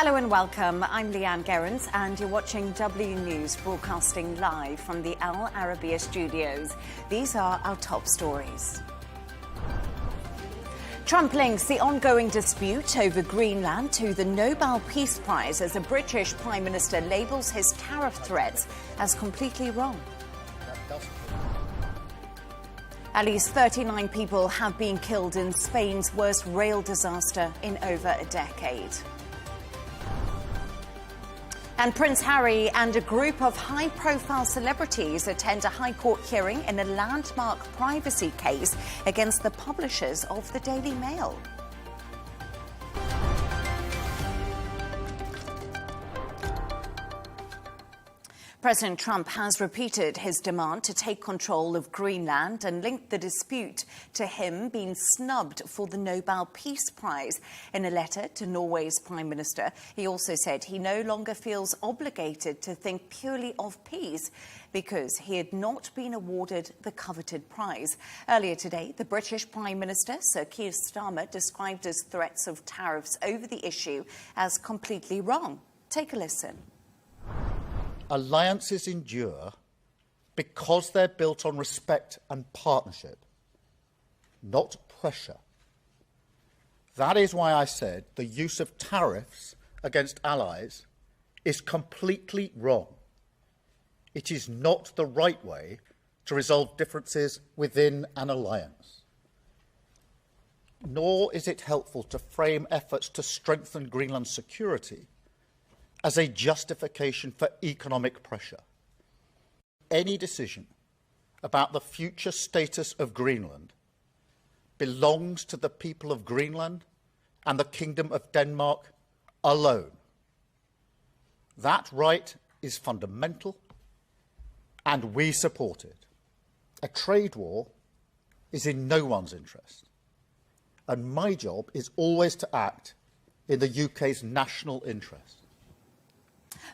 Hello and welcome. I'm Leigh Ann Gerrans and you're watching W News, broadcasting live from the Al Arabiya studios. These are our top stories. Trump links the ongoing dispute over Greenland to the Nobel Peace Prize as the British Prime Minister labels his tariff threats as completely wrong. At least 39 people have been killed in Spain's worst rail disaster in over a decade. And Prince Harry and a group of high-profile celebrities attend a High Court hearing in a landmark privacy case against the publishers of the Daily Mail. President Trump has repeated his demand to take control of Greenland and linked the dispute to him being snubbed for the Nobel Peace Prize. In a letter to Norway's Prime Minister, he also said he no longer feels obligated to think purely of peace because he had not been awarded the coveted prize. Earlier today, the British Prime Minister, Sir Keir Starmer, described his threats of tariffs over the issue as completely wrong. Take a listen. Alliances endure because they're built on respect and partnership, not pressure. That is why I said the use of tariffs against allies is completely wrong. It is not the right way to resolve differences within an alliance. Nor is it helpful to frame efforts to strengthen Greenland's security as a justification for economic pressure. Any decision about the future status of Greenland belongs to the people of Greenland and the Kingdom of Denmark alone. That right is fundamental, and we support it. A trade war is in no one's interest, and my job is always to act in the UK's national interest.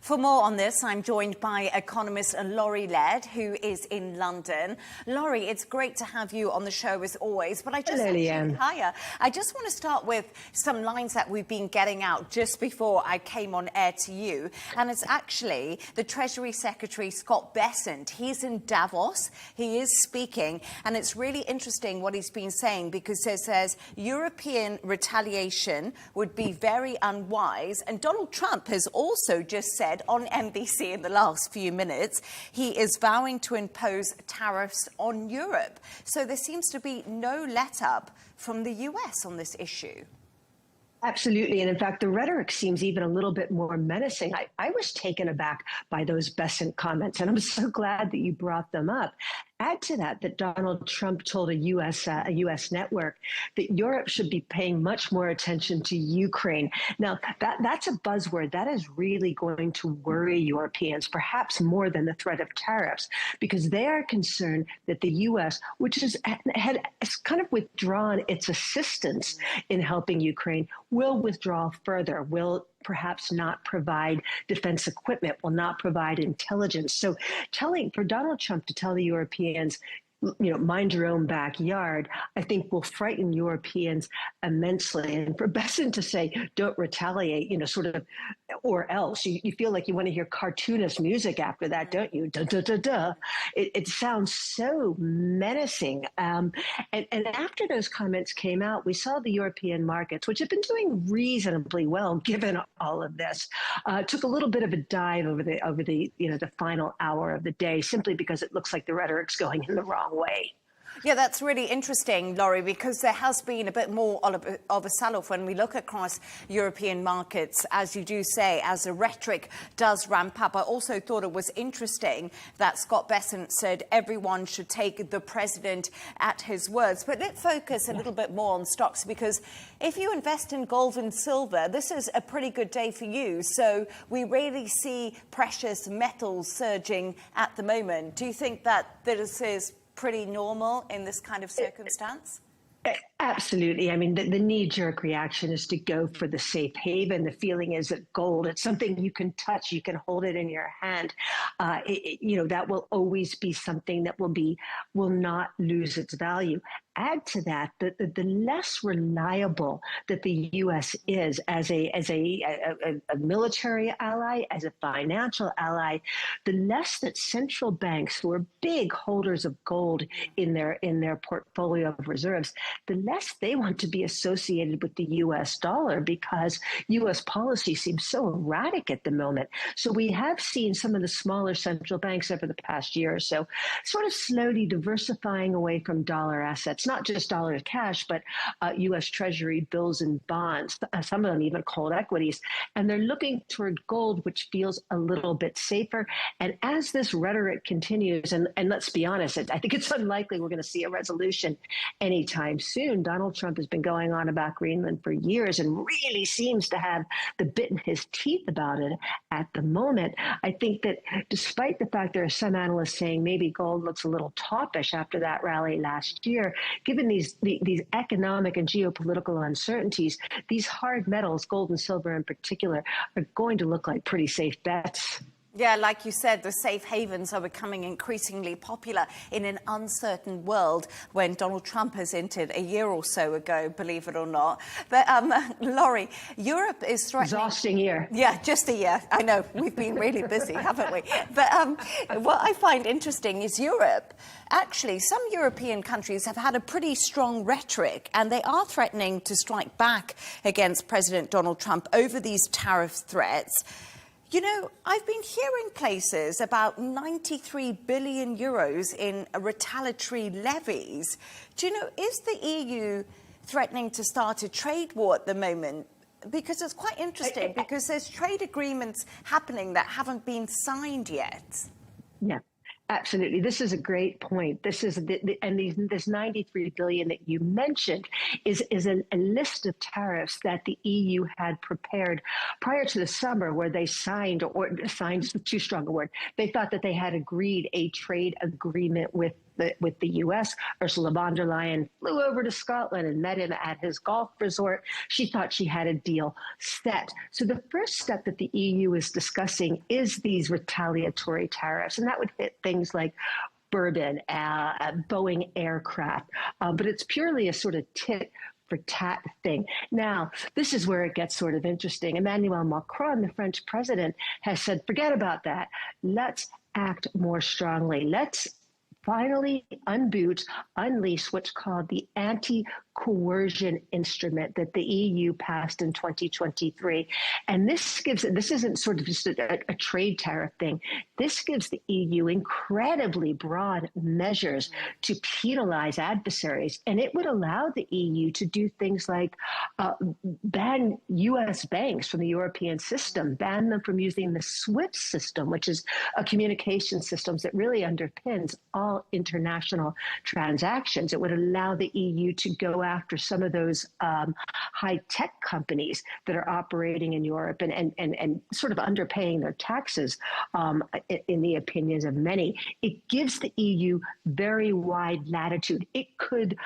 For more on this, I'm joined by economist Laurie Laird, who is in London. Laurie, it's great to have you on the show as always. But I just I just want to start with some lines that we've been getting out just before I came on air to you. And it's actually the Treasury Secretary, Scott Bessent. He's in Davos. He is speaking. And it's really interesting what he's been saying, because he says European retaliation would be very unwise. And Donald Trump has also just said on NBC in the last few minutes, he is vowing to impose tariffs on Europe. So there seems to be no let-up from the US on this issue. Absolutely. And in fact, the rhetoric seems even a little bit more menacing. I was taken aback by those Bessent comments, and I'm so glad that you brought them up. Add to that Donald Trump told a U.S. network that Europe should be paying much more attention to Ukraine. Now, that's a buzzword that is really going to worry Europeans, perhaps more than the threat of tariffs, because they are concerned that the U.S., which has kind of withdrawn its assistance in helping Ukraine, will withdraw further, will perhaps not provide defense equipment, will not provide intelligence. So for Donald Trump to tell the Europeans, mind your own backyard, I think will frighten Europeans immensely. And for Bessent to say, don't retaliate, sort of, or else, you feel like you want to hear cartoonist music after that, don't you? Duh, duh, duh, duh. It sounds so menacing. And after those comments came out, we saw the European markets, which have been doing reasonably well given all of this, took a little bit of a dive over the final hour of the day, simply because it looks like the rhetoric's going in the wrong way. Yeah, that's really interesting, Laurie, because there has been a bit more of a sell-off when we look across European markets, as you do say, as the rhetoric does ramp up. I also thought it was interesting that Scott Bessent said everyone should take the president at his words. But let's focus a little bit more on stocks, because if you invest in gold and silver, this is a pretty good day for you. So we really see precious metals surging at the moment. Do you think that this is pretty normal in this kind of circumstance? Absolutely. I mean, the knee-jerk reaction is to go for the safe haven. The feeling is that gold, it's something you can touch, you can hold it in your hand. That will always be something that will not lose its value. add to that, the less reliable that the U.S. is as a military ally, as a financial ally, the less that central banks, who are big holders of gold in their portfolio of reserves, the less they want to be associated with the U.S. dollar, because U.S. policy seems so erratic at the moment. So we have seen some of the smaller central banks over the past year or so sort of slowly diversifying away from dollar assets, not just dollar cash, but U.S. Treasury bills and bonds, some of them even cold equities. And they're looking toward gold, which feels a little bit safer. And as this rhetoric continues, and let's be honest, I think it's unlikely we're going to see a resolution anytime soon. Donald Trump has been going on about Greenland for years and really seems to have the bit in his teeth about it at the moment. I think that despite the fact there are some analysts saying maybe gold looks a little toppish after that rally last year, given these economic and geopolitical uncertainties, these hard metals, gold and silver in particular, are going to look like pretty safe bets. Yeah, like you said, the safe havens are becoming increasingly popular in an uncertain world when Donald Trump has entered a year or so ago, believe it or not. But Laurie, Europe is threatening... Exhausting year. Yeah, just a year. I know, we've been really busy, haven't we? But what I find interesting is Europe. Actually, some European countries have had a pretty strong rhetoric, and they are threatening to strike back against President Donald Trump over these tariff threats. You know, I've been hearing places about 93 billion euros in retaliatory levies. Do you know, is the EU threatening to start a trade war at the moment? Because it's quite interesting, because there's trade agreements happening that haven't been signed yet. Yeah. Absolutely. This is a great point. This is this 93 billion that you mentioned is a list of tariffs that the EU had prepared prior to the summer, where they signed is too strong a word. They thought that they had agreed a trade agreement with the U.S. Ursula von der Leyen flew over to Scotland and met him at his golf resort. She thought she had a deal set. So the first step that the EU is discussing is these retaliatory tariffs, and that would hit things like bourbon, Boeing aircraft, but it's purely a sort of tit for tat thing. Now, this is where it gets sort of interesting. Emmanuel Macron, the French president, has said, forget about that. Let's act more strongly. Let's finally unleash what's called the anti-coercion instrument that the EU passed in 2023. And this isn't sort of just a trade tariff thing. This gives the EU incredibly broad measures to penalize adversaries. And it would allow the EU to do things like ban US banks from the European system, ban them from using the SWIFT system, which is a communication system that really underpins all international transactions. It would allow the EU to go after some of those high-tech companies that are operating in Europe and sort of underpaying their taxes, in the opinions of many. It gives the EU very wide latitude. It could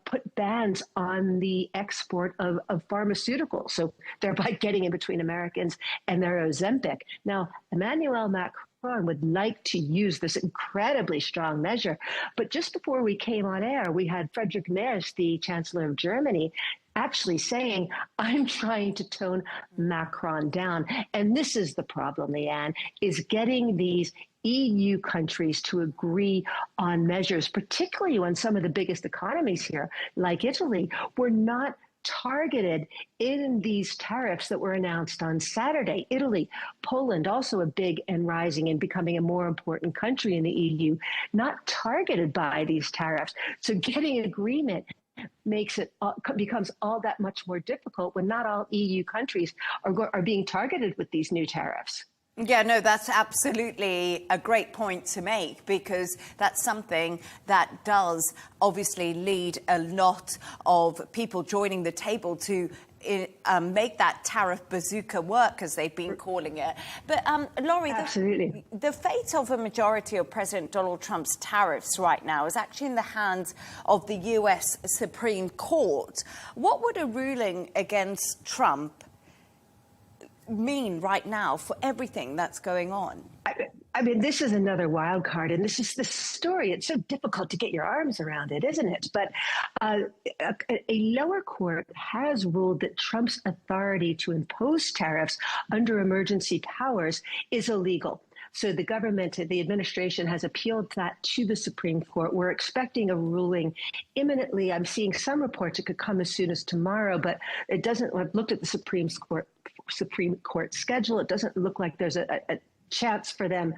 put bans on the export of pharmaceuticals, so thereby getting in between Americans and their Ozempic. Now, Emmanuel Macron would like to use this incredibly strong measure. But just before we came on air, we had Friedrich Merz, the Chancellor of Germany, actually saying, I'm trying to tone Macron down. And this is the problem, Leigh Ann, is getting these EU countries to agree on measures, particularly when some of the biggest economies here, like Italy, were not targeted in these tariffs that were announced on Saturday. Italy, Poland, also a big and rising and becoming a more important country in the EU, not targeted by these tariffs. So getting an agreement becomes all that much more difficult when not all EU countries are being targeted with these new tariffs. Yeah, no, that's absolutely a great point to make, because that's something that does obviously lead a lot of people joining the table to make that tariff bazooka work, as they've been calling it. But Laurie, absolutely, the fate of a majority of President Donald Trump's tariffs right now is actually in the hands of the US Supreme Court. What would a ruling against Trump mean right now for everything that's going on? I mean, this is another wild card, and this is the story. It's so difficult to get your arms around it, isn't it? But a lower court has ruled that Trump's authority to impose tariffs under emergency powers is illegal. So the government, the administration has appealed that to the Supreme Court. We're expecting a ruling imminently. I'm seeing some reports it could come as soon as tomorrow, but it doesn't. I've looked at the Supreme Court schedule. It doesn't look like there's a chance for them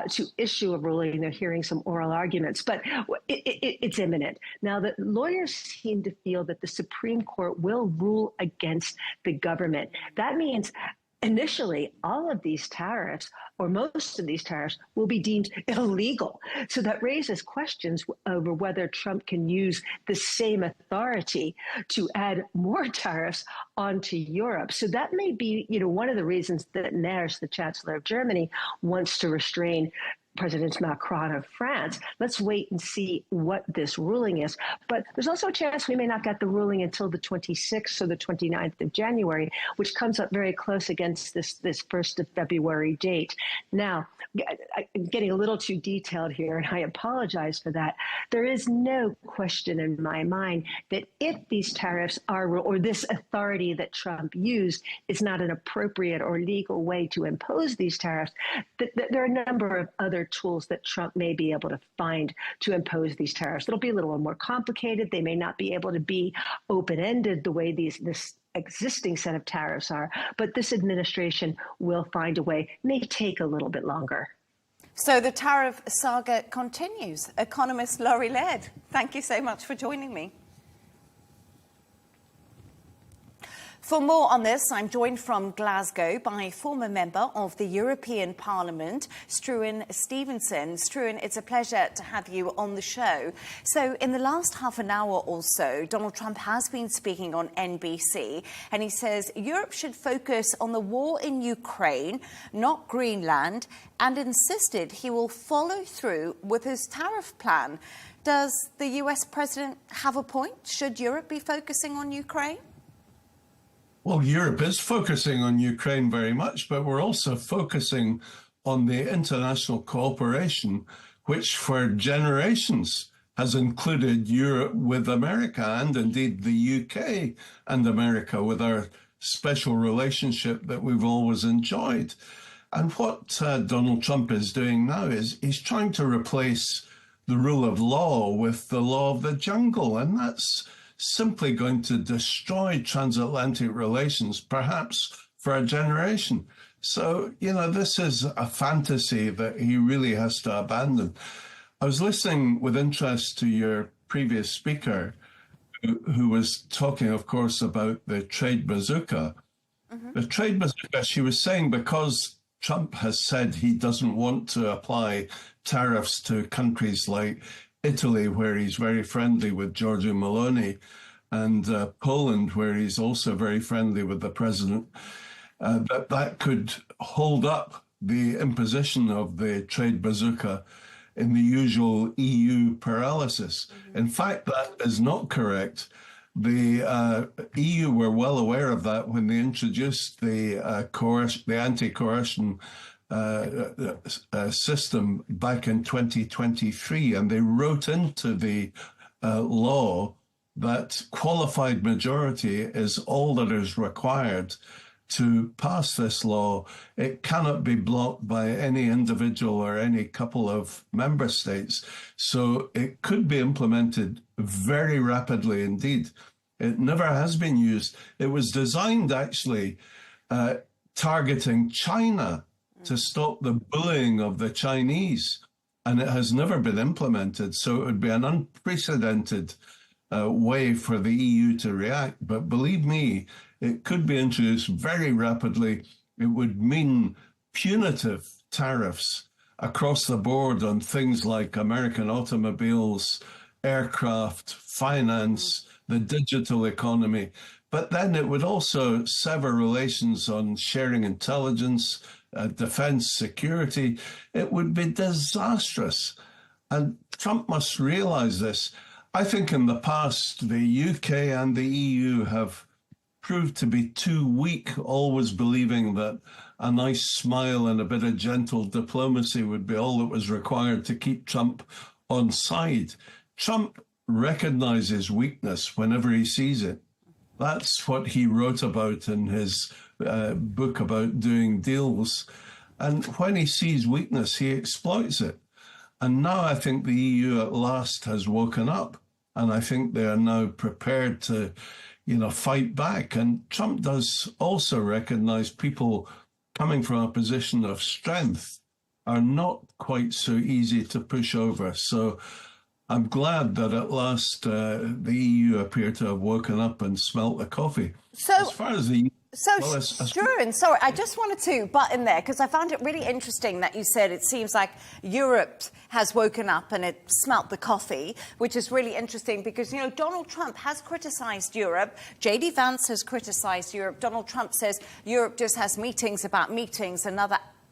to issue a ruling. They're hearing some oral arguments, but it's imminent. Now, the lawyers seem to feel that the Supreme Court will rule against the government. That means initially, all of these tariffs, or most of these tariffs, will be deemed illegal. So that raises questions over whether Trump can use the same authority to add more tariffs onto Europe. So that may be, one of the reasons that Merz, the Chancellor of Germany, wants to restrain President Macron of France. Let's wait and see what this ruling is. But there's also a chance we may not get the ruling until the 26th or the 29th of January, which comes up very close against this 1st of February date. Now, I'm getting a little too detailed here, and I apologize for that. There is no question in my mind that if these tariffs are, or this authority that Trump used is not an appropriate or legal way to impose these tariffs, that there are a number of other tools that Trump may be able to find to impose these tariffs. It'll be a little more complicated. They may not be able to be open-ended the way this existing set of tariffs are, but this administration will find a way. It may take a little bit longer. So the tariff saga continues. Economist Laurie Laird, thank you so much for joining me. For more on this, I'm joined from Glasgow by former member of the European Parliament, Struan Stevenson. Struan, it's a pleasure to have you on the show. So in the last half an hour or so, Donald Trump has been speaking on NBC, and he says Europe should focus on the war in Ukraine, not Greenland, and insisted he will follow through with his tariff plan. Does the US president have a point? Should Europe be focusing on Ukraine? Well, Europe is focusing on Ukraine very much, but we're also focusing on the international cooperation, which for generations has included Europe with America, and indeed the UK and America, with our special relationship that we've always enjoyed. And what Donald Trump is doing now is he's trying to replace the rule of law with the law of the jungle, and that's simply going to destroy transatlantic relations, perhaps for a generation. So, this is a fantasy that he really has to abandon. I was listening with interest to your previous speaker, who was talking, of course, about the trade bazooka. Mm-hmm. The trade bazooka, she was saying, because Trump has said he doesn't want to apply tariffs to countries like Italy, where he's very friendly with Giorgia Meloni, and Poland, where he's also very friendly with the president, that could hold up the imposition of the trade bazooka in the usual EU paralysis. Mm-hmm. In fact, that is not correct. The EU were well aware of that when they introduced the anti-coercion system back in 2023, and they wrote into the law that qualified majority is all that is required to pass this law. It cannot be blocked by any individual or any couple of member states. So it could be implemented very rapidly indeed. It never has been used. It was designed actually targeting China to stop the bullying of the Chinese, and it has never been implemented. So it would be an unprecedented way for the EU to react. But believe me, it could be introduced very rapidly. It would mean punitive tariffs across the board on things like American automobiles, aircraft, finance, the digital economy. But then it would also sever relations on sharing intelligence, defense, security. It would be disastrous. And Trump must realize this. I think in the past, the UK and the EU have proved to be too weak, always believing that a nice smile and a bit of gentle diplomacy would be all that was required to keep Trump on side. Trump recognizes weakness whenever he sees it. That's what he wrote about in his book about doing deals. And when he sees weakness, he exploits it. And now I think the EU at last has woken up. And I think they are now prepared to, fight back. And Trump does also recognize people coming from a position of strength are not quite so easy to push over. So I'm glad that at last the EU appear to have woken up and smelt the coffee. So, as far as the Gerrans, sorry, I just wanted to butt in there because I found it really interesting that you said it seems like Europe has woken up and it smelt the coffee, which is really interesting because, Donald Trump has criticised Europe. J.D. Vance has criticised Europe. Donald Trump says Europe just has meetings about meetings and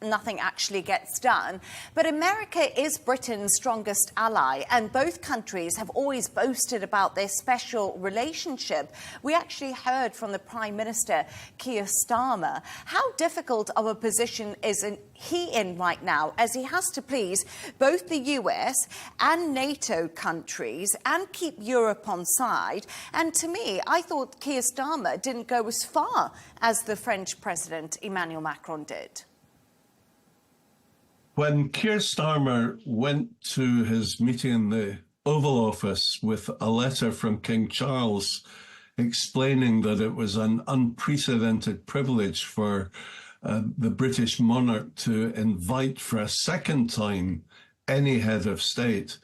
nothing actually gets done. But America is Britain's strongest ally, and both countries have always boasted about their special relationship. We actually heard from the Prime Minister, Keir Starmer, how difficult of a position is he in right now, as he has to please both the US and NATO countries and keep Europe on side. And to me, I thought Keir Starmer didn't go as far as the French President Emmanuel Macron did. When Keir Starmer went to his meeting in the Oval Office with a letter from King Charles explaining that it was an unprecedented privilege for the British monarch to invite for a second time any head of state,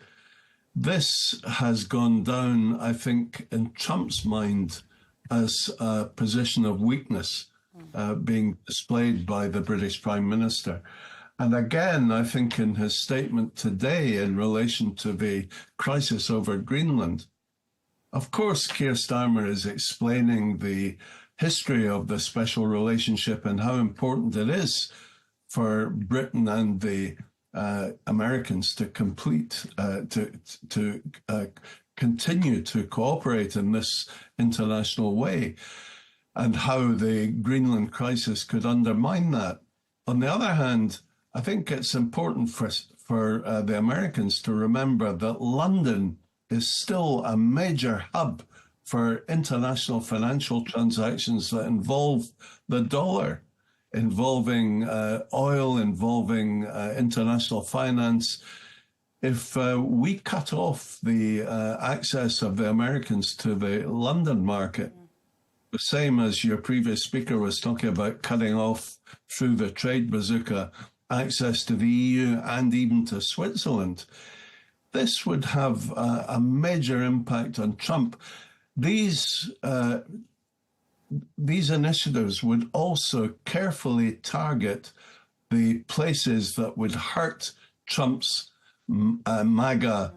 this has gone down, I think, in Trump's mind as a position of weakness being displayed by the British Prime Minister. And again, I think in his statement today in relation to the crisis over Greenland, of course, Keir Starmer is explaining the history of the special relationship and how important it is for Britain and the Americans to continue to cooperate in this international way, and how the Greenland crisis could undermine that. On the other hand, I think it's important for the Americans to remember that London is still a major hub for international financial transactions that involve the dollar, involving oil, involving international finance. If we cut off the access of the Americans to the London market, the same as your previous speaker was talking about cutting off through the trade bazooka access to the EU and even to Switzerland, this would have a major impact on Trump. These initiatives would also carefully target the places that would hurt Trump's MAGA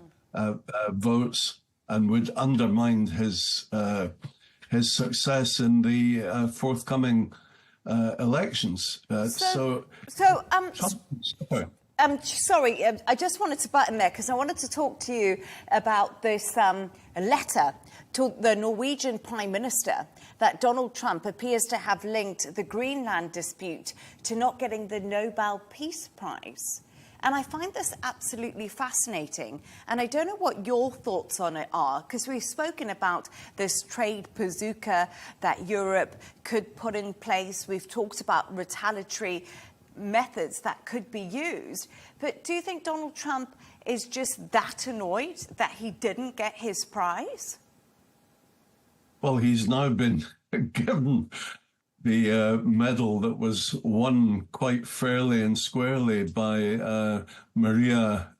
votes and would undermine his success in the forthcoming elections. Sorry, I just wanted to butt in there because I wanted to talk to you about this letter to the Norwegian Prime Minister that Donald Trump appears to have linked the Greenland dispute to not getting the Nobel Peace Prize. And I find this absolutely fascinating. And I don't know what your thoughts on it are, because we've spoken about this trade bazooka that Europe could put in place. We've talked about retaliatory methods that could be used. But do you think Donald Trump is just that annoyed that he didn't get his prize? Well, he's now been given the medal that was won quite fairly and squarely by Maria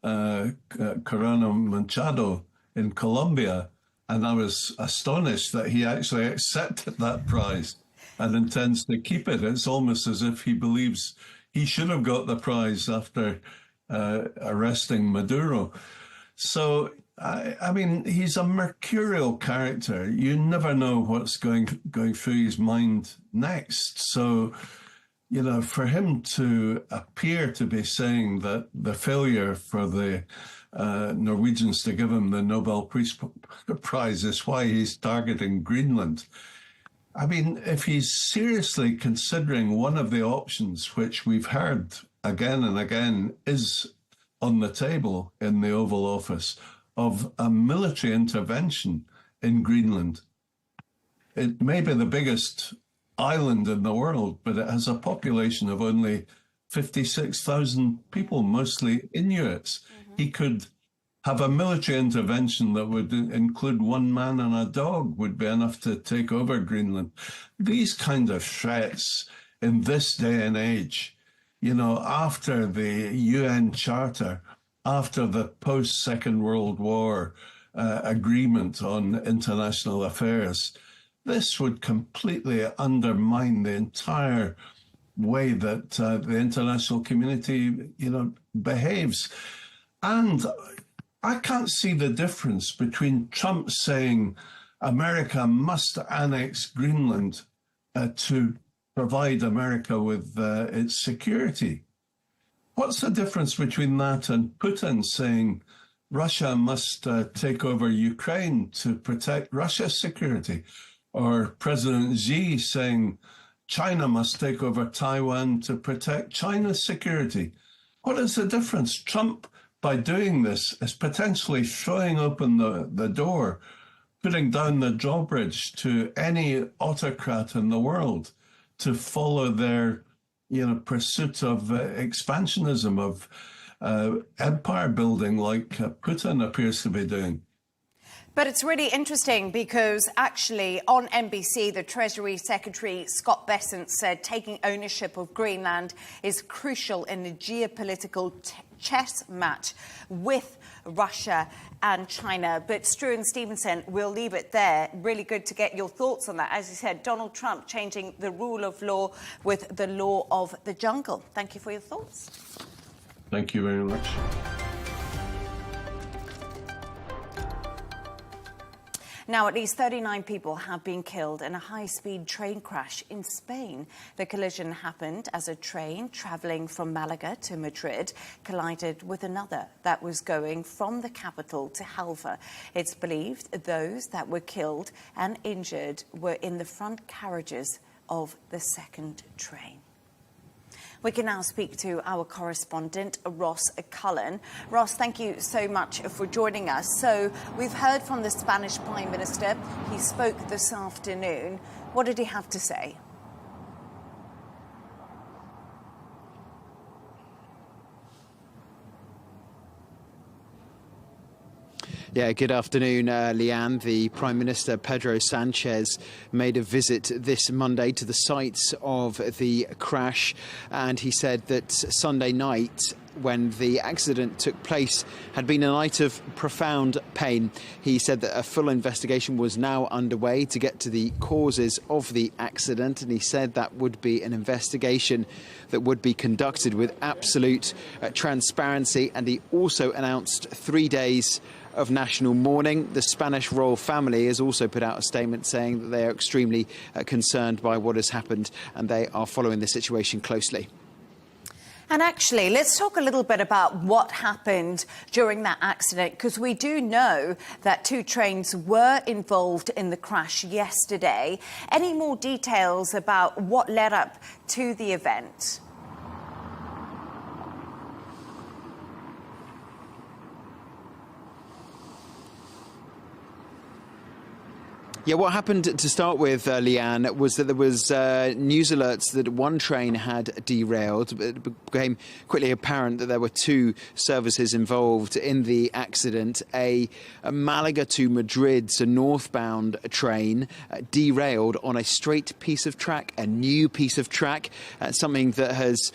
Corona Machado in Colombia. And I was astonished that he actually accepted that prize and intends to keep it. It's almost as if he believes he should have got the prize after arresting Maduro. So, I mean, he's a mercurial character. You never know what's going through his mind next. So, you know, for him to appear to be saying that the failure for the Norwegians to give him the Nobel Peace Prize is why he's targeting Greenland, I mean, if he's seriously considering one of the options, which we've heard again and again is on the table in the Oval Office, of a military intervention in Greenland. It may be the biggest island in the world, but it has a population of only 56,000 people, mostly Inuits. He could have a military intervention that would include one man and a dog would be enough to take over Greenland. These kind of threats in this day and age, you know, after the UN Charter, after the post-Second World War agreement on international affairs, this would completely undermine the entire way that the international community, you know, behaves. And I can't see the difference between Trump saying America must annex Greenland to provide America with its security. What's the difference between that and Putin saying Russia must take over Ukraine to protect Russia's security? Or President Xi saying China must take over Taiwan to protect China's security? What is the difference? Trump, by doing this, is potentially throwing open the door, putting down the drawbridge to any autocrat in the world to follow their, you know, pursuit of expansionism, of empire building, like Putin appears to be doing. But it's really interesting because actually on NBC, the Treasury Secretary Scott Bessent said taking ownership of Greenland is crucial in the geopolitical chess match with Russia and China. But Stu and Stevenson, we'll leave it there. Really good to get your thoughts on that. As you said, Donald Trump changing the rule of law with the law of the jungle. Thank you for your thoughts. Thank you very much. Now, at least 39 people have been killed in a high-speed train crash in Spain. The collision happened as a train travelling from Malaga to Madrid collided with another that was going from the capital to Huelva. It's believed those that were killed and injured were in the front carriages of the second train. We can now speak to our correspondent, Ross Cullen. Ross, thank you so much for joining us. So we've heard from the Spanish Prime Minister. He spoke this afternoon. What did he have to say? Yeah, good afternoon, Leigh Ann. The Prime Minister, Pedro Sanchez, made a visit this Monday to the sites of the crash, and he said that Sunday night, when the accident took place, had been a night of profound pain. He said that a full investigation was now underway to get to the causes of the accident, and he said that would be an investigation that would be conducted with absolute transparency, and he also announced 3 days of national mourning. The Spanish royal family has also put out a statement saying that they are extremely concerned by what has happened, and they are following the situation closely. And actually, let's talk a little bit about what happened during that accident, because we do know that 2 trains were involved in the crash yesterday. Any more details about what led up to the event? Yeah, what happened to start with, Leigh Ann, was that there was news alerts that one train had derailed. It became quickly apparent that there were 2 services involved in the accident. A Malaga to Madrid, so northbound train, derailed on a straight piece of track, a new piece of track, something that has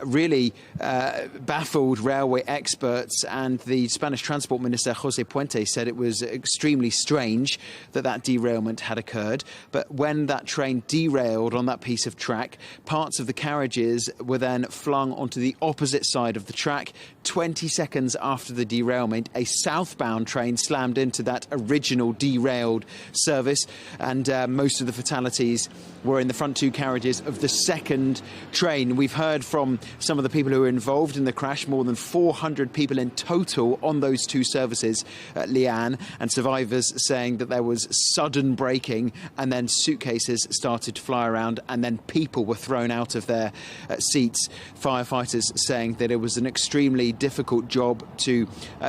really baffled railway experts. And the Spanish Transport Minister, José Puente, said it was extremely strange that derailment had occurred. But when that train derailed on that piece of track, parts of the carriages were then flung onto the opposite side of the track. 20 seconds after the derailment, a southbound train slammed into that original derailed service, and most of the fatalities were in the front two carriages of the second train. We've heard from some of the people who were involved in the crash, more than 400 people in total on those two services, Leigh Ann, and survivors saying that there was sudden braking and then suitcases started to fly around and then people were thrown out of their seats. Firefighters saying that it was an extremely difficult job to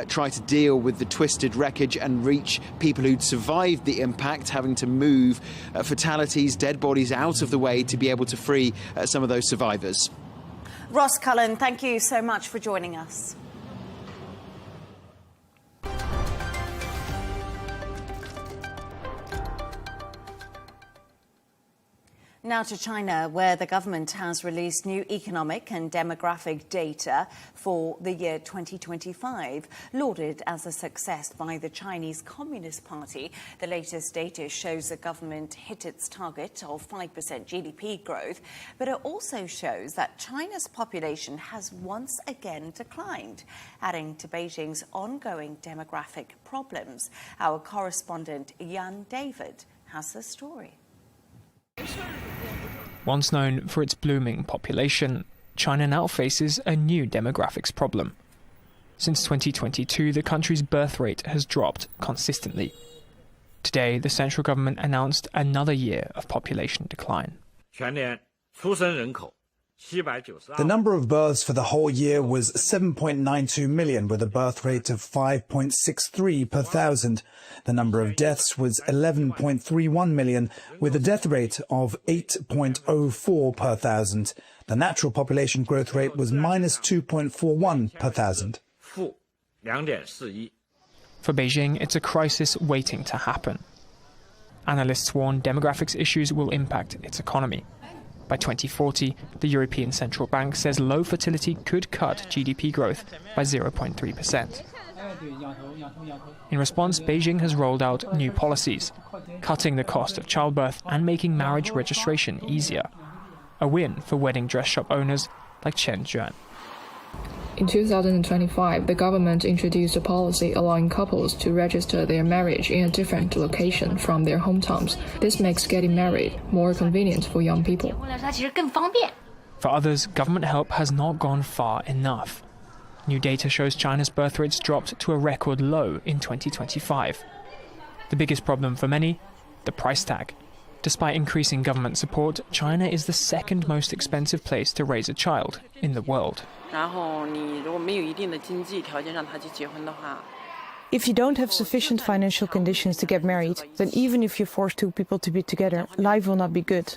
try to deal with the twisted wreckage and reach people who'd survived the impact, having to move fatalities, dead bodies out of the way to be able to free some of those survivors. Ross Cullen, thank you so much for joining us. Now to China, where the government has released new economic and demographic data for the year 2025, lauded as a success by the Chinese Communist Party. The latest data shows the government hit its target of 5% GDP growth, but it also shows that China's population has once again declined, adding to Beijing's ongoing demographic problems. Our correspondent Jan David has the story. Once known for its blooming population, China now faces a new demographics problem. Since 2022, the country's birth rate has dropped consistently. Today, the central government announced another year of population decline. The number of births for the whole year was 7.92 million, with a birth rate of 5.63 per thousand. The number of deaths was 11.31 million, with a death rate of 8.04 per thousand. The natural population growth rate was minus 2.41 per thousand. For Beijing, it's a crisis waiting to happen. Analysts warn demographics issues will impact its economy. By 2040, the European Central Bank says low fertility could cut GDP growth by 0.3%. In response, Beijing has rolled out new policies, cutting the cost of childbirth and making marriage registration easier. A win for wedding dress shop owners like Chen Juan. In 2025, the government introduced a policy allowing couples to register their marriage in a different location from their hometowns. This makes getting married more convenient for young people. For others, government help has not gone far enough. New data shows China's birth rates dropped to a record low in 2025. The biggest problem for many, the price tag. Despite increasing government support, China is the second most expensive place to raise a child in the world. If you don't have sufficient financial conditions to get married, then even if you force two people to be together, life will not be good.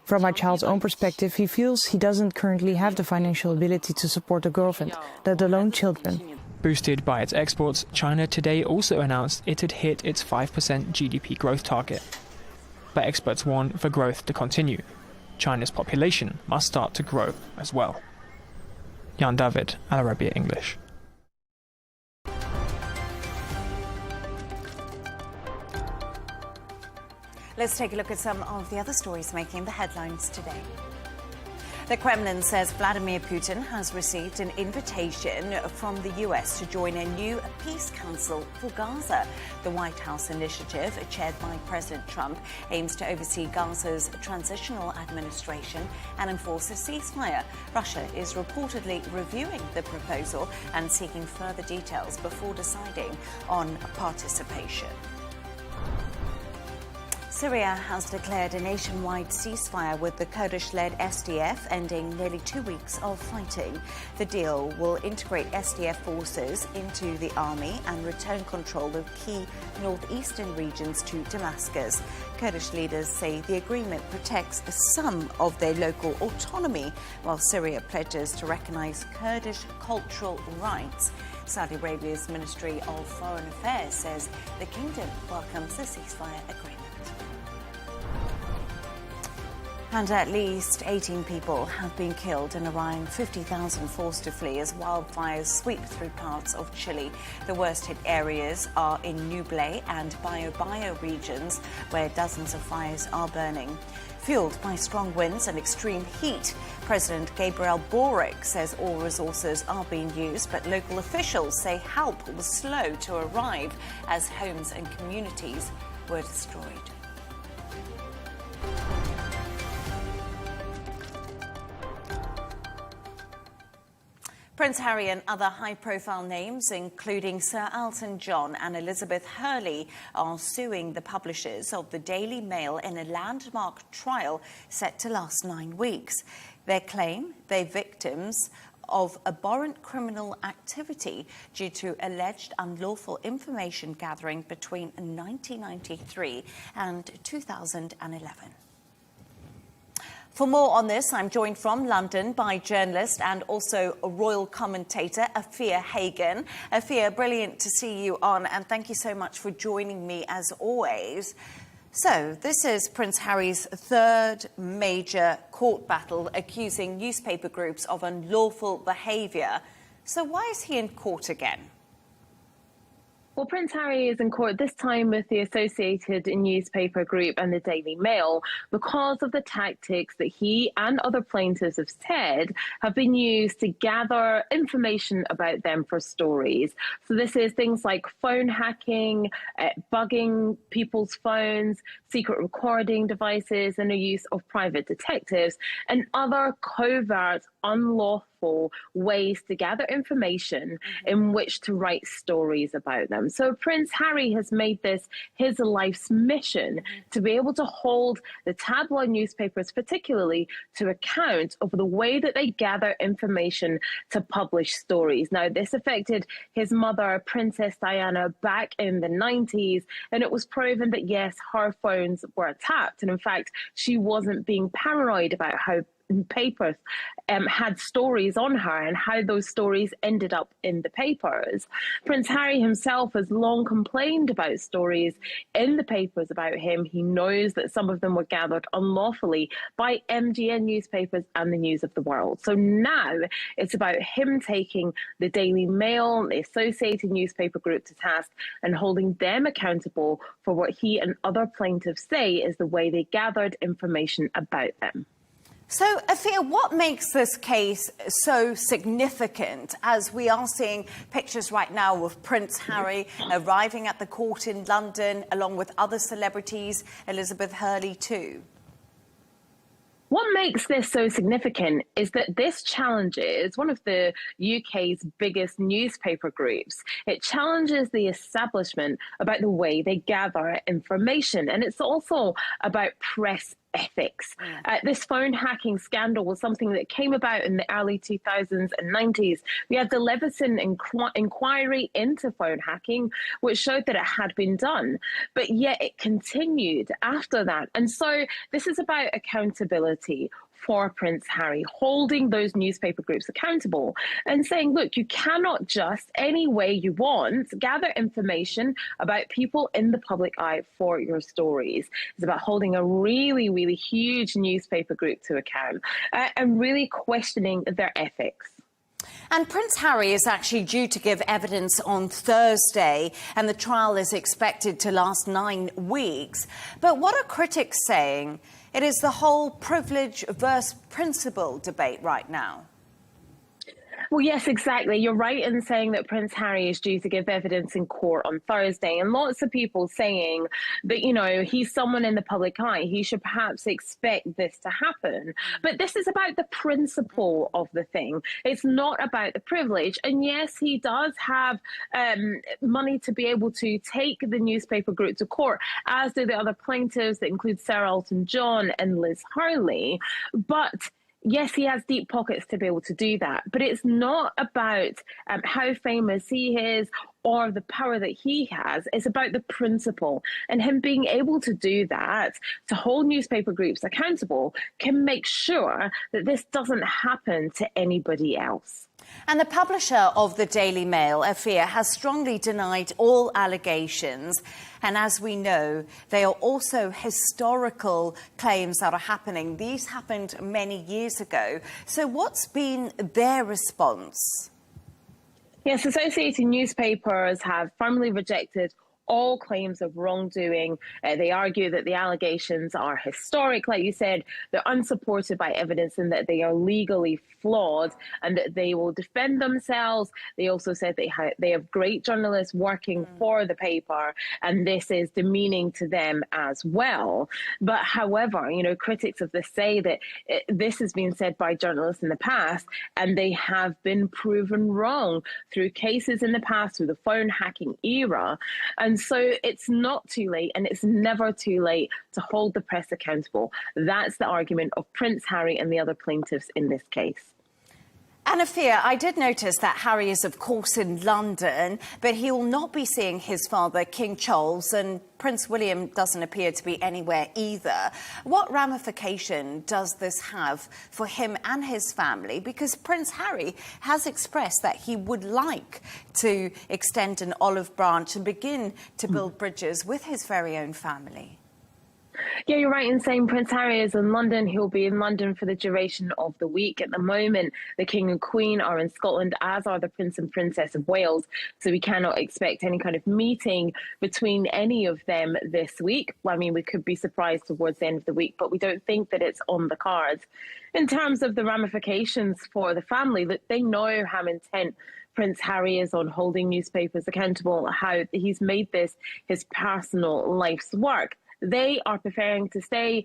From my child's own perspective, he feels he doesn't currently have the financial ability to support a girlfriend, let alone children. Boosted by its exports, China today also announced it had hit its 5% GDP growth target. But experts warn for growth to continue. China's population must start to grow as well. Jan David, Arabiya English. Let's take a look at some of the other stories making the headlines today. The Kremlin says Vladimir Putin has received an invitation from the US to join a new peace council for Gaza. The White House initiative, chaired by President Trump, aims to oversee Gaza's transitional administration and enforce a ceasefire. Russia is reportedly reviewing the proposal and seeking further details before deciding on participation. Syria has declared a nationwide ceasefire with the Kurdish-led SDF, ending nearly 2 weeks of fighting. The deal will integrate SDF forces into the army and return control of key northeastern regions to Damascus. Kurdish leaders say the agreement protects some of their local autonomy, while Syria pledges to recognize Kurdish cultural rights. Saudi Arabia's Ministry of Foreign Affairs says the kingdom welcomes the ceasefire agreement. And at least 18 people have been killed and around 50,000 forced to flee as wildfires sweep through parts of Chile. The worst hit areas are in Nobel and Bio regions, where dozens of fires are burning. Fueled by strong winds and extreme heat, President Gabriel Boric says all resources are being used, but local officials say help was slow to arrive as homes and communities were destroyed. Prince Harry and other high-profile names, including Sir Elton John and Elizabeth Hurley, are suing the publishers of the Daily Mail in a landmark trial set to last 9 weeks. They claim they're victims of abhorrent criminal activity due to alleged unlawful information gathering between 1993 and 2011. For more on this, I'm joined from London by journalist and also a royal commentator, Afia Hagan. Afia, brilliant to see you on, and thank you so much for joining me as always. So, this is Prince Harry's third major court battle accusing newspaper groups of unlawful behaviour. So why is he in court again? Well, Prince Harry is in court this time with the Associated Newspaper Group and the Daily Mail because of the tactics that he and other plaintiffs have said have been used to gather information about them for stories. So this is things like phone hacking, bugging people's phones, secret recording devices, and the use of private detectives and other covert, unlawful ways to gather information in which to write stories about them. So Prince Harry has made this his life's mission to be able to hold the tabloid newspapers particularly to account of the way that they gather information to publish stories. Now, this affected his mother, Princess Diana, back in the 90s, and it was proven that, yes, her phones were tapped. And in fact, she wasn't being paranoid about how papers had stories on her and how those stories ended up in the papers. Prince Harry himself has long complained about stories in the papers about him. He knows that some of them were gathered unlawfully by MGN newspapers and the News of the World. So now it's about him taking the Daily Mail, the Associated Newspaper Group to task and holding them accountable for what he and other plaintiffs say is the way they gathered information about them. So, Afia, what makes this case so significant as we are seeing pictures right now of Prince Harry arriving at the court in London, along with other celebrities, Elizabeth Hurley too? What makes this so significant is that this challenges one of the UK's biggest newspaper groups. It challenges the establishment about the way they gather information, and it's also about press ethics. This phone hacking scandal was something that came about in the early 2000s and 90s. We had the Leveson inquiry into phone hacking, which showed that it had been done, but yet it continued after that. And so this is about accountability for Prince Harry, holding those newspaper groups accountable and saying, look, you cannot just any way you want gather information about people in the public eye for your stories. It's about holding a really, really huge newspaper group to account and really questioning their ethics. And Prince Harry is actually due to give evidence on Thursday, and the trial is expected to last 9 weeks. But what are critics saying? It is the whole privilege versus principle debate right now. Well, yes, exactly. You're right in saying that Prince Harry is due to give evidence in court on Thursday. And lots of people saying that, you know, he's someone in the public eye. He should perhaps expect this to happen. But this is about the principle of the thing. It's not about the privilege. And yes, he does have money to be able to take the newspaper group to court, as do the other plaintiffs that include Sir Elton John and Liz Hurley. But yes, he has deep pockets to be able to do that, but it's not about how famous he is or the power that he has. It's about the principle, and him being able to do that, to hold newspaper groups accountable, can make sure that this doesn't happen to anybody else. And the publisher of the Daily Mail, Afia, has strongly denied all allegations. And as we know, they are also historical claims that are happening. These happened many years ago. So what's been their response? Yes, Associated Newspapers have firmly rejected all claims of wrongdoing. They argue that the allegations are historic, like you said, they're unsupported by evidence, and that they are legally flawed, and that they will defend themselves. They also said they have great journalists working for the paper, and this is demeaning to them as well. But however, critics of this say that this has been said by journalists in the past, and they have been proven wrong through cases in the past, through the phone hacking era. And so it's not too late, and it's never too late to hold the press accountable. That's the argument of Prince Harry and the other plaintiffs in this case. And Afia, I did notice that Harry is, of course, in London, but he will not be seeing his father, King Charles, and Prince William doesn't appear to be anywhere either. What ramification does this have for him and his family? Because Prince Harry has expressed that he would like to extend an olive branch and begin to build bridges with his very own family. Yeah, you're right in saying Prince Harry is in London. He'll be in London for the duration of the week. At the moment, the King and Queen are in Scotland, as are the Prince and Princess of Wales. So we cannot expect any kind of meeting between any of them this week. I mean, we could be surprised towards the end of the week, but we don't think that it's on the cards. In terms of the ramifications for the family, that they know how intent Prince Harry is on holding newspapers accountable, how he's made this his personal life's work. They are preferring to stay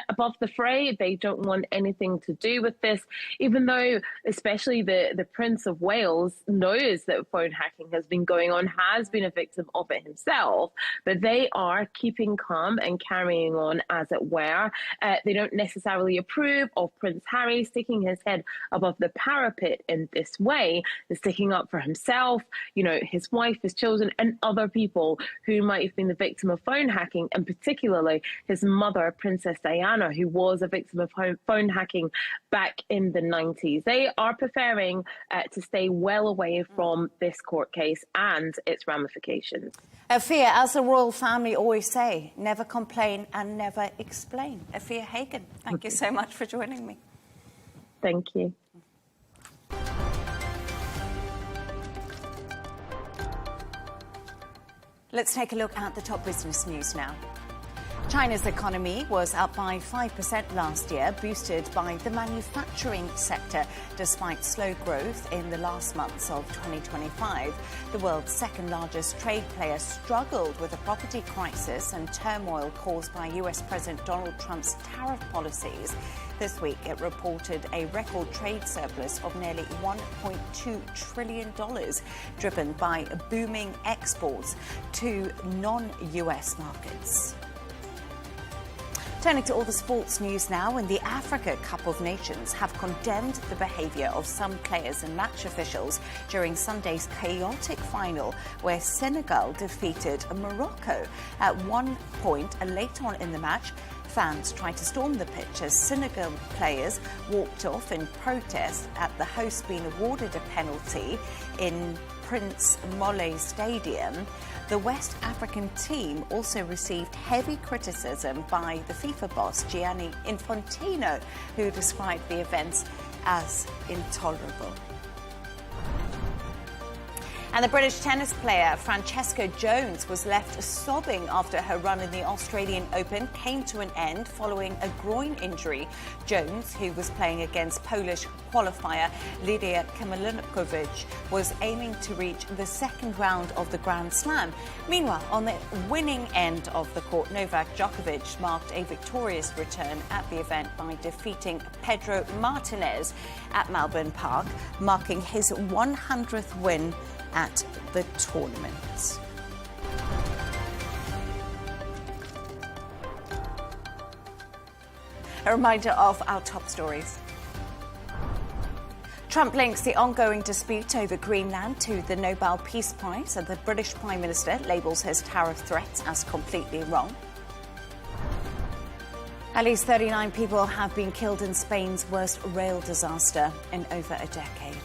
above the fray. They don't want anything to do with this, even though especially the Prince of Wales knows that phone hacking has been going on, has been a victim of it himself, but they are keeping calm and carrying on, as it were. They don't necessarily approve of Prince Harry sticking his head above the parapet in this way. They're sticking up for himself, his wife, his children, and other people who might have been the victim of phone hacking, and particularly his mother, Princess Diana, who was a victim of phone hacking back in the 90s. They are preferring to stay well away from this court case and its ramifications. Afia, as the royal family always say, never complain and never explain. Afia Hagen, thank you so much for joining me. Thank you. Let's take a look at the top business news now. China's economy was up by 5% last year, boosted by the manufacturing sector, despite slow growth in the last months of 2025. The world's second-largest trade player struggled with a property crisis and turmoil caused by US President Donald Trump's tariff policies. This week, it reported a record trade surplus of nearly $1.2 trillion, driven by booming exports to non-US markets. Turning to all the sports news now, and the Africa Cup of Nations have condemned the behaviour of some players and match officials during Sunday's chaotic final, where Senegal defeated Morocco. At one point, later on in the match, fans tried to storm the pitch as Senegal players walked off in protest at the host being awarded a penalty in Prince Moulay Stadium. The West African team also received heavy criticism by the FIFA boss, Gianni Infantino, who described the events as intolerable. And the British tennis player Francesca Jones was left sobbing after her run in the Australian Open came to an end following a groin injury. Jones, who was playing against Polish qualifier Lidia Kamilinovic, was aiming to reach the second round of the Grand Slam. Meanwhile, on the winning end of the court, Novak Djokovic marked a victorious return at the event by defeating Pedro Martinez at Melbourne Park, marking his 100th win at the tournament. A reminder of our top stories. Trump links the ongoing dispute over Greenland to the Nobel Peace Prize, and the British Prime Minister labels his tariff threats as completely wrong. At least 39 people have been killed in Spain's worst rail disaster in over a decade.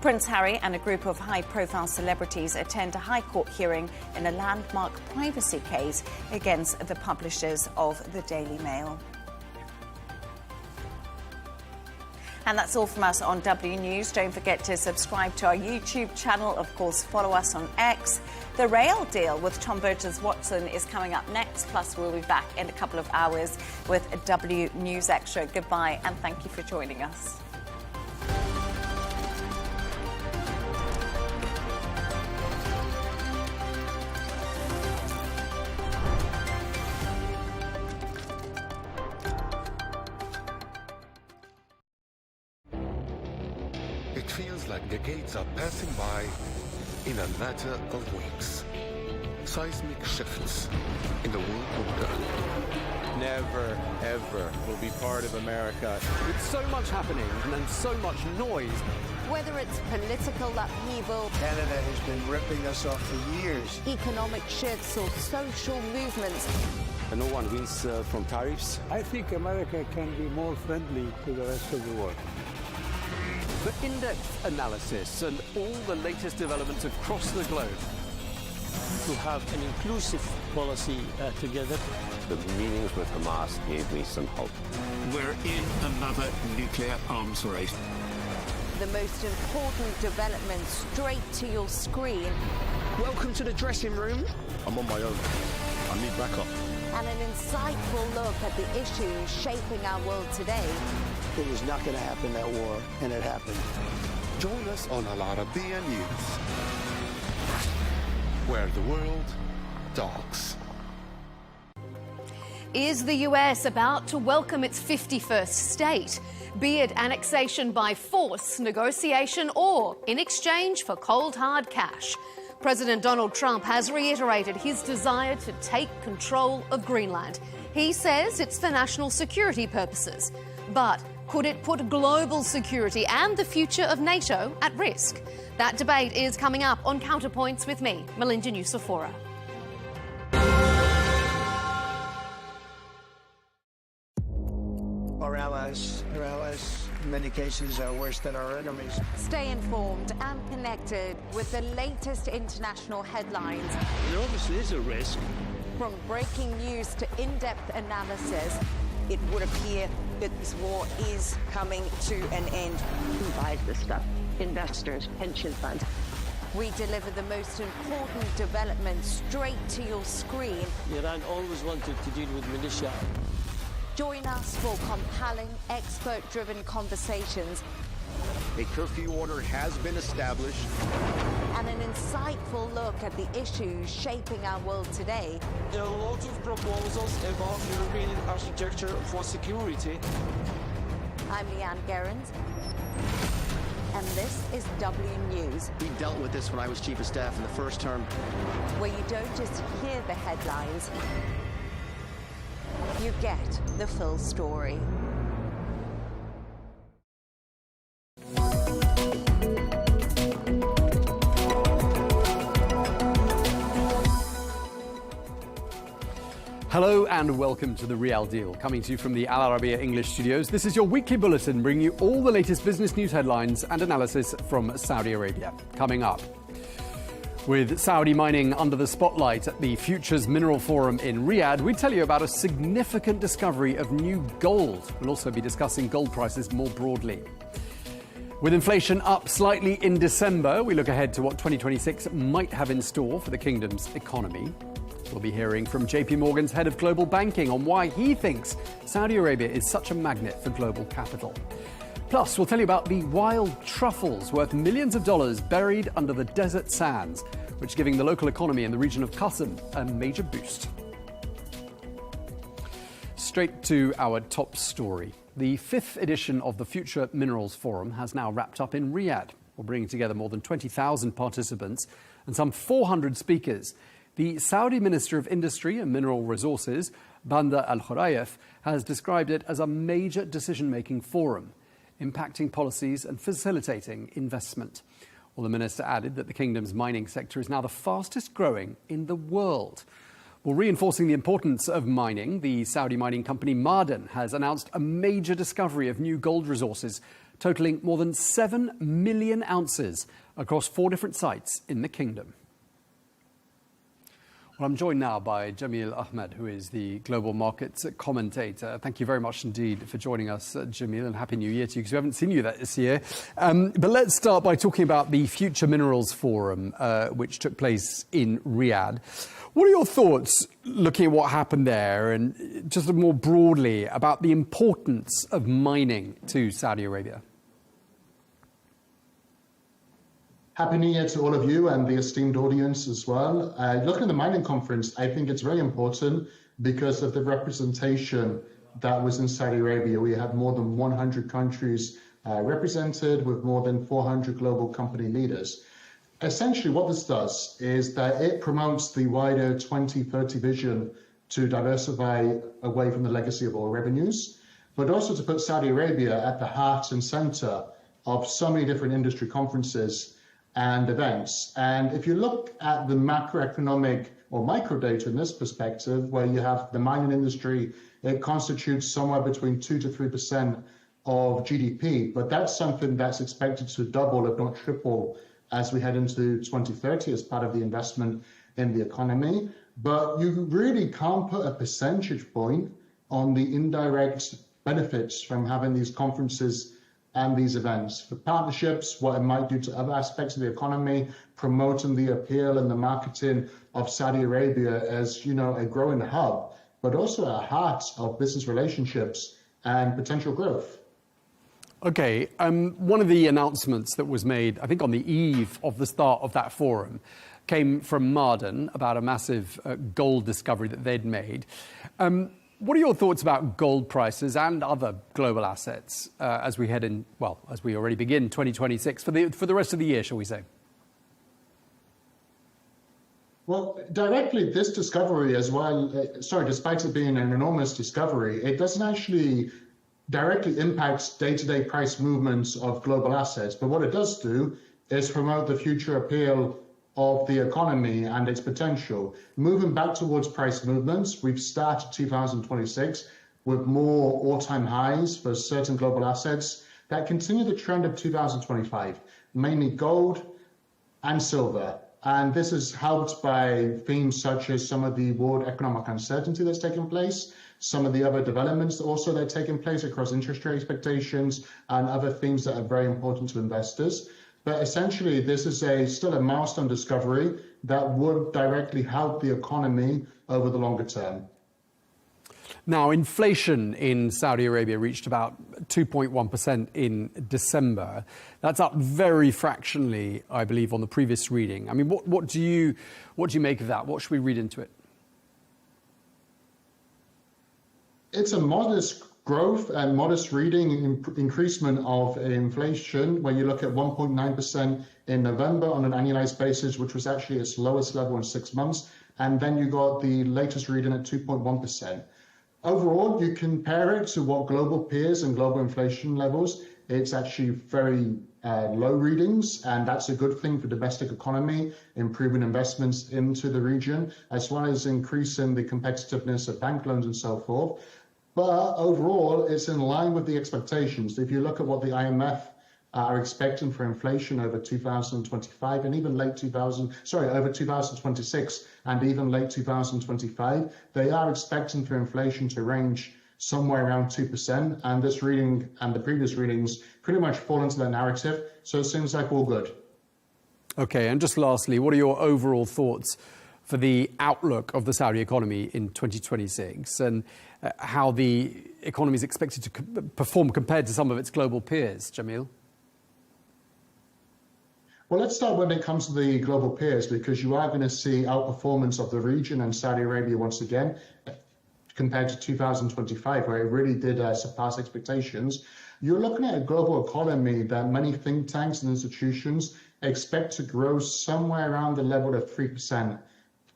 Prince Harry and a group of high-profile celebrities attend a High Court hearing in a landmark privacy case against the publishers of the Daily Mail. And that's all from us on W News. Don't forget to subscribe to our YouTube channel. Of course, follow us on X. The Real Deal with Tom Burges Watson is coming up next. Plus, we'll be back in a couple of hours with a W News Extra. Goodbye, and thank you for joining us. It feels like decades are passing by in a matter of weeks. Seismic shifts in the world order. Never, ever will be part of America. With so much happening and so much noise. Whether it's political upheaval, Canada has been ripping us off for years. Economic shifts or social movements. And no one wins from tariffs. I think America can be more friendly to the rest of the world. The in-depth analysis and all the latest developments across the globe. To have an inclusive policy together. The meetings with Hamas gave me some hope. We're in another nuclear arms race. The most important development straight to your screen. Welcome to the dressing room. I'm on my own. I need backup. And an insightful look at the issues shaping our world today. It was not going to happen, that war, and it happened. Join us on Arabiya News, where the world talks. Is the US about to welcome its 51st state? Be it annexation by force, negotiation, or in exchange for cold hard cash? President Donald Trump has reiterated his desire to take control of Greenland. He says it's for national security purposes. But could it put global security and the future of NATO at risk? That debate is coming up on Counterpoints with me, Melinda Nucifora. Our allies, in many cases, are worse than our enemies. Stay informed and connected with the latest international headlines. There obviously is a risk. From breaking news to in-depth analysis, it would appear that this war is coming to an end. Who buys this stuff? Investors, pension funds. We deliver the most important developments straight to your screen. Iran always wanted to deal with militia. Join us for compelling, expert-driven conversations. A curfew order has been established. And an insightful look at the issues shaping our world today. There are a lot of proposals about European architecture for security. I'm Leigh Ann Gerrans, and this is W News. We dealt with this when I was Chief of Staff in the first term. Where you don't just hear the headlines, you get the full story. Hello and welcome to The Real Deal, coming to you from the Arabiya English studios. This is your weekly bulletin bringing you all the latest business news headlines and analysis from Saudi Arabia. Coming up, with Saudi mining under the spotlight at the Futures Mineral Forum in Riyadh, we tell you about a significant discovery of new gold. We'll also be discussing gold prices more broadly. With inflation up slightly in December, we look ahead to what 2026 might have in store for the kingdom's economy. We'll be hearing from JP Morgan's head of global banking on why he thinks Saudi Arabia is such a magnet for global capital. Plus, we'll tell you about the wild truffles worth millions of dollars buried under the desert sands, which is giving the local economy in the region of Qasem a major boost. Straight to our top story. The 5th edition of the Future Minerals Forum has now wrapped up in Riyadh. We're bringing together more than 20,000 participants and some 400 speakers. The Saudi Minister of Industry and Mineral Resources, Banda Al Khuraif, has described it as a major decision-making forum, impacting policies and facilitating investment. Well, the minister added that the kingdom's mining sector is now the fastest growing in the world. Well, reinforcing the importance of mining, the Saudi mining company Ma'aden has announced a major discovery of new gold resources, totaling more than 7 million ounces across 4 different sites in the kingdom. Well, I'm joined now by Jamil Ahmed, who is the global markets commentator. Thank you very much indeed for joining us, Jamil, and Happy New Year to you, because we haven't seen you this year. But let's start by talking about the Future Minerals Forum, which took place in Riyadh. What are your thoughts, looking at what happened there, and just more broadly about the importance of mining to Saudi Arabia? Happy New Year to all of you and the esteemed audience as well. Looking at the mining conference, I think it's very important because of the representation that was in Saudi Arabia. We had more than 100 countries represented with more than 400 global company leaders. Essentially, what this does is that it promotes the wider 2030 vision to diversify away from the legacy of oil revenues, but also to put Saudi Arabia at the heart and center of so many different industry conferences and events. And if you look at the macroeconomic or micro data in this perspective, where you have the mining industry, it constitutes somewhere between 2 to 3% of GDP, but that's something that's expected to double, if not triple, as we head into 2030 as part of the investment in the economy. But you really can't put a percentage point on the indirect benefits from having these conferences and these events. For partnerships, what it might do to other aspects of the economy, promoting the appeal and the marketing of Saudi Arabia as, you know, a growing hub, but also a heart of business relationships and potential growth. Okay, one of the announcements that was made, I think on the eve of the start of that forum, came from Ma'aden about a massive gold discovery that they'd made. What are your thoughts about gold prices and other global assets as we head in, well, as we already begin 2026, for the rest of the year, shall we say? Well, directly, this discovery as well, despite it being an enormous discovery, it doesn't actually directly impact day-to-day price movements of global assets. But what it does do is promote the future appeal of the economy and its potential. Moving back towards price movements, we've started 2026 with more all-time highs for certain global assets that continue the trend of 2025, mainly gold and silver. And this is helped by themes such as some of the world economic uncertainty that's taking place, some of the other developments also that are taking place across interest rate expectations and other themes that are very important to investors. But essentially, this is still a milestone discovery that would directly help the economy over the longer term. Now, inflation in Saudi Arabia reached about 2.1% in December. That's up very fractionally, I believe, on the previous reading. I mean, what do you make of that? What should we read into it? It's a modest growth and modest reading increasement of inflation when you look at 1.9% in November on an annualized basis, which was actually its lowest level in 6 months. And then you got the latest reading at 2.1%. Overall, you compare it to what global peers and global inflation levels, it's actually very low readings, and that's a good thing for the domestic economy, improving investments into the region, as well as increasing the competitiveness of bank loans and so forth. But overall, it's in line with the expectations. If you look at what the IMF are expecting for inflation over 2025 and even over 2026 and even late 2025, they are expecting for inflation to range somewhere around 2%. And this reading and the previous readings pretty much fall into that narrative. So it seems like all good. Okay, and just lastly, what are your overall thoughts for the outlook of the Saudi economy in 2026 and how the economy is expected to perform compared to some of its global peers, Jamil? Well, let's start when it comes to the global peers, because you are going to see outperformance of the region and Saudi Arabia once again compared to 2025, where it really did surpass expectations. You're looking at a global economy that many think tanks and institutions expect to grow somewhere around the level of 3%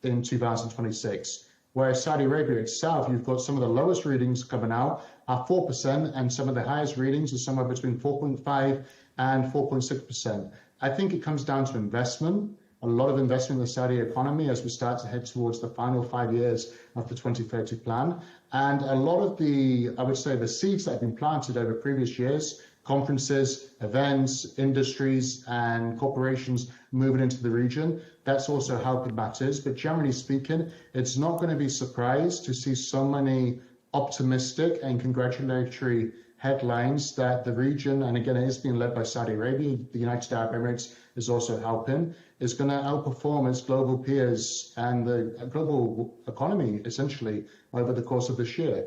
in 2026. Whereas Saudi Arabia itself, you've got some of the lowest readings coming out are 4%, and some of the highest readings are somewhere between 4.5 and 4.6%. I think it comes down to investment, a lot of investment in the Saudi economy as we start to head towards the final 5 years of the 2030 plan. And a lot of the, I would say, the seeds that have been planted over previous years conferences, events, industries, and corporations moving into the region. That's also helping matters. But generally speaking, it's not going to be surprised to see so many optimistic and congratulatory headlines that the region, and again, it is being led by Saudi Arabia, the United Arab Emirates is also helping, is going to outperform its global peers and the global economy, essentially, over the course of this year.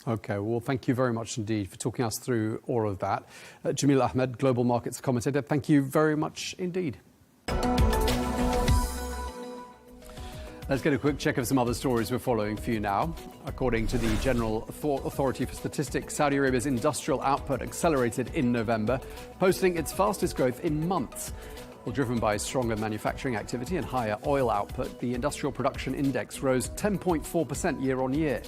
OK, well, thank you very much indeed for talking us through all of that. Jamil Ahmed, Global Markets Commentator, thank you very much indeed. Let's get a quick check of some other stories we're following for you now. According to the General Authority for Statistics, Saudi Arabia's industrial output accelerated in November, posting its fastest growth in months. Well, driven by stronger manufacturing activity and higher oil output, the industrial production index rose 10.4% year on year.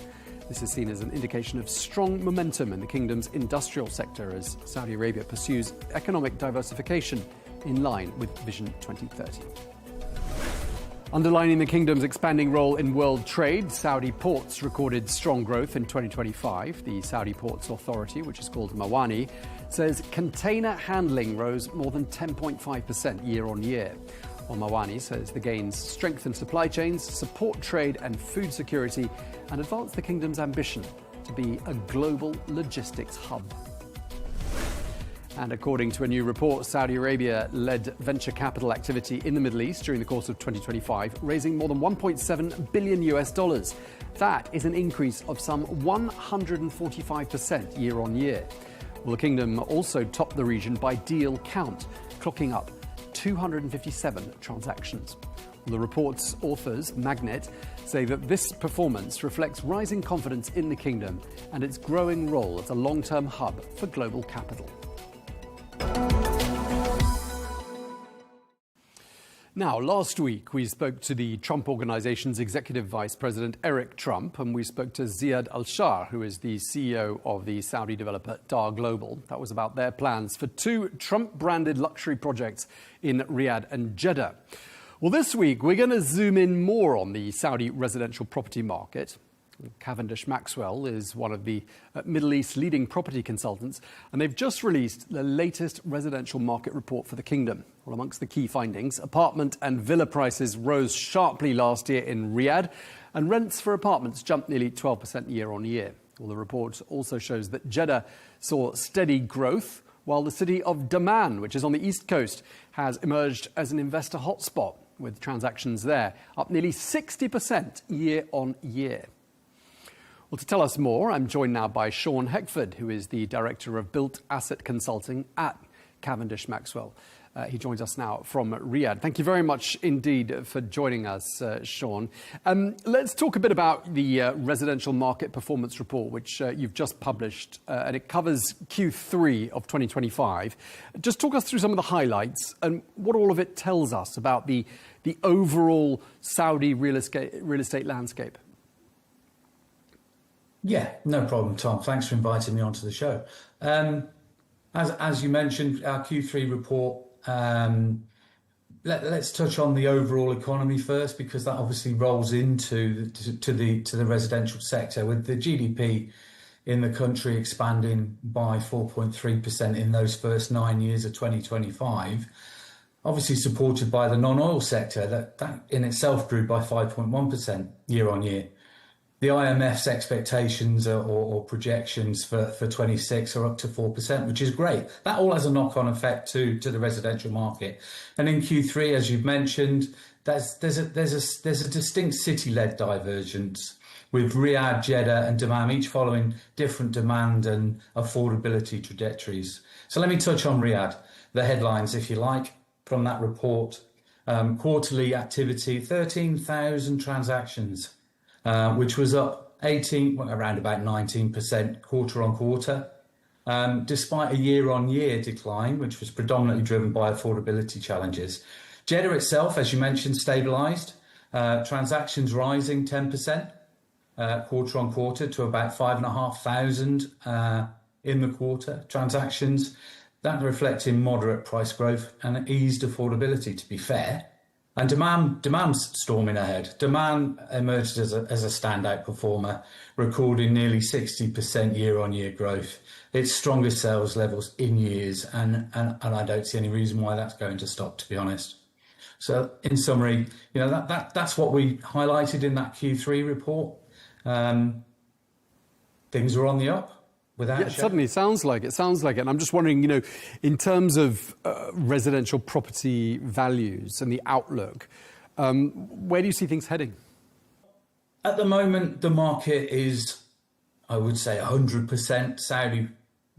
This is seen as an indication of strong momentum in the kingdom's industrial sector as Saudi Arabia pursues economic diversification in line with Vision 2030. Underlining the kingdom's expanding role in world trade, Saudi ports recorded strong growth in 2025. The Saudi Ports Authority, which is called Mawani, says container handling rose more than 10.5% year on year. While Mawani says the gains strengthen supply chains, support trade and food security, and advance the kingdom's ambition to be a global logistics hub. And according to a new report, Saudi Arabia led venture capital activity in the Middle East during the course of 2025, raising more than $1.7 billion. That is an increase of some 145% year on year. Well, the kingdom also topped the region by deal count, clocking up 257 transactions. Well, the report's authors, Magnet, say that this performance reflects rising confidence in the kingdom and its growing role as a long-term hub for global capital. Now, last week we spoke to the Trump Organization's Executive Vice President Eric Trump, and we spoke to Ziad Al-Shar, who is the CEO of the Saudi developer Dar Global. That was about their plans for two Trump-branded luxury projects in Riyadh and Jeddah. Well, this week we're going to zoom in more on the Saudi residential property market. Cavendish Maxwell is one of the Middle East's leading property consultants, and they've just released the latest residential market report for the kingdom. Well, amongst the key findings, apartment and villa prices rose sharply last year in Riyadh, and rents for apartments jumped nearly 12% year on year. Well, the report also shows that Jeddah saw steady growth, while the city of Daman, which is on the east coast, has emerged as an investor hotspot, with transactions there up nearly 60% year on year. Well, to tell us more, I'm joined now by Sean Heckford, who is the Director of Built Asset Consulting at Cavendish Maxwell. He joins us now from Riyadh. Thank you very much indeed for joining us, Sean. Let's talk a bit about the residential market performance report, which you've just published, and it covers Q3 of 2025. Just talk us through some of the highlights and what all of it tells us about the overall Saudi real estate landscape. Yeah, no problem, Tom. Thanks for inviting me onto the show. As you mentioned, our Q3 report, let's touch on the overall economy first, because that obviously rolls into the residential sector, with the GDP in the country expanding by 4.3% in those first 9 years of 2025, obviously supported by the non-oil sector that in itself grew by 5.1% year on year. The IMF's expectations or projections for 26 are up to 4%, which is great. That all has a knock-on effect to the residential market. And in Q3, as you've mentioned, there's a distinct city-led divergence, with Riyadh, Jeddah and Dammam each following different demand and affordability trajectories. So let me touch on Riyadh, the headlines, if you like, from that report. Quarterly activity, 13,000 transactions. Which was up around about 19% quarter on quarter, despite a year-on-year decline, which was predominantly driven by affordability challenges. Jeddah itself, as you mentioned, stabilised, transactions rising 10% quarter on quarter to about 5,500 in the quarter. Transactions, that reflecting moderate price growth and eased affordability, to be fair. And demand's storming ahead. Demand emerged as a standout performer, recording nearly 60% year-on-year growth. Its strongest sales levels in years, and I don't see any reason why that's going to stop, to be honest. So, in summary, that's what we highlighted in that Q3 report. Things are on the up. It certainly sounds like it. And I'm just wondering, in terms of residential property values and the outlook, where do you see things heading? At the moment, the market is, I would say, 100% Saudi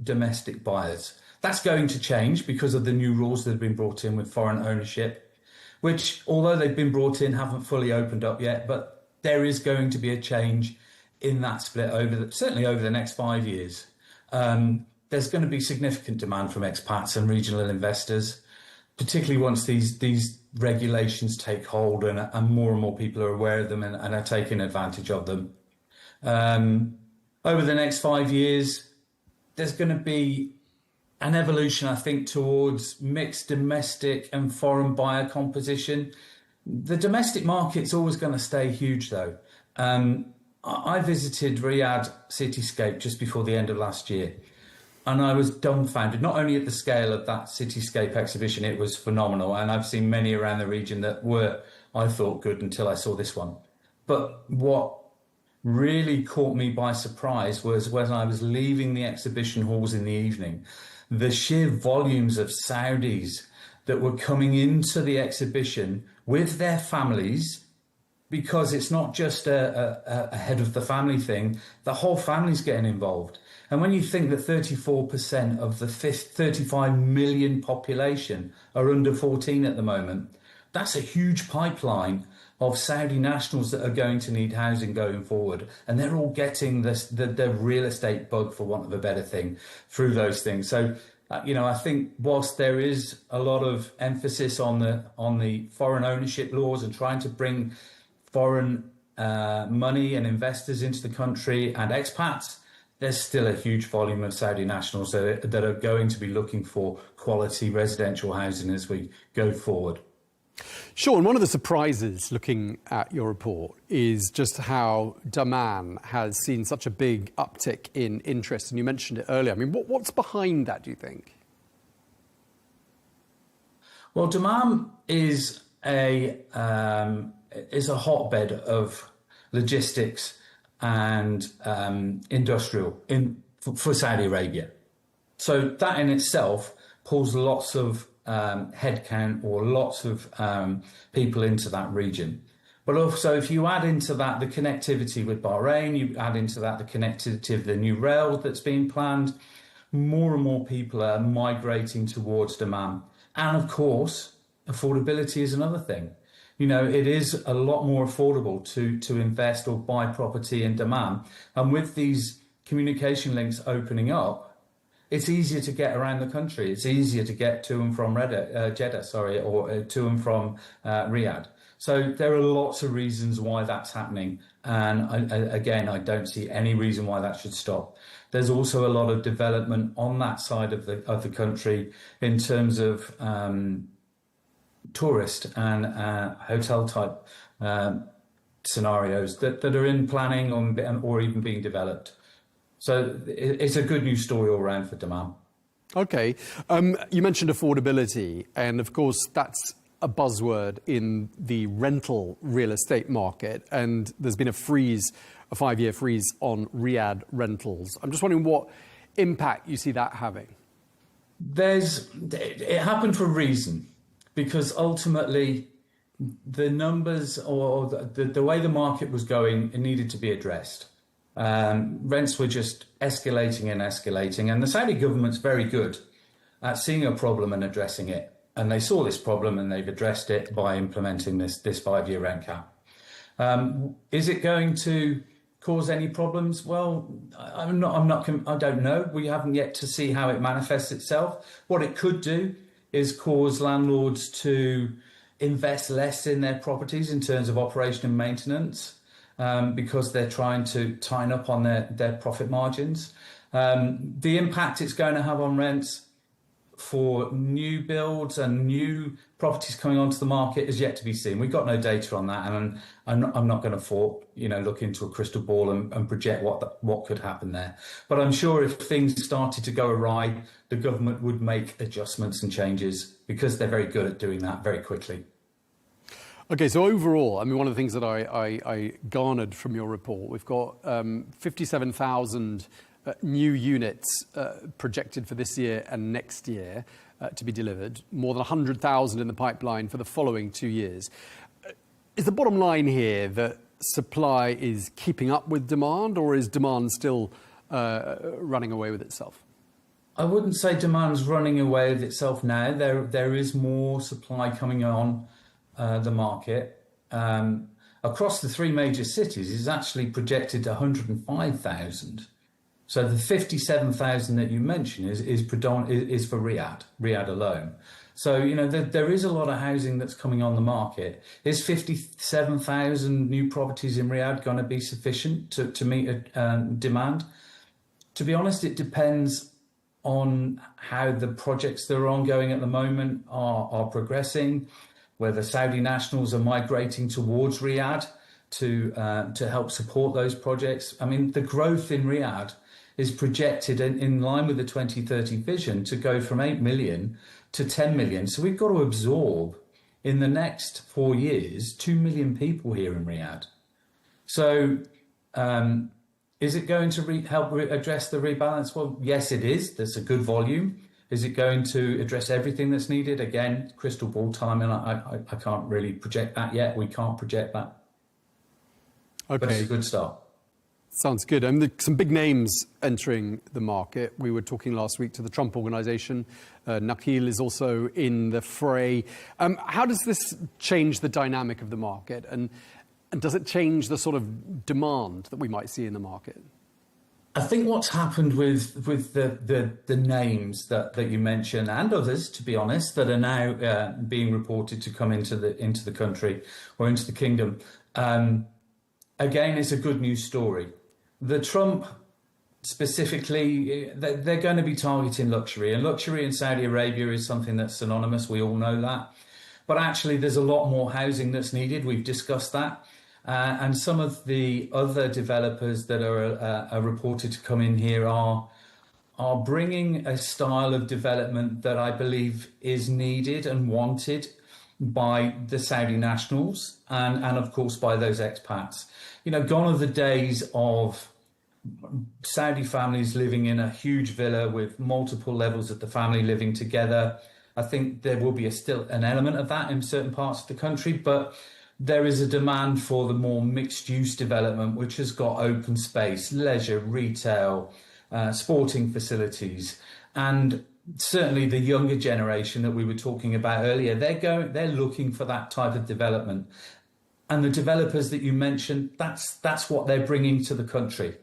domestic buyers. That's going to change because of the new rules that have been brought in with foreign ownership, which, although they've been brought in, haven't fully opened up yet. But there is going to be a change in that split certainly over the next 5 years. There's going to be significant demand from expats and regional investors, particularly once these regulations take hold and more people are aware of them and are taking advantage of them. Over the next 5 years, there's going to be an evolution, I think, towards mixed domestic and foreign buyer composition. The domestic market's always going to stay huge, though. I visited Riyadh cityscape just before the end of last year, and I was dumbfounded, not only at the scale of that cityscape exhibition, it was phenomenal, and I've seen many around the region that were, I thought, good until I saw this one. But what really caught me by surprise was when I was leaving the exhibition halls in the evening, the sheer volumes of Saudis that were coming into the exhibition with their families, because it's not just a head of the family thing, the whole family's getting involved. And when you think that 34% of the 35 million population are under 14 at the moment, that's a huge pipeline of Saudi nationals that are going to need housing going forward. And they're all getting the real estate bug, for want of a better thing, through those things. So, I think whilst there is a lot of emphasis on the foreign ownership laws and trying to bring foreign money and investors into the country and expats, there's still a huge volume of Saudi nationals that are going to be looking for quality residential housing as we go forward. Sean, one of the surprises looking at your report is just how Dammam has seen such a big uptick in interest, and you mentioned it earlier. I mean, what's behind that, do you think? Well, Dammam is a hotbed of logistics and industrial for Saudi Arabia. So that in itself pulls lots of headcount or lots of people into that region. But also, if you add into that the connectivity with Bahrain, you add into that the connectivity of the new rail that's being planned, more and more people are migrating towards Dammam. And of course, affordability is another thing. It is a lot more affordable to invest or buy property in Dammam. And with these communication links opening up, it's easier to get around the country. It's easier to get to and from Jeddah, or to and from Riyadh. So there are lots of reasons why that's happening. And I don't see any reason why that should stop. There's also a lot of development on that side of the country in terms of tourist and hotel type scenarios that are in planning or even being developed. So it's a good news story all around for Dammam. Okay. You mentioned affordability, and of course that's a buzzword in the rental real estate market, and there's been a 5-year freeze on Riyadh rentals. I'm just wondering what impact you see that having. It happened for a reason, because ultimately the numbers or the way the market was going, it needed to be addressed. Rents were just escalating, and the Saudi government's very good at seeing a problem and addressing it. And they saw this problem and they've addressed it by implementing this 5-year rent cap. Is it going to cause any problems? Well, I don't know. We haven't yet to see how it manifests itself. What it could do is cause landlords to invest less in their properties in terms of operation and maintenance, because they're trying to tighten up on their profit margins. The impact it's going to have on rents, for new builds and new properties coming onto the market is yet to be seen. We've got no data on that, and I'm not going to look into a crystal ball and project what could happen there. But I'm sure if things started to go awry, the government would make adjustments and changes, because they're very good at doing that very quickly. Okay, so overall, I mean, one of the things that I garnered from your report, we've got 57,000 new units projected for this year and next year to be delivered, more than 100,000 in the pipeline for the following 2 years. Is the bottom line here that supply is keeping up with demand, or is demand still running away with itself? I wouldn't say demand's running away with itself now. There is more supply coming on the market. Across the three major cities is actually projected to 105,000. So the 57,000 that you mentioned is for Riyadh alone. So, there is a lot of housing that's coming on the market. Is 57,000 new properties in Riyadh going to be sufficient to meet demand? To be honest, it depends on how the projects that are ongoing at the moment are progressing, whether Saudi nationals are migrating towards Riyadh to help support those projects. I mean, the growth in Riyadh is projected in line with the 2030 vision to go from 8 million to 10 million. So we've got to absorb in the next 4 years 2 million people here in Riyadh. So is it going to help address the rebalance? Well, yes, it is. There's a good volume. Is it going to address everything that's needed? Again, crystal ball time, and I can't really project that yet. We can't project that. Okay. But it's a good start. Sounds good. Some big names entering the market. We were talking last week to the Trump Organization. Nakheel is also in the fray. How does this change the dynamic of the market? And does it change the sort of demand that we might see in the market? I think what's happened with the names that you mentioned, and others, to be honest, that are now being reported to come into the country or into the kingdom, again, it's a good news story. The Trump specifically, they're going to be targeting luxury, and luxury in Saudi Arabia is something that's synonymous. We all know that. But actually, there's a lot more housing that's needed. We've discussed that. And some of the other developers that are reported to come in here are bringing a style of development that I believe is needed and wanted by the Saudi nationals and of course by those expats. Gone are the days of Saudi families living in a huge villa with multiple levels of the family living together. I think there will be still an element of that in certain parts of the country, but there is a demand for the more mixed-use development, which has got open space, leisure, retail, sporting facilities, and certainly the younger generation that we were talking about earlier. They're looking for that type of development, and the developers that you mentioned, that's what they're bringing to the country.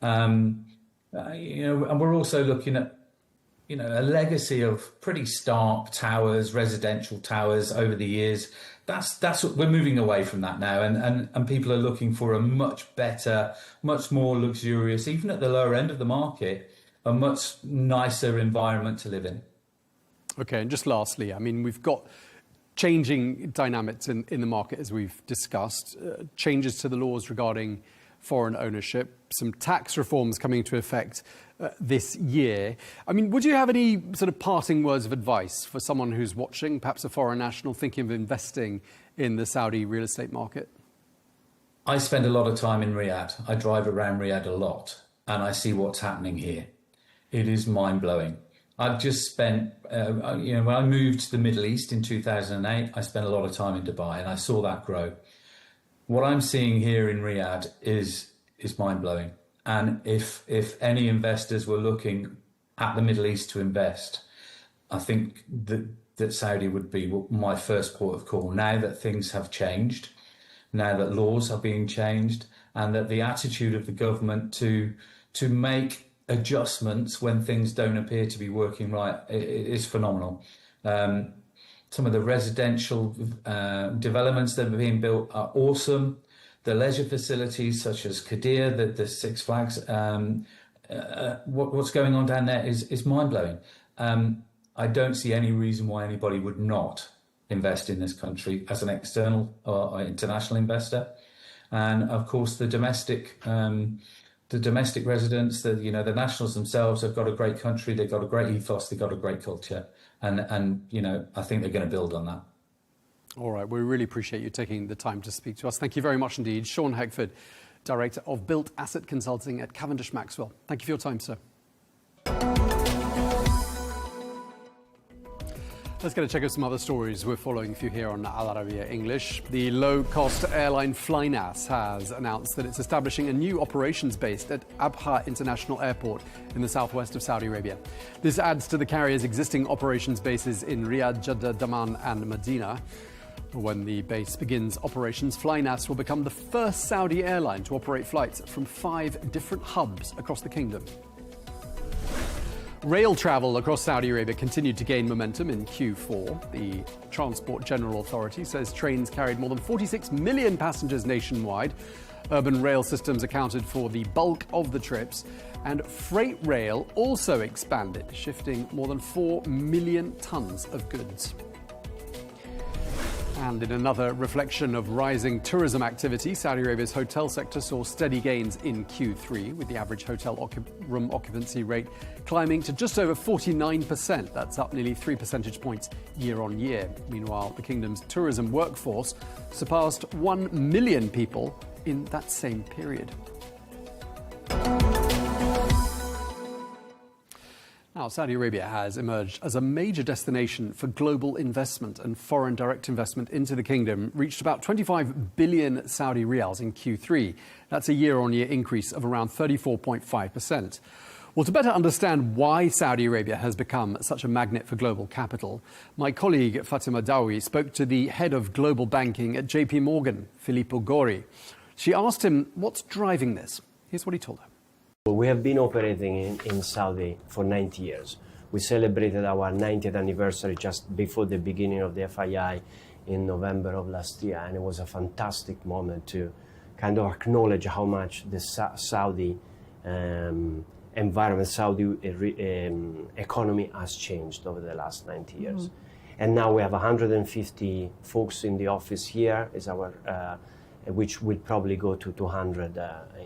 And we're also looking at a legacy of pretty stark towers, residential towers over the years. That's what we're moving away from that now, and people are looking for a much better, much more luxurious, even at the lower end of the market, a much nicer environment to live in. Okay, and just lastly, I mean, we've got changing dynamics in the market, as we've discussed, changes to the laws regarding foreign ownership, some tax reforms coming into effect this year. I mean, would you have any sort of parting words of advice for someone who's watching, perhaps a foreign national thinking of investing in the Saudi real estate market? I spend a lot of time in Riyadh. I drive around Riyadh a lot, and I see what's happening here. It is mind-blowing. I've just spent, when I moved to the Middle East in 2008, I spent a lot of time in Dubai, and I saw that grow. What I'm seeing here in Riyadh is mind-blowing. And if any investors were looking at the Middle East to invest, I think that Saudi would be my first port of call. Now that things have changed, now that laws are being changed, and that the attitude of the government to make adjustments when things don't appear to be working right is phenomenal. Some of the residential developments that are being built are awesome. The leisure facilities such as Qadir, the Six Flags, what's going on down there is mind-blowing. I don't see any reason why anybody would not invest in this country as an external or international investor. And of course, the domestic residents, the nationals themselves have got a great country, they've got a great ethos, they've got a great culture, and I think they're going to build on that. All right, we really appreciate you taking the time to speak to us. Thank you very much indeed. Sean Heckford, Director of Built Asset Consulting at Cavendish Maxwell. Thank you for your time, sir. Let's get a check of some other stories we're following for you here on Al Arabiya English. The low-cost airline Flynas has announced that it's establishing a new operations base at Abha International Airport in the southwest of Saudi Arabia. This adds to the carrier's existing operations bases in Riyadh, Jeddah, Daman and Medina. When the base begins operations, Flynas will become the first Saudi airline to operate flights from 5 different hubs across the kingdom. Rail travel across Saudi Arabia continued to gain momentum in Q4. The Transport General Authority says trains carried more than 46 million passengers nationwide. Urban rail systems accounted for the bulk of the trips, and freight rail also expanded, shifting more than 4 million tons of goods. And in another reflection of rising tourism activity, Saudi Arabia's hotel sector saw steady gains in Q3, with the average hotel room occupancy rate climbing to just over 49%. That's up nearly 3 percentage points year on year. Meanwhile, the kingdom's tourism workforce surpassed 1 million people in that same period. Now, Saudi Arabia has emerged as a major destination for global investment, and foreign direct investment into the kingdom reached about 25 billion Saudi riyals in Q3. That's a year-on-year increase of around 34.5%. Well, to better understand why Saudi Arabia has become such a magnet for global capital, my colleague Fatima Dawi spoke to the head of global banking at JP Morgan, Filippo Gori. She asked him what's driving this. Here's what he told her. We have been operating in Saudi for 90 years. We celebrated our 90th anniversary just before the beginning of the FII in November of last year, and it was a fantastic moment to kind of acknowledge how much the Saudi environment, Saudi economy has changed over the last 90 years. Mm-hmm. And now we have 150 folks in the office here, is our, which will probably go to 200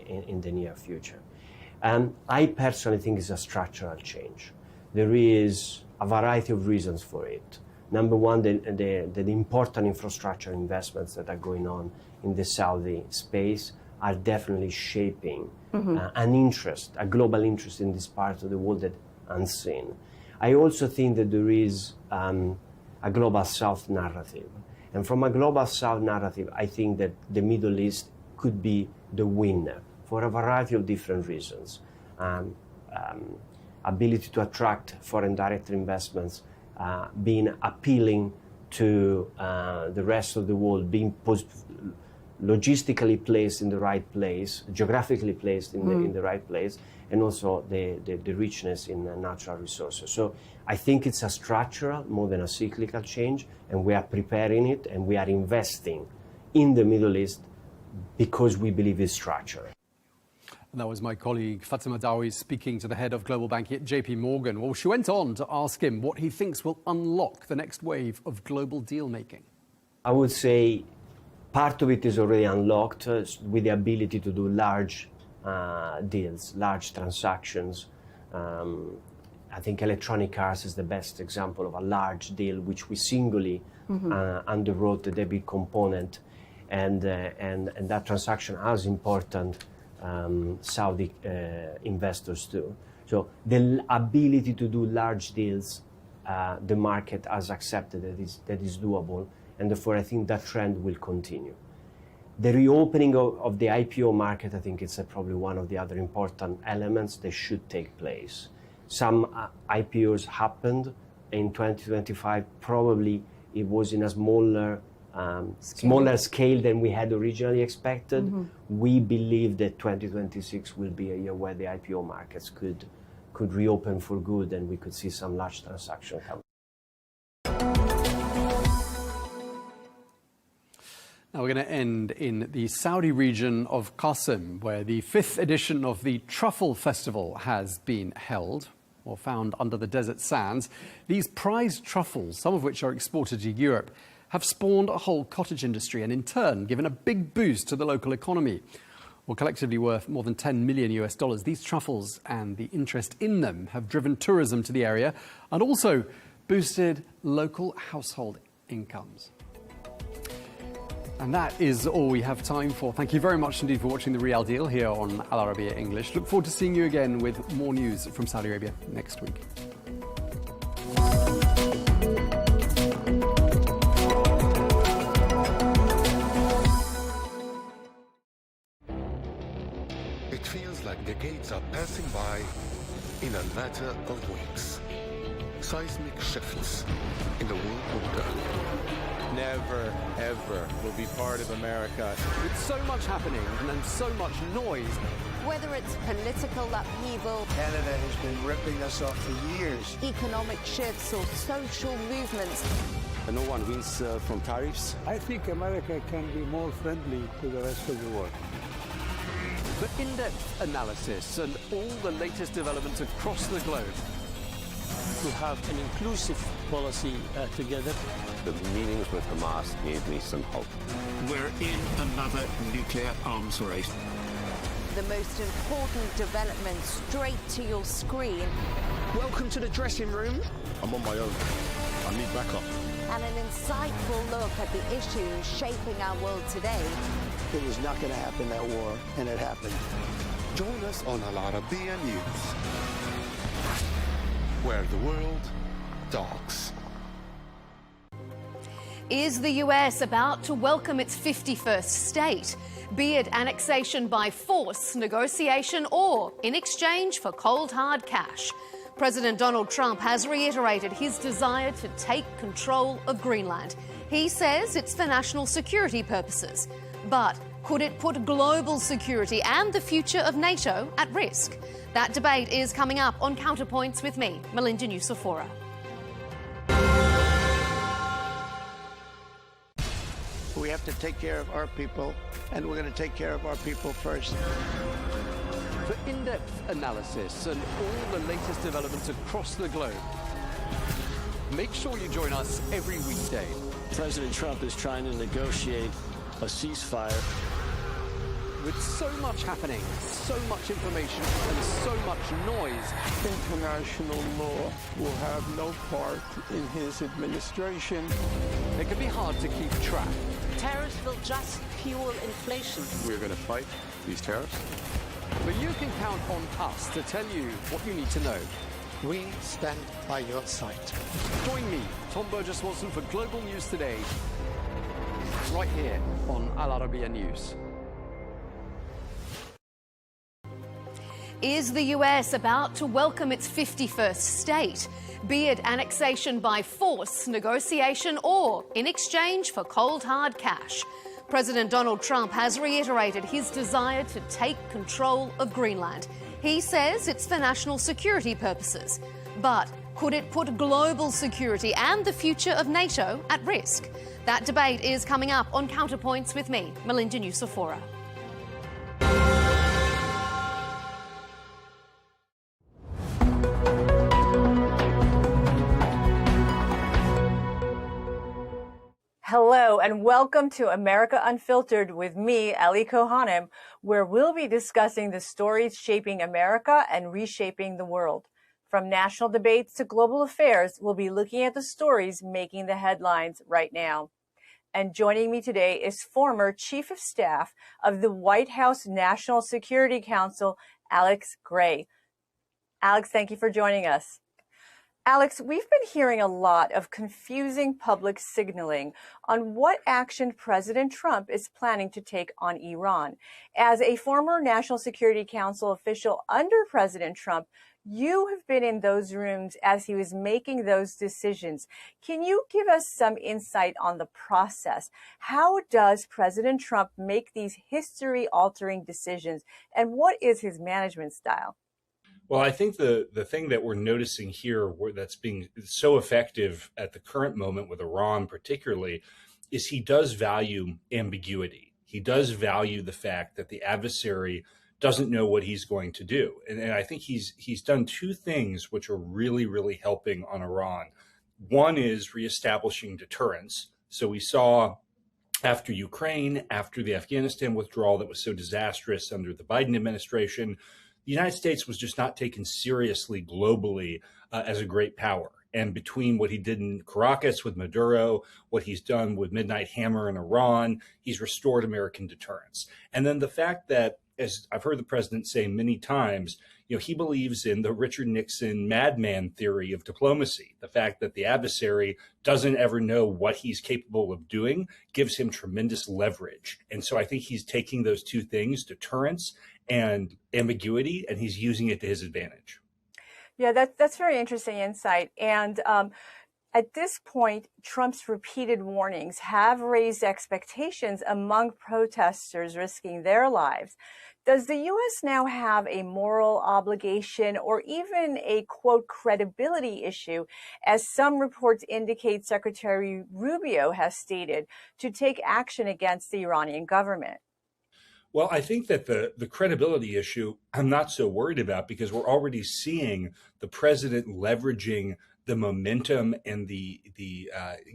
in the near future. I personally think it's a structural change. There is a variety of reasons for it. Number one, the important infrastructure investments that are going on in the Saudi space are definitely shaping an interest, a global interest in this part of the world that unseen. I also think that there is a global South narrative. And from a global South narrative, I think that the Middle East could be the winner for a variety of different reasons. Ability to attract foreign direct investments, being appealing to the rest of the world, being logistically placed in the right place, geographically placed in the right place, and also the richness in natural resources. So I think it's a structural more than a cyclical change, and we are preparing it, and we are investing in the Middle East because we believe it's structural. And that was my colleague Fatima Dawi speaking to the head of global banking at JP Morgan. Well, she went on to ask him what he thinks will unlock the next wave of global deal making. I would say part of it is already unlocked with the ability to do large deals, large transactions. I think electronic cards is the best example of a large deal which we singly underwrote the debit component, and that transaction has important Saudi investors too. So the ability to do large deals, the market has accepted that is doable, and therefore I think that trend will continue. The reopening of the IPO market, I think it's probably one of the other important elements that should take place. Some IPOs happened in 2025. Probably it was in a smaller scale than we had originally expected. We believe that 2026 will be a year where the IPO markets could reopen for good, and we could see some large transactions come. Now we're going to end in the Saudi region of Qasim, where the 5th edition of the Truffle Festival has been held. or found under the desert sands. These prized truffles, some of which are exported to Europe, have spawned a whole cottage industry and in turn given a big boost to the local economy. Well, collectively worth more than $10 million US. These truffles and the interest in them have driven tourism to the area and also boosted local household incomes. And that is all we have time for. Thank you very much indeed for watching The Real Deal here on Al Arabiya English. Look forward to seeing you again with more news from Saudi Arabia next week. It feels like decades are passing by in a matter of weeks. Seismic shifts in the world order. Never, ever will be part of America. With so much happening and so much noise. Whether it's political upheaval, Canada has been ripping us off for years. economic shifts, or social movements, And no one wins from tariffs. I think America can be more friendly to the rest of the world. For in-depth analysis and all the latest developments across the globe. To have an inclusive policy together. The meetings with Hamas gave me some hope. We're in another nuclear arms race. the most important developments straight to your screen. Welcome to the dressing room. I'm on my own. I need backup. And an insightful look at the issues shaping our world today. It was not going to happen, that war, and it happened. Join us on Al Arabiya News, where the world talks. Is the US about to welcome its 51st state? Be it annexation by force, negotiation, or in exchange for cold hard cash? President Donald Trump has reiterated his desire to take control of Greenland. He says it's for national security purposes. But could it put global security and the future of NATO at risk? That debate is coming up on Counterpoints with me, Melinda Nucifora. We have to take care of our people, and we're going to take care of our people first. For in-depth analysis and all the latest developments across the globe, make sure you join us every weekday. President Trump is trying to negotiate a ceasefire. With so much happening, so much information, and so much noise, International law will have no part in his administration. It can be hard to keep track. Tariffs will just fuel inflation. We're going to fight these tariffs. But you can count on us to tell you what you need to know. We stand by your side. Join me, Tom Burges Watson, for Global News Today, right here on Al Arabiya News. Is the US about to welcome its 51st state? Be it annexation by force, negotiation, or in exchange for cold hard cash? President Donald Trump has reiterated his desire to take control of Greenland. He says it's for national security purposes. But could it put global security and the future of NATO at risk? That debate is coming up on Counterpoints with me, Melinda Nucifora. Hello and welcome to America Unfiltered with me, Ellie Cohanim, where we'll be discussing the stories shaping America and reshaping the world. From national debates to global affairs, we'll be looking at the stories making the headlines right now. And joining me today is former Chief of Staff of the White House National Security Council, Alex Gray. Alex, thank you for joining us. Alex, we've been hearing a lot of confusing public signaling on what action President Trump is planning to take on Iran. As a former National Security Council official under President Trump, you have been in those rooms as he was making those decisions. Can you give us some insight on the process? How does President Trump make these history-altering decisions, and what is his management style? Well, I think the thing that we're noticing here that's being so effective at the current moment with Iran particularly is he does value ambiguity. He does value the fact that the adversary doesn't know what he's going to do. And I think he's done two things which are really, really helping on Iran. One is reestablishing deterrence. So we saw after Ukraine, after the Afghanistan withdrawal that was so disastrous under the Biden administration, the United States was just not taken seriously globally as a great power. And between what he did in Caracas with Maduro, what he's done with Midnight Hammer in Iran, he's restored American deterrence. And then the fact that, as I've heard the president say many times, he believes in the Richard Nixon madman theory of diplomacy. The fact that the adversary doesn't ever know what he's capable of doing gives him tremendous leverage. And so I think he's taking those two things, deterrence and ambiguity, and he's using it to his advantage. Yeah, that's very interesting insight. And at this point, Trump's repeated warnings have raised expectations among protesters risking their lives. Does the U.S. now have a moral obligation or even a, quote, credibility issue, as some reports indicate Secretary Rubio has stated, to take action against the Iranian government? Well, I think that the credibility issue I'm not so worried about, because we're already seeing the president leveraging the momentum and the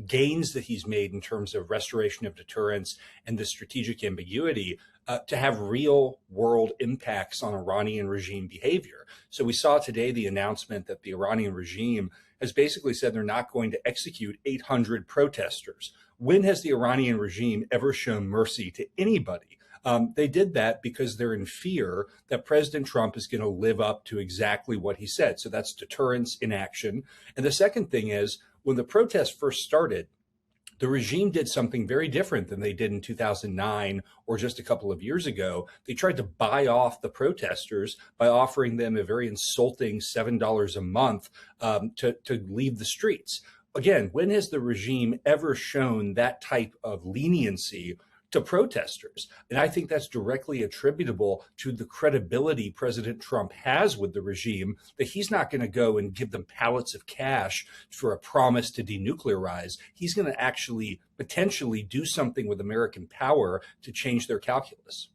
gains that he's made in terms of restoration of deterrence and the strategic ambiguity to have real world impacts on Iranian regime behavior. So we saw today the announcement that the Iranian regime has basically said they're not going to execute 800 protesters. When has the Iranian regime ever shown mercy to anybody? They did that because they're in fear that President Trump is going to live up to exactly what he said. So that's deterrence in action. And the second thing is, when the protests first started, the regime did something very different than they did in 2009 or just a couple of years ago. They tried to buy off the protesters by offering them a very insulting $7 a month to leave the streets. Again, when has the regime ever shown that type of leniency to protesters? And I think that's directly attributable to the credibility President Trump has with the regime, that he's not going to go and give them pallets of cash for a promise to denuclearize. He's going to actually potentially do something with American power to change their calculus.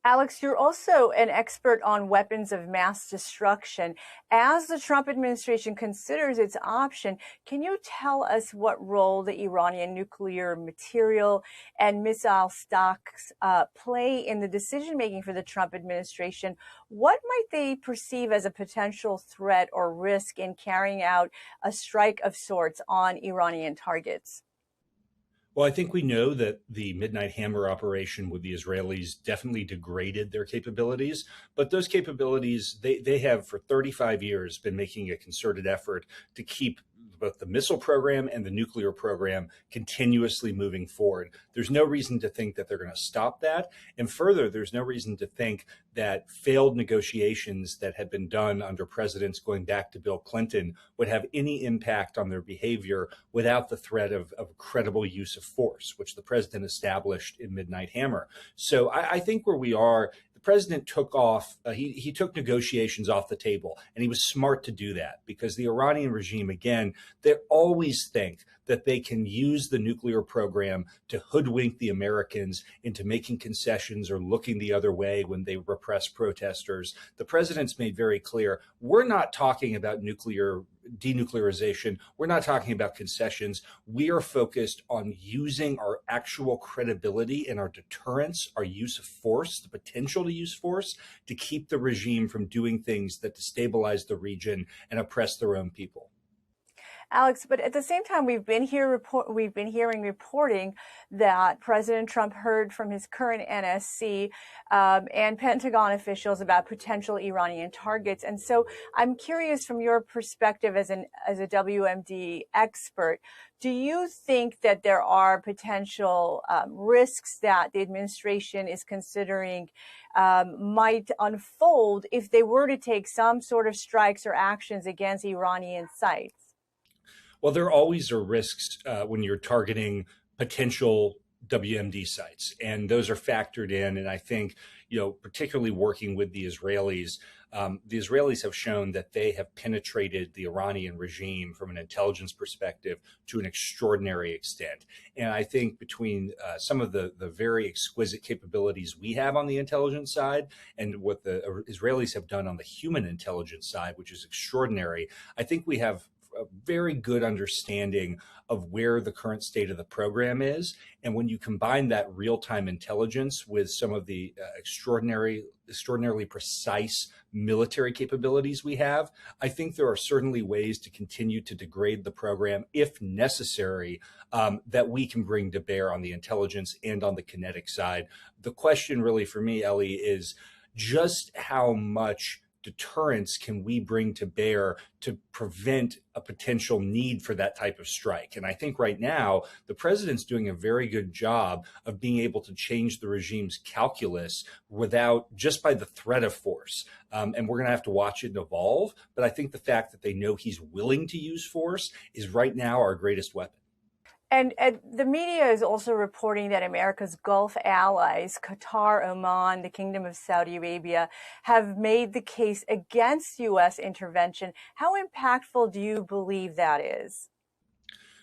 Alex, you're also an expert on weapons of mass destruction. As the Trump administration considers its option, can you tell us what role the Iranian nuclear material and missile stocks play in the decision-making for the Trump administration? What might they perceive as a potential threat or risk in carrying out a strike of sorts on Iranian targets? Well, I think we know that the Midnight Hammer operation with the Israelis definitely degraded their capabilities, but those capabilities, they have for 35 years been making a concerted effort to keep both the missile program and the nuclear program continuously moving forward. There's no reason to think that they're going to stop that. And further, there's no reason to think that failed negotiations that had been done under presidents going back to Bill Clinton would have any impact on their behavior without the threat of credible use of force, which the president established in Midnight Hammer. So I think where we are, the president took off, he took negotiations off the table, and he was smart to do that, because the Iranian regime, again, they always think that they can use the nuclear program to hoodwink the Americans into making concessions or looking the other way when they repress protesters. The president's made very clear, we're not talking about nuclear denuclearization. We're not talking about concessions. We are focused on using our actual credibility and our deterrence, our use of force, the potential to use force, to keep the regime from doing things that destabilize the region and oppress their own people. Alex, but at the same time, we've been hearing reporting that President Trump heard from his current NSC and Pentagon officials about potential Iranian targets. And so I'm curious, from your perspective as a WMD expert, do you think that there are potential risks that the administration is considering might unfold if they were to take some sort of strikes or actions against Iranian sites? Well, there always are risks when you're targeting potential WMD sites, and those are factored in. And I think, particularly working with the Israelis have shown that they have penetrated the Iranian regime from an intelligence perspective to an extraordinary extent. And I think between some of the very exquisite capabilities we have on the intelligence side and what the Israelis have done on the human intelligence side, which is extraordinary, I think we have a very good understanding of where the current state of the program is. And when you combine that real-time intelligence with some of the extraordinarily precise military capabilities we have, I think there are certainly ways to continue to degrade the program, if necessary, that we can bring to bear on the intelligence and on the kinetic side. The question really for me, Ellie, is just how much deterrence can we bring to bear to prevent a potential need for that type of strike? And I think right now, the president's doing a very good job of being able to change the regime's calculus without just by the threat of force. And we're going to have to watch it evolve. But I think the fact that they know he's willing to use force is right now our greatest weapon. And the media is also reporting that America's Gulf allies, Qatar, Oman, the Kingdom of Saudi Arabia, have made the case against U.S. intervention. How impactful do you believe that is?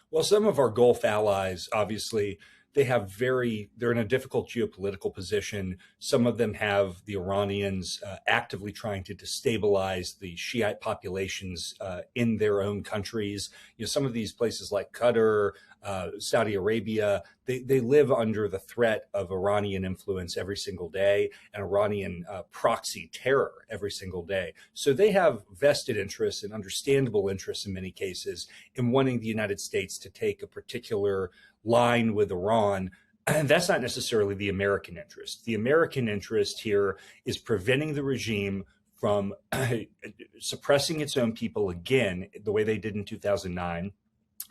Well, some of our Gulf allies, obviously, they're in a difficult geopolitical position. Some of them have the Iranians actively trying to destabilize the Shiite populations in their own countries. Some of these places like Qatar, Saudi Arabia, they live under the threat of Iranian influence every single day and Iranian proxy terror every single day. So they have vested interests and understandable interests in many cases in wanting the United States to take a particular line with Iran. And that's not necessarily the American interest. The American interest here is preventing the regime from suppressing its own people again, the way they did in 2009,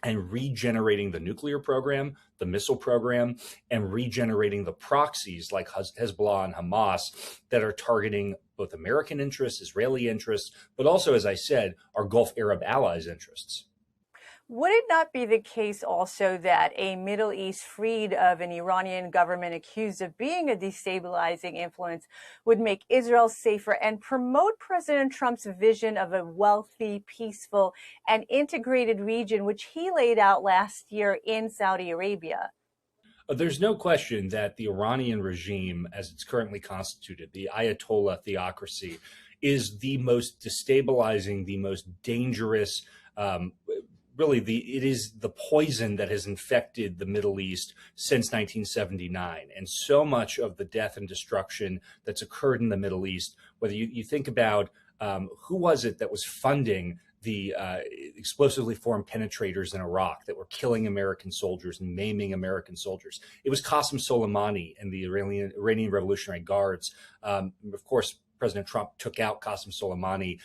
and regenerating the nuclear program, the missile program, and regenerating the proxies like Hezbollah and Hamas that are targeting both American interests, Israeli interests, but also, as I said, our Gulf Arab allies' interests. Would it not be the case also that a Middle East freed of an Iranian government accused of being a destabilizing influence would make Israel safer and promote President Trump's vision of a wealthy, peaceful, and integrated region, which he laid out last year in Saudi Arabia? There's no question that the Iranian regime, as it's currently constituted, the Ayatollah theocracy, is the most destabilizing, the most dangerous, it is the poison that has infected the Middle East since 1979. And so much of the death and destruction that's occurred in the Middle East, whether you think about who was it that was funding the explosively formed penetrators in Iraq that were killing American soldiers and maiming American soldiers. It was Qasem Soleimani and the Iranian Revolutionary Guards. Of course, President Trump took out Qasem Soleimani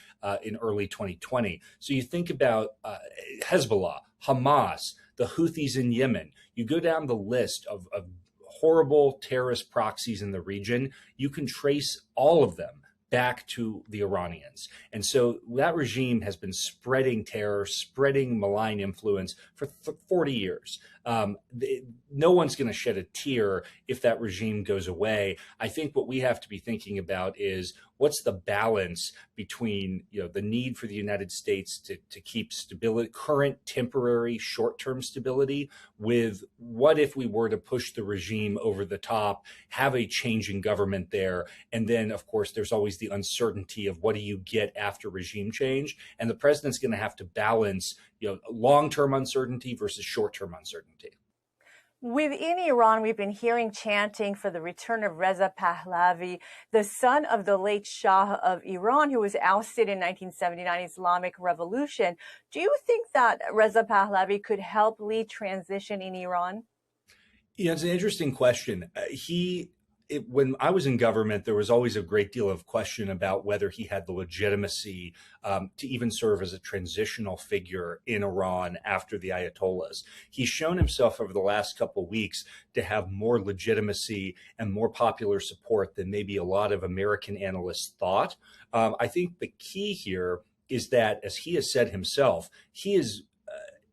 in early 2020. So you think about Hezbollah, Hamas, the Houthis in Yemen. You go down the list of horrible terrorist proxies in the region. You can trace all of them back to the Iranians. And so that regime has been spreading terror, spreading malign influence for 40 years. No one's going to shed a tear if that regime goes away. I think what we have to be thinking about is what's the balance between the need for the United States to keep stability, current temporary short-term stability, with what if we were to push the regime over the top, have a change in government there, and then of course there's always the uncertainty of what do you get after regime change, and the president's going to have to balance long-term uncertainty versus short-term uncertainty. Within Iran, we've been hearing chanting for the return of Reza Pahlavi, the son of the late Shah of Iran, who was ousted in 1979 Islamic Revolution. Do you think that Reza Pahlavi could help lead transition in Iran? Yeah, it's an interesting question. When I was in government, there was always a great deal of question about whether he had the legitimacy to even serve as a transitional figure in Iran after the Ayatollahs. He's shown himself over the last couple of weeks to have more legitimacy and more popular support than maybe a lot of American analysts thought. I think the key here is that, as he has said himself, he is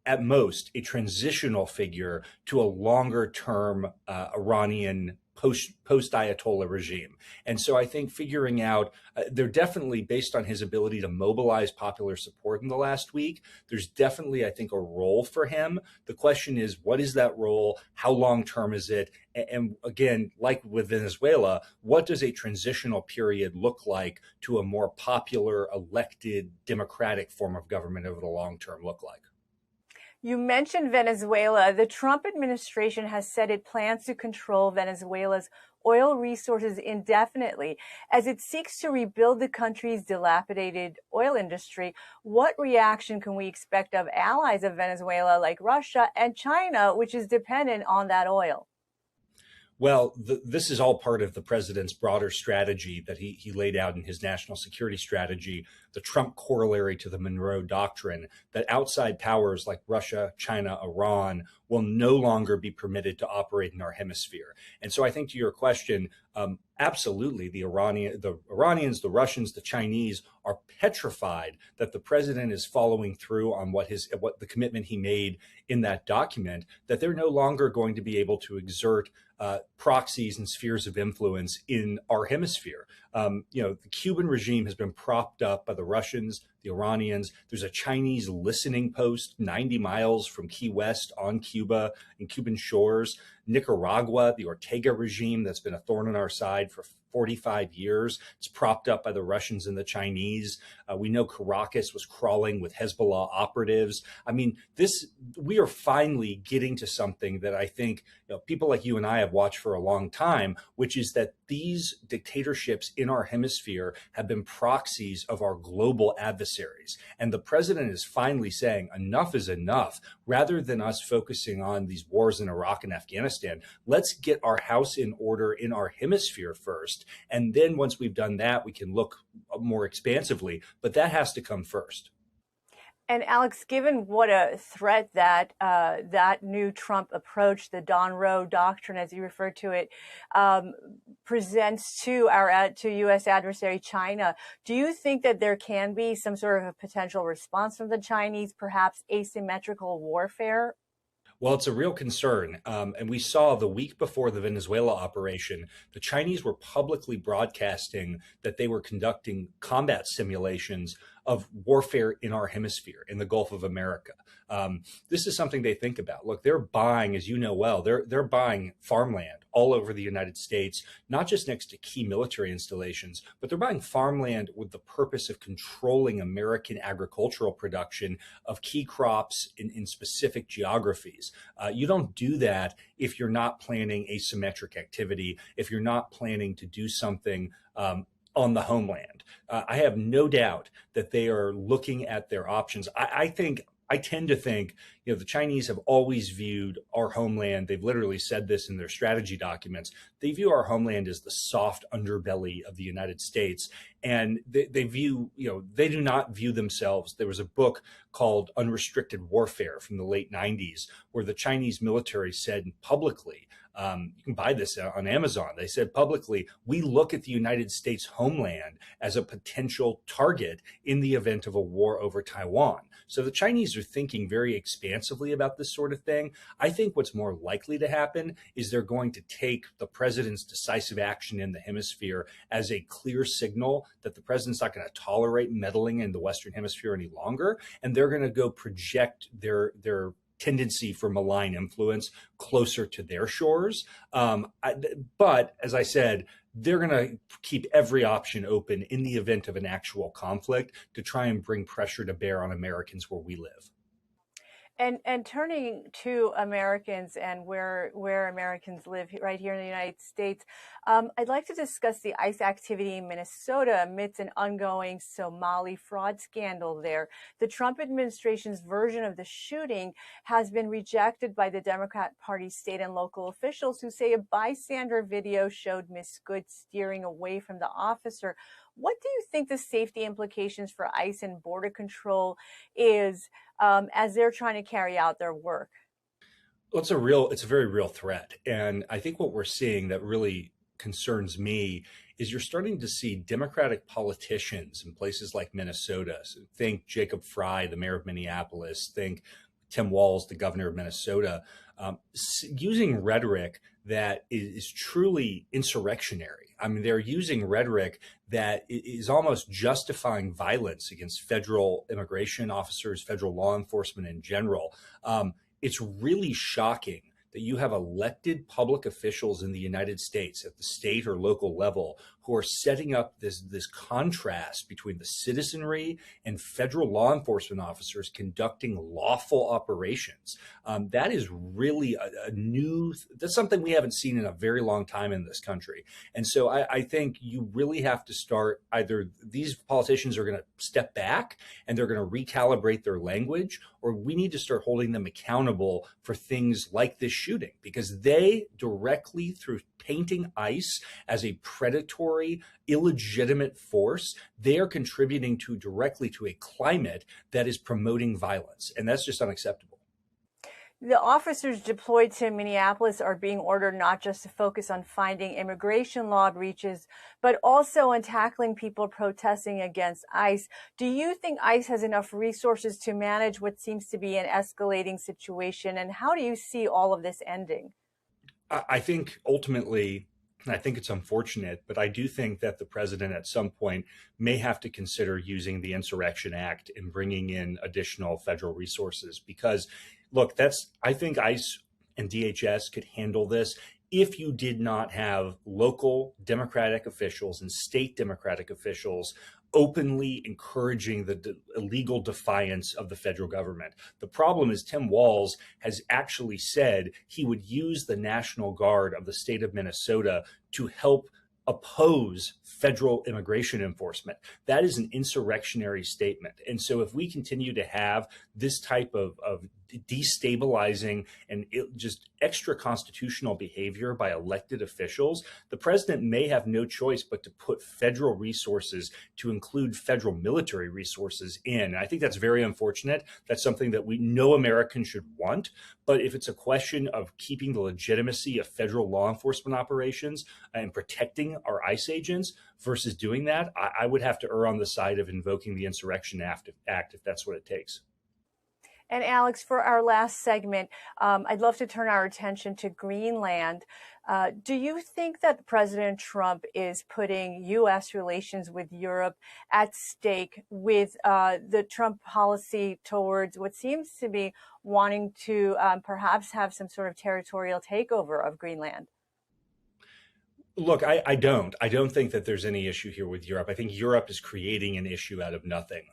at most a transitional figure to a longer term Iranian post-Ayatollah regime. And so I think figuring out, they're definitely, based on his ability to mobilize popular support in the last week, there's definitely, I think, a role for him. The question is, what is that role? How long-term is it? And again, like with Venezuela, what does a transitional period look like to a more popular, elected, democratic form of government over the long term look like? You mentioned Venezuela. The Trump administration has said it plans to control Venezuela's oil resources indefinitely as it seeks to rebuild the country's dilapidated oil industry. What reaction can we expect of allies of Venezuela like Russia and China, which is dependent on that oil? Well, this is all part of the president's broader strategy that he laid out in his national security strategy, the Trump corollary to the Monroe Doctrine, that outside powers like Russia, China, Iran will no longer be permitted to operate in our hemisphere. And so I think to your question, absolutely, the Iranians, the Russians, the Chinese are petrified that the president is following through on what the commitment he made in that document, that they're no longer going to be able to exert proxies and spheres of influence in our hemisphere. The Cuban regime has been propped up by the Russians, the Iranians. There's a Chinese listening post 90 miles from Key West on Cuba and Cuban shores. Nicaragua, the Ortega regime that's been a thorn in our side for 45 years. It's propped up by the Russians and the Chinese. We know Caracas was crawling with Hezbollah operatives. I mean, we are finally getting to something that I think people like you and I have watched for a long time, which is that these dictatorships in our hemisphere have been proxies of our global adversaries. And the president is finally saying enough is enough. Rather than us focusing on these wars in Iraq and Afghanistan, let's get our house in order in our hemisphere first. And then once we've done that, we can look more expansively. But that has to come first. And Alex, given what a threat that that new Trump approach, the Monroe Doctrine, as you refer to it, presents to U.S. adversary China, do you think that there can be some sort of a potential response from the Chinese, perhaps asymmetrical warfare? Well, it's a real concern. And we saw the week before the Venezuela operation, the Chinese were publicly broadcasting that they were conducting combat simulations of warfare in our hemisphere, in the Gulf of America. This is something they think about. Look, they're buying, as you know well, they're buying farmland all over the United States, not just next to key military installations, but they're buying farmland with the purpose of controlling American agricultural production of key crops in specific geographies. You don't do that if you're not planning asymmetric activity, if you're not planning to do something on the homeland. I have no doubt that they are looking at their options. I tend to think, the Chinese have always viewed our homeland. They've literally said this in their strategy documents. They view our homeland as the soft underbelly of the United States. And they view, they do not view themselves. There was a book called Unrestricted Warfare from the late 90s, where the Chinese military said publicly, you can buy this on Amazon. They said publicly, we look at the United States homeland as a potential target in the event of a war over Taiwan. So the Chinese are thinking very expansively about this sort of thing. I think what's more likely to happen is they're going to take the president's decisive action in the hemisphere as a clear signal that the president's not going to tolerate meddling in the Western hemisphere any longer. And they're going to go project their tendency for malign influence closer to their shores. But as I said, they're going to keep every option open in the event of an actual conflict to try and bring pressure to bear on Americans where we live. And turning to Americans and where Americans live right here in the United States, I'd like to discuss the ICE activity in Minnesota amidst an ongoing Somali fraud scandal there. The Trump administration's version of the shooting has been rejected by the Democrat Party state and local officials who say a bystander video showed Ms. Good steering away from the officer. What do you think the safety implications for ICE and Border Control is as they're trying to carry out their work? Well, it's a very real threat. And I think what we're seeing that really concerns me is you're starting to see Democratic politicians in places like Minnesota. So think Jacob Frey, the mayor of Minneapolis, think Tim Walz, the governor of Minnesota, using rhetoric that is truly insurrectionary. I mean, they're using rhetoric that is almost justifying violence against federal immigration officers, federal law enforcement in general. It's really shocking that you have elected public officials in the United States at the state or local level who are setting up this contrast between the citizenry and federal law enforcement officers conducting lawful operations. That is really that's something we haven't seen in a very long time in this country. And so I think you really have to start, either these politicians are going to step back and they're going to recalibrate their language, or we need to start holding them accountable for things like this shooting, because they directly, through painting ICE as a predatory, illegitimate force, they are contributing directly to a climate that is promoting violence. And that's just unacceptable. The officers deployed to Minneapolis are being ordered not just to focus on finding immigration law breaches, but also on tackling people protesting against ICE. Do you think ICE has enough resources to manage what seems to be an escalating situation? And how do you see all of this ending? I think ultimately, I think it's unfortunate, but I do think that the president at some point may have to consider using the Insurrection Act and bringing in additional federal resources, because look, I think ICE and DHS could handle this if you did not have local Democratic officials and state Democratic officials openly encouraging the illegal defiance of the federal government. The problem is Tim Walz has actually said he would use the National Guard of the state of Minnesota to help oppose federal immigration enforcement. That is an insurrectionary statement. And so if we continue to have this type of destabilizing and just extra constitutional behavior by elected officials, the president may have no choice but to put federal resources, to include federal military resources in. And I think that's very unfortunate. That's something that no American should want. But if it's a question of keeping the legitimacy of federal law enforcement operations and protecting our ICE agents versus doing that, I would have to err on the side of invoking the Insurrection Act if that's what it takes. And Alex, for our last segment, I'd love to turn our attention to Greenland. Do you think that President Trump is putting U.S. relations with Europe at stake with the Trump policy towards what seems to be wanting to perhaps have some sort of territorial takeover of Greenland? Look, I don't think that there's any issue here with Europe. I think Europe is creating an issue out of nothing.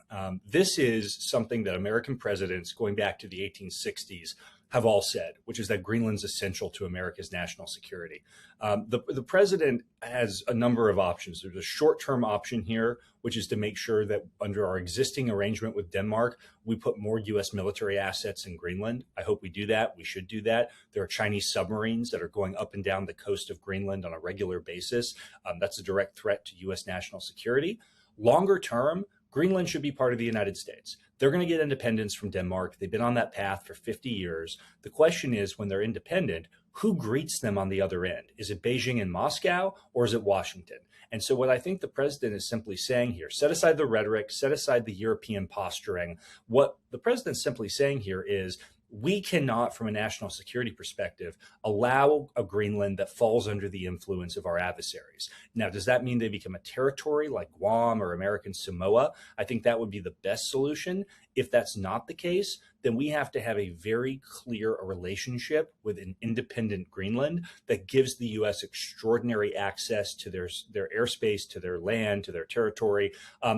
This is something that American presidents going back to the 1860s have all said, which is that Greenland's essential to America's national security. The president has a number of options. There's a short-term option here, which is to make sure that under our existing arrangement with Denmark, we put more U.S. military assets in Greenland. I hope we do that. We should do that. There are Chinese submarines that are going up and down the coast of Greenland on a regular basis. That's a direct threat to U.S. national security. Longer term, Greenland should be part of the United States. They're going to get independence from Denmark. They've been on that path for 50 years. The question is, when they're independent, who greets them on the other end? Is it Beijing and Moscow, or is it Washington? And so what I think the president is simply saying here, set aside the rhetoric, set aside the European posturing. What the president's simply saying here is, we cannot, from a national security perspective, allow a Greenland that falls under the influence of our adversaries. Now, does that mean they become a territory like Guam or American Samoa? I think that would be the best solution. If that's not the case, then we have to have a very clear relationship with an independent Greenland that gives the U.S. extraordinary access to their airspace, to their land, to their territory.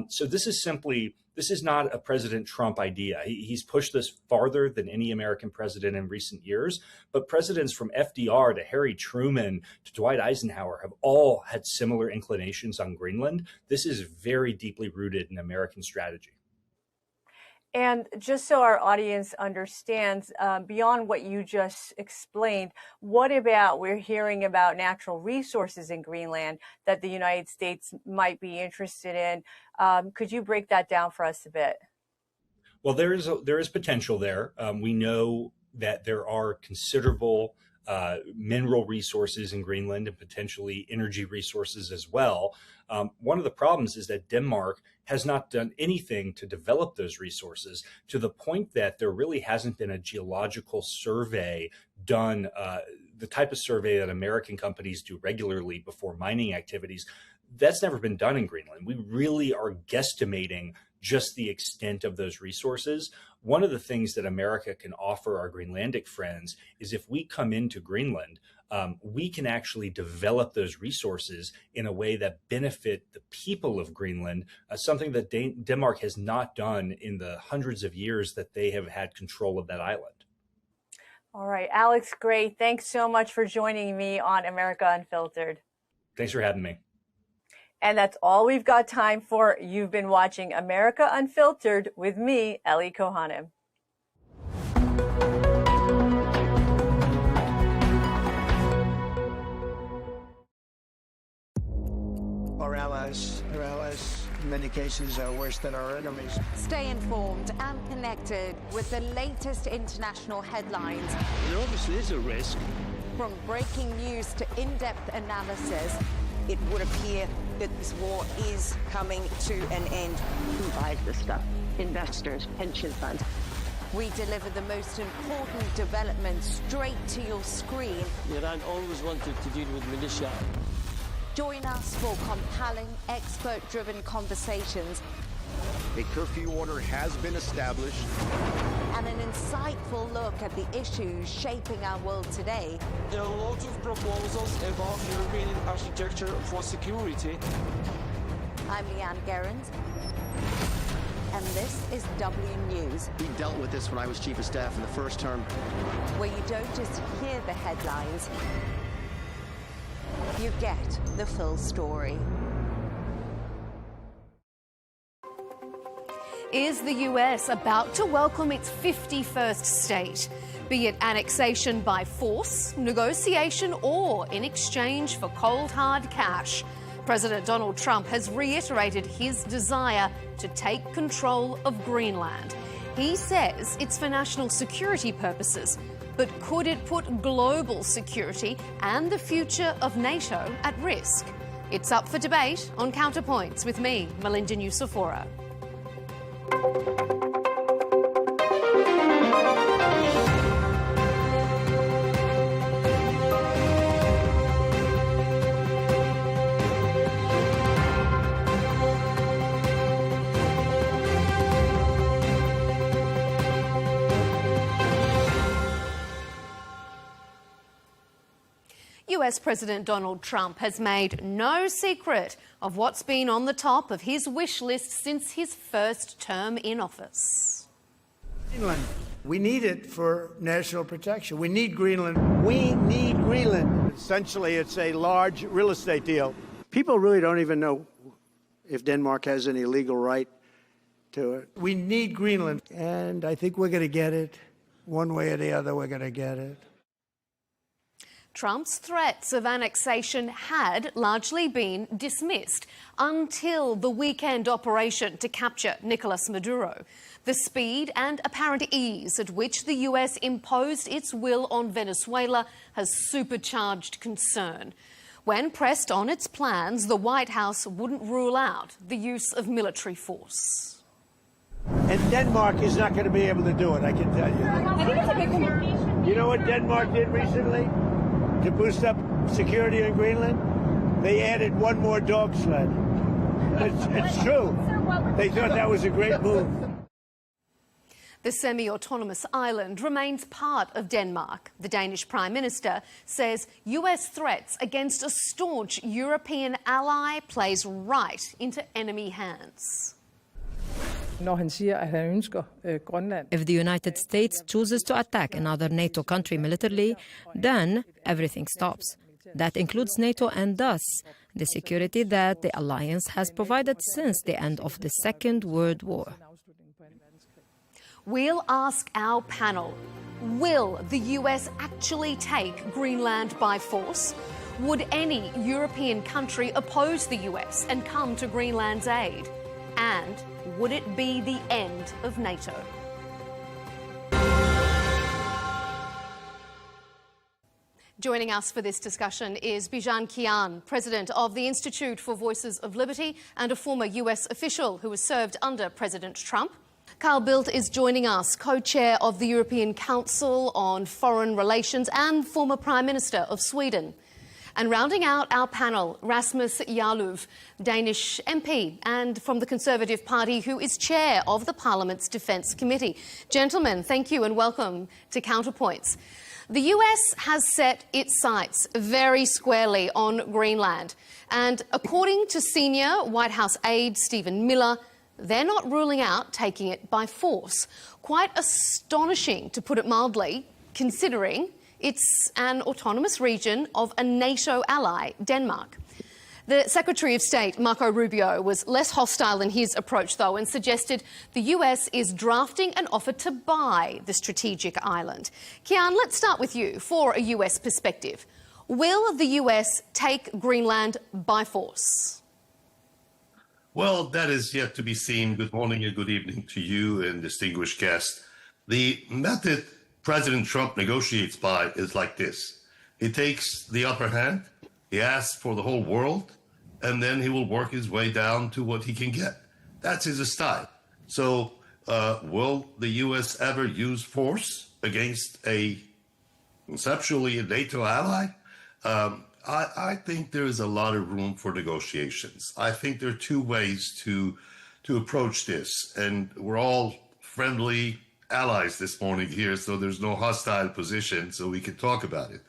So this is not a President Trump idea. He's pushed this farther than any American president in recent years. But presidents from FDR to Harry Truman to Dwight Eisenhower have all had similar inclinations on Greenland. This is very deeply rooted in American strategy. And just so our audience understands, beyond what you just explained, what about, we're hearing about natural resources in Greenland that the United States might be interested in. Could you break that down for us a bit? Well, there is potential there. We know that there are considerable mineral resources in Greenland and potentially energy resources as well. One of the problems is that Denmark has not done anything to develop those resources, to the point that there really hasn't been a geological survey done, the type of survey that American companies do regularly before mining activities. That's never been done in Greenland. We really are guesstimating just the extent of those resources. One of the things that America can offer our Greenlandic friends is if we come into Greenland, we can actually develop those resources in a way that benefit the people of Greenland, something that Denmark has not done in the hundreds of years that they have had control of that island. All right, Alex, great. Thanks so much for joining me on America Unfiltered. Thanks for having me. And that's all we've got time for. You've been watching America Unfiltered with me, Ellie Cohanim. Our allies, in many cases, are worse than our enemies. Stay informed and connected with the latest international headlines. There obviously is a risk. From breaking news to in-depth analysis, it would appear that this war is coming to an end. Who buys this stuff? Investors, pension funds. we deliver the most important developments straight to your screen. Iran always wanted to deal with militia. Join us for compelling, expert-driven conversations. A curfew order has been established. And an insightful look at the issues shaping our world today. There are lots of proposals about European architecture for security. I'm Leigh Ann Gerrans, and this is W News. We dealt with this when I was Chief of Staff in the first term. Where you don't just hear the headlines, you get the full story. Is the US about to welcome its 51st state? Be it annexation by force, negotiation, or in exchange for cold hard cash? President Donald Trump has reiterated his desire to take control of Greenland. He says it's for national security purposes, but could it put global security and the future of NATO at risk? It's up for debate on Counterpoints with me, Melinda Nucifora. US President Donald Trump has made no secret of what's been on the top of his wish list since his first term in office. Greenland. We need it for national protection. We need Greenland. We need Greenland. Essentially, it's a large real estate deal. People really don't even know if Denmark has any legal right to it. We need Greenland, and I think we're going to get it. One way or the other, we're going to get it. Trump's threats of annexation had largely been dismissed until the weekend operation to capture Nicolas Maduro. The speed and apparent ease at which the US imposed its will on Venezuela has supercharged concern. When pressed on its plans, the White House wouldn't rule out the use of military force. And Denmark is not going to be able to do it, I can tell you. I think it's a big communication. You know what Denmark did recently to boost up security in Greenland? They added one more dog sled. It's true. They thought that was a great move. The semi-autonomous island remains part of Denmark. The Danish Prime Minister says US threats against a staunch European ally plays right into enemy hands. If the United States chooses to attack another NATO country militarily, then everything stops. That includes NATO and thus the security that the alliance has provided since the end of the Second World War. We'll ask our panel, will the US actually take Greenland by force? Would any European country oppose the US and come to Greenland's aid? And would it be the end of NATO? Joining us for this discussion is Bijan Kian, President of the Institute for Voices of Liberty and a former US official who has served under President Trump. Carl Bildt is joining us, co-chair of the European Council on Foreign Relations and former Prime Minister of Sweden. And rounding out our panel, Rasmus Jarlov, Danish MP and from the Conservative Party, who is chair of the Parliament's Defence Committee. Gentlemen, thank you and welcome to Counterpoints. The US has set its sights very squarely on Greenland. And according to senior White House aide Stephen Miller, they're not ruling out taking it by force. Quite astonishing, to put it mildly, considering it's an autonomous region of a NATO ally, Denmark. The Secretary of State, Marco Rubio, was less hostile in his approach, though, and suggested the US is drafting an offer to buy the strategic island. Kian, let's start with you for a US perspective. Will the US take Greenland by force? Well, that is yet to be seen. Good morning and good evening to you and distinguished guests. The method President Trump negotiates by is like this. He takes the upper hand, he asks for the whole world, and then he will work his way down to what he can get. That's his style. So will the U.S. ever use force against conceptually a NATO ally? I think there is a lot of room for negotiations. I think there are two ways to approach this, and we're all friendly allies this morning here, so there's no hostile position, so we can talk about it.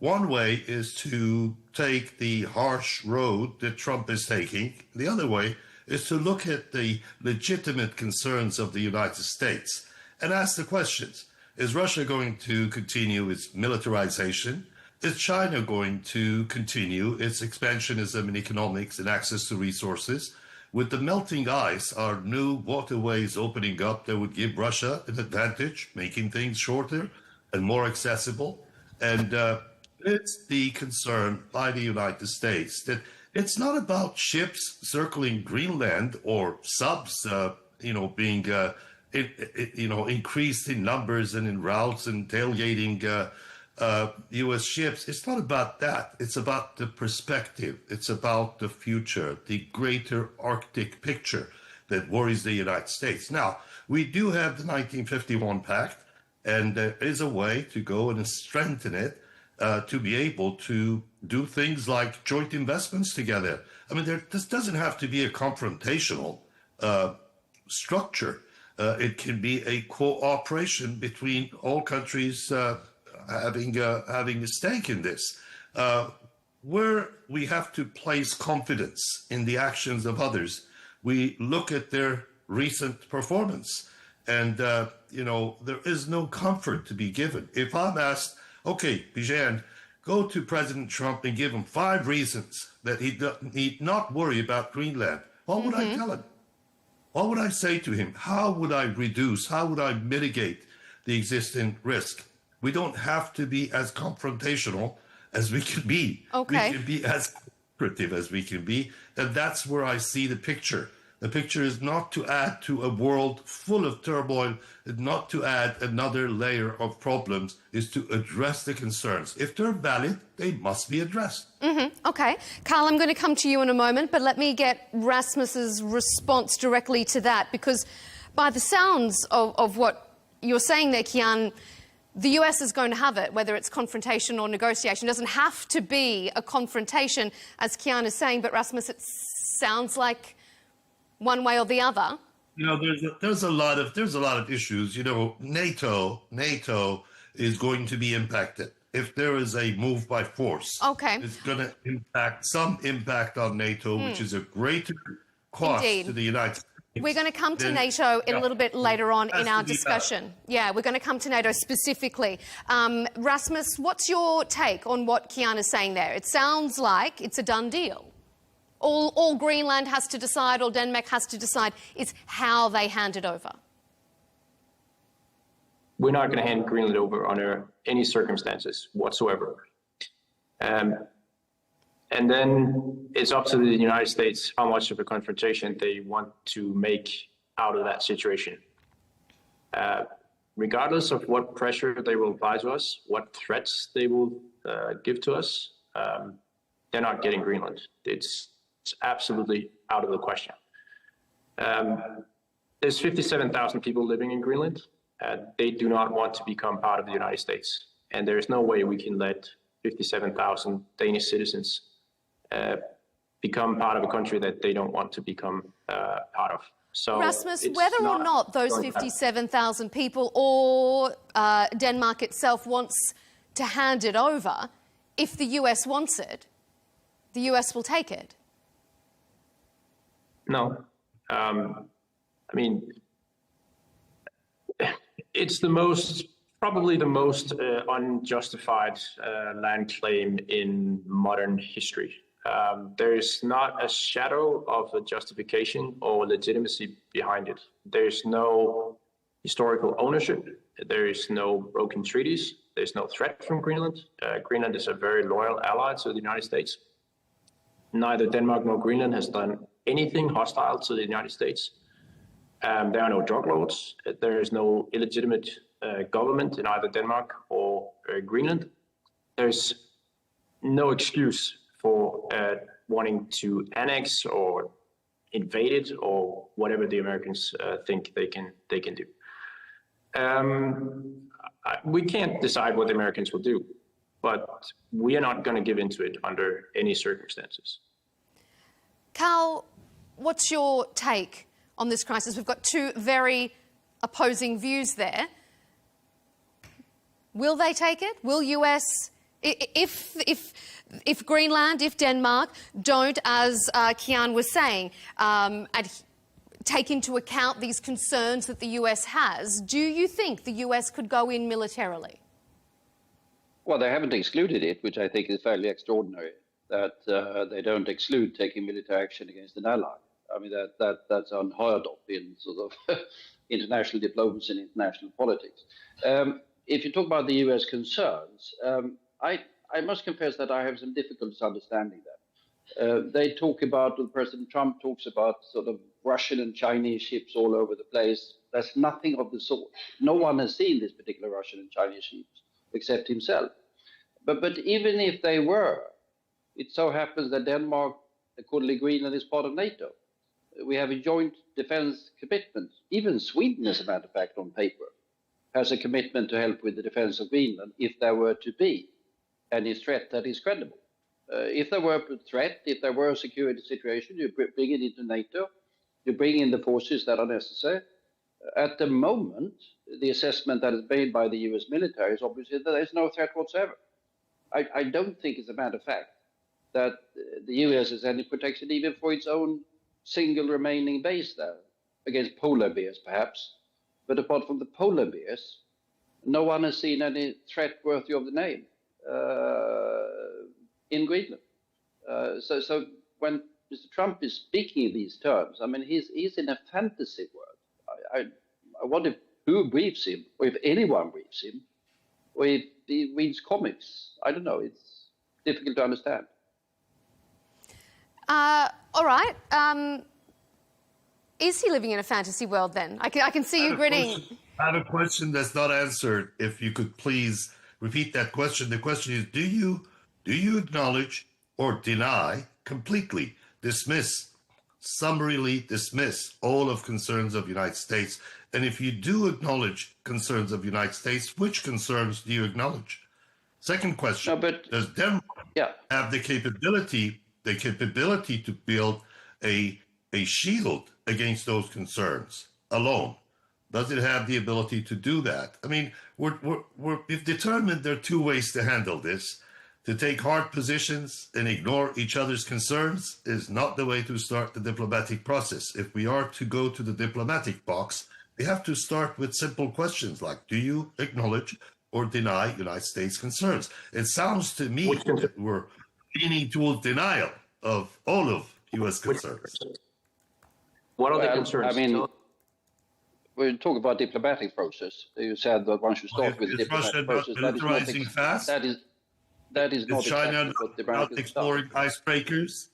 One way is to take the harsh road that Trump is taking. The other way is to look at the legitimate concerns of the United States and ask the questions. Is Russia going to continue its militarization? Is China going to continue its expansionism in economics and access to resources? With the melting ice, are new waterways opening up that would give Russia an advantage, making things shorter and more accessible? And it's the concern by the United States that it's not about ships circling Greenland or subs, being, increased in numbers and in routes and tailgating U.S. ships. It's not about that. It's about the perspective. It's about the future, the greater Arctic picture that worries the United States. Now, we do have the 1951 Pact, and there is a way to go and strengthen it to be able to do things like joint investments together. I mean, this doesn't have to be a confrontational structure. It can be a cooperation between all countries having a stake in this. Where we have to place confidence in the actions of others, we look at their recent performance. And, there is no comfort to be given. If I'm asked, okay, Bijan, go to President Trump and give him 5 reasons that he need not worry about Greenland, what would I tell him? What would I say to him? How would I mitigate the existing risk? We don't have to be as confrontational as we can be. Okay. We can be as cooperative as we can be. And that's where I see the picture. The picture is not to add to a world full of turmoil, not to add another layer of problems, is to address the concerns. If they're valid, they must be addressed. Okay. Carl, I'm going to come to you in a moment, but let me get Rasmus's response directly to that, because by the sounds of what you're saying there, Kian, the US is going to have it, whether it's confrontation or negotiation. It doesn't have to be a confrontation, as Kian is saying, but Rasmus, it sounds like one way or the other. There's a lot of issues. NATO is going to be impacted. If there is a move by force, it's going to some impact on NATO, which is a greater cost to the United States. We're going to come to NATO in a little bit later on in our discussion. Yeah, we're going to come to NATO specifically. Rasmus, what's your take on what Kian is saying there? It sounds like it's a done deal. All Greenland has to decide, all Denmark has to decide, is how they hand it over. We're not going to hand Greenland over under any circumstances whatsoever. And then it's up to the United States how much of a confrontation they want to make out of that situation. Regardless of what pressure they will apply to us, what threats they will give to us, they're not getting Greenland. It's absolutely out of the question. There's 57,000 people living in Greenland. They do not want to become part of the United States. And there is no way we can let 57,000 Danish citizens become part of a country that they don't want to become part of. So Rasmus, whether or not those 57,000 people or Denmark itself wants to hand it over, if the US wants it, the US will take it. No. I mean, it's probably the most unjustified land claim in modern history. There is not a shadow of a justification or legitimacy behind it. There's no historical ownership. There is no broken treaties. There's no threat from Greenland. Greenland is a very loyal ally to the United States. Neither Denmark nor Greenland has done anything hostile to the United States. There are no drug lords. There is no illegitimate government in either Denmark or Greenland. There's no excuse for wanting to annex or invade it or whatever the Americans think they can do. We can't decide what the Americans will do, but we are not going to give into it under any circumstances. Carl, what's your take on this crisis? We've got two very opposing views there. Will they take it? Will US, if Greenland, if Denmark don't, as Kian was saying, take into account these concerns that the US has, do you think the US could go in militarily? Well, they haven't excluded it, which I think is fairly extraordinary, that they don't exclude taking military action against an ally. I mean, that's unheard of in sort of international diplomacy and international politics. If you talk about the US concerns, I must confess that I have some difficulties understanding that. They talk about, President Trump talks about sort of Russian and Chinese ships all over the place. There's nothing of the sort. No one has seen this particular Russian and Chinese ships except himself. But even if they were, it so happens that Denmark, accordingly Greenland, is part of NATO. We have a joint defense commitment. Even Sweden, as a matter of fact, on paper, has a commitment to help with the defense of Greenland if there were to be any threat that is credible. If there were a threat, if there were a security situation, you bring it into NATO, you bring in the forces that are necessary. At the moment, the assessment that is made by the US military is obviously that there is no threat whatsoever. I don't think, as a matter of fact, that the US has any protection even for its own single remaining base there, against polar bears perhaps. But apart from the polar bears, no one has seen any threat worthy of the name in Greenland. So when Mr. Trump is speaking in these terms, I mean, he's in a fantasy world. I wonder who briefs him, or if anyone briefs him, or if he reads comics. I don't know. It's difficult to understand. All right. Is he living in a fantasy world then? I can see you grinning. I have a question that's not answered. If you could please repeat that question. The question is, do you acknowledge or deny, completely summarily dismiss all of concerns of the United States? And if you do acknowledge concerns of the United States, which concerns do you acknowledge? Second question, does Denmark have the capability to build a shield against those concerns alone? Does it have the ability to do that? I mean, we've determined there are two ways to handle this. To take hard positions and ignore each other's concerns is not the way to start the diplomatic process. If we are to go to the diplomatic box, we have to start with simple questions like, do you acknowledge or deny United States concerns? It sounds to me that we're leaning towards denial of all of U.S. concerns. What are the concerns? I mean, we're talking about diplomatic process. You said that one should start with the diplomatic process. Militarizing fast? That is not China not exploring icebreakers?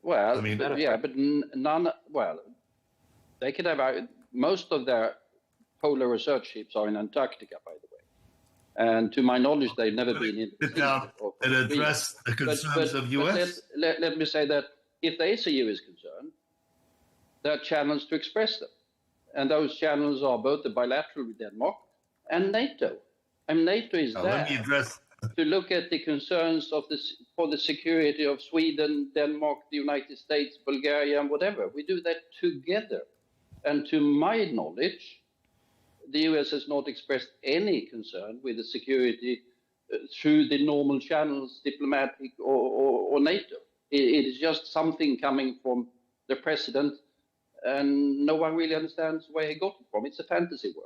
Well, I mean, but none. Well, they could have most of their polar research ships are in Antarctica, by the way. And to my knowledge, they've never been in. Sit down and address the concerns of U.S. Let me say that if there is a U.S. concern, there are channels to express them. And those channels are both the bilateral with Denmark and NATO. And NATO is there let me address to look at the concerns of for the security of Sweden, Denmark, the United States, Bulgaria, and whatever. We do that together. And to my knowledge, the US has not expressed any concern with the security through the normal channels, diplomatic or NATO. It is just something coming from the president, and no one really understands where he got it from. It's a fantasy word.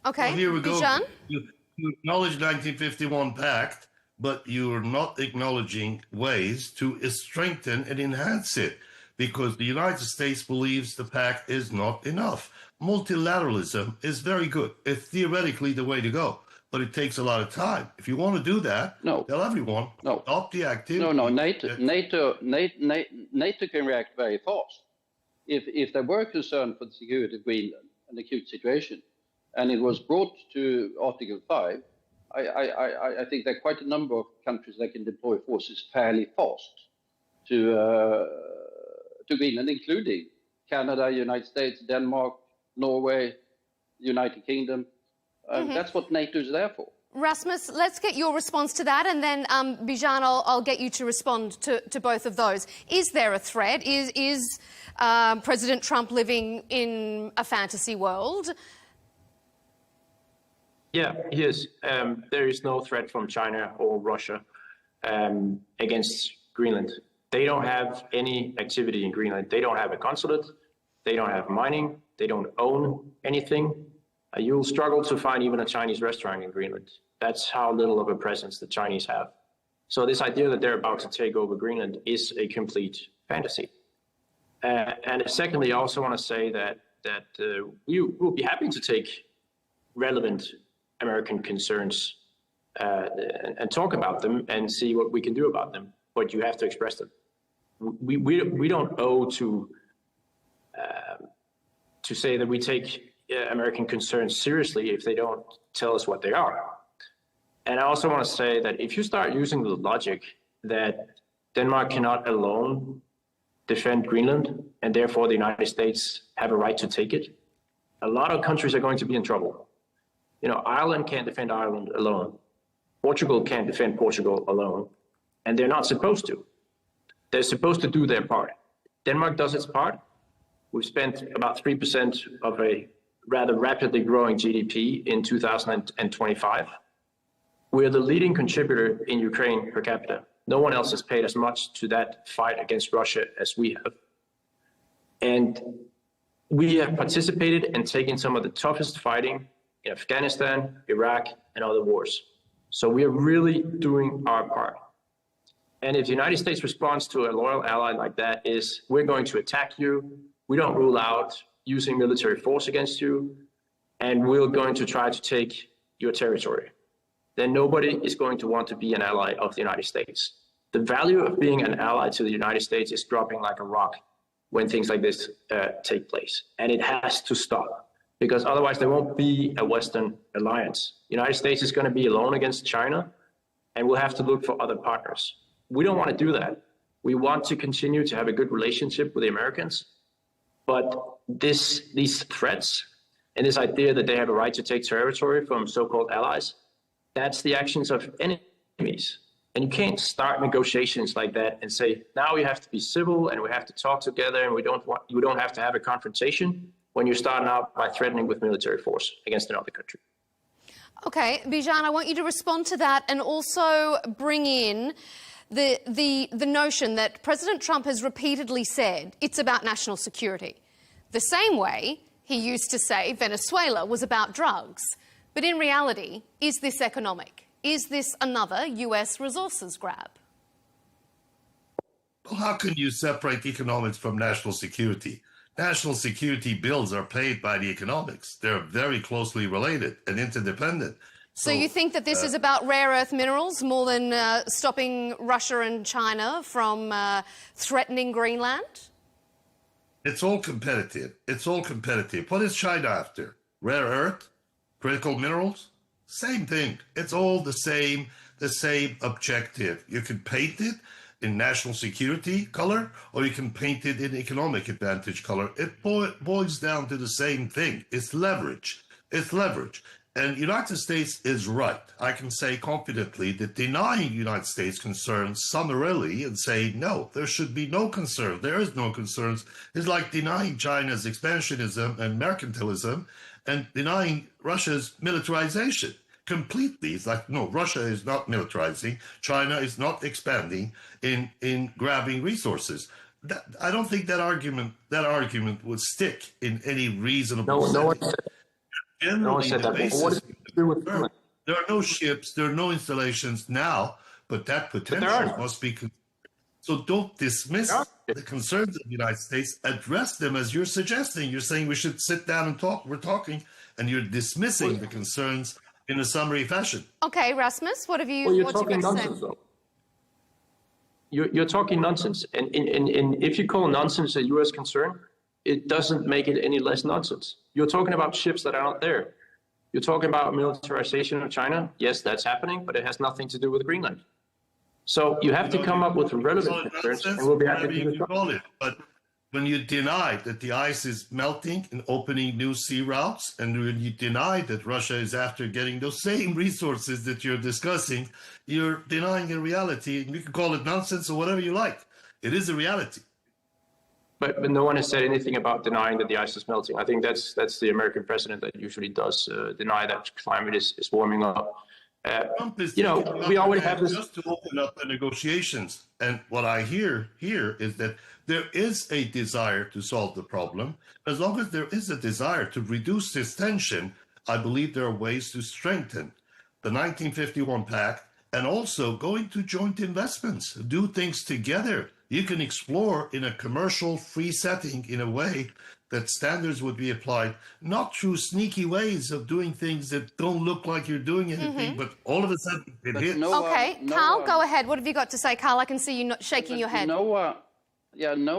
Okay, well, here we go. Bijan? You acknowledge 1951 pact, but you're not acknowledging ways to strengthen and enhance it, because the United States believes the pact is not enough. Multilateralism is very good. It's theoretically the way to go, but it takes a lot of time. If you want to do that, tell everyone, stop the activity. NATO can react very fast. If there were concern for the security of Greenland, an acute situation, and it was brought to Article 5, I think there are quite a number of countries that can deploy forces fairly fast to Greenland, including Canada, United States, Denmark, Norway, United Kingdom. That's what NATO is there for. Rasmus, let's get your response to that, and then Bijan, I'll get you to respond to both of those. Is there a threat? Is President Trump living in a fantasy world? Yeah, he is. There is no threat from China or Russia against Greenland. They don't have any activity in Greenland. They don't have a consulate. They don't have mining. They don't own anything. You'll struggle to find even a Chinese restaurant in Greenland. That's how little of a presence the Chinese have. So this idea that they're about to take over Greenland is a complete fantasy. And secondly, I also want to say that we will be happy to take relevant American concerns and talk about them and see what we can do about them. But you have to express them. We don't owe to say that we take American concerns seriously if they don't tell us what they are. And I also want to say that if you start using the logic that Denmark cannot alone defend Greenland and therefore the United States have a right to take it, a lot of countries are going to be in trouble. You know, Ireland can't defend Ireland alone. Portugal can't defend Portugal alone. And they're not supposed to. They're supposed to do their part. Denmark does its part. We've spent about 3% of a rather rapidly growing GDP in 2025. We're the leading contributor in Ukraine per capita. No one else has paid as much to that fight against Russia as we have. And we have participated and taken some of the toughest fighting in Afghanistan, Iraq, and other wars. So we are really doing our part. And if the United States response to a loyal ally like that is, we're going to attack you, we don't rule out using military force against you, and we're going to try to take your territory, then nobody is going to want to be an ally of the United States. The value of being an ally to the United States is dropping like a rock when things like this take place. And it has to stop, because otherwise there won't be a Western alliance. The United States is going to be alone against China, and we'll have to look for other partners. We don't want to do that. We want to continue to have a good relationship with the Americans, but these threats and this idea that they have a right to take territory from so-called allies, that's the actions of enemies. And you can't start negotiations like that and say, now we have to be civil and we have to talk together and we don't have to have a confrontation when you're starting out by threatening with military force against another country. Okay, Bijan, I want you to respond to that and also bring in the notion that President Trump has repeatedly said it's about national security. The same way he used to say Venezuela was about drugs. But in reality, is this economic? Is this another US resources grab? Well, how can you separate economics from national security? National security bills are paid by the economics. They're very closely related and interdependent. So you think that this is about rare earth minerals more than stopping Russia and China from threatening Greenland? It's all competitive. It's all competitive. What is China after? Rare earth? Critical minerals? Same thing. It's all the same objective. You can paint it in national security color, or you can paint it in economic advantage color. It boils down to the same thing. It's leverage. It's leverage. And the United States is right. I can say confidently that denying United States concerns summarily and say, no, there should be no concern. There is no concerns. Is like denying China's expansionism and mercantilism and denying Russia's militarization completely. It's like, no, Russia is not militarizing. China is not expanding in grabbing resources. I don't think that argument would stick in any reasonable sense. No one said that. What does it do with Greenland? There are no ships, there are no installations now, but that potential must be. So don't dismiss the concerns of the United States. Address them as you're suggesting. You're saying we should sit down and talk. We're talking, and you're dismissing the concerns in a summary fashion. Okay, Rasmus, what have you? Well, you're what's talking nonsense, though. You're talking nonsense, and if you call nonsense a U.S. concern, it doesn't make it any less nonsense. You're talking about ships that are out there. You're talking about militarization of China. Yes, that's happening, but it has nothing to do with Greenland. So you have to come up with relevant concerns, and we'll be happy to call it. But when you deny that the ice is melting and opening new sea routes, and when you deny that Russia is after getting those same resources that you're discussing, you're denying a reality. You can call it nonsense or whatever you like. It is a reality. But no one has said anything about denying that the ice is melting. I think that's the American president that usually does deny that climate is warming up. We already have this. Just to open up the negotiations. And what I hear here is that there is a desire to solve the problem. As long as there is a desire to reduce this tension, I believe there are ways to strengthen the 1951 Pact and also going to joint investments, do things together. You can explore in a commercial free setting in a way that standards would be applied, not through sneaky ways of doing things that don't look like you're doing anything, but all of a sudden it hits. Carl, go ahead. What have you got to say, Carl? I can see you not shaking your head. No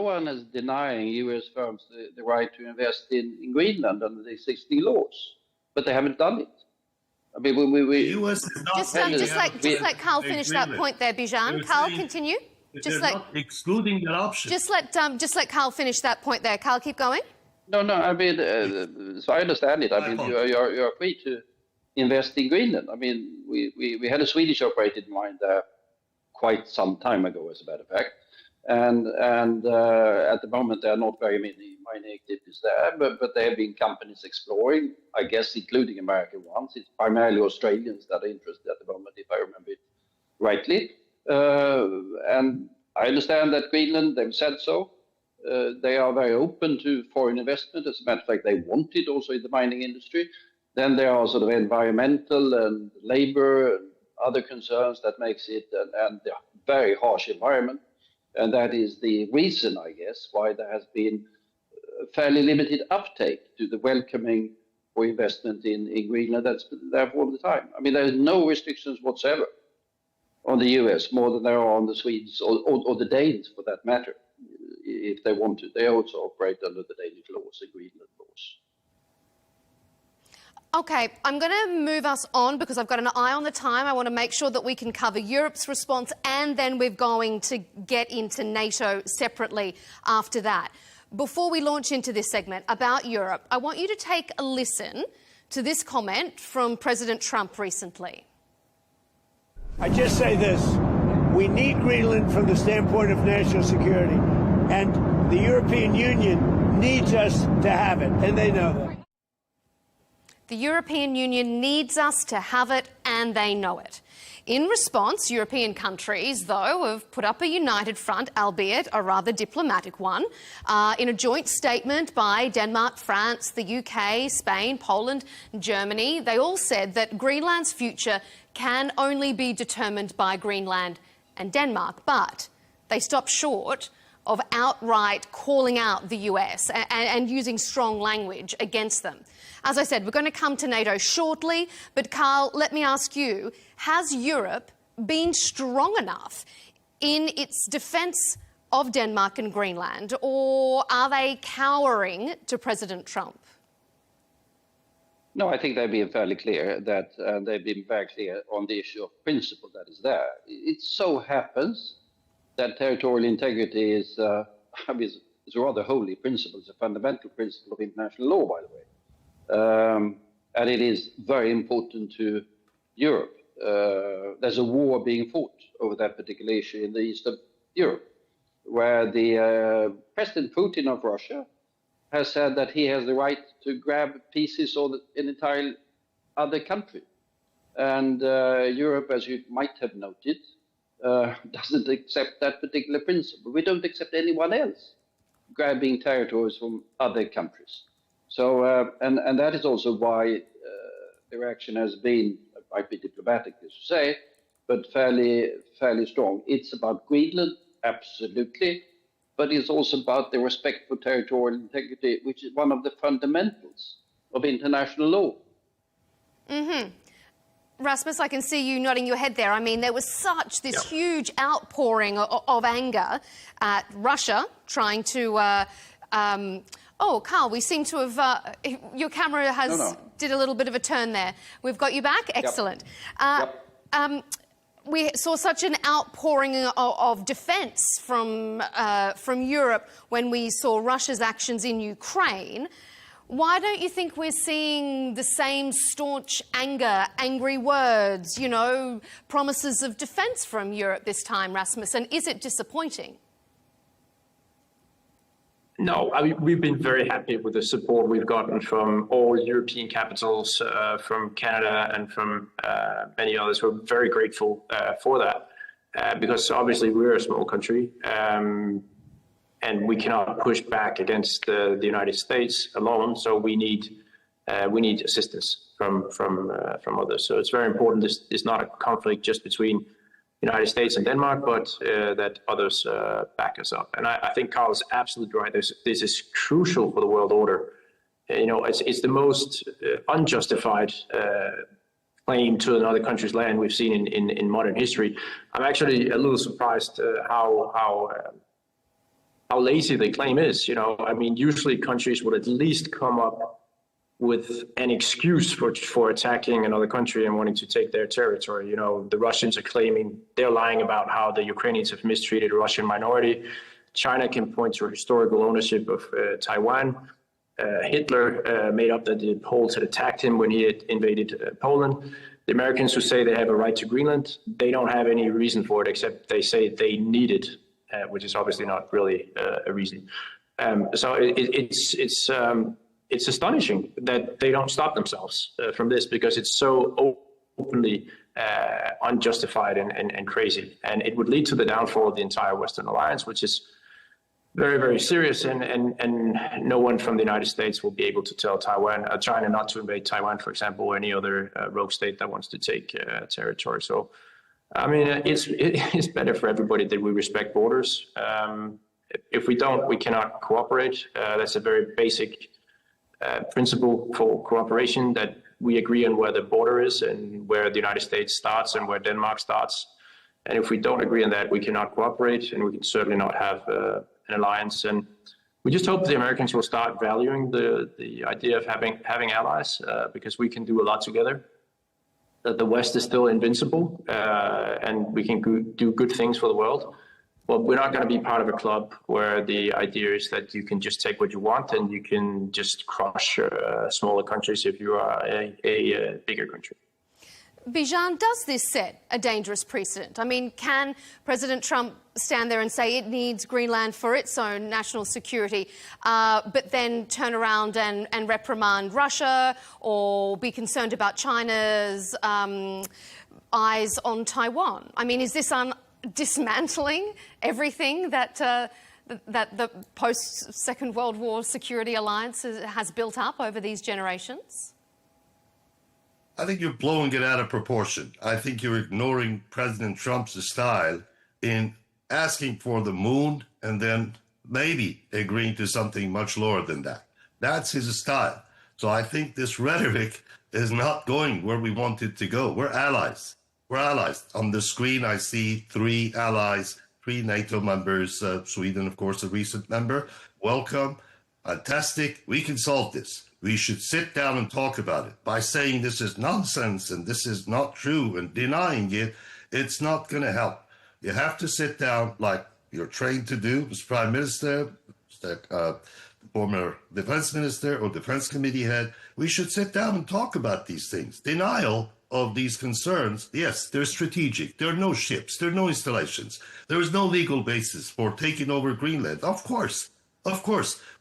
one is denying U.S. firms the right to invest in Greenland under the existing laws, but they haven't done it. I mean, the U.S. is not just let Carl finish that point there, Bijan. Carl, continue. They're not excluding that option. Just let Carl finish that point there. Carl, keep going. No. I mean, so I understand it. I mean, you're free to invest in Greenland. I mean, we had a Swedish operated mine there quite some time ago, as a matter of fact, and at the moment there are not very many mining activities there, but there have been companies exploring, I guess, including American ones. It's primarily Australians that are interested at the moment, if I remember it rightly. And I understand that Greenland, they've said so. They are very open to foreign investment. As a matter of fact, they want it also in the mining industry. Then there are sort of environmental and labor and other concerns that makes it and the very harsh environment. And that is the reason, I guess, why there has been fairly limited uptake to the welcoming for investment in Greenland that's been there for all the time. I mean, there's no restrictions whatsoever on the US, more than there are on the Swedes or the Danes, for that matter, if they want to. They also operate under the Danish laws, the Greenland laws. Okay, I'm going to move us on because I've got an eye on the time. I want to make sure that we can cover Europe's response, and then we're going to get into NATO separately after that. Before we launch into this segment about Europe, I want you to take a listen to this comment from President Trump recently. I just say this. We need Greenland from the standpoint of national security, and the European Union needs us to have it, and they know that. The European Union needs us to have it, and they know it. In response, European countries, though, have put up a united front, albeit a rather diplomatic one, in a joint statement by Denmark, France, the UK, Spain, Poland, Germany. They all said that Greenland's future can only be determined by Greenland and Denmark, but they stopped short of outright calling out the US and using strong language against them. As I said, we're going to come to NATO shortly, but Carl, let me ask you, has Europe been strong enough in its defence of Denmark and Greenland, or are they cowering to President Trump? No, I think they've been fairly clear that they've been very clear on the issue of principle that is there. It so happens that territorial integrity is a rather holy principle. It's a fundamental principle of international law, by the way. And it is very important to Europe. There's a war being fought over that particular issue in the east of Europe, where the President Putin of Russia has said that he has the right to grab pieces of an entire other country. And Europe, as you might have noted, doesn't accept that particular principle. We don't accept anyone else grabbing territories from other countries. So, and that is also why the reaction has been, it might be diplomatic as you say, but fairly strong. It's about Greenland, absolutely, but it's also about the respect for territorial integrity, which is one of the fundamentals of international law. Mm-hmm. Rasmus, I can see you nodding your head there. I mean, there was such this huge outpouring of anger at Russia trying to... oh, Carl, we seem to have... your camera has did a little bit of a turn there. We've got you back? Excellent. We saw such an outpouring of defence from Europe when we saw Russia's actions in Ukraine. Why don't you think we're seeing the same staunch anger, angry words, you know, promises of defence from Europe this time, Rasmus? And is it disappointing? No, I mean, we've been very happy with the support we've gotten from all European capitals, from Canada and from many others. We're very grateful for that because obviously we're a small country and we cannot push back against the United States alone. So we need assistance from others. So it's very important. This is not a conflict just between United States and Denmark, but that others back us up. And I think Carl is absolutely right. This is crucial for the world order. You know, it's the most unjustified claim to another country's land we've seen in modern history. I'm actually a little surprised how lazy the claim is. You know, I mean, usually countries would at least come up with an excuse for attacking another country and wanting to take their territory. You know, the Russians are claiming, they're lying about how the Ukrainians have mistreated a Russian minority. China can point to historical ownership of Taiwan. Hitler made up that the Poles had attacked him when he had invaded Poland. The Americans who say they have a right to Greenland, they don't have any reason for it except they say they need it, which is obviously not really a reason. So it's astonishing that they don't stop themselves from this because it's so openly unjustified and crazy. And it would lead to the downfall of the entire Western alliance, which is very, very serious. And no one from the United States will be able to tell China not to invade Taiwan, for example, or any other rogue state that wants to take territory. So, I mean, it's better for everybody that we respect borders. If we don't, we cannot cooperate. That's a very basic principle for cooperation, that we agree on where the border is and where the United States starts and where Denmark starts. And if we don't agree on that, we cannot cooperate and we can certainly not have an alliance. And we just hope the Americans will start valuing the idea of having allies because we can do a lot together. That the West is still invincible and we can do good things for the world. Well, we're not going to be part of a club where the idea is that you can just take what you want and you can just crush smaller countries if you are a bigger country. Bijan, does this set a dangerous precedent? I mean, can President Trump stand there and say it needs Greenland for its own national security, but then turn around and reprimand Russia or be concerned about China's eyes on Taiwan? I mean, is this dismantling everything that the post-Second World War security alliance has built up over these generations? I think you're blowing it out of proportion. I think you're ignoring President Trump's style in asking for the moon and then maybe agreeing to something much lower than that. That's his style. So I think this rhetoric is not going where we want it to go. We're allies. We're allies. On the screen, I see 3 allies, 3 NATO members, Sweden, of course, a recent member. Welcome. Fantastic. We can solve this. we should sit down and talk about it. By saying this is nonsense and this is not true and denying it, it's not going to help. You have to sit down like you're trained to do, as Prime Minister, former defense minister or defense committee head. We should sit down and talk about these things. Denial of these concerns, yes, they're strategic. There are no ships. There are no installations. There is no legal basis for taking over Greenland. Of course,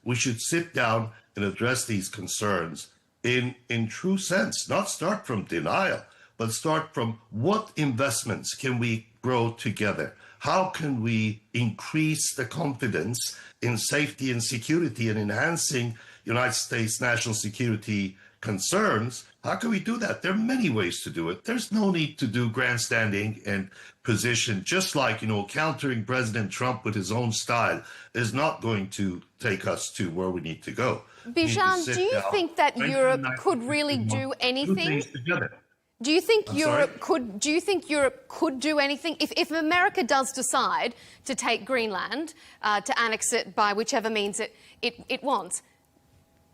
we should sit down and address these concerns in true sense, not start from denial, but start from what investments can we grow together? How can we increase the confidence in safety and security and enhancing United States national security concerns? How can we do that? There are many ways to do it. There's no need to do grandstanding and position, just like, countering President Trump with his own style is not going to take us to where we need to go. Bijan, do you think that Europe could really do anything? Do you think Europe could do anything if America does decide to take Greenland, to annex it by whichever means it wants?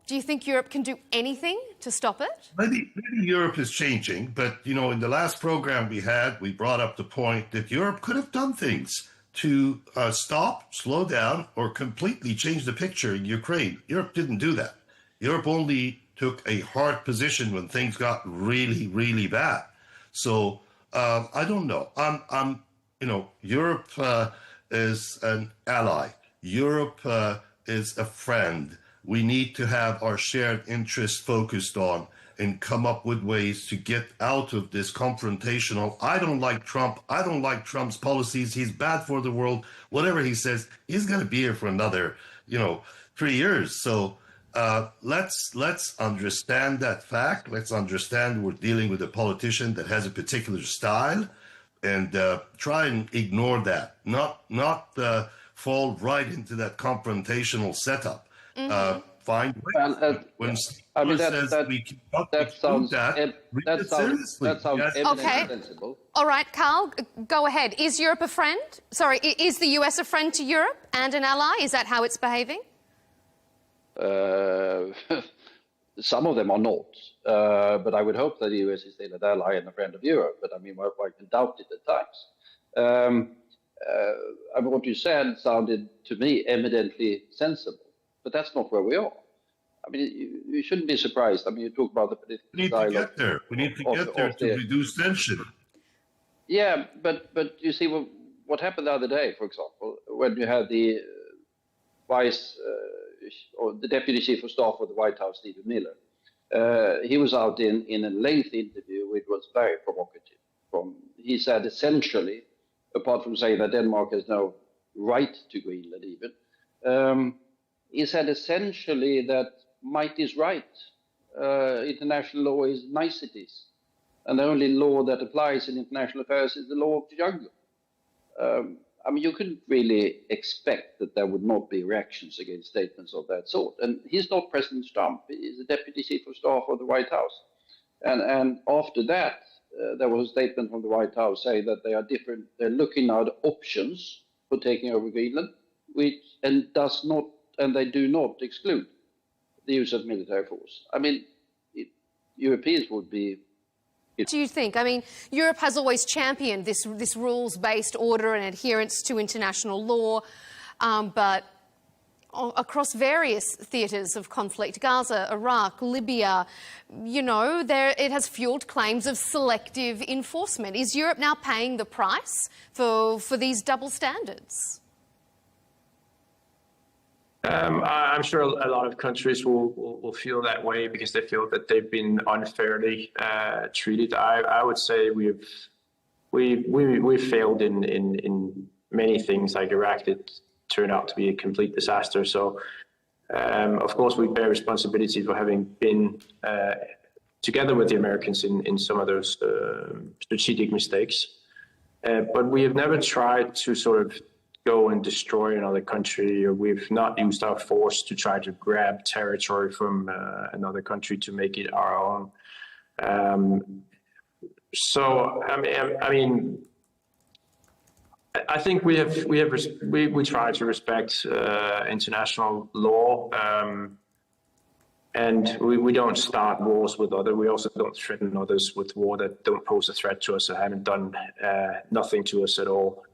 Do you think Europe can do anything to stop it? Maybe Europe is changing, but in the last program we brought up the point that Europe could have done things to stop, slow down, or completely change the picture in Ukraine. Europe didn't do that. Europe only took a hard position when things got really, really bad. So I don't know. Europe is an ally. Europe is a friend. We need to have our shared interests focused on and come up with ways to get out of this confrontational. I don't like Trump. I don't like Trump's policies. He's bad for the world. Whatever he says, he's going to be here for another, 3 years. So let's understand that fact. Let's understand we're dealing with a politician that has a particular style, and try and ignore that. Not fall right into that confrontational setup. Find ways. When that sounds okay. sensible. All right, Carl, go ahead. Is Europe a friend? Sorry, is the US a friend to Europe and an ally? Is that how it's behaving? Some of them are not, but I would hope that the US is still an ally and a friend of Europe. But I mean, I can doubt it at times. What you said sounded to me evidently sensible. But that's not where we are. I mean, you shouldn't be surprised. I mean, you talk about the political dialogue. We need to get there. We need to get there to reduce tension. Yeah, but you see what happened the other day, for example, when you had the or the deputy chief of staff of the White House, Stephen Miller. He was out in a lengthy interview, which was very provocative. He said essentially, apart from saying that Denmark has no right to Greenland even, he said essentially that might is right. International law is niceties. And the only law that applies in international affairs is the law of the jungle. I mean, you couldn't really expect that there would not be reactions against statements of that sort. And he's not President Trump. He's the deputy chief of staff of the White House. And after that, there was a statement from the White House saying that they are different. They're looking at options for taking over Greenland, and they do not exclude the use of military force. I mean, Europeans would be... Do you think? I mean, Europe has always championed this rules-based order and adherence to international law, but across various theatres of conflict, Gaza, Iraq, Libya, it has fueled claims of selective enforcement. Is Europe now paying the price for these double standards? I'm sure a lot of countries will feel that way because they feel that they've been unfairly treated. I would say we've failed in many things. Like Iraq, it turned out to be a complete disaster. So, of course, we bear responsibility for having been together with the Americans in some of those strategic mistakes. But we have never tried to sort of go and destroy another country, or we've not used our force to try to grab territory from another country to make it our own. I think we try to respect international law. And we don't start wars with others. We also don't threaten others with war that don't pose a threat to us or haven't done nothing to us at all.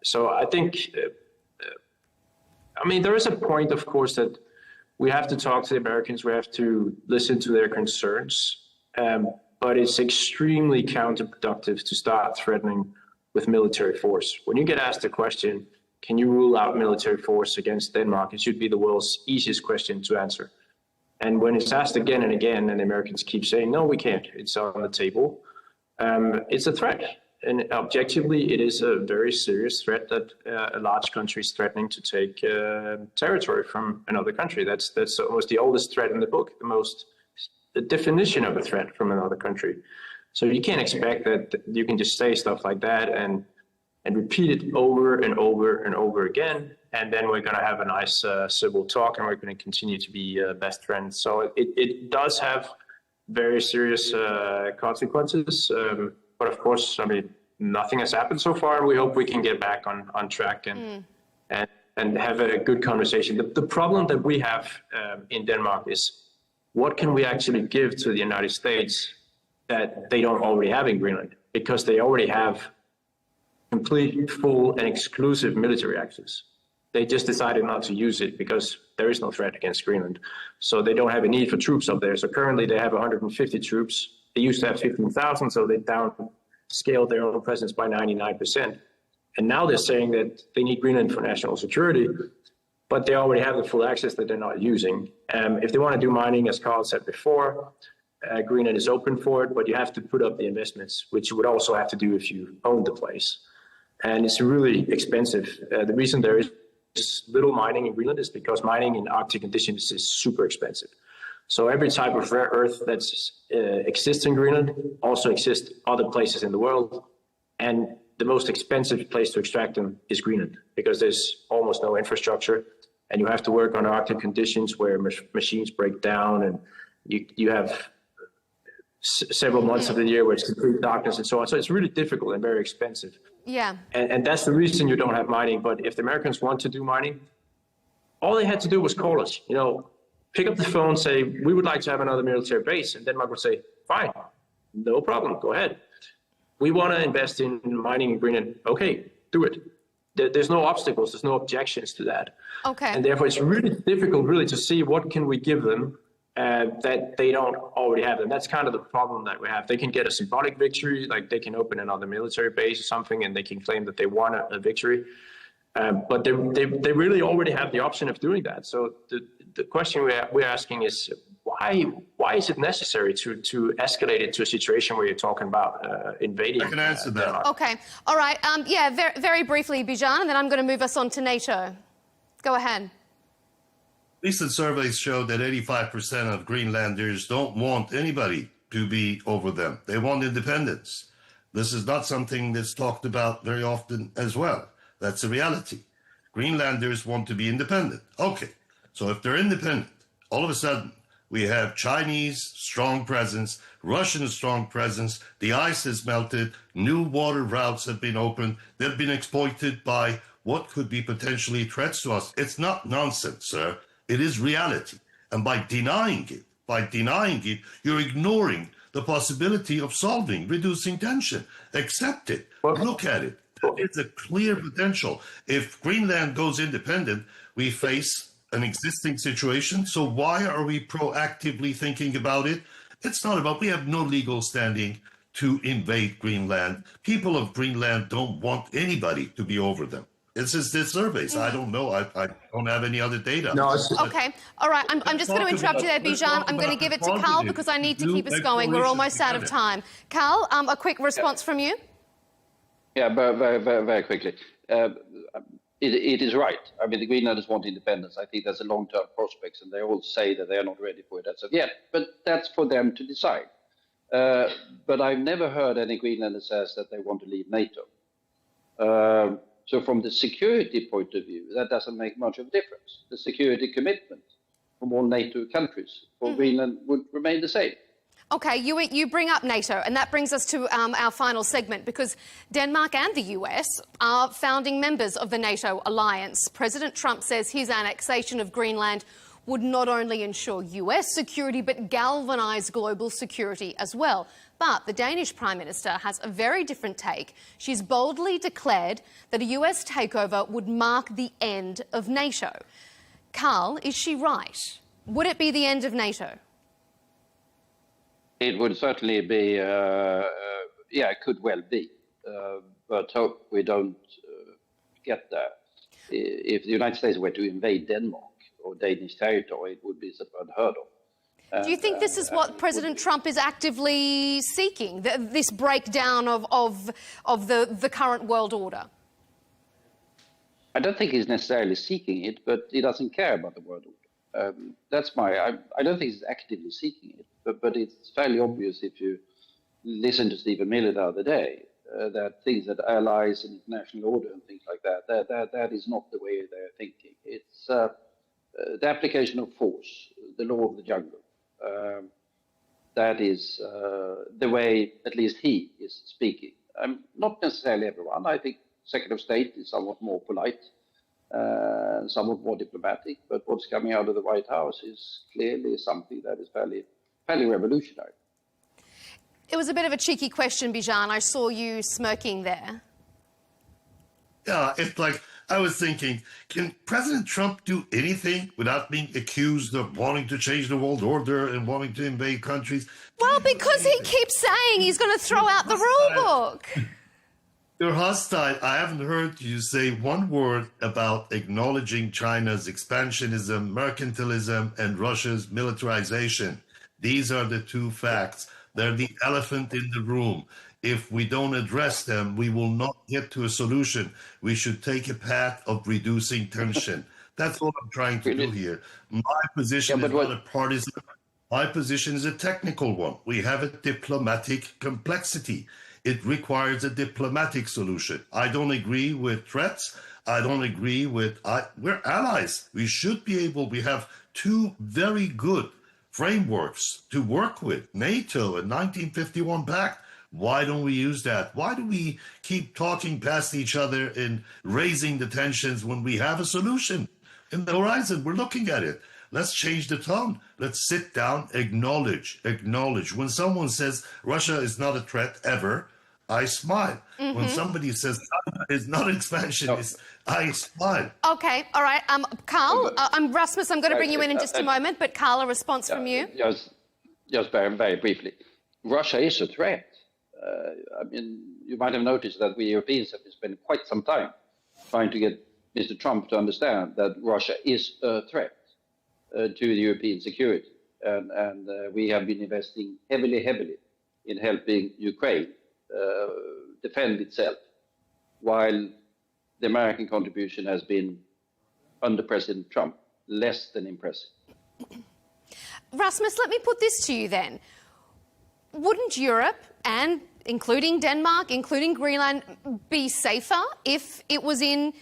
So I think, I mean, there is a point, of course, that we have to talk to the Americans. We have to listen to their concerns. But it's extremely counterproductive to start threatening with military force. When you get asked the question, can you rule out military force against Denmark? It should be the world's easiest question to answer. And when it's asked again and again, and the Americans keep saying, no, we can't, it's on the table, it's a threat. And objectively, it is a very serious threat that a large country is threatening to take territory from another country. That's almost the oldest threat in the book, the definition of a threat from another country. So you can't expect that you can just say stuff like that and repeat it over and over and over again, and then we're going to have a nice civil talk, and we're going to continue to be best friends. So it does have very serious consequences, but of course, I mean, nothing has happened so far. We hope we can get back on track and have a good conversation. The problem that we have in Denmark is, what can we actually give to the United States that they don't already have in Greenland? Because they already have complete, full, and exclusive military access. They just decided not to use it because there is no threat against Greenland. So they don't have a need for troops up there. So currently they have 150 troops. They used to have 15,000, so they downscaled their own presence by 99%. And now they're saying that they need Greenland for national security, but they already have the full access that they're not using. If they want to do mining, as Carl said before, Greenland is open for it, but you have to put up the investments, which you would also have to do if you own the place. And it's really expensive. The reason there is little mining in Greenland is because mining in Arctic conditions is super expensive. So every type of rare earth that exists in Greenland also exists other places in the world. And the most expensive place to extract them is Greenland, because there's almost no infrastructure, and you have to work on Arctic conditions where machines break down, and you have several months of the year where it's complete darkness and so on. So it's really difficult and very expensive. Yeah. And that's the reason you don't have mining. But if the Americans want to do mining, all they had to do was call us, pick up the phone, say, we would like to have another military base. And Denmark would say, fine, no problem, go ahead. We want to invest in mining in Greenland. Okay, do it. There's no obstacles, there's no objections to that. Okay. And therefore it's really difficult really to see what can we give them that they don't already have. And that's kind of the problem that we have. They can get a symbolic victory, like they can open another military base or something, and they can claim that they won a victory. But they really already have the option of doing that. So the question we're asking is, why is it necessary to escalate it to a situation where you're talking about invading? I can answer that. Okay. All right. Yeah, very, very briefly, Bijan, and then I'm going to move us on to NATO. Go ahead. Recent surveys show that 85% of Greenlanders don't want anybody to be over them. They want independence. This is not something that's talked about very often as well. That's a reality. Greenlanders want to be independent. Okay, so if they're independent, all of a sudden we have Chinese strong presence, Russian strong presence, the ice has melted, new water routes have been opened, they've been exploited by what could be potentially threats to us. It's not nonsense, sir. It is reality. And by denying it, you're ignoring the possibility of solving, reducing tension. Accept it. Look at it. It's a clear potential. If Greenland goes independent, we face an existing situation. So why are we proactively thinking about it? It's not about, we have no legal standing to invade Greenland. People of Greenland don't want anybody to be over them. This is the surveys. I don't know. I don't have any other data. No, okay. All right. I'm just going to interrupt you there, Bijan. I'm going to give it to Carl because I need to keep us going. We're almost out of time. Carl, a quick response from you. Yeah, very quickly. It is right. I mean, the Greenlanders want independence. I think that's a long-term prospect, and they all say that they are not ready for it as of yet. But that's for them to decide. But I've never heard any Greenlander says that they want to leave NATO. So from the security point of view, that doesn't make much of a difference. The security commitment from all NATO countries for Greenland would remain the same. Okay, you bring up NATO, and that brings us to our final segment, because Denmark and the US are founding members of the NATO alliance. President Trump says his annexation of Greenland would not only ensure US security, but galvanise global security as well. But the Danish Prime Minister has a very different take. She's boldly declared that a US takeover would mark the end of NATO. Carl, is she right? Would it be the end of NATO? It would certainly be, it could well be, but hope we don't get there. If the United States were to invade Denmark or Danish territory, it would be unheard of. Do you think this is what President Trump is actively seeking, this breakdown of the current world order? I don't think he's necessarily seeking it, but he doesn't care about the world order. I don't think he's actively seeking it, but it's fairly obvious if you listen to Stephen Miller the other day, that things that allies and international order and things like that is not the way they're thinking. It's the application of force, the law of the jungle. That is the way, at least he is speaking. Not necessarily everyone. I think Secretary of State is somewhat more polite, somewhat more diplomatic, but what's coming out of the White House is clearly something that is fairly revolutionary. It was a bit of a cheeky question, Bijan. I saw you smirking there. Yeah, it's like I was thinking, can President Trump do anything without being accused of wanting to change the world order and wanting to invade countries? Well, because he keeps saying he's going to throw out the rule book. You're hostile. I haven't heard you say one word about acknowledging China's expansionism, mercantilism, and Russia's militarization. These are the two facts. They're the elephant in the room. If we don't address them, we will not get to a solution. We should take a path of reducing tension. That's what I'm trying to do here. My position is not a partisan. My position is a technical one. We have a diplomatic complexity. It requires a diplomatic solution. I don't agree with threats. I don't agree with... we're allies. We should be able... We have two very good frameworks to work with. NATO and 1951 Pact. Why don't we use that? Why do we keep talking past each other and raising the tensions when we have a solution in the horizon? We're looking at it. Let's change the tone. Let's sit down, acknowledge. When someone says Russia is not a threat ever, I smile. Mm-hmm. When somebody says China is not expansionist, I smile. Okay, all right. Carl, Rasmus, I'm going to bring you in just a moment, but Carl, a response from you? Just very briefly. Russia is a threat. I mean, you might have noticed that we Europeans have spent quite some time trying to get Mr. Trump to understand that Russia is a threat to the European security. And we have been investing heavily in helping Ukraine defend itself, while the American contribution has been, under President Trump, less than impressive. Rasmus, let me put this to you then. Wouldn't Europe, and including Denmark, including Greenland, be safer if it was in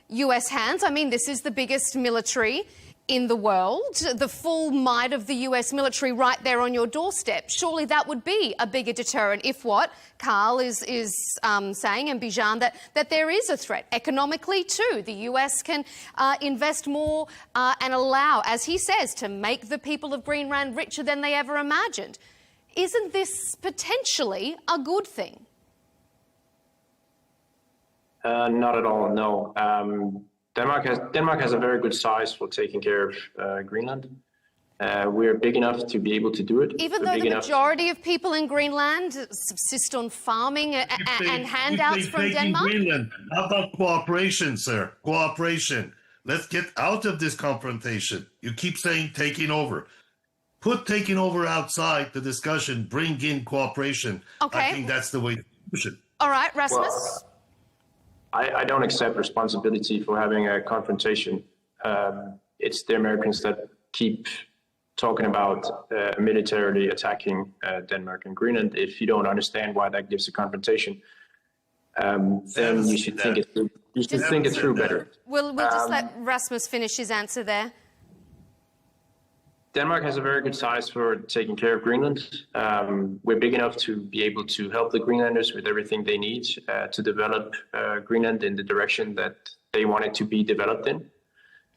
US hands? I mean, this is the biggest military in the world, the full might of the US military right there on your doorstep. Surely that would be a bigger deterrent if what Carl is saying, and Bijan, that there is a threat. Economically too, the US can invest more and allow, as he says, to make the people of Greenland richer than they ever imagined. Isn't this potentially a good thing? Not at all, no. Denmark has a very good size for taking care of Greenland. We're big enough to be able to do it. Even though the majority of people in Greenland subsist on farming and handouts from Denmark? Greenland. How about cooperation, sir? Cooperation. Let's get out of this confrontation. You keep saying taking over. Put taking over outside the discussion, bring in cooperation. Okay. I think that's the way to push it. All right, Rasmus? Well, I don't accept responsibility for having a confrontation. It's the Americans that keep talking about militarily attacking Denmark and Greenland. If you don't understand why that gives a confrontation, then you should think it through. You should think it through better. We'll just let Rasmus finish his answer there. Denmark has a very good size for taking care of Greenland. We're big enough to be able to help the Greenlanders with everything they need to develop Greenland in the direction that they want it to be developed in.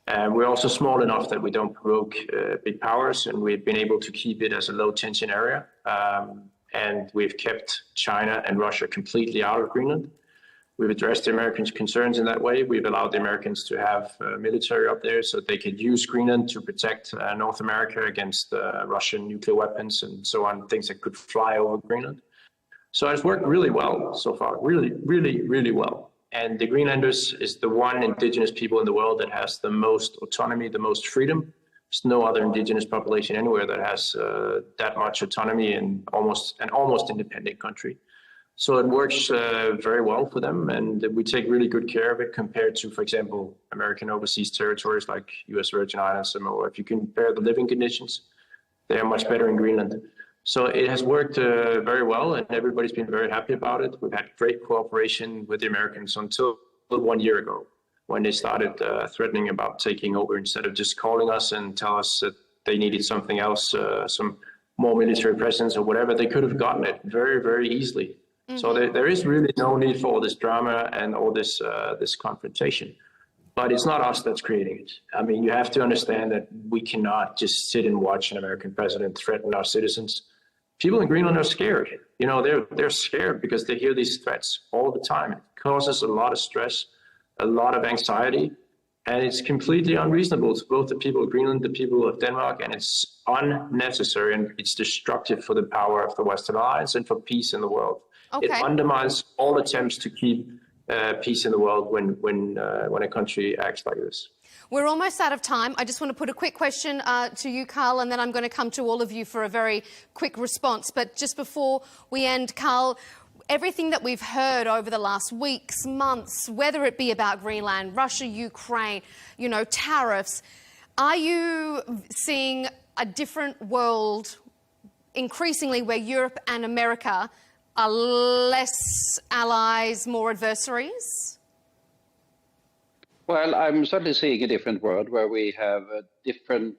We're also small enough that we don't provoke big powers, and we've been able to keep it as a low tension area. And we've kept China and Russia completely out of Greenland. We've addressed the Americans' concerns in that way. We've allowed the Americans to have military up there so they could use Greenland to protect North America against Russian nuclear weapons and so on, things that could fly over Greenland. So it's worked really well so far, really, really, really well. And the Greenlanders is the one indigenous people in the world that has the most autonomy, the most freedom. There's no other indigenous population anywhere that has that much autonomy and almost independent country. So it works very well for them, and we take really good care of it compared to, for example, American overseas territories like U.S. Virgin Islands, Samoa. If you compare the living conditions, they are much better in Greenland. So it has worked very well, and everybody's been very happy about it. We've had great cooperation with the Americans until 1 year ago, when they started threatening about taking over instead of just calling us and tell us that they needed something else, some more military presence or whatever. They could have gotten it very, very easily. Mm-hmm. So there is really no need for all this drama and all this this confrontation. But it's not us that's creating it. I mean, you have to understand that we cannot just sit and watch an American president threaten our citizens. People in Greenland are scared. You know, they're scared because they hear these threats all the time. It causes a lot of stress, a lot of anxiety, and it's completely unreasonable to both the people of Greenland, the people of Denmark, and it's unnecessary, and it's destructive for the power of the Western Alliance and for peace in the world. Okay. It undermines all attempts to keep peace in the world when a country acts like this. We're almost out of time. I just want to put a quick question to you, Carl, and then I'm going to come to all of you for a very quick response. But just before we end, Carl, everything that we've heard over the last weeks, months, whether it be about Greenland, Russia, Ukraine, you know, tariffs, are you seeing a different world increasingly where Europe and America are less allies, more adversaries? Well, I'm certainly seeing a different world where we have a different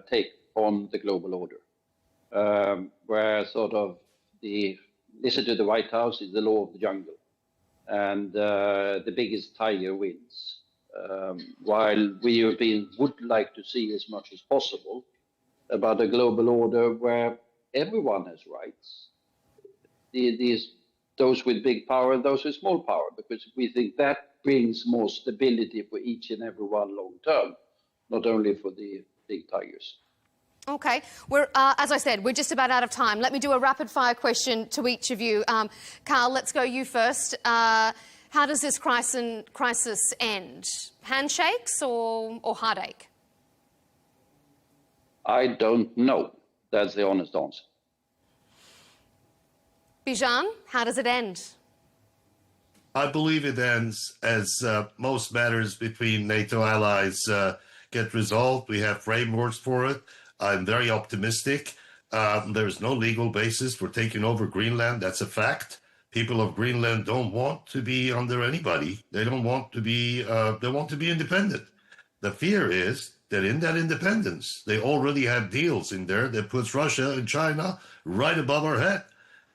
take on the global order, where sort of listen to the White House is the law of the jungle, and the biggest tiger wins. While we Europeans would like to see as much as possible about a global order where everyone has rights, those with big power and those with small power, because we think that brings more stability for each and every one long term, not only for the big tigers. Okay, we're as I said, we're just about out of time. Let me do a rapid fire question to each of you. Carl, let's go you first. How does this crisis end? Handshakes or heartache? I don't know. That's the honest answer. Bijan, how does it end? I believe it ends as most matters between NATO allies get resolved. We have frameworks for it. I'm very optimistic. There's no legal basis for taking over Greenland. That's a fact. People of Greenland don't want to be under anybody. They don't want to be, they want to be independent. The fear is that in that independence, they already have deals in there that puts Russia and China right above our head.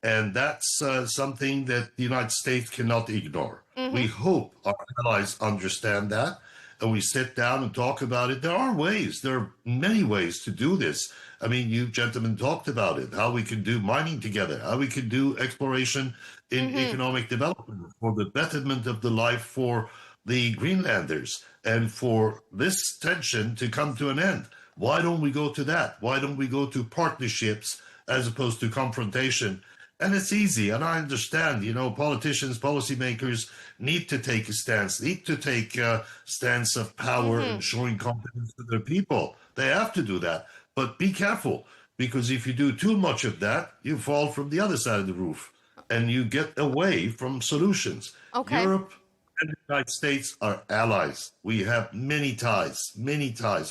And that's something that the United States cannot ignore. Mm-hmm. We hope our allies understand that, and we sit down and talk about it. There are ways. There are many ways to do this. I mean, you gentlemen talked about it, how we can do mining together, how we can do exploration in economic development for the betterment of the life for the Greenlanders and for this tension to come to an end. Why don't we go to that? Why don't we go to partnerships as opposed to confrontation? And it's easy, and I understand, you know, politicians, policymakers need to take a stance, need to take a stance of power and showing confidence to their people. They have to do that. But be careful, because if you do too much of that, you fall from the other side of the roof, and you get away from solutions. Okay. Europe and the United States are allies. We have many ties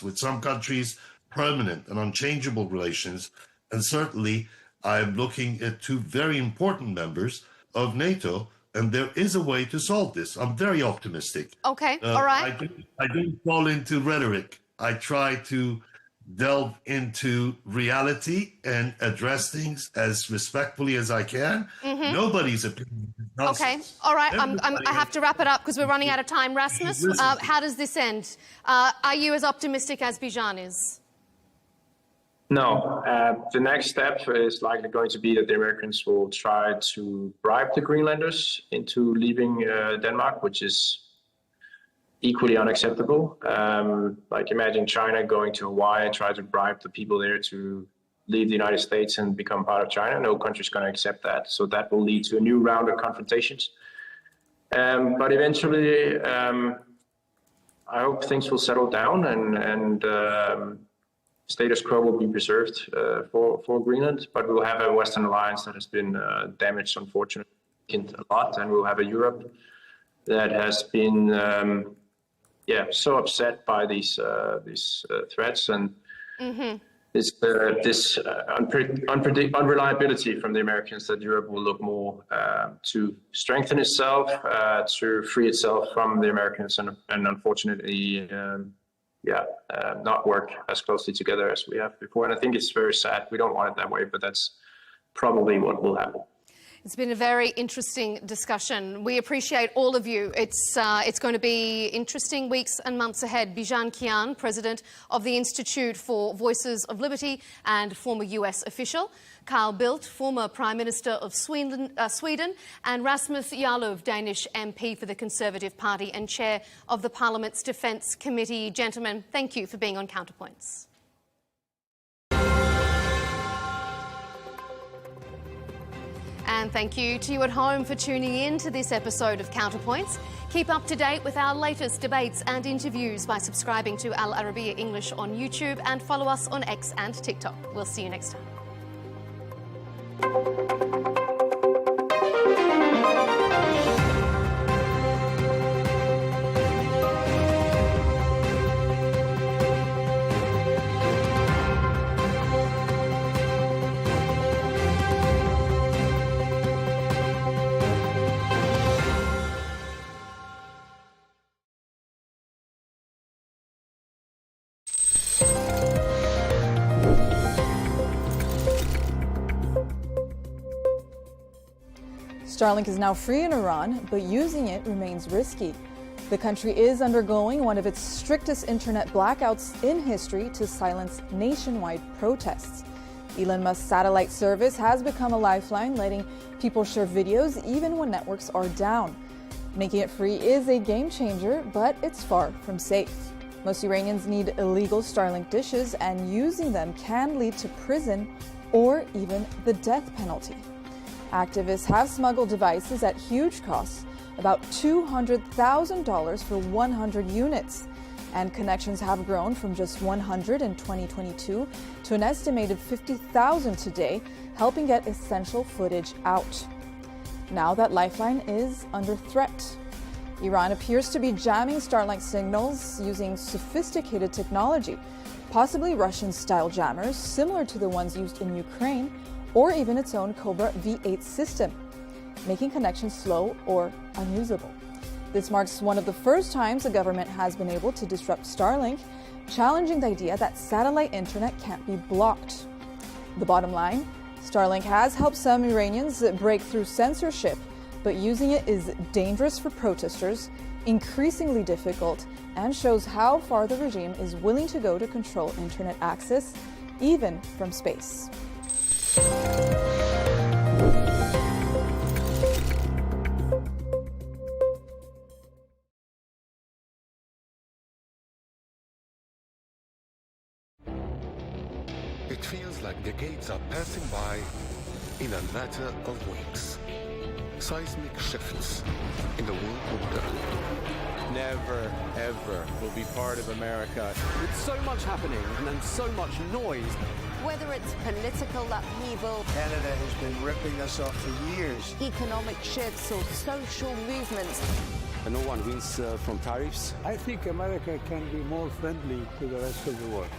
with some countries, permanent and unchangeable relations, and certainly I'm looking at two very important members of NATO, and there is a way to solve this. I'm very optimistic. Okay, all right. I don't fall into rhetoric. I try to delve into reality and address things as respectfully as I can. Nobody's opinion is nonsense. Okay, all right. I have to wrap it up because we're running out of time. Rasmus, how does this end? Are you as optimistic as Bijan is? No. The next step is likely going to be that the Americans will try to bribe the Greenlanders into leaving Denmark, which is equally unacceptable. Like imagine China going to Hawaii and try to bribe the people there to leave the United States and become part of China. No country's going to accept that. So that will lead to a new round of confrontations. But eventually, I hope things will settle down and status quo will be preserved for Greenland. But we'll have a Western alliance that has been damaged, unfortunately, a lot. And we'll have a Europe that has been so upset by these threats and this unreliability from the Americans, that Europe will look more to strengthen itself, to free itself from the Americans, and unfortunately, not work as closely together as we have before. And I think it's very sad. We don't want it that way, but that's probably what will happen. It's been a very interesting discussion. We appreciate all of you. It's going to be interesting weeks and months ahead. Bijan Kian, president of the Institute for Voices of Liberty and former US official. Carl Bildt, former Prime Minister of Sweden, and Rasmus Jarlov, Danish MP for the Conservative Party and chair of the Parliament's Defence Committee. Gentlemen, thank you for being on Counterpoints. And thank you to you at home for tuning in to this episode of Counterpoints. Keep up to date with our latest debates and interviews by subscribing to Al Arabiya English on YouTube and follow us on X and TikTok. We'll see you next time. Starlink is now free in Iran, but using it remains risky. The country is undergoing one of its strictest internet blackouts in history to silence nationwide protests. Elon Musk's satellite service has become a lifeline, letting people share videos even when networks are down. Making it free is a game changer, but it's far from safe. Most Iranians need illegal Starlink dishes, and using them can lead to prison or even the death penalty. Activists have smuggled devices at huge costs, about $200,000 for 100 units. And connections have grown from just 100 in 2022 to an estimated 50,000 today, helping get essential footage out. Now that lifeline is under threat. Iran appears to be jamming Starlink signals using sophisticated technology, possibly Russian-style jammers similar to the ones used in Ukraine, or even its own Cobra V8 system, making connections slow or unusable. This marks one of the first times a government has been able to disrupt Starlink, challenging the idea that satellite internet can't be blocked. The bottom line, Starlink has helped some Iranians break through censorship, but using it is dangerous for protesters, increasingly difficult, and shows how far the regime is willing to go to control internet access, even from space. It feels like decades are passing by in a matter of weeks. Seismic shifts in the world order. Never, ever will be part of America. With so much happening and so much noise. Whether it's political upheaval, Canada has been ripping us off for years. economic shifts, or social movements, And no one wins from tariffs. I think America can be more friendly to the rest of the world.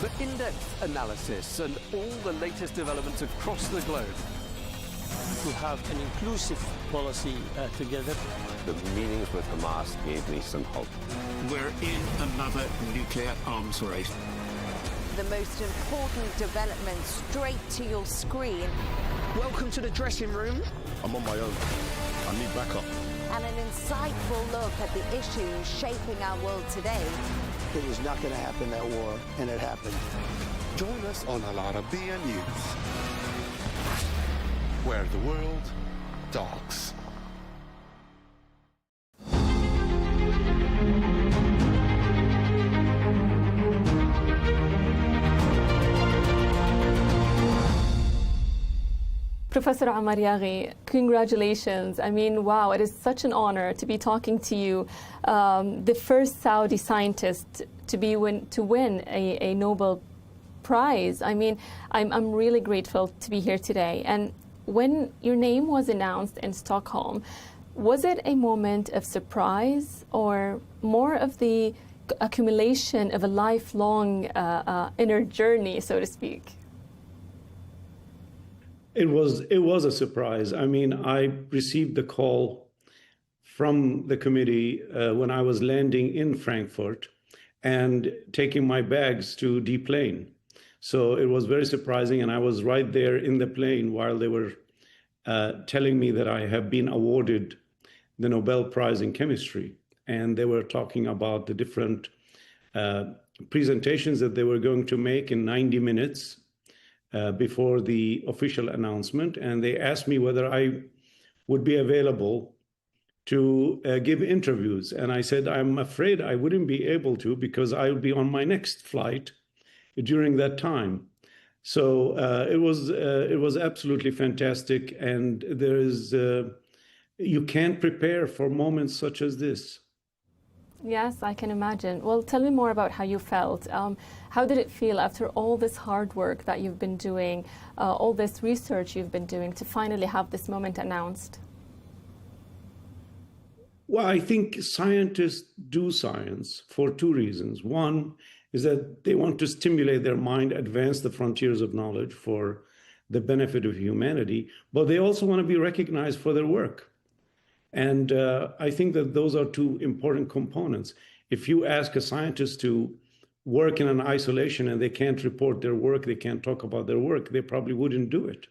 For in-depth analysis and all the latest developments across the globe, to have an inclusive policy together. The meetings with Hamas gave me some hope. We're in another nuclear arms race. The most important development straight to your screen. Welcome to the dressing room. I'm on my own. I need backup. And an insightful look at the issues shaping our world today. It was not going to happen, that war, and it happened. Join us on Arabiya News, where the world talks. Professor Omar Yaghi, congratulations. I mean, wow, it is such an honor to be talking to you, the first Saudi scientist to win a Nobel Prize. I mean, I'm really grateful to be here today. And when your name was announced in Stockholm, was it a moment of surprise or more of the accumulation of a lifelong inner journey, so to speak? It was a surprise. I mean, I received the call from the committee when I was landing in Frankfurt and taking my bags to deplane. So it was very surprising, and I was right there in the plane while they were telling me that I have been awarded the Nobel Prize in Chemistry. And they were talking about the different presentations that they were going to make in 90 minutes before the official announcement. And they asked me whether I would be available to give interviews. And I said, I'm afraid I wouldn't be able to because I will be on my next flight during that time. So it was absolutely fantastic. And there is, you can't prepare for moments such as this. Yes, I can imagine. Well, tell me more about how you felt. How did it feel after all this hard work that you've been doing, all this research you've been doing to finally have this moment announced? Well, I think scientists do science for two reasons. One is that they want to stimulate their mind, advance the frontiers of knowledge for the benefit of humanity, but they also want to be recognized for their work. And I think that those are two important components. If you ask a scientist to work in an isolation and they can't report their work, they can't talk about their work, they probably wouldn't do it.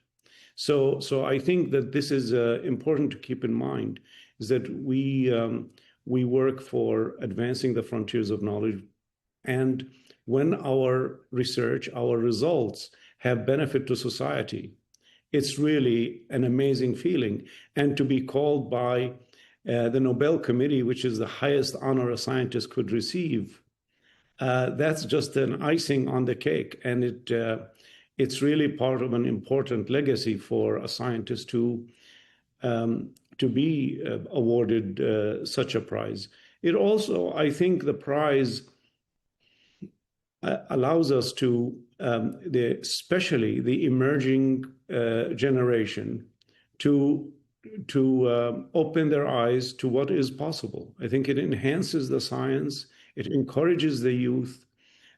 So I think that this is important to keep in mind, is that we work for advancing the frontiers of knowledge. And when our research, our results have benefit to society, it's really an amazing feeling. And to be called by the Nobel Committee, which is the highest honor a scientist could receive, that's just an icing on the cake. And it's really part of an important legacy for a scientist to be awarded such a prize. It also, I think the prize allows us to, especially the emerging generation, to open their eyes to what is possible. I think it enhances the science, it encourages the youth,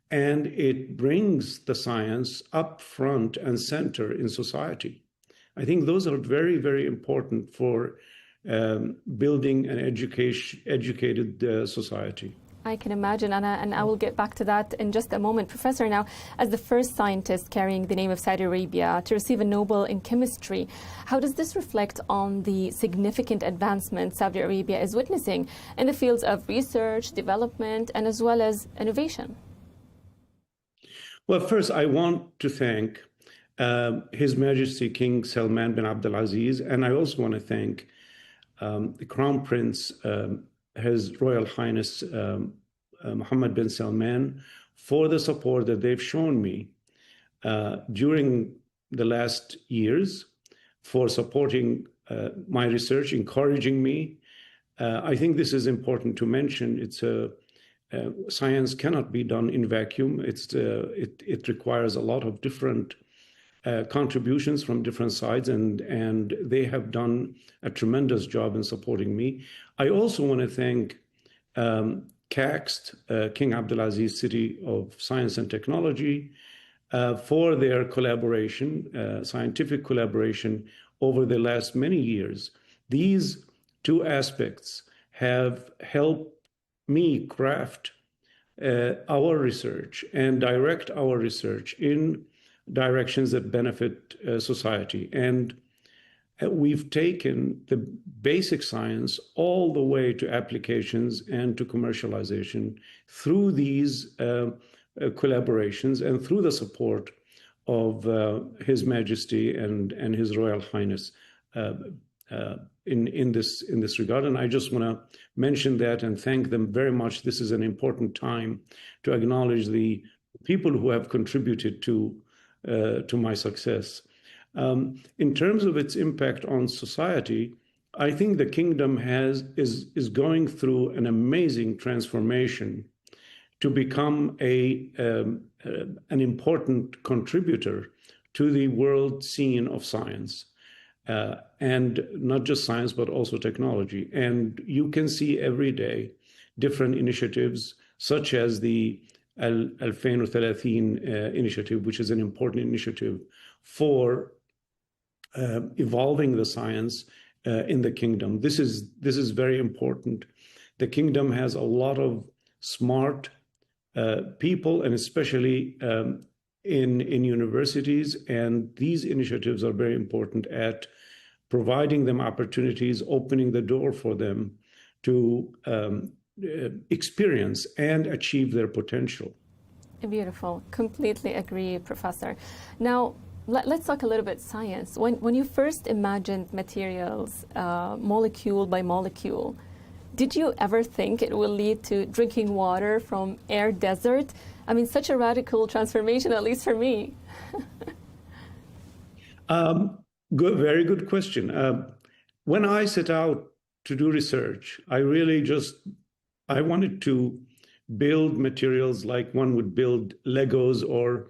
and it brings the science up front and center in society. I think those are very, very important for building an educated society. I can imagine, and I will get back to that in just a moment. Professor, now, as the first scientist carrying the name of Saudi Arabia to receive a Nobel in chemistry, how does this reflect on the significant advancements Saudi Arabia is witnessing in the fields of research, development, and as well as innovation? Well, first, I want to thank His Majesty King Salman bin Abdulaziz, and I also want to thank the Crown Prince, His Royal Highness Mohammed bin Salman, for the support that they've shown me during the last years, for supporting my research, encouraging me. I think this is important to mention. Science cannot be done in vacuum. It requires a lot of different contributions from different sides, and they have done a tremendous job in supporting me. I also want to thank KAXT, King Abdulaziz City of Science and Technology, for their collaboration, scientific collaboration over the last many years, these two aspects have helped me craft our research and direct our research in directions that benefit society. And we've taken the basic science all the way to applications and to commercialization through these collaborations and through the support of His Majesty and His Royal Highness in this regard. And I just want to mention that and thank them very much. This is an important time to acknowledge the people who have contributed to my success. In terms of its impact on society, I think the kingdom is going through an amazing transformation to become an important contributor to the world scene of science, and not just science, but also technology. And you can see every day different initiatives, such as the 2030 initiative, which is an important initiative for evolving the science in the kingdom. This is very important. The kingdom has a lot of smart people, and especially in universities, and these initiatives are very important at providing them opportunities, opening the door for them to experience and achieve their potential. Beautiful. Completely agree, Professor. Now, let's talk a little bit science. When you first imagined materials, molecule by molecule, did you ever think it will lead to drinking water from air desert? I mean, such a radical transformation, at least for me. Very good question. When I set out to do research, I wanted to build materials like one would build Legos, or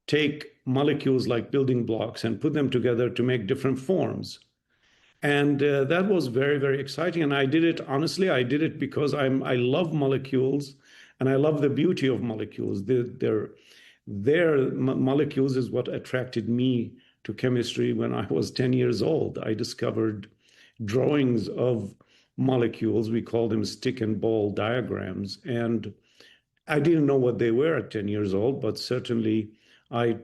take molecules like building blocks and put them together to make different forms. And that was very, very exciting. And I did it, honestly, I did it because I love molecules and I love the beauty of molecules. Their molecules is what attracted me to chemistry when I was 10 years old. I discovered drawings of molecules. We call them stick and ball diagrams. And I didn't know what they were at 10 years old, but certainly I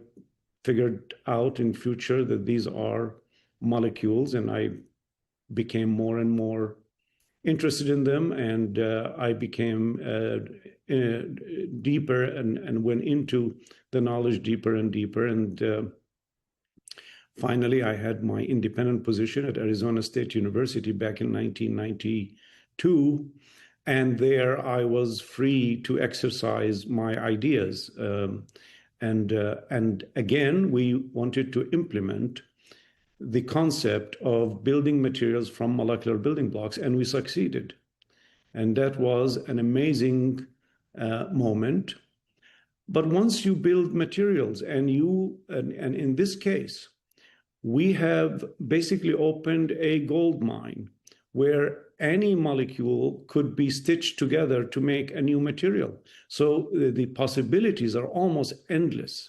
figured out in future that these are molecules, and I became more and more interested in them, and I became deeper and went into the knowledge deeper and deeper. And finally, I had my independent position at Arizona State University back in 1992. And there I was free to exercise my ideas. And again, we wanted to implement the concept of building materials from molecular building blocks, and we succeeded. And that was an amazing moment. But once you build materials, and in this case, we have basically opened a gold mine where any molecule could be stitched together to make a new material. So the possibilities are almost endless.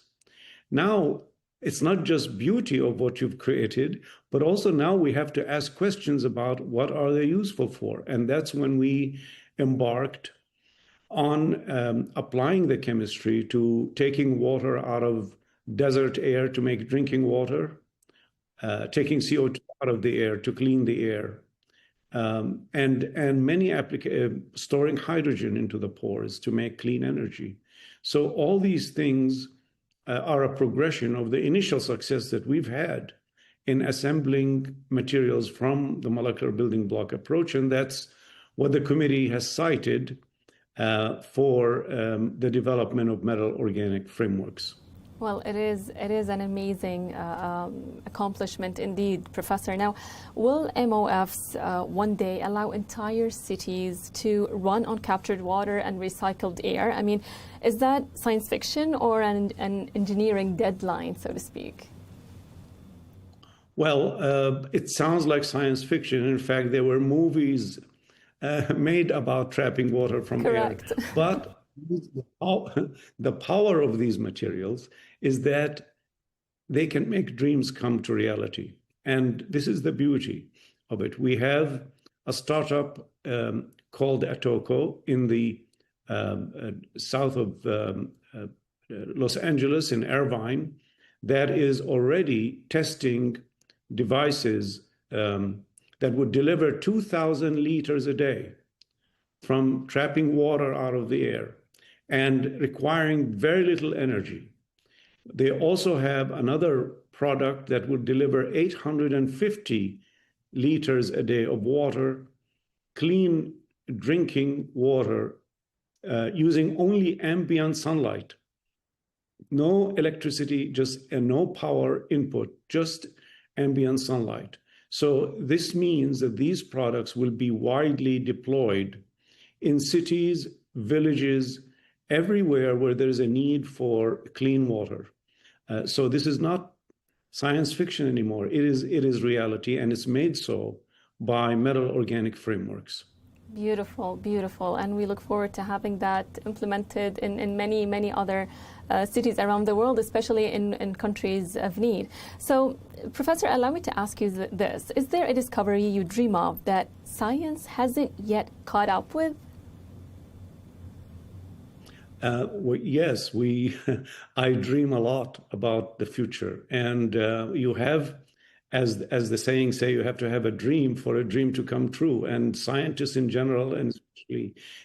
Now, it's not just beauty of what you've created, but also now we have to ask questions about what are they useful for. And that's when we embarked on applying the chemistry to taking water out of desert air to make drinking water, taking CO2 out of the air to clean the air, and many storing hydrogen into the pores to make clean energy. So all these things are a progression of the initial success that we've had in assembling materials from the molecular building block approach, and that's what the committee has cited for the development of metal organic frameworks. Well, it is an amazing accomplishment indeed, Professor. Now, will MOFs one day allow entire cities to run on captured water and recycled air? I mean, is that science fiction or an engineering deadline, so to speak? Well, it sounds like science fiction. In fact, there were movies made about trapping water from Correct. air. But the power of these materials is that they can make dreams come to reality. And this is the beauty of it. We have a startup called Atoko in the south of Los Angeles in Irvine that is already testing devices that would deliver 2,000 liters a day from trapping water out of the air and requiring very little energy. They also have another product that would deliver 850 liters a day of water, clean drinking water, using only ambient sunlight. No electricity, just no power input, just ambient sunlight. So this means that these products will be widely deployed in cities, villages, everywhere where there is a need for clean water. So this is not science fiction anymore. It is reality, and it's made so by metal organic frameworks. Beautiful, beautiful. And we look forward to having that implemented in many, many other cities around the world, especially in countries of need. So, Professor, allow me to ask you this. Is there a discovery you dream of that science hasn't yet caught up with? Well, yes, I dream a lot about the future. And you have, as the saying say, you have to have a dream for a dream to come true. And scientists in general, and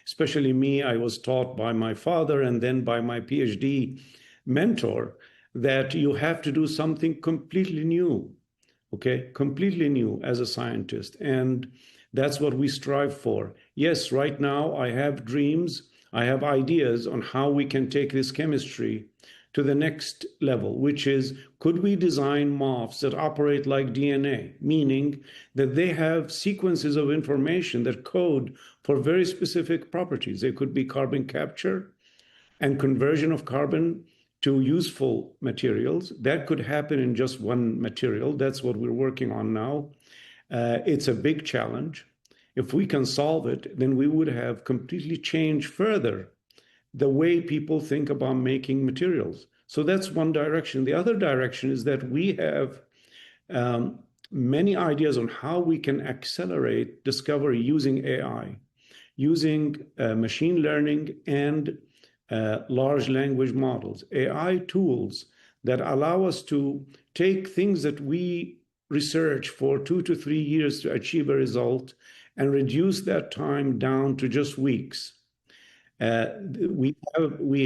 especially me, I was taught by my father and then by my PhD mentor that you have to do something completely new, okay? Completely new as a scientist. And that's what we strive for. Yes, right now I have dreams, I have ideas on how we can take this chemistry to the next level, which is, could we design MOFs that operate like DNA, meaning that they have sequences of information that code for very specific properties? They could be carbon capture and conversion of carbon to useful materials. That could happen in just one material. That's what we're working on now. It's a big challenge. If we can solve it, then we would have completely changed further the way people think about making materials. So that's one direction. The other direction is that we have many ideas on how we can accelerate discovery using AI, using machine learning and large language models, AI tools that allow us to take things that we research for 2 to 3 years to achieve a result and reduce that time down to just weeks. We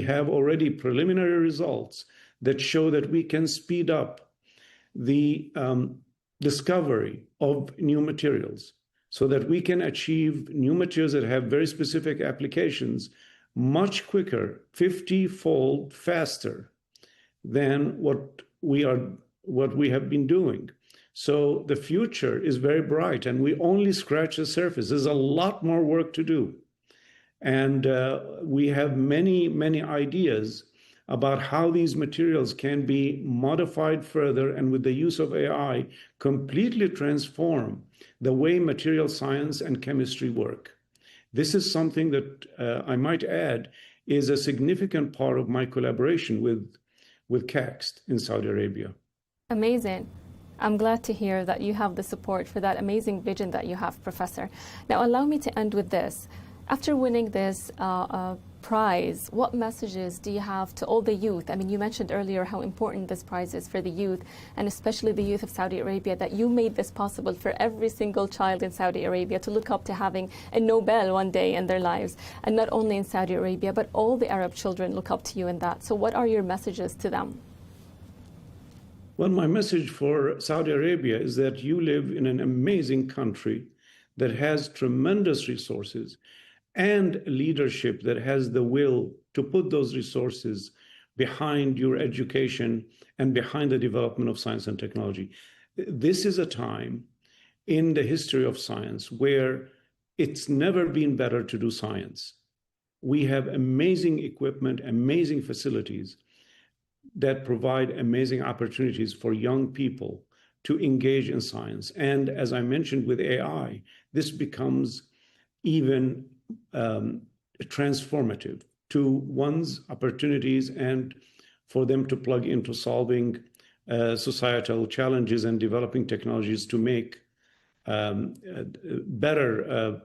have already preliminary results that show that we can speed up the discovery of new materials so that we can achieve new materials that have very specific applications much quicker, 50-fold faster than what we have been doing. So the future is very bright, and we only scratch the surface. There's a lot more work to do. And we have many, many ideas about how these materials can be modified further and with the use of AI, completely transform the way material science and chemistry work. This is something that I might add is a significant part of my collaboration with CAXT in Saudi Arabia. Amazing. I'm glad to hear that you have the support for that amazing vision that you have, Professor. Now, allow me to end with this. After winning this prize, what messages do you have to all the youth? I mean, you mentioned earlier how important this prize is for the youth, and especially the youth of Saudi Arabia, that you made this possible for every single child in Saudi Arabia to look up to having a Nobel one day in their lives. And not only in Saudi Arabia, but all the Arab children look up to you in that. So what are your messages to them? Well, my message for Saudi Arabia is that you live in an amazing country that has tremendous resources and leadership that has the will to put those resources behind your education and behind the development of science and technology. This is a time in the history of science where it's never been better to do science. We have amazing equipment, amazing facilities that provide amazing opportunities for young people to engage in science. And as I mentioned with AI, this becomes even transformative to one's opportunities and for them to plug into solving societal challenges and developing technologies to make better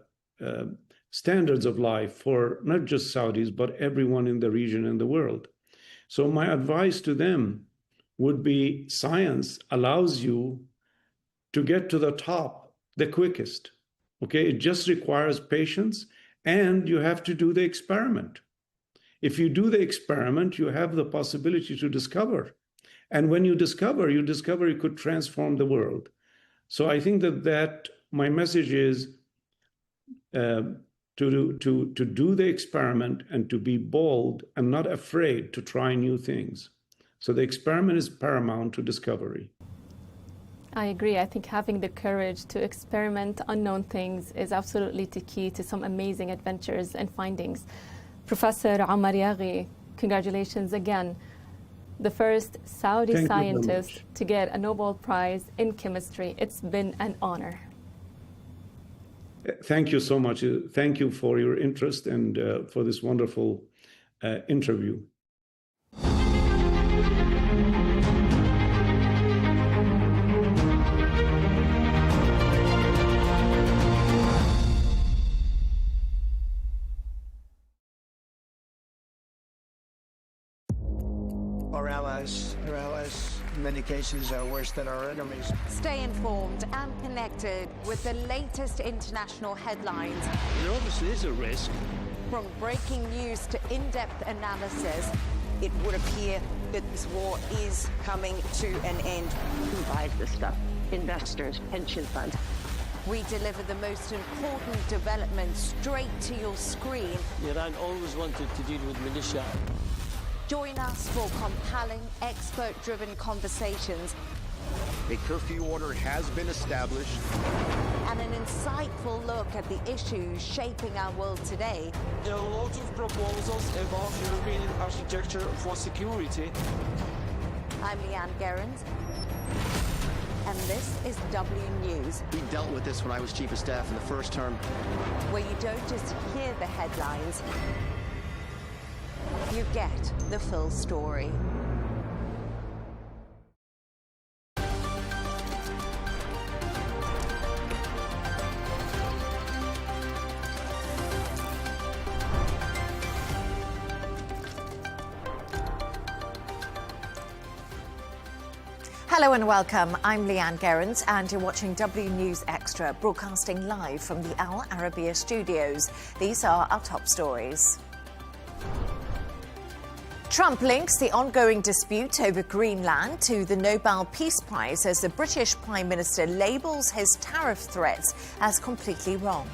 standards of life for not just Saudis, but everyone in the region and the world. So my advice to them would be science allows you to get to the top the quickest. Okay, it just requires patience, and you have to do the experiment. If you do the experiment, you have the possibility to discover. And when you discover you could transform the world. So I think that my message is to do the experiment and to be bold and not afraid to try new things. So the experiment is paramount to discovery. I agree. I think having the courage to experiment unknown things is absolutely the key to some amazing adventures and findings. Professor Omar Yaghi, congratulations again. The first Saudi scientist to get a Nobel Prize in chemistry. It's been an honor. Thank you so much. Thank you for your interest and for this wonderful interview. Our allies, in many cases, are worse than our enemies. Stay informed and connected with the latest international headlines. There obviously is a risk. From breaking news to in-depth analysis, it would appear that this war is coming to an end. Who buys this stuff? Investors, pension funds. we deliver the most important developments straight to your screen. Iran always wanted to deal with militia. Join us for compelling, expert-driven conversations. A curfew order has been established. And an insightful look at the issues shaping our world today. There are lots of proposals about European architecture for security. I'm Leigh Ann Gerrans, and this is W News. We dealt with this when I was Chief of Staff in the first term. Where you don't just hear the headlines, you get the full story. Hello and welcome. I'm Leigh Ann Gerrans and you're watching W News Extra, broadcasting live from the Al Arabiya studios. These are our top stories. Trump links the ongoing dispute over Greenland to the Nobel Peace Prize as the British Prime Minister labels his tariff threats as completely wrong.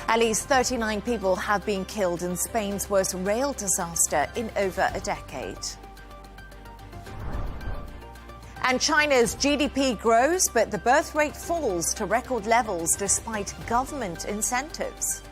At least 39 people have been killed in Spain's worst rail disaster in over a decade. And China's GDP grows, but the birth rate falls to record levels despite government incentives.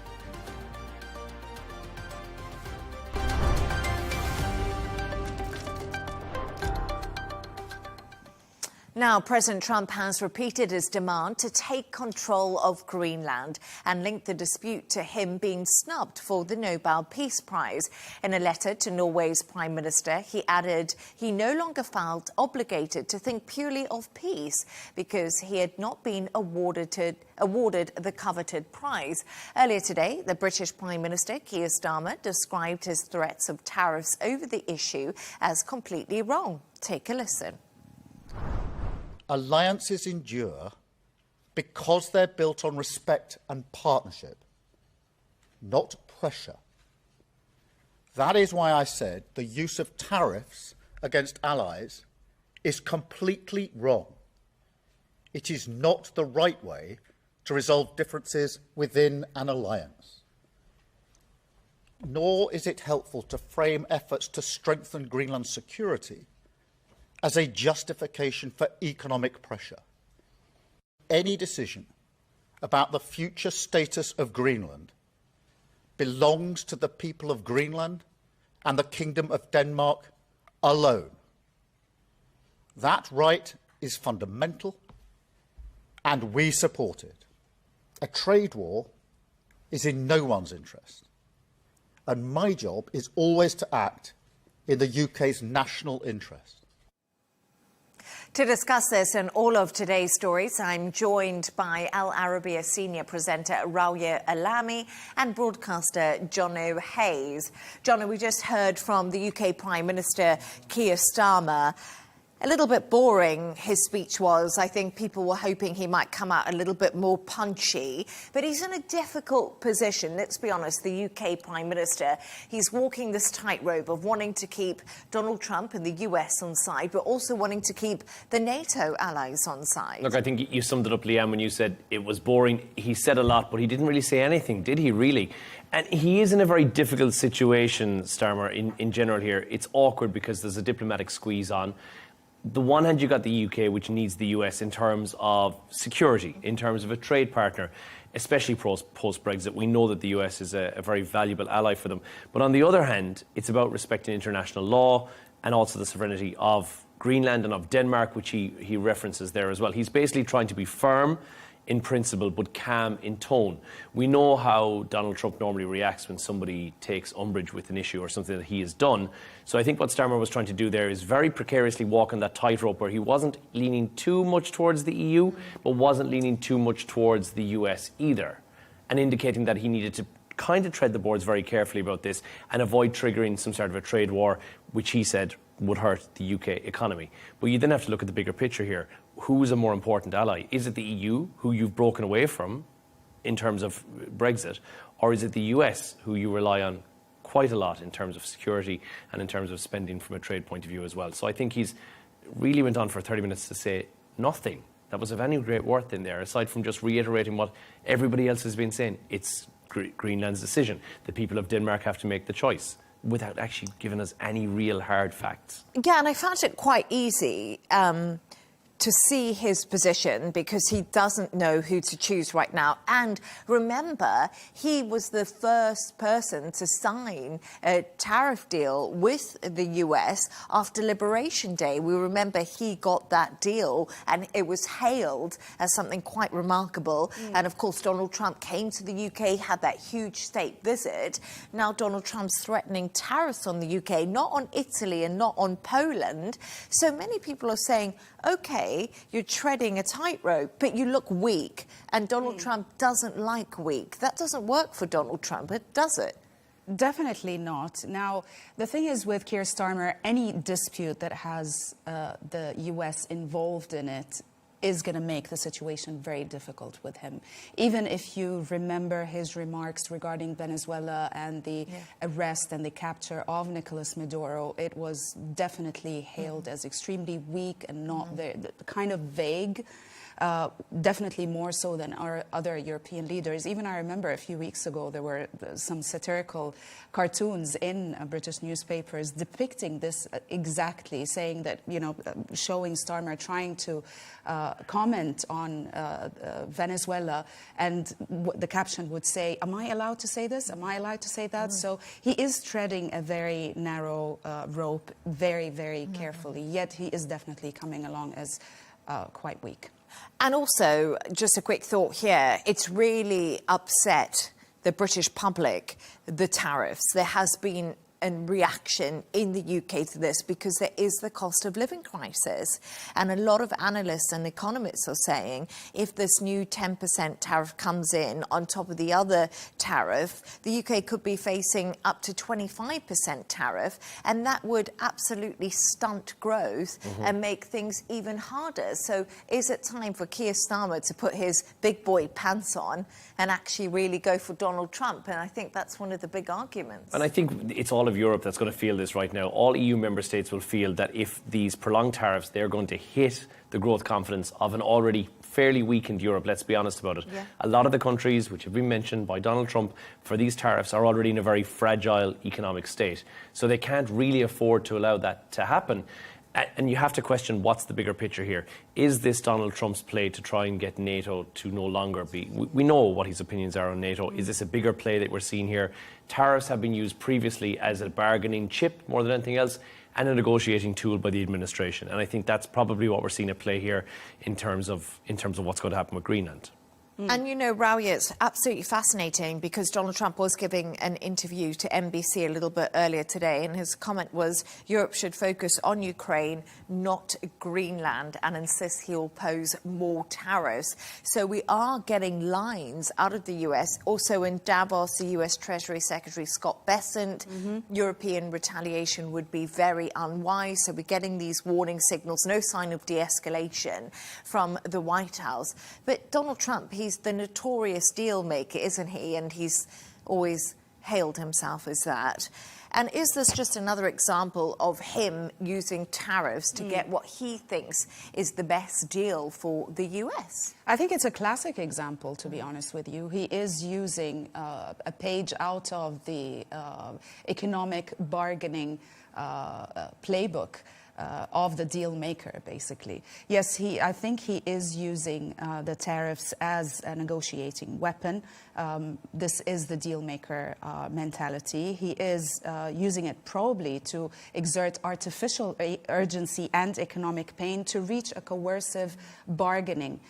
Now, President Trump has repeated his demand to take control of Greenland and linked the dispute to him being snubbed for the Nobel Peace Prize. In a letter to Norway's Prime Minister, he added he no longer felt obligated to think purely of peace because he had not been awarded the coveted prize. Earlier today, the British Prime Minister, Keir Starmer, described his threats of tariffs over the issue as completely wrong. Take a listen. Alliances endure because they're built on respect and partnership, not pressure. That is why I said the use of tariffs against allies is completely wrong. It is not the right way to resolve differences within an alliance. Nor is it helpful to frame efforts to strengthen Greenland's security as a justification for economic pressure. Any decision about the future status of Greenland belongs to the people of Greenland and the Kingdom of Denmark alone. That right is fundamental, and we support it. A trade war is in no one's interest, and my job is always to act in the UK's national interest. To discuss this and all of today's stories, I'm joined by Al Arabiya senior presenter Rawiya Alami and broadcaster Jono Hayes. Jono, we just heard from the UK Prime Minister Keir Starmer. A little bit boring his speech was. I think people were hoping he might come out a little bit more punchy. But he's in a difficult position. Let's be honest, the UK Prime Minister, he's walking this tightrope of wanting to keep Donald Trump and the US on side, but also wanting to keep the NATO allies on side. Look, I think you summed it up, Leigh Ann, when you said it was boring. He said a lot, but he didn't really say anything, did he, really? And he is in a very difficult situation, Starmer, in general here. It's awkward because there's a diplomatic squeeze on. The one hand, you got the UK, which needs the US in terms of security, in terms of a trade partner, especially post-Brexit. We know that the US is a very valuable ally for them. But on the other hand, it's about respecting international law and also the sovereignty of Greenland and of Denmark, which he references there as well. He's basically trying to be firm in principle, but calm in tone. We know how Donald Trump normally reacts when somebody takes umbrage with an issue or something that he has done. So I think what Starmer was trying to do there is very precariously walk on that tightrope where he wasn't leaning too much towards the EU, but wasn't leaning too much towards the US either, and indicating that he needed to kind of tread the boards very carefully about this and avoid triggering some sort of a trade war, which he said would hurt the UK economy. But you then have to look at the bigger picture here. Who's a more important ally? Is it the EU, who you've broken away from in terms of Brexit, or is it the US, who you rely on quite a lot in terms of security and in terms of spending from a trade point of view as well? So I think he's really went on for 30 minutes to say nothing that was of any great worth in there, aside from just reiterating what everybody else has been saying. It's Greenland's decision. The people of Denmark have to make the choice, without actually giving us any real hard facts. Yeah, and I found it quite easy to see his position because he doesn't know who to choose right now. And remember, he was the first person to sign a tariff deal with the US after Liberation Day. We remember he got that deal and it was hailed as something quite remarkable. And of course, Donald Trump came to the UK, had that huge state visit. Now Donald Trump's threatening tariffs on the UK, not on Italy and not on Poland. So many people are saying, OK, you're treading a tightrope, but you look weak. And Donald Trump doesn't like weak. That doesn't work for Donald Trump, does it? Definitely not. Now, the thing is with Keir Starmer, any dispute that has the US involved in it is going to make the situation very difficult with him. Even if you remember his remarks regarding Venezuela and the arrest and the capture of Nicolas Maduro, it was definitely hailed as extremely weak and not the kind of vague. Definitely more so than our other European leaders. Even I remember a few weeks ago there were some satirical cartoons in British newspapers depicting this exactly, saying that, you know, showing Starmer trying to comment on Venezuela, and the caption would say, am I allowed to say this? Am I allowed to say that? So he is treading a very narrow rope very, very carefully, yet he is definitely coming along as quite weak. And also, just a quick thought here, it's really upset the British public, the tariffs. There has been a reaction in the UK to this because there is the cost of living crisis. And a lot of analysts and economists are saying if this new 10% tariff comes in on top of the other tariff, the UK could be facing up to 25% tariff, and that would absolutely stunt growth and make things even harder. So is it time for Keir Starmer to put his big boy pants on and actually really go for Donald Trump? And I think that's one of the big arguments. And I think it's all of Europe that's going to feel this right now. All EU member states will feel that if these prolonged tariffs, they're going to hit the growth confidence of an already fairly weakened Europe, let's be honest about it. A lot of the countries which have been mentioned by Donald Trump for these tariffs are already in a very fragile economic state. So they can't really afford to allow that to happen. And you have to question what's the bigger picture here. Is this Donald Trump's play to try and get NATO to no longer be... We know what his opinions are on NATO. Is this a bigger play that we're seeing here? Tariffs have been used previously as a bargaining chip more than anything else, and a negotiating tool by the administration. And I think that's probably what we're seeing at play here in terms of what's going to happen with Greenland. And you know, Raoul, it's absolutely fascinating because Donald Trump was giving an interview to NBC a little bit earlier today, and his comment was Europe should focus on Ukraine, not Greenland, and insists he'll pose more tariffs. So we are getting lines out of the US. Also in Davos, the US Treasury Secretary Scott Bessent, European retaliation would be very unwise. So we're getting these warning signals, no sign of de-escalation from the White House. But Donald Trump, he's the notorious deal maker, isn't he? And he's always hailed himself as that. And is this just another example of him using tariffs to get what he thinks is the best deal for the US? I think it's a classic example, to be honest with you. He is using a page out of the economic bargaining playbook of the deal maker, basically. Yes, I think he is using the tariffs as a negotiating weapon. This is the deal maker mentality. He is using it probably to exert artificial urgency and economic pain to reach a coercive bargaining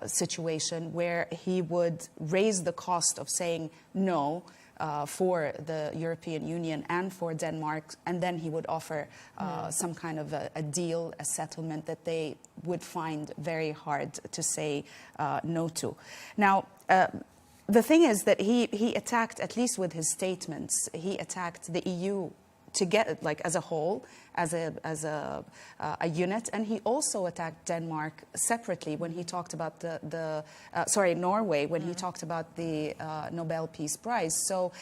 situation where he would raise the cost of saying no for the European Union and for Denmark, and then he would offer some kind of a deal, a settlement that they would find very hard to say no to. Now, the thing is that he attacked, at least with his statements, he attacked the EU together, like as a whole, as a unit, and he also attacked Denmark separately when he talked about Norway, when he talked about the Nobel Peace Prize. So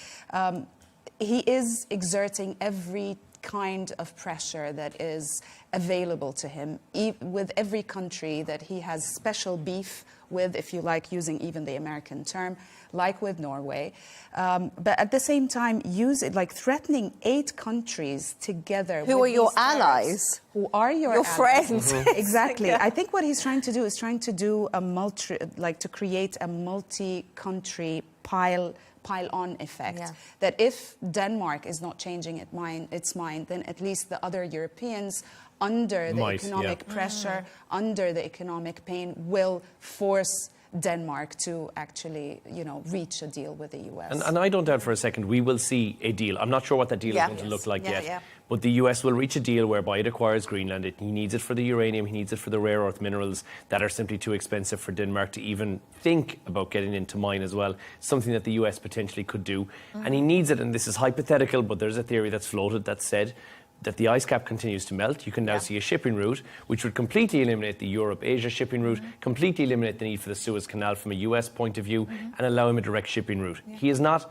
he is exerting every kind of pressure that is available to him, with every country that he has special beef with, if you like, using even the American term, like with Norway. But at the same time, threatening 8 countries together. Who are your allies? Who are your allies? friends. Exactly. Yeah. I think what he's trying to do is to create a multi-country pile-on effect. Yeah. That if Denmark is not changing its mind, then at least the other Europeans, under the economic pressure, under the economic pain, will force Denmark to actually, reach a deal with the US. And I don't doubt for a second we will see a deal. I'm not sure what that deal is going to look like yet. But the US will reach a deal whereby it acquires Greenland. He needs it for the uranium, he needs it for the rare earth minerals that are simply too expensive for Denmark to even think about getting into mine as well. Something that the US potentially could do. And he needs it, and this is hypothetical, but there's a theory that's floated that said that the ice cap continues to melt. You can now see a shipping route which would completely eliminate the Europe-Asia shipping route, completely eliminate the need for the Suez Canal from a US point of view, and allow him a direct shipping route. He is not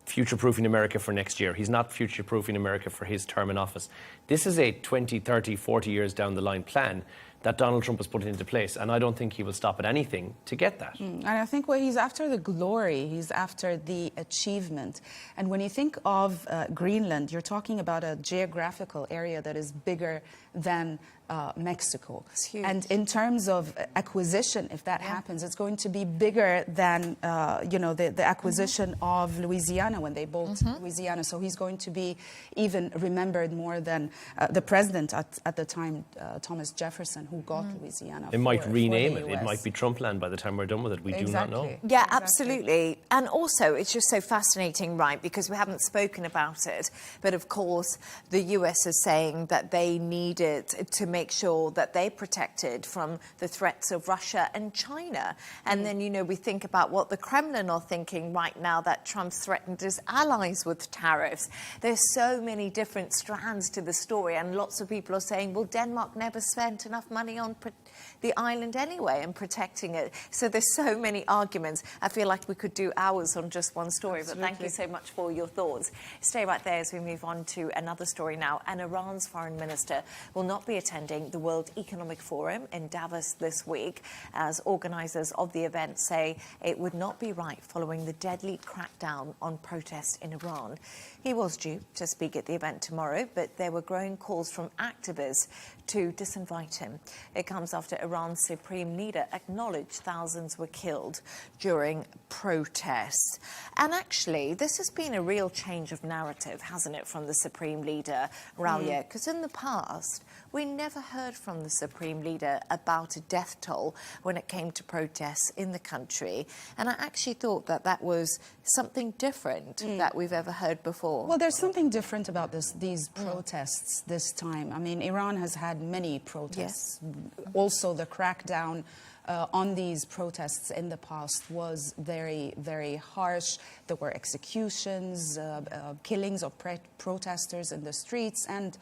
future-proofing America for next year. He's not future-proofing America for his term in office. This is a 20, 30, 40 years down the line plan that Donald Trump has put into place, and I don't think he will stop at anything to get that. And I think he's after the glory, he's after the achievement. And when you think of Greenland, you're talking about a geographical area that is bigger than Mexico. It's huge. And in terms of acquisition, if that happens, it's going to be bigger than the acquisition of Louisiana when they bought Louisiana. So he's going to be even remembered more than the president at the time, Thomas Jefferson, who got Louisiana. They might rename it. It might be Trumpland by the time we're done with it. We do not know. Yeah, absolutely. And also, it's just so fascinating, right, because we haven't spoken about it. But of course, the US is saying that they need it to make sure that they're protected from the threats of Russia and China. And then, we think about what the Kremlin are thinking right now, that Trump's threatened his allies with tariffs. There's so many different strands to the story, and lots of people are saying, well, Denmark never spent enough money on the island anyway and protecting it. So there's so many arguments. I feel like we could do hours on just one story. Absolutely. But thank you so much for your thoughts. Stay right there as we move on to another story now. And Iran's foreign minister will not be attending the World Economic Forum in Davos this week, as organisers of the event say it would not be right following the deadly crackdown on protests in Iran. He was due to speak at the event tomorrow, but there were growing calls from activists to disinvite him. It comes after after Iran's supreme leader acknowledged thousands were killed during protests. And actually, this has been a real change of narrative, hasn't it, from the supreme leader, Raouya? Because in the past, we never heard from the supreme leader about a death toll when it came to protests in the country. And I actually thought that that was something different that we've ever heard before. Well, there's something different about these protests this time. I mean, Iran has had many protests. Yes. Also, the crackdown on these protests in the past was very, very harsh. There were executions, killings of protesters in the streets, and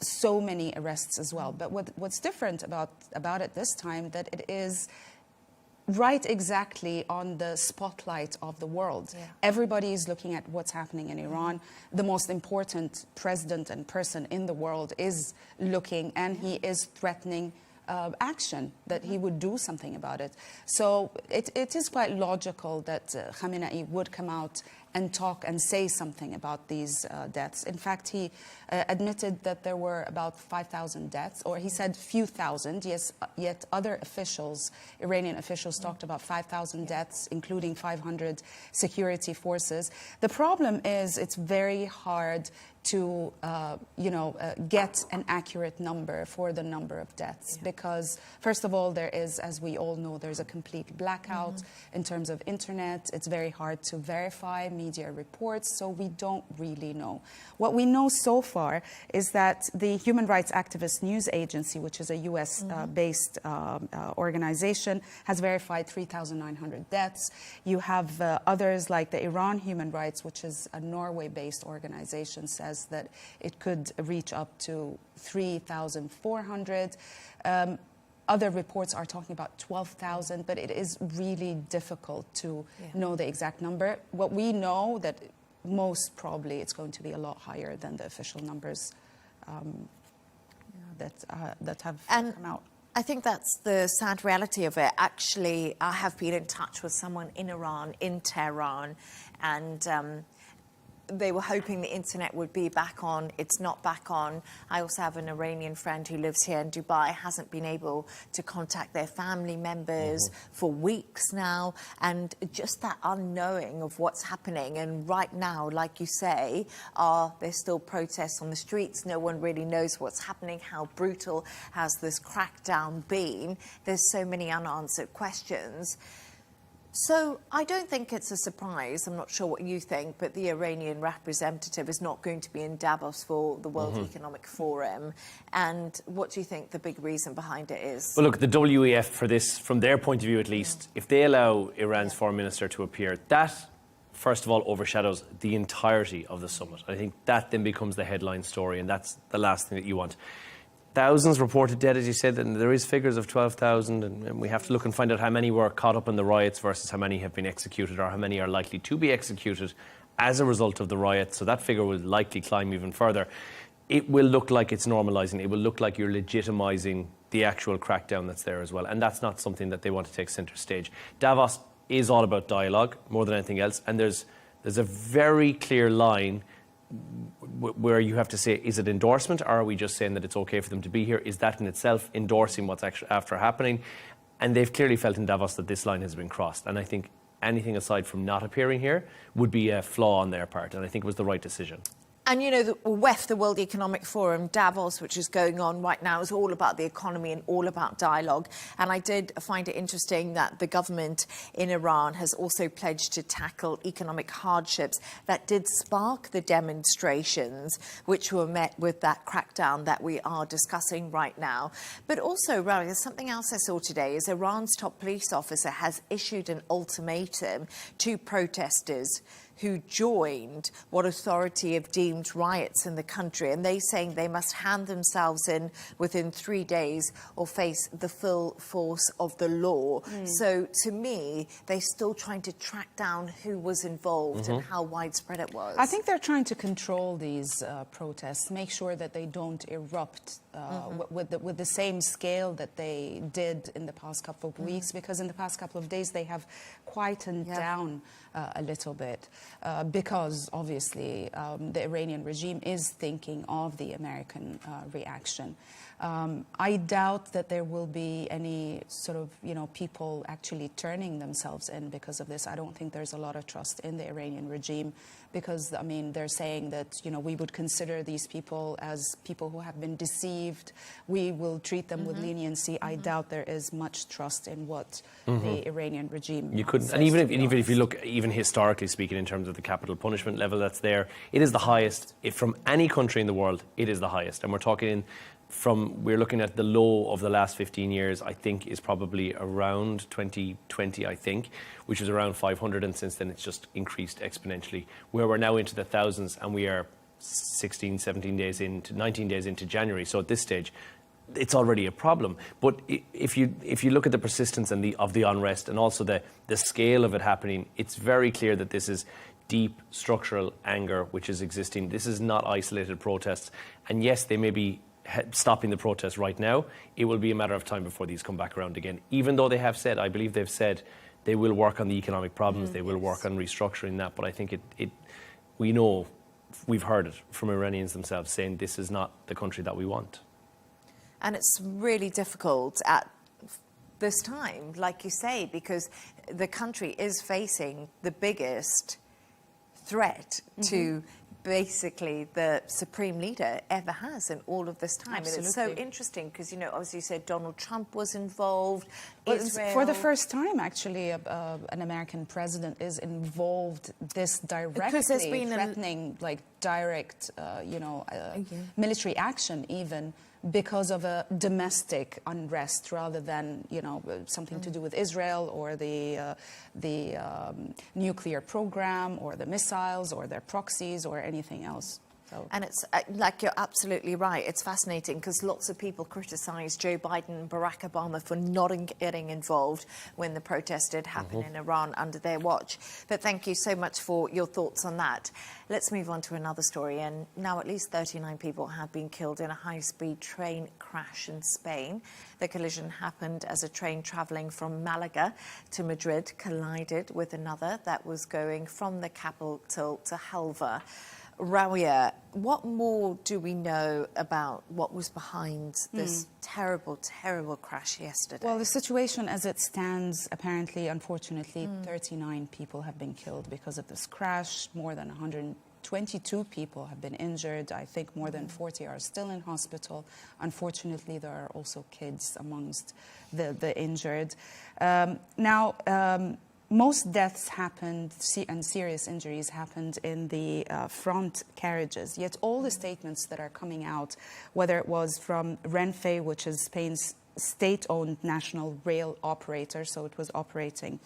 so many arrests as well. But what's different about it this time, that it is right exactly on the spotlight of the world. Yeah. Everybody is looking at what's happening in Iran. The most important president and person in the world is looking, and he is threatening action, that he would do something about it. So it is quite logical that Khamenei would come out and talk and say something about these deaths. In fact, he admitted that there were about 5,000 deaths, or he said few thousand. Yes, yet other officials, Iranian officials, talked about 5,000 deaths, including 500 security forces. The problem is it's very hard to get an accurate number for the number of deaths, because first of all, there is, as we all know, there's a complete blackout in terms of internet. It's very hard to verify media reports, so we don't really know. What we know so far is that the human rights activist news agency, which is a US-based organization, has verified 3,900 deaths. You have others like the Iran Human Rights, which is a Norway-based organization, says that it could reach up to 3,400. Other reports are talking about 12,000, but it is really difficult to know the exact number. What we know that most probably it's going to be a lot higher than the official numbers that have come out. I think that's the sad reality of it. Actually, I have been in touch with someone in Iran, in Tehran, and they were hoping the internet would be back on. It's not back on. I also have an Iranian friend who lives here in Dubai, hasn't been able to contact their family members for weeks now, and just that unknowing of what's happening. And right now, like you say, there's still protests on the streets. No one really knows what's happening. How brutal has this crackdown been? There's so many unanswered questions. So I don't think it's a surprise, I'm not sure what you think, but the Iranian representative is not going to be in Davos for the World Economic Forum. And what do you think the big reason behind it is? Well, look, the WEF, for this, from their point of view at least, if they allow Iran's foreign minister to appear, that, first of all, overshadows the entirety of the summit. I think that then becomes the headline story, and that's the last thing that you want. Thousands reported dead, as you said, and there is figures of 12,000, and we have to look and find out how many were caught up in the riots versus how many have been executed, or how many are likely to be executed as a result of the riots. So that figure will likely climb even further. It will look like it's normalising. It will look like you're legitimising the actual crackdown that's there as well, and that's not something that they want to take centre stage. Davos is all about dialogue more than anything else, and there's a very clear line where you have to say, is it endorsement, or are we just saying that it's okay for them to be here? Is that in itself endorsing what's actually after happening? And they've clearly felt in Davos that this line has been crossed. And I think anything aside from not appearing here would be a flaw on their part. And I think it was the right decision. And, you know, the WEF, the World Economic Forum, Davos, which is going on right now, is all about the economy and all about dialogue. And I did find it interesting that the government in Iran has also pledged to tackle economic hardships that did spark the demonstrations, which were met with that crackdown that we are discussing right now. But also, Raouya, there's something else I saw today, is Iran's top police officer has issued an ultimatum to protesters who joined what authority have deemed riots in the country, and they saying they must hand themselves in within 3 days or face the full force of the law. So to me, they're still trying to track down who was involved and how widespread it was. I think they're trying to control these protests, make sure that they don't erupt with the same scale that they did in the past couple of weeks, because in the past couple of days they have quietened down a little bit, because obviously the Iranian regime is thinking of the American reaction. I doubt that there will be any sort of, people actually turning themselves in because of this. I don't think there's a lot of trust in the Iranian regime because, I mean, they're saying that, we would consider these people as people who have been deceived. We will treat them with leniency. I doubt there is much trust in what the Iranian regime You couldn't, and even if you look, even historically speaking, in terms of the capital punishment level that's there, it is the highest. If from any country in the world, it is the highest. And we're talking we're looking at the low of the last 15 years, I think, is probably around 2020, I think, which was around 500, and since then it's just increased exponentially, where we're now into the thousands, and we are 16, 17 days into, 19 days into January. So at this stage, it's already a problem. But if you look at the persistence and of the unrest, and also the scale of it happening, it's very clear that this is deep structural anger which is existing. This is not isolated protests. And yes, they may be stopping the protests right now. It will be a matter of time before these come back around again. Even though they have said, I believe they've said, they will work on the economic problems, they will work on restructuring that. But I think we know, we've heard it from Iranians themselves saying this is not the country that we want. And it's really difficult at this time, like you say, because the country is facing the biggest threat to basically the supreme leader ever has in all of this time. Absolutely. And it's so interesting because, as you said, Donald Trump was involved. Israel. For the first time, actually, an American president is involved this directly, because there's been threatening direct, military action even, because of a domestic unrest rather than, something to do with Israel or the nuclear program or the missiles or their proxies or anything else. So. And it's like you're absolutely right. It's fascinating because lots of people criticise Joe Biden and Barack Obama for not getting involved when the protest did happen in Iran under their watch. But thank you so much for your thoughts on that. Let's move on to another story. And now at least 39 people have been killed in a high-speed train crash in Spain. The collision happened as a train travelling from Malaga to Madrid collided with another that was going from the capital to Huelva. Rawia, what more do we know about what was behind this terrible, terrible crash yesterday? Well, the situation as it stands, apparently, unfortunately, 39 people have been killed because of this crash. More than 122 people have been injured. I think more than 40 are still in hospital. Unfortunately, there are also kids amongst the injured. Most deaths happened and serious injuries happened in the front carriages. Yet all the statements that are coming out, whether it was from Renfe, which is Spain's state-owned national rail operator, so it was operating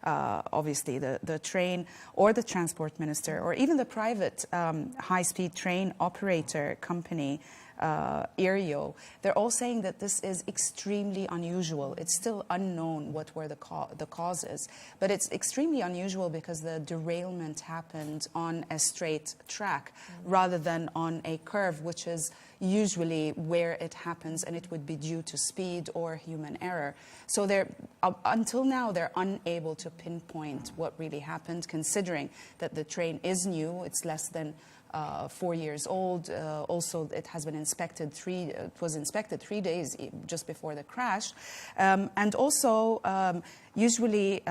obviously the train, or the transport minister, or even the private high-speed train operator company, Irio, they're all saying that this is extremely unusual. It's still unknown what were the causes, but it's extremely unusual because the derailment happened on a straight track rather than on a curve, which is usually where it happens, and it would be due to speed or human error. So until now, they're unable to pinpoint what really happened, considering that the train is new. It's less than 4 years old. Also, it has been inspected it was inspected 3 days just before the crash. And also, usually,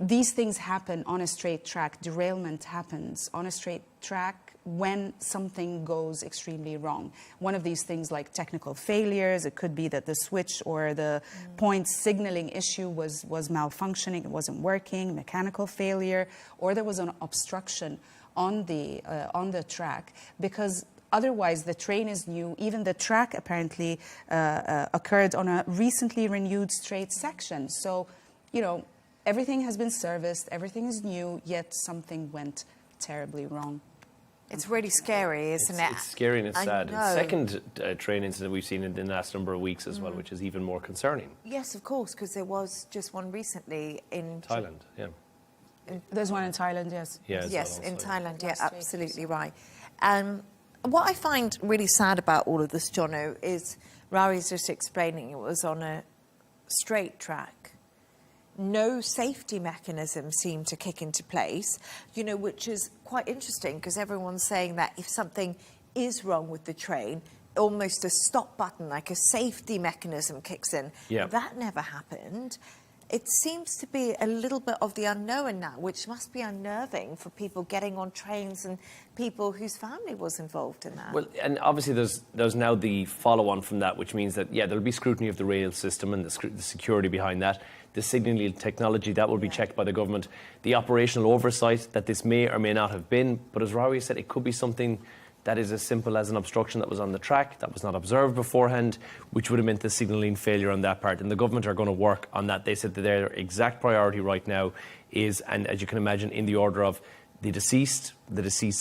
these things happen on a straight track. Derailment happens on a straight track when something goes extremely wrong. One of these things, like technical failures, it could be that the switch or the point signaling issue was malfunctioning, it wasn't working, mechanical failure, or there was an obstruction on the track, because otherwise the train is new. Even the track apparently occurred on a recently renewed straight section. So, everything has been serviced, everything is new, yet something went terribly wrong. It's really scary, isn't it? It's scary and it's sad. Know. Second train incident we've seen in the last number of weeks as well, which is even more concerning. Yes, of course, because there was just one recently in Thailand, yeah. There's one in Thailand, yes. Yes, in Thailand, yeah, absolutely right. What I find really sad about all of this, Jono, is Rawi's just explaining it was on a straight track. No safety mechanism seemed to kick into place, which is quite interesting because everyone's saying that if something is wrong with the train, almost a stop button, like a safety mechanism kicks in. Yeah. That never happened. It seems to be a little bit of the unknown now, which must be unnerving for people getting on trains and people whose family was involved in that. Well, and obviously there's now the follow-on from that, which means that, yeah, there'll be scrutiny of the rail system and the security behind that. The signalling technology, that will be checked by the government. The operational oversight that this may or may not have been. But as Rory said, it could be something that is as simple as an obstruction that was on the track, that was not observed beforehand, which would have meant the signalling failure on that part. And the government are going to work on that. They said that their exact priority right now is, and as you can imagine, in the order of the deceased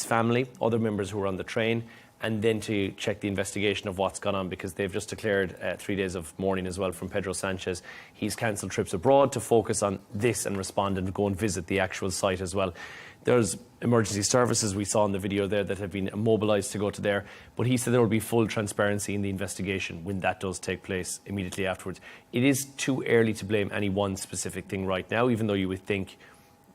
family, other members who were on the train, and then to check the investigation of what's gone on, because they've just declared 3 days of mourning as well from Pedro Sanchez. He's cancelled trips abroad to focus on this and respond and go and visit the actual site as well. There's emergency services we saw in the video there that have been mobilised to go to there, but he said there will be full transparency in the investigation when that does take place immediately afterwards. It is too early to blame any one specific thing right now, even though you would think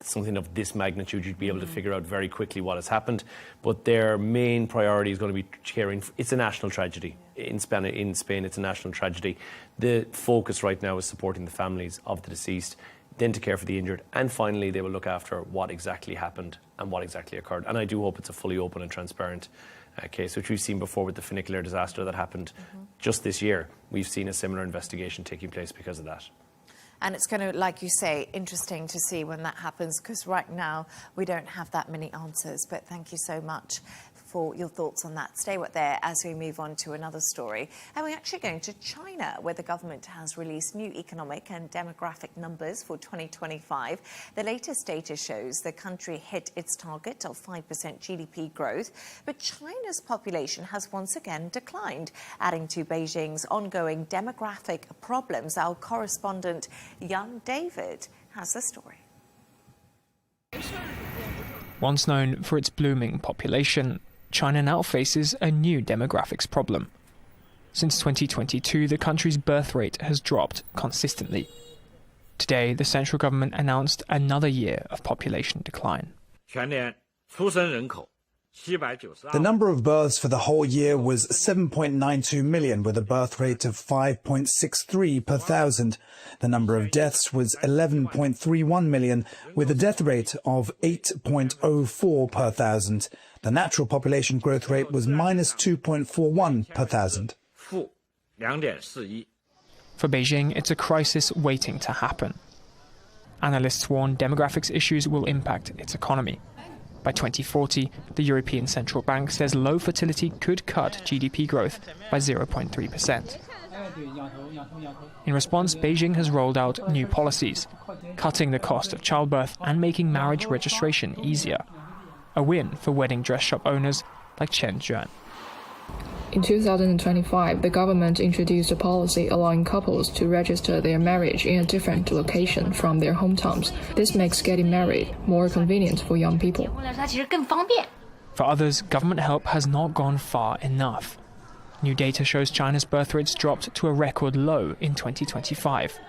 something of this magnitude you'd be able to figure out very quickly what has happened. But their main priority is going to be caring. It's a national tragedy. In Spain, it's a national tragedy. The focus right now is supporting the families of the deceased, then to care for the injured, and finally they will look after what exactly happened and what exactly occurred. And I do hope it's a fully open and transparent case, which we've seen before with the funicular disaster that happened just this year. We've seen a similar investigation taking place because of that. And it's going to, like you say, interesting to see when that happens, because right now we don't have that many answers. But thank you so much for your thoughts on that. Stay right there as we move on to another story. And we're actually going to China, where the government has released new economic and demographic numbers for 2025. The latest data shows the country hit its target of 5% GDP growth, but China's population has once again declined, adding to Beijing's ongoing demographic problems. Our correspondent, Young David, has the story. Once known for its blooming population, China now faces a new demographics problem. Since 2022, the country's birth rate has dropped consistently. Today, the central government announced another year of population decline. The number of births for the whole year was 7.92 million, with a birth rate of 5.63 per thousand. The number of deaths was 11.31 million, with a death rate of 8.04 per thousand. The natural population growth rate was minus 2.41 per thousand. For Beijing, it's a crisis waiting to happen. Analysts warn demographics issues will impact its economy. By 2040, the European Central Bank says low fertility could cut GDP growth by 0.3%. In response, Beijing has rolled out new policies, cutting the cost of childbirth and making marriage registration easier. A win for wedding dress shop owners like Chen Juan. In 2025, the government introduced a policy allowing couples to register their marriage in a different location from their hometowns. This makes getting married more convenient for young people. For others, government help has not gone far enough. New data shows China's birth rates dropped to a record low in 2025.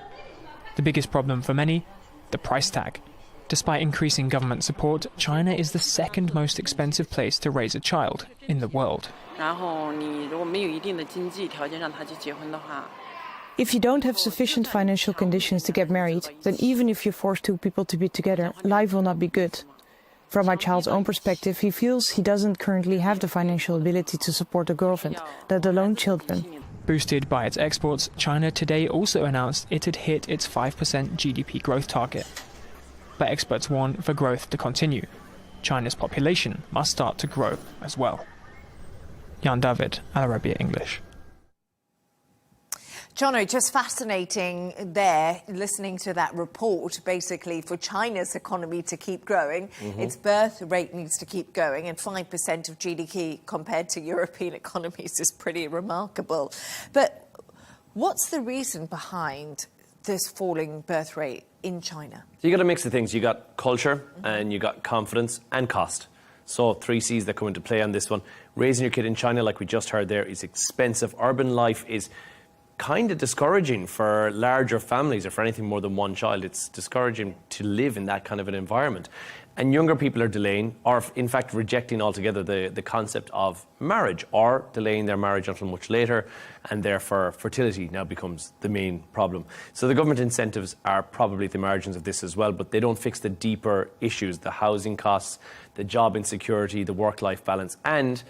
The biggest problem for many, the price tag. Despite increasing government support, China is the second most expensive place to raise a child in the world. If you don't have sufficient financial conditions to get married, then even if you force two people to be together, life will not be good. From my child's own perspective, he feels he doesn't currently have the financial ability to support a girlfriend, let alone children. Boosted by its exports, China today also announced it had hit its 5% GDP growth target. But experts warn for growth to continue, China's population must start to grow as well. Jan David, Arabiya English. Jono, just fascinating there, listening to that report, basically, for China's economy to keep growing. Its birth rate needs to keep going, and 5% of GDP compared to European economies is pretty remarkable. But what's the reason behind this falling birth rate in China? So you got a mix of things. You got culture, and you got confidence and cost. So 3 C's that come into play on this one. Raising your kid in China, like we just heard there, is expensive. Urban life is kind of discouraging for larger families or for anything more than one child. It's discouraging to live in that kind of an environment. And younger people are delaying, or in fact rejecting altogether the concept of marriage, or delaying their marriage until much later, and therefore fertility now becomes the main problem. So the government incentives are probably at the margins of this as well, but they don't fix the deeper issues, the housing costs, the job insecurity, the work-life balance, and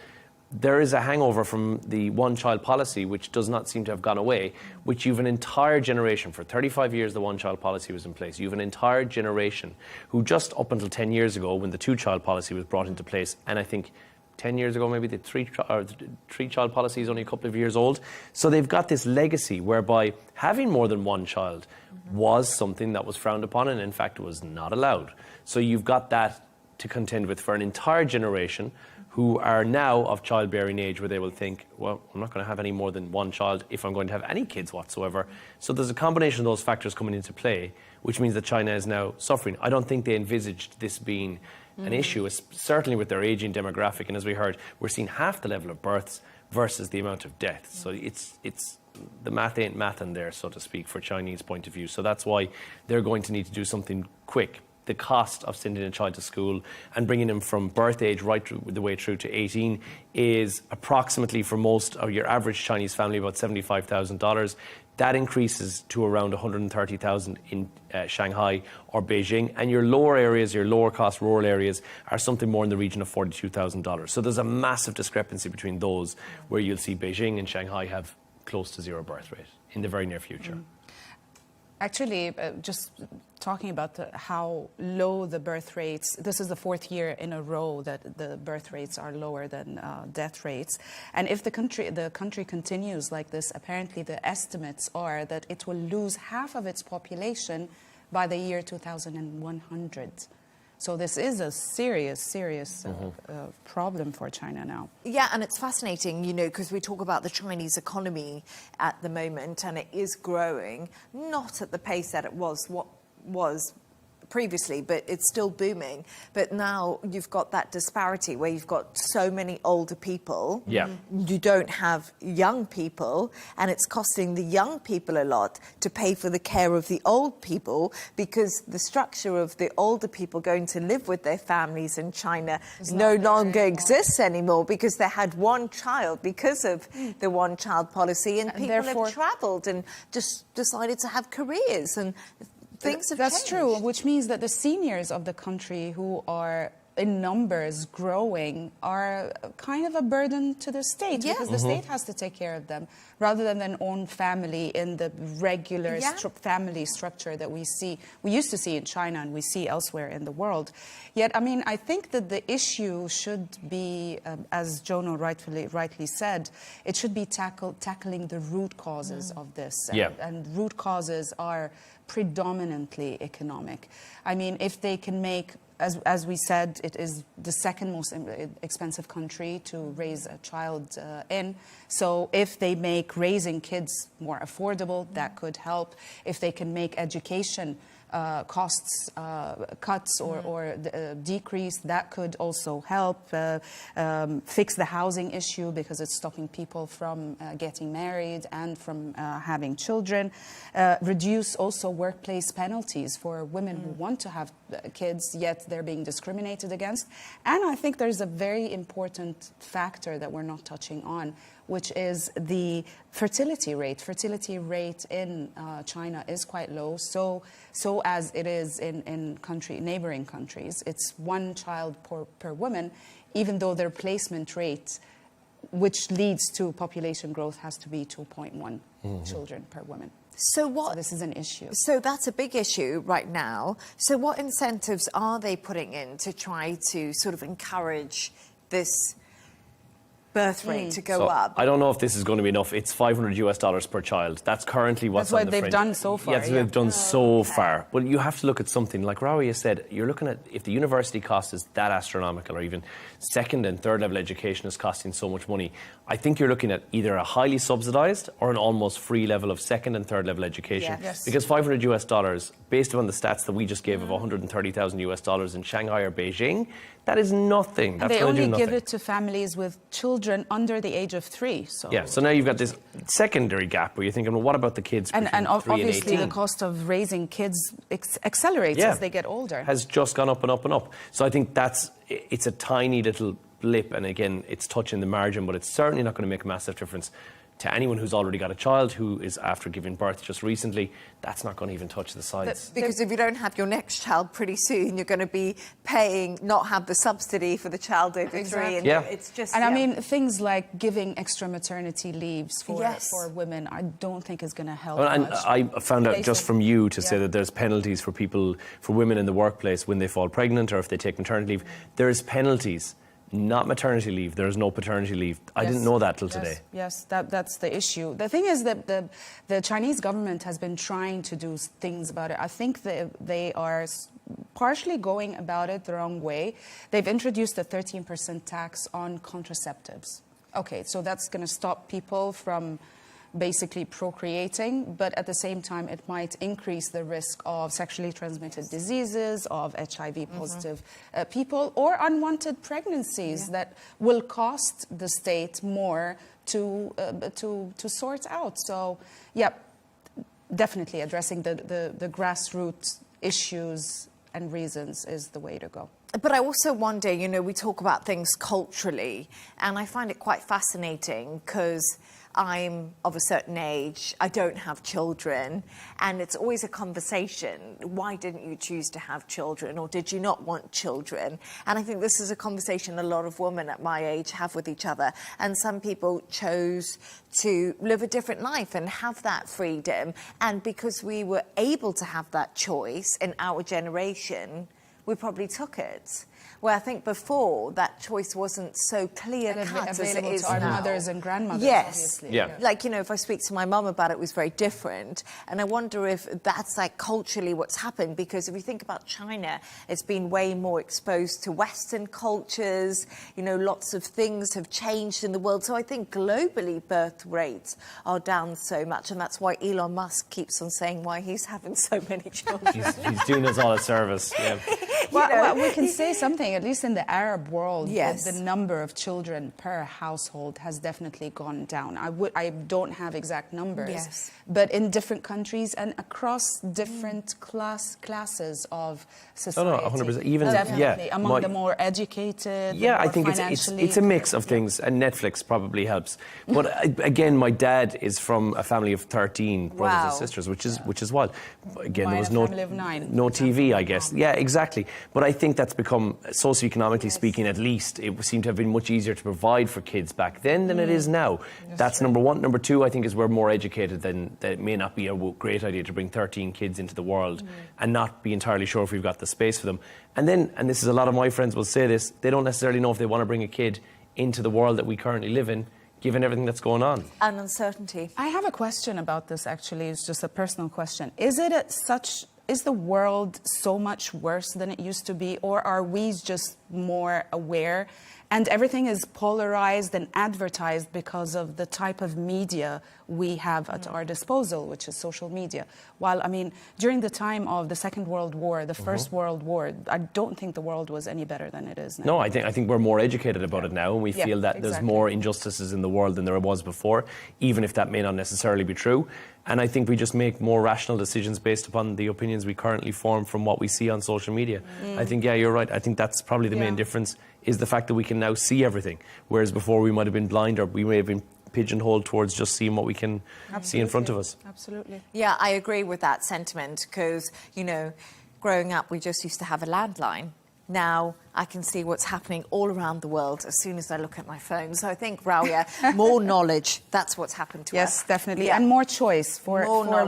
there is a hangover from the one-child policy, which does not seem to have gone away, which you've an entire generation, for 35 years the one-child policy was in place, you've an entire generation who just up until 10 years ago, when the two-child policy was brought into place, and I think 10 years ago maybe the three-child policy is only a couple of years old, so they've got this legacy whereby having more than one child was something that was frowned upon and in fact was not allowed. So you've got that to contend with for an entire generation who are now of childbearing age, where they will think, well, I'm not going to have any more than one child if I'm going to have any kids whatsoever. So there's a combination of those factors coming into play, which means that China is now suffering. I don't think they envisaged this being an issue, certainly with their aging demographic. And as we heard, we're seeing half the level of births versus the amount of deaths. So it's the math ain't mathin' there, so to speak, for Chinese point of view. So that's why they're going to need to do something quick. The cost of sending a child to school and bringing them from birth age right the way through to 18 is approximately, for most of your average Chinese family, about $75,000. That increases to around $130,000 in Shanghai or Beijing. And your lower areas, your lower cost rural areas, are something more in the region of $42,000. So there's a massive discrepancy between those, where you'll see Beijing and Shanghai have close to zero birth rate in the very near future. Actually, just talking about how low the birth rates, this is the fourth year in a row that the birth rates are lower than death rates. And if the country continues like this, apparently the estimates are that it will lose half of its population by the year 2100. So this is a serious problem for China now. Yeah, and it's fascinating, you know, because we talk about the Chinese economy at the moment, and it is growing, not at the pace that it was previously, but it's still booming. But now you've got that disparity where you've got so many older people. Yeah. You don't have young people, and it's costing the young people a lot to pay for the care of the old people, because the structure of the older people going to live with their families in China no longer exists anymore, because they had one child because of the one-child policy, and people have travelled and just decided to have careers, and things have That's changed. true, which means that the seniors of the country who are in numbers growing are kind of a burden to the state, because the state has to take care of them rather than their own family in the regular family structure that we used to see in China and we see elsewhere in the world. Yet, I mean, I think that the issue should be, as Jono rightly said, it should be tackling the root causes of this. And root causes are predominantly economic. I mean, if they can make, as we said, it is the second most expensive country to raise a child in. So if they make raising kids more affordable, that could help. If they can make education costs cuts or decrease, that could also help. Fix the housing issue, because it's stopping people from getting married and from having children. Reduce also workplace penalties for women who want to have kids, yet they're being discriminated against. And I think there's a very important factor that we're not touching on, which is the fertility rate. Fertility rate in China is quite low, so as it is in neighboring countries. It's one child per woman, even though their placement rate, which leads to population growth, has to be 2.1 children per woman. So this is an issue. So that's a big issue right now. So what incentives are they putting in to try to sort of encourage this birth rate to go up? I don't know if this is going to be enough. It's $500 per child. That's currently what's on the they've done so far. That's what they've done so far. But you have to look at something like Rawi said. You're looking at, if the university cost is that astronomical, or even second and third level education is costing so much money, I think you're looking at either a highly subsidized or an almost free level of second and third level education. Yes. Because $500, based on the stats that we just gave of $130,000 in Shanghai or Beijing, That is nothing. That's They going to do only nothing. give it to families with children under the age of 3. So Yeah, so now you've got this secondary gap where you're thinking, well, what about the kids between and 3 and obviously 18? the cost of raising kids accelerates as they get older. Has just gone up and up and up. So I think it's a tiny little blip, and again, it's touching the margin, but it's certainly not going to make a massive difference to anyone who's already got a child who is after giving birth just recently. That's not going to even touch the sides. Because if you don't have your next child pretty soon, you're going to be paying, not have the subsidy for the child over 3. And it's just, I mean, things like giving extra maternity leaves for women, I don't think is going to help And much. I found out just from you to say that there's penalties for women in the workplace when they fall pregnant or if they take maternity leave. There's penalties. Not maternity leave. There is no paternity leave. I didn't know that till today. Yes, that's the issue. The thing is that the Chinese government has been trying to do things about it. I think they are partially going about it the wrong way. They've introduced a 13% tax on contraceptives. Okay, so that's going to stop people from basically procreating, but at the same time it might increase the risk of sexually transmitted diseases, of HIV positive people, or unwanted pregnancies that will cost the state more to sort out. So yeah, definitely addressing the grassroots issues and reasons is the way to go. But I also wonder, you know, we talk about things culturally, and I find it quite fascinating because I'm of a certain age, I don't have children, and it's always a conversation. Why didn't you choose to have children, or did you not want children? And I think this is a conversation a lot of women at my age have with each other. And some people chose to live a different life and have that freedom. And because we were able to have that choice in our generation, we probably took it. Where I think before that choice wasn't so clear-cut as it is to our now. mothers and grandmothers, yes. obviously. Yeah. Like, you know, if I speak to my mum about it, it was very different. And I wonder if that's like culturally what's happened, because if you think about China, it's been way more exposed to Western cultures. You know, lots of things have changed in the world. So I think globally birth rates are down so much. And that's why Elon Musk keeps on saying why he's having so many children. He's doing us all a service. Yeah. Well, we can say something, at least in the Arab world, yes. the number of children per household has definitely gone down. I don't have exact numbers, yes. but in different countries and across different classes of society. Oh, no, 100%. Even definitely among the more educated. Yeah, I think it's a mix of things, and Netflix probably helps. But again, my dad is from a family of 13 brothers and sisters, which is wild. Again, there was no TV, I guess. Yeah, exactly. But I think that's become, socioeconomically speaking, at least, it seemed to have been much easier to provide for kids back then than it is now. That's number one. Number two, I think, is we're more educated than that. It may not be a great idea to bring 13 kids into the world and not be entirely sure if we've got the space for them. And then, and this is a lot of my friends will say this, they don't necessarily know if they want to bring a kid into the world that we currently live in, given everything that's going on. And uncertainty. I have a question about this, actually. It's just a personal question. Is the world so much worse than it used to be, or are we just more aware and everything is polarized and advertised because of the type of media we have at our disposal, which is social media? While, I mean, during the time of the Second World War, the First World War, I don't think the world was any better than it is now. No, I think we're more educated about it now, and we feel that there's more injustices in the world than there was before, even if that may not necessarily be true. And I think we just make more rational decisions based upon the opinions we currently form from what we see on social media. I think, yeah, you're right. I think that's probably the main difference, is the fact that we can now see everything, whereas before we might have been blind, or we may have been pigeonholed towards just seeing what we can see in front of us. Absolutely. Yeah, I agree with that sentiment, because, you know, growing up, we just used to have a landline. Now I can see what's happening all around the world as soon as I look at my phone. So I think, Rawiya, more knowledge, that's what's happened to us. Yes, definitely. Yeah. And more choice for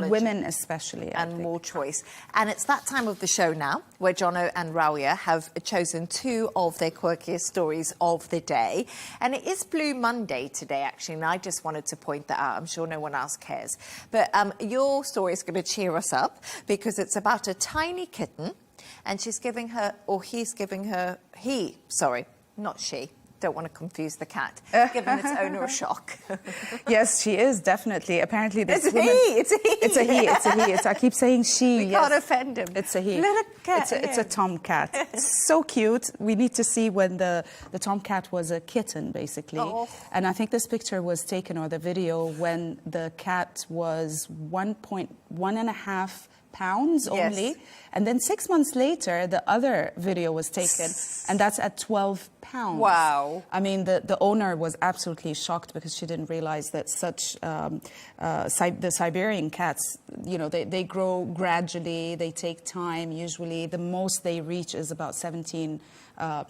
women especially. And more choice. And it's that time of the show now where Jono and Rawiya have chosen two of their quirkiest stories of the day. And it is Blue Monday today, actually, and I just wanted to point that out. I'm sure no one else cares. But your story is going to cheer us up, because it's about a tiny kitten. And she's giving her, or he's giving her, sorry, not she. don't want to confuse the cat, giving its owner a shock. Yes, she is, definitely. Apparently this It's woman... It's a he. It's a he, it's a he. I keep saying she. We can't offend him. It's a he. Little cat. It's a tomcat. It's so cute. We need to see when the tomcat was a kitten, basically. Oh. And I think this picture was taken, or the video, when the cat was 1.5 pounds only. Yes. And then 6 months later, the other video was taken, and that's at 12 pounds. Wow. I mean, the owner was absolutely shocked because she didn't realize that such, the Siberian cats, you know, they grow gradually, they take time. Usually the most they reach is about 17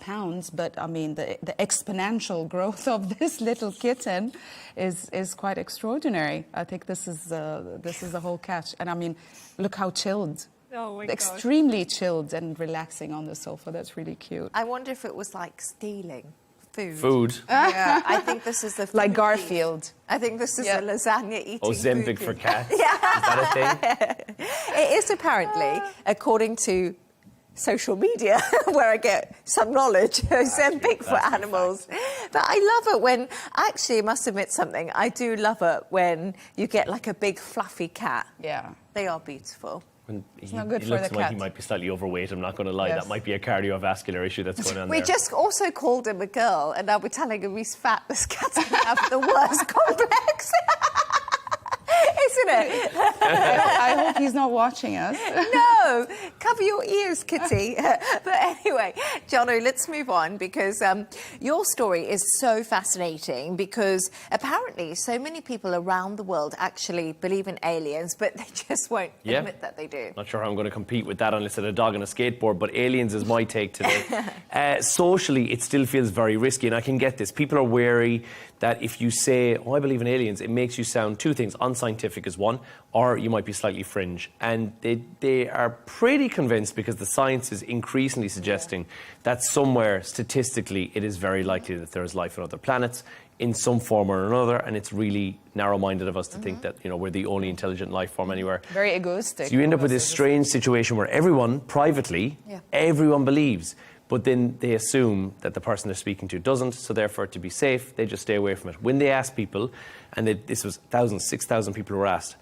pounds, but I mean, the exponential growth of this little kitten is quite extraordinary. I think this is the whole catch. And I mean, look how chilled. Oh my Extremely chilled and relaxing on the sofa. That's really cute. I wonder if it was like stealing food. Food. Yeah, I think this is the like Garfield. I think this is a lasagna eating. Ozempic for cats. Yeah. Is that a thing? It is apparently, according to social media, where I get some knowledge, Ozempic for animals. But I love it when, actually, I must admit something, I do love it when you get like a big fluffy cat. Yeah. They are beautiful. It's not good he for looks the like cat. he might be slightly overweight, I'm not going to lie. Yes. That might be a cardiovascular issue that's going on We there. just also called him a girl, and now we're telling him he's fat. This cat's going to have the worst complex. Isn't it? I hope he's not watching us. No, cover your ears, Kitty. But anyway, Jono, let's move on, because your story is so fascinating, because apparently so many people around the world actually believe in aliens, but they just won't admit that they do. Not sure how I'm going to compete with that unless it's a dog on a skateboard, but aliens is my take today. Socially, it still feels very risky, and I can get this. People are wary that if you say, oh, I believe in aliens, it makes you sound two things. Unscientific is one, or you might be slightly fringe. And they are pretty convinced, because the science is increasingly suggesting that somewhere, statistically, it is very likely that there is life on other planets in some form or another, and it's really narrow-minded of us to think that, you know, we're the only intelligent life form anywhere. Very egoistic. So you end up with this strange situation where everyone, privately, everyone believes, but then they assume that the person they're speaking to doesn't, so therefore, to be safe, they just stay away from it. When they ask people, and this was thousands, 6,000 people were asked,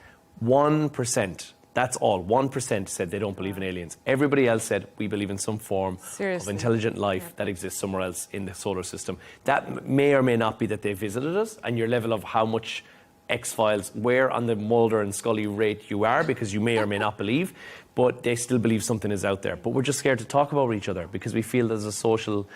1%, that's all, 1% said they don't believe in aliens. Everybody else said, we believe in some form of intelligent life that exists somewhere else in the solar system. That may or may not be that they visited us, and your level of how much X-Files, where on the Mulder and Scully rate you are, because you may or may not believe, but they still believe something is out there. But we're just scared to talk about each other, because we feel there's a social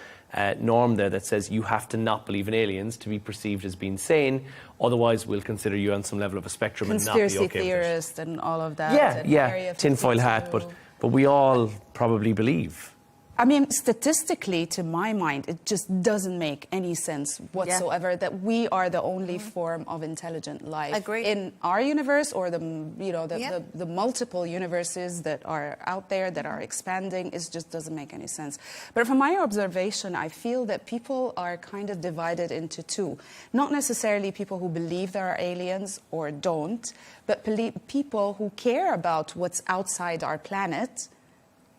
norm there that says you have to not believe in aliens to be perceived as being sane, otherwise we'll consider you on some level of a spectrum and not be okay with it. Conspiracy theorist and all of that. Yeah, tinfoil hat, but we all probably believe. I mean, statistically, to my mind, it just doesn't make any sense whatsoever that we are the only form of intelligent life in our universe, or the multiple universes that are out there that are expanding. It just doesn't make any sense. But from my observation, I feel that people are kind of divided into two. Not necessarily people who believe there are aliens or don't, but people who care about what's outside our planet,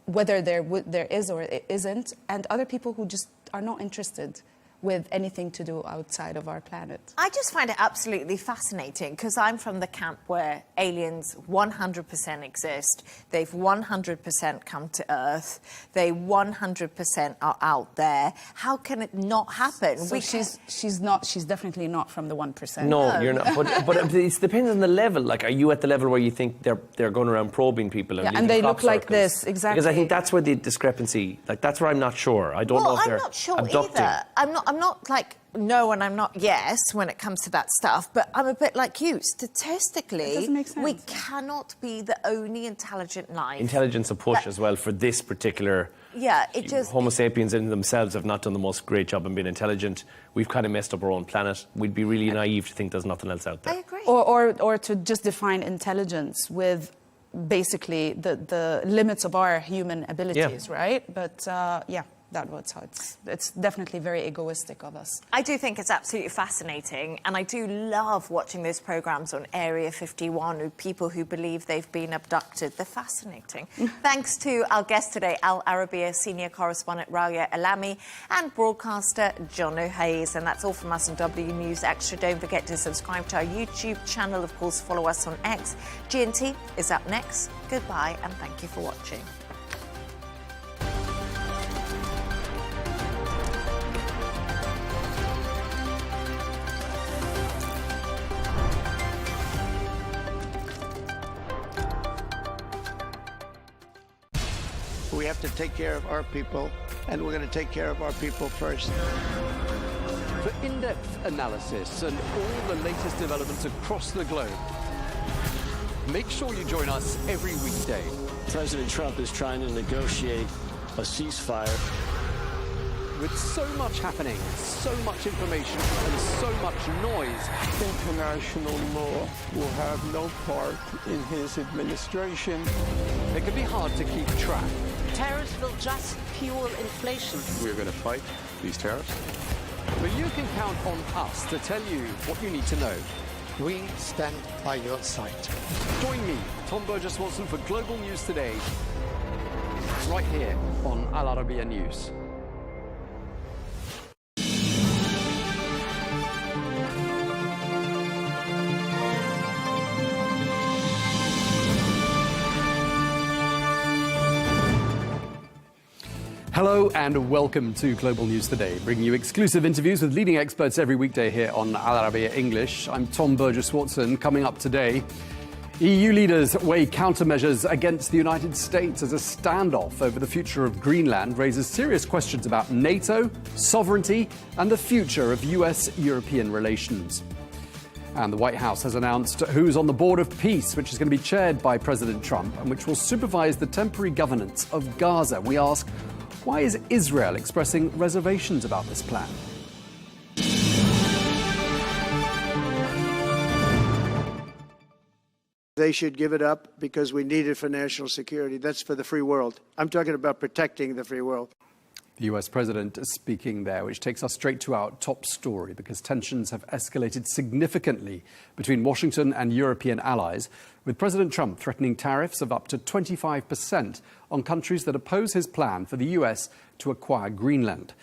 whether there is or it isn't, and other people who just are not interested with anything to do outside of our planet. I just find it absolutely fascinating, because I'm from the camp where aliens 100% exist. They've 100% come to Earth. They 100% are out there. How can it not happen? So she's definitely not from the 1%. No, you're not. But it depends on the level. Like, are you at the level where you think they're going around probing people and they look like this, exactly? Because I think that's where the discrepancy. Like, that's where I'm not sure. I don't know if they're I'm not sure abducting. either. I'm not like no, and I'm not yes when it comes to that stuff, but I'm a bit like you. Statistically, we cannot be the only intelligent life. Intelligence a push as well for this particular. Yeah, Homo sapiens in themselves have not done the most great job in being intelligent. We've kind of messed up our own planet. We'd be really naive to think there's nothing else out there. I agree. Or to just define intelligence with basically the limits of our human abilities, right? But yeah. That's how it's definitely very egoistic of us. I do think it's absolutely fascinating, and I do love watching those programs on Area 51 with people who believe they've been abducted. They're fascinating. Thanks to our guest today, Al Arabiya senior correspondent Ralia Alami and broadcaster John O'Hayes. And that's all from us on W News Extra. Don't forget to subscribe to our YouTube channel. Of course, follow us on X. G&T is up next. Goodbye, and thank you for watching. We have to take care of our people, and we're going to take care of our people first. For in-depth analysis and all the latest developments across the globe, make sure you join us every weekday. President Trump is trying to negotiate a ceasefire. With so much happening, so much information, and so much noise, International law will have no part in his administration. it can be hard to keep track. Tariffs will just fuel inflation. We're going to fight these tariffs. But you can count on us to tell you what you need to know. We stand by your side. Join me, Tom Burges Watson, for Global News Today, right here on Al Arabiya News. Hello and welcome to Global News Today, bringing you exclusive interviews with leading experts every weekday here on Al Arabiya English. I'm Tom Burges Watson. Coming up today, EU leaders weigh countermeasures against the United States as a standoff over the future of Greenland raises serious questions about NATO, sovereignty, and the future of US-European relations. And the White House has announced who's on the board of peace, which is going to be chaired by President Trump and which will supervise the temporary governance of Gaza. We ask, why is Israel expressing reservations about this plan? They should give it up because we need it for national security. That's for the free world. I'm talking about protecting the free world. The US president is speaking there, which takes us straight to our top story, because tensions have escalated significantly between Washington and European allies, with President Trump threatening tariffs of up to 25% on countries that oppose his plan for the US to acquire Greenland.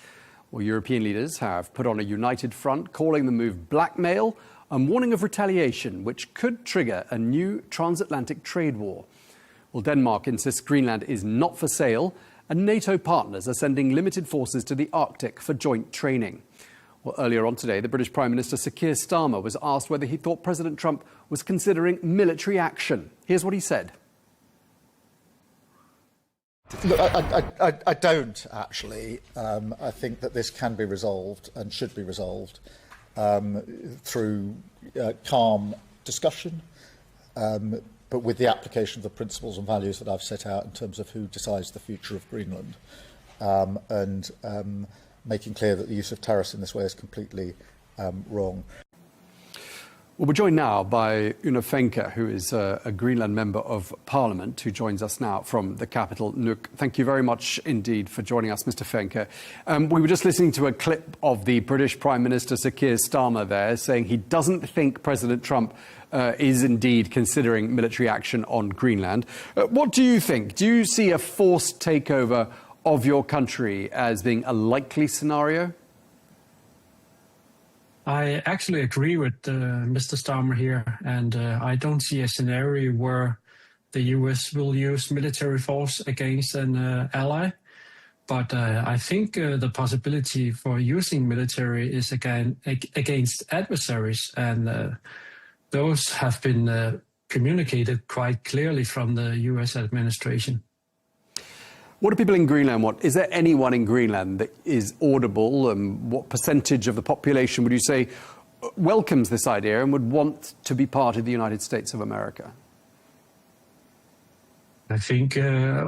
Well, European leaders have put on a united front, calling the move blackmail and warning of retaliation, which could trigger a new transatlantic trade war. Well, Denmark insists Greenland is not for sale, and NATO partners are sending limited forces to the Arctic for joint training. Well, earlier on today, the British Prime Minister Sir Keir Starmer was asked whether he thought President Trump was considering military action. Here's what he said. Look, I don't, actually. I think that this can be resolved and should be resolved through calm discussion, but with the application of the principles and values that I've set out in terms of who decides the future of Greenland, and making clear that the use of tariffs in this way is completely wrong. Well, we're joined now by Una Fenke, who is a Greenland Member of Parliament, who joins us now from the capital, Nuuk. Thank you very much indeed for joining us, Mr. Fenke. We were just listening to a clip of the British Prime Minister Sir Keir Starmer there, saying he doesn't think President Trump is indeed considering military action on Greenland. What do you think? Do you see a forced takeover of your country as being a likely scenario? I actually agree with Mr. Starmer here, and I don't see a scenario where the US will use military force against an ally. But I think the possibility for using military is against adversaries, and those have been communicated quite clearly from the US administration. What do people in Greenland want? Is there anyone in Greenland that is audible? What percentage of the population would you say welcomes this idea and would want to be part of the United States of America? I think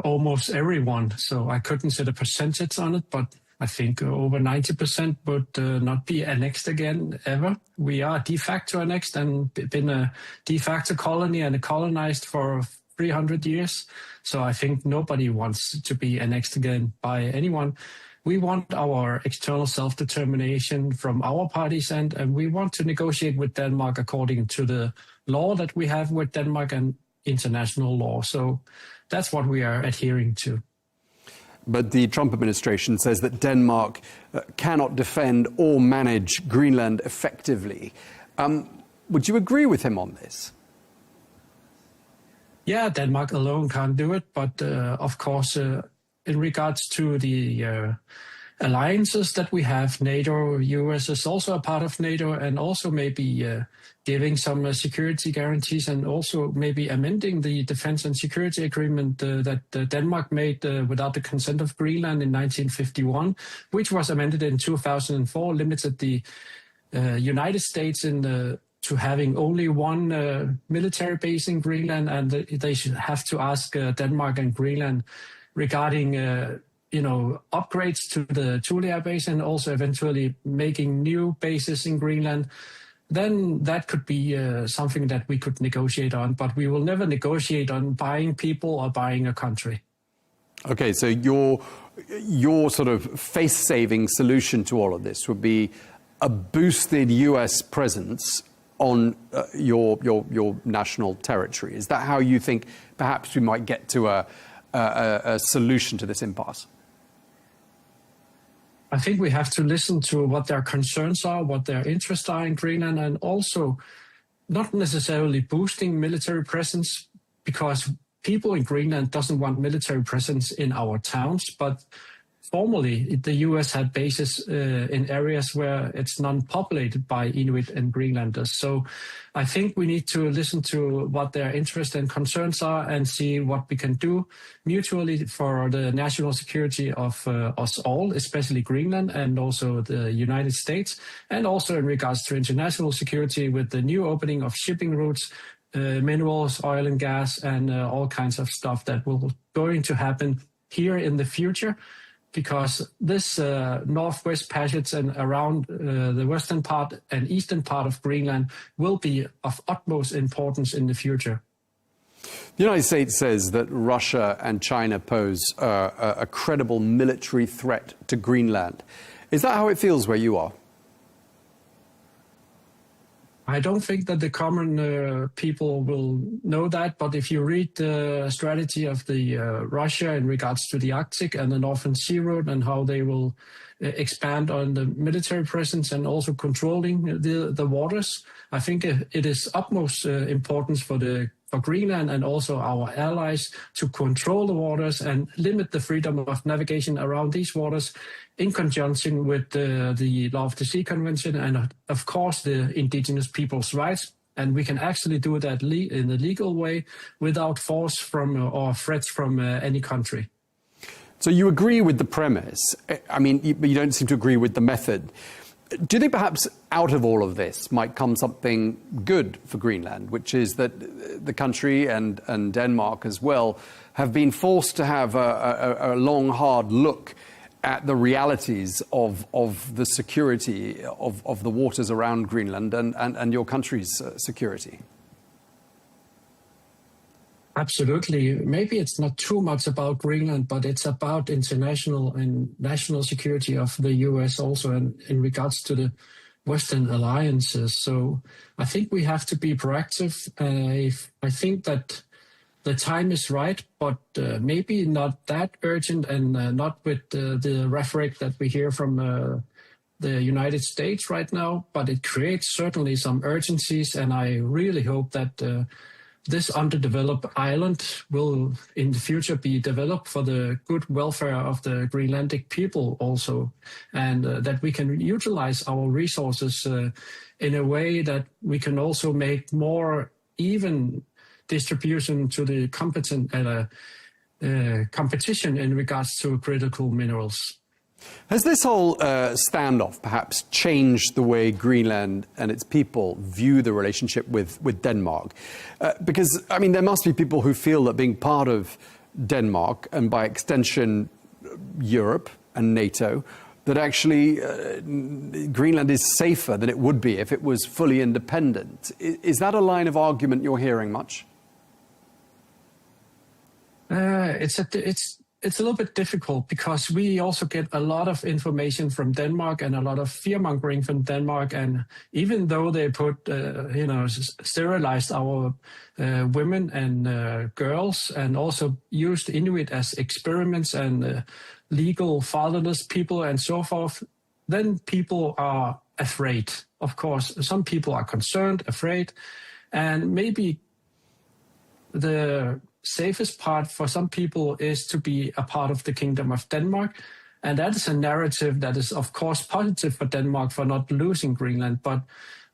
almost everyone. So I couldn't set a percentage on it, but I think over 90% would not be annexed again, ever. We are de facto annexed and been a de facto colony and colonized for 300 years. So I think nobody wants to be annexed again by anyone. we want our external self-determination from our party's end, and we want to negotiate with Denmark according to the law that we have with Denmark and international law. So that's what we are adhering to. But the Trump administration says that Denmark cannot defend or manage Greenland effectively. Would you agree with him on this? Yeah, Denmark alone can't do it. But of course, in regards to the alliances that we have, NATO, US is also a part of NATO, and also maybe giving some security guarantees, and also maybe amending the defense and security agreement that Denmark made without the consent of Greenland in 1951, which was amended in 2004, limited the United States to having only one military base in Greenland, and they should have to ask Denmark and Greenland regarding upgrades to the Thule Air Base, and also eventually making new bases in Greenland. Then that could be something that we could negotiate on, but we will never negotiate on buying people or buying a country. Okay, so your sort of face-saving solution to all of this would be a boosted US presence on your national territory. Is that how you think perhaps we might get to a solution to this impasse? I think we have to listen to what their concerns are, what their interests are in Greenland, and also not necessarily boosting military presence, because people in Greenland doesn't want military presence in our towns, but formerly the US had bases in areas where it's non-populated by Inuit and Greenlanders. So I think we need to listen to what their interests and concerns are and see what we can do mutually for the national security of us all, especially Greenland and also the United States, and also in regards to international security with the new opening of shipping routes, minerals, oil and gas, and all kinds of stuff that will going to happen here in the future. Because this northwest passage and around the western part and eastern part of Greenland will be of utmost importance in the future. The United States says that Russia and China pose a credible military threat to Greenland. Is that how it feels where you are? I don't think that the common people will know that, but if you read the strategy of the Russia in regards to the Arctic and the Northern Sea Road and how they will expand on the military presence and also controlling the waters, I think it is utmost importance for Greenland and also our allies to control the waters and limit the freedom of navigation around these waters in conjunction with the Law of the Sea Convention and, of course, the indigenous people's rights. And we can actually do that in a legal way without force from or threats from any country. So you agree with the premise. I mean, you don't seem to agree with the method. Do you think perhaps out of all of this might come something good for Greenland, which is that the country and Denmark as well have been forced to have a long, hard look at the realities of the security of the waters around Greenland and your country's security? Absolutely. Maybe it's not too much about Greenland, but it's about international and national security of the US also in regards to the Western alliances. So I think we have to be proactive. I think that the time is right, but maybe not that urgent and not with the rhetoric that we hear from the United States right now, but it creates certainly some urgencies. And I really hope that this underdeveloped island will in the future be developed for the good welfare of the Greenlandic people also, and that we can utilize our resources in a way that we can also make more even distribution to the competent competition in regards to critical minerals. Has this whole standoff perhaps changed the way Greenland and its people view the relationship with Denmark? Because, I mean, there must be people who feel that being part of Denmark, and by extension Europe and NATO, that actually Greenland is safer than it would be if it was fully independent. Is that a line of it's a little bit difficult because we also get a lot of information from Denmark and a lot of fear-mongering from Denmark. And even though they sterilized our women and girls and also used Inuit as experiments and legal fatherless people and so forth, then people are afraid. Of course, some people are concerned, afraid, and maybe the safest part for some people is to be a part of the Kingdom of Denmark. And that is a narrative that is, of course, positive for Denmark for not losing Greenland. But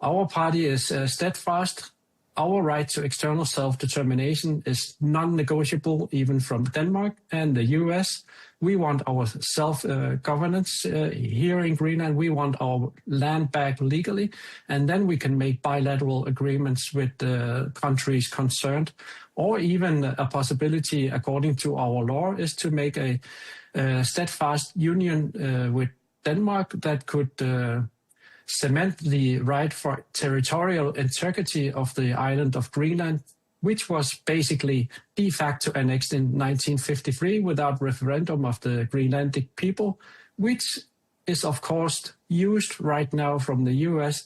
our party is steadfast. Our right to external self-determination is non-negotiable, even from Denmark and the US. We want our self-governance here in Greenland. We want our land back legally. And then we can make bilateral agreements with the countries concerned. Or even a possibility, according to our law, is to make a steadfast union with Denmark that could cement the right for territorial integrity of the island of Greenland, which was basically de facto annexed in 1953 without referendum of the Greenlandic people, which is, of course, used right now from the US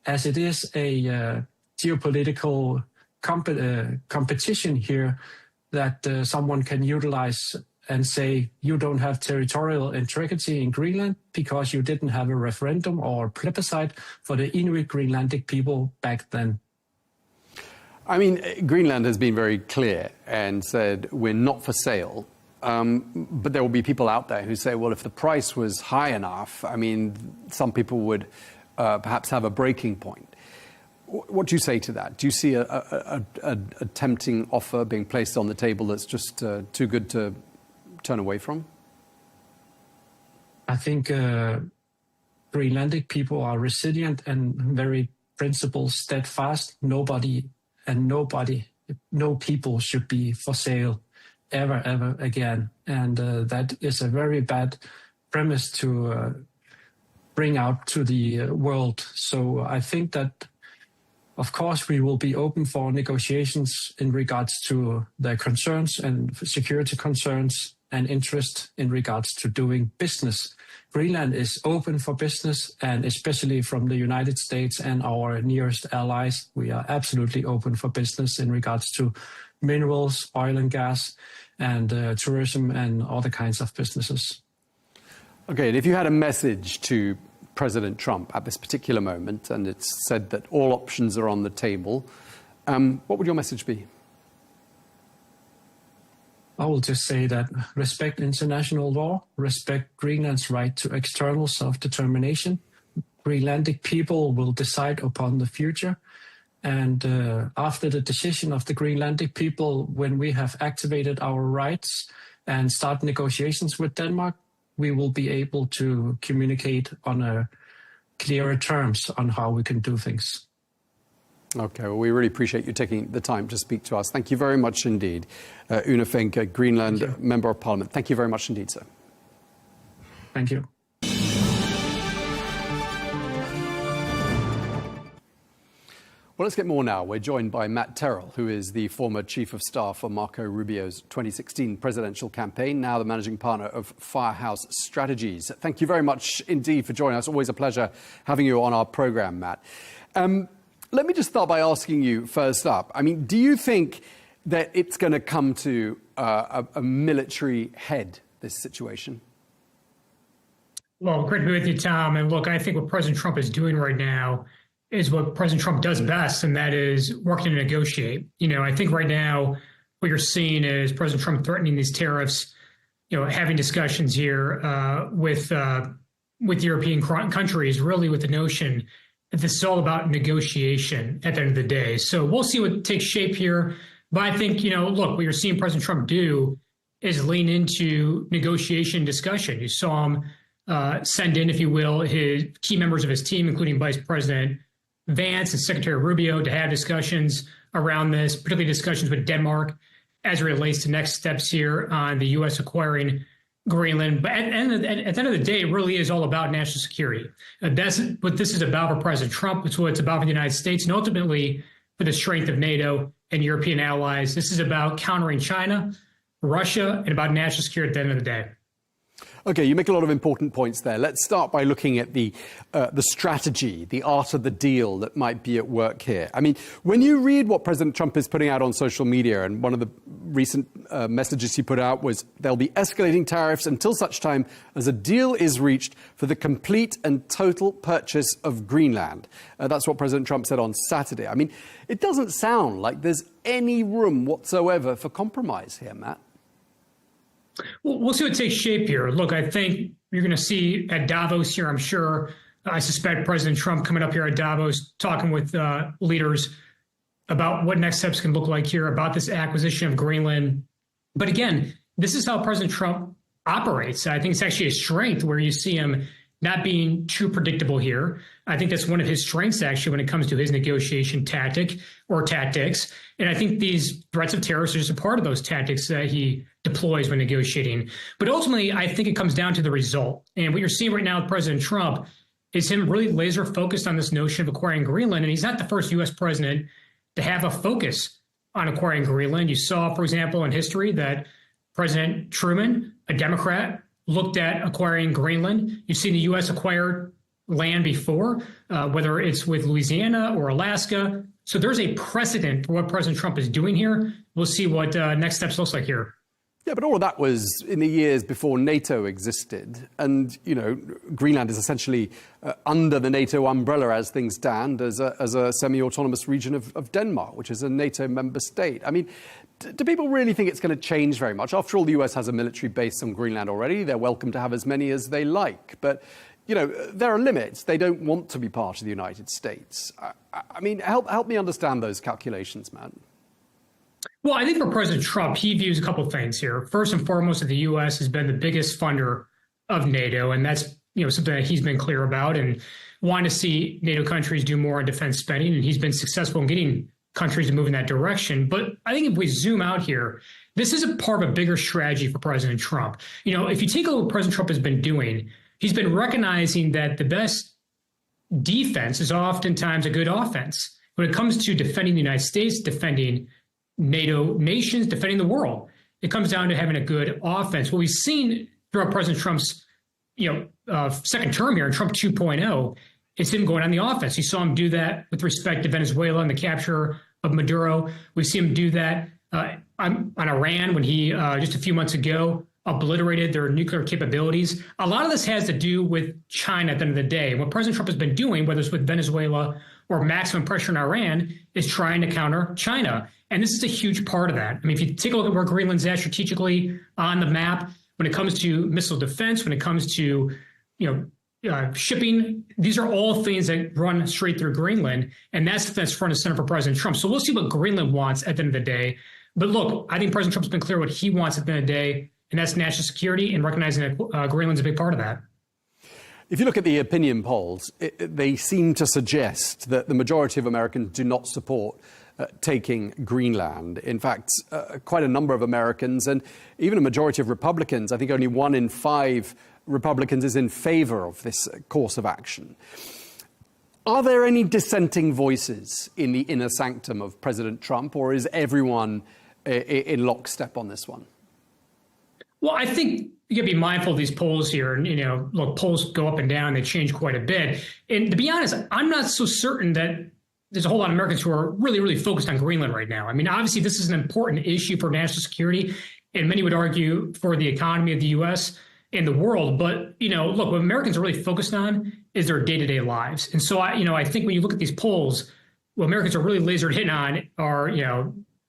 as it is a geopolitical competition here that someone can utilize and say you don't have territorial integrity in Greenland because you didn't have a referendum or plebiscite for the Inuit Greenlandic people back then. I mean, Greenland has been very clear and said we're not for sale. But there will be people out there who say, well, if the price was high enough, I mean, some people would perhaps have a breaking point. What do you say to that? Do you see a tempting offer being placed on the table that's just too good to turn away from? I think Greenlandic people are resilient and very principle steadfast. No people should be for sale ever again. And that is a very bad premise to bring out to the world. So I think that, of course, we will be open for negotiations in regards to their concerns and security concerns and interest in regards to doing business. Greenland is open for business, and especially from the United States and our nearest allies, we are absolutely open for business in regards to minerals, oil and gas, and tourism and other kinds of businesses. Okay, and if you had a message to President Trump at this particular moment, and it's said that all options are on the table, what would your message be? I will just say that respect international law, respect Greenland's right to external self-determination. Greenlandic people will decide upon the future. And after the decision of the Greenlandic people, when we have activated our rights and start negotiations with Denmark, we will be able to communicate on a clearer terms on how we can do things. Okay, well, we really appreciate you taking the time to speak to us. Thank you very much indeed. Una Fink, Greenland Member of Parliament. Thank you very much indeed, sir. Thank you. Well, let's get more now. We're joined by Matt Terrell, who is the former Chief of Staff for Marco Rubio's 2016 presidential campaign, now the managing partner of Firehouse Strategies. Thank you very much indeed for joining us. Always a pleasure having you on our programme, Matt. Let me just start by asking you first up. I mean, do you think that it's going to come to a military head, this situation? Well, great to be with you, Tom. And look, I think what President Trump is doing right now is what President Trump does best, and that is working to negotiate. You know, I think right now what you're seeing is President Trump threatening these tariffs, you know, having discussions here with European countries, really with the notion that this is all about negotiation at the end of the day. So we'll see what takes shape here. But I think, you know, look, what you're seeing President Trump do is lean into negotiation discussion. You saw him send in, if you will, his key members of his team, including Vice President Vance and Secretary Rubio, to have discussions around this, particularly discussions with Denmark as it relates to next steps here on the U.S. acquiring Greenland. But at the end of the day, it really is all about national security. That's what this is about for President Trump. It's what it's about for the United States, and ultimately for the strength of NATO and European allies. This is about countering China. Russia and about national security at the end of the day. Okay, you make a lot of important points there. Let's start by looking at the strategy, the art of the deal that might be at work here. I mean, when you read what President Trump is putting out on social media, and one of the recent messages he put out was there'll be escalating tariffs until such time as a deal is reached for the complete and total purchase of Greenland. That's what President Trump said on Saturday. I mean, it doesn't sound like there's any room whatsoever for compromise here, Matt. Well, we'll see what takes shape here. Look, I think you're going to see at Davos here, I'm sure, I suspect President Trump coming up here at Davos, talking with leaders about what next steps can look like here, about this acquisition of Greenland. But again, this is how President Trump operates. I think it's actually a strength where you see him not being too predictable here. I think that's one of his strengths, actually, when it comes to his negotiation tactics. And I think these threats of tariffs are just a part of those tactics that he deploys when negotiating. But ultimately, I think it comes down to the result. And what you're seeing right now with President Trump is him really laser focused on this notion of acquiring Greenland. And he's not the first U.S. president to have a focus on acquiring Greenland. You saw, for example, in history that President Truman, a Democrat, looked at acquiring Greenland. You've seen the U.S. acquire land before, whether it's with Louisiana or Alaska. So there's a precedent for what President Trump is doing here. We'll see what next steps looks like here. Yeah, but all of that was in the years before NATO existed. And, you know, Greenland is essentially under the NATO umbrella as things stand, as a semi-autonomous region of Denmark, which is a NATO member state. I mean, do people really think it's going to change very much? After all, the US has a military base on Greenland already. They're welcome to have as many as they like. But, you know, there are limits. They don't want to be part of the United States. I mean, help me understand those calculations, man. Well, I think for President Trump, he views a couple of things here. First and foremost, that the U.S. has been the biggest funder of NATO, and that's something that he's been clear about and wanting to see NATO countries do more on defense spending, and he's been successful in getting countries to move in that direction. But I think if we zoom out here, this is a part of a bigger strategy for President Trump. If you take a look at what President Trump has been doing, he's been recognizing that the best defense is oftentimes a good offense. When it comes to defending the United States, defending NATO nations, defending the world, it comes down to having a good offense. What we've seen throughout President Trump's second term here in Trump 2.0 is him going on the offense. You saw him do that with respect to Venezuela and the capture of Maduro. We've seen him do that on Iran when he just a few months ago obliterated their nuclear capabilities. A lot of this has to do with China at the end of the day. What President Trump has been doing, whether it's with Venezuela or maximum pressure in Iran, is trying to counter China. And this is a huge part of that. I mean, if you take a look at where Greenland's at strategically on the map, when it comes to missile defense, when it comes to shipping, these are all things that run straight through Greenland. And that's front and center for President Trump. So we'll see what Greenland wants at the end of the day. But look, I think President Trump's been clear what he wants at the end of the day, and that's national security and recognizing that Greenland's a big part of that. If you look at the opinion polls, they seem to suggest that the majority of Americans do not support taking Greenland. In fact, quite a number of Americans and even a majority of Republicans, I think only 1 in 5 Republicans is in favor of this course of action. Are there any dissenting voices in the inner sanctum of President Trump, or is everyone in lockstep on this one? Well, I think you got to be mindful of these polls here. And, look, polls go up and down. They change quite a bit. And to be honest, I'm not so certain that there's a whole lot of Americans who are really, really focused on Greenland right now. I mean, obviously, this is an important issue for national security, and many would argue for the economy of the U.S. and the world. But, look, what Americans are really focused on is their day-to-day lives. And so, I think when you look at these polls, what Americans are really lasered in on are,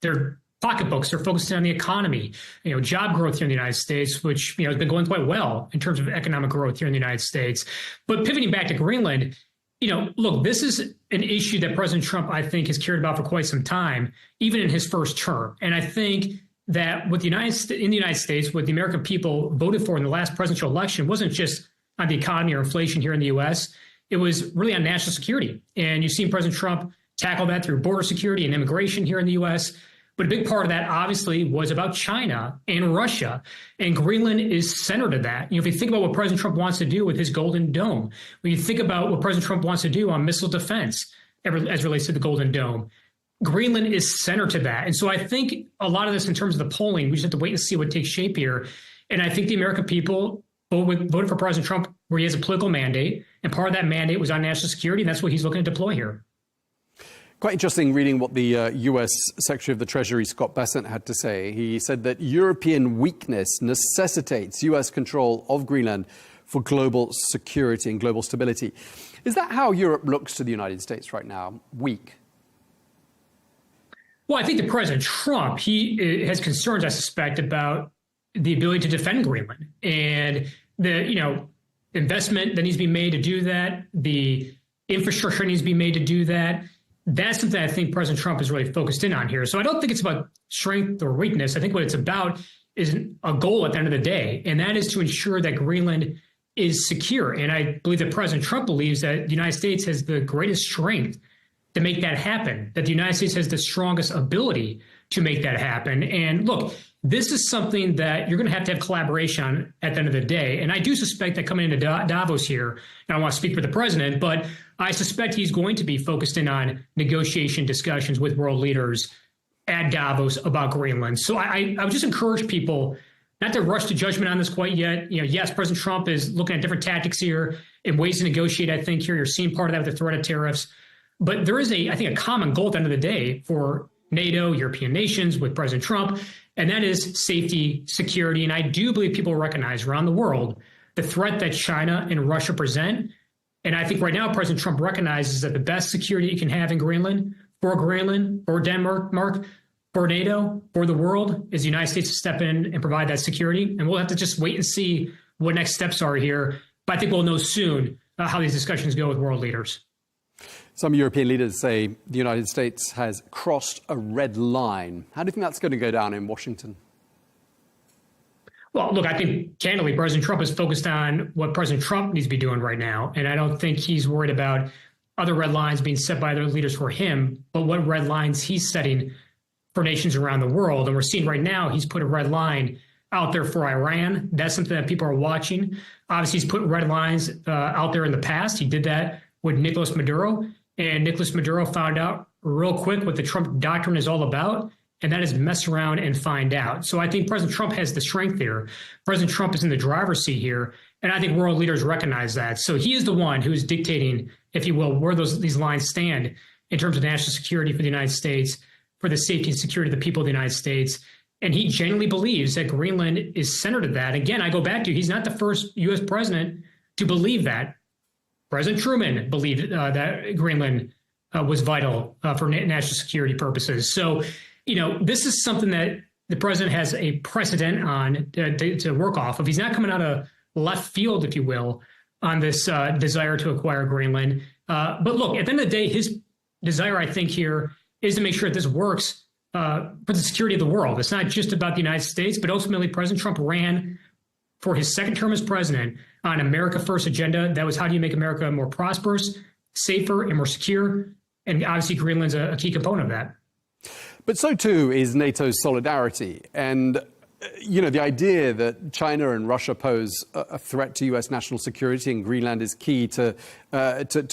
their pocketbooks. They're focusing on the economy, job growth here in the United States, which, has been going quite well in terms of economic growth here in the United States. But pivoting back to Greenland, look, this is an issue that President Trump, I think, has cared about for quite some time, even in his first term. And I think that in the United States, what the American people voted for in the last presidential election wasn't just on the economy or inflation here in the U.S. It was really on national security. And you've seen President Trump tackle that through border security and immigration here in the U.S. But a big part of that, obviously, was about China and Russia. And Greenland is centered to that. If you think about what President Trump wants to do with his Golden Dome, when you think about what President Trump wants to do on missile defense as relates to the Golden Dome, Greenland is center to that. And so I think a lot of this in terms of the polling, we just have to wait and see what takes shape here. And I think the American people voted for President Trump where he has a political mandate. And part of that mandate was on national security. And that's what he's looking to deploy here. Quite interesting reading what the US Secretary of the Treasury, Scott Bessent, had to say. He said that European weakness necessitates US control of Greenland for global security and global stability. Is that how Europe looks to the United States right now? Weak? Well, I think that President Trump, he has concerns, I suspect, about the ability to defend Greenland and the, investment that needs to be made to do that, the infrastructure needs to be made to do that. That's something I think President Trump is really focused in on here. So I don't think it's about strength or weakness. I think what it's about is a goal at the end of the day, and that is to ensure that Greenland is secure. And I believe that President Trump believes that the United States has the greatest strength to make that happen, that the United States has the strongest ability to make that happen. And look, this is something that you're going to have collaboration on at the end of the day. And I do suspect that coming into Davos here, and I don't want to speak for the president, but I suspect he's going to be focused in on negotiation discussions with world leaders at Davos about Greenland. So I would just encourage people not to rush to judgment on this quite yet. Yes, President Trump is looking at different tactics here and ways to negotiate. I think here you're seeing part of that with the threat of tariffs. But there is I think a common goal at the end of the day for NATO, European nations with President Trump, and that is safety, security. And I do believe people recognize around the world the threat that China and Russia present. And I think right now President Trump recognizes that the best security you can have in Greenland, for Denmark, for NATO, for the world, is the United States to step in and provide that security. And we'll have to just wait and see what next steps are here. But I think we'll know soon how these discussions go with world leaders. Some European leaders say the United States has crossed a red line. How do you think that's going to go down in Washington? Well, look, I think, candidly, President Trump is focused on what President Trump needs to be doing right now. And I don't think he's worried about other red lines being set by other leaders for him, but what red lines he's setting for nations around the world. And we're seeing right now he's put a red line out there for Iran. That's something that people are watching. Obviously, he's put red lines out there in the past. He did that with Nicolas Maduro. And Nicolas Maduro found out real quick what the Trump doctrine is all about, and that is mess around and find out. So I think President Trump has the strength there. President Trump is in the driver's seat here, and I think world leaders recognize that. So he is the one who is dictating, if you will, where these lines stand in terms of national security for the United States, for the safety and security of the people of the United States. And he genuinely believes that Greenland is centered to that. Again, I go back to, he's not the first U.S. president to believe that. President Truman believed that Greenland was vital for national security purposes. So, this is something that the president has a precedent on to work off of. He's not coming out of left field, if you will, on this desire to acquire Greenland. But look, at the end of the day, his desire, I think, here is to make sure that this works for the security of the world. It's not just about the United States, but ultimately President Trump ran for his second term as president on America First agenda. That was, how do you make America more prosperous, safer, and more secure? And obviously Greenland's a key component of that. But so too is NATO's solidarity. And, the idea that China and Russia pose a threat to U.S. national security and Greenland is key to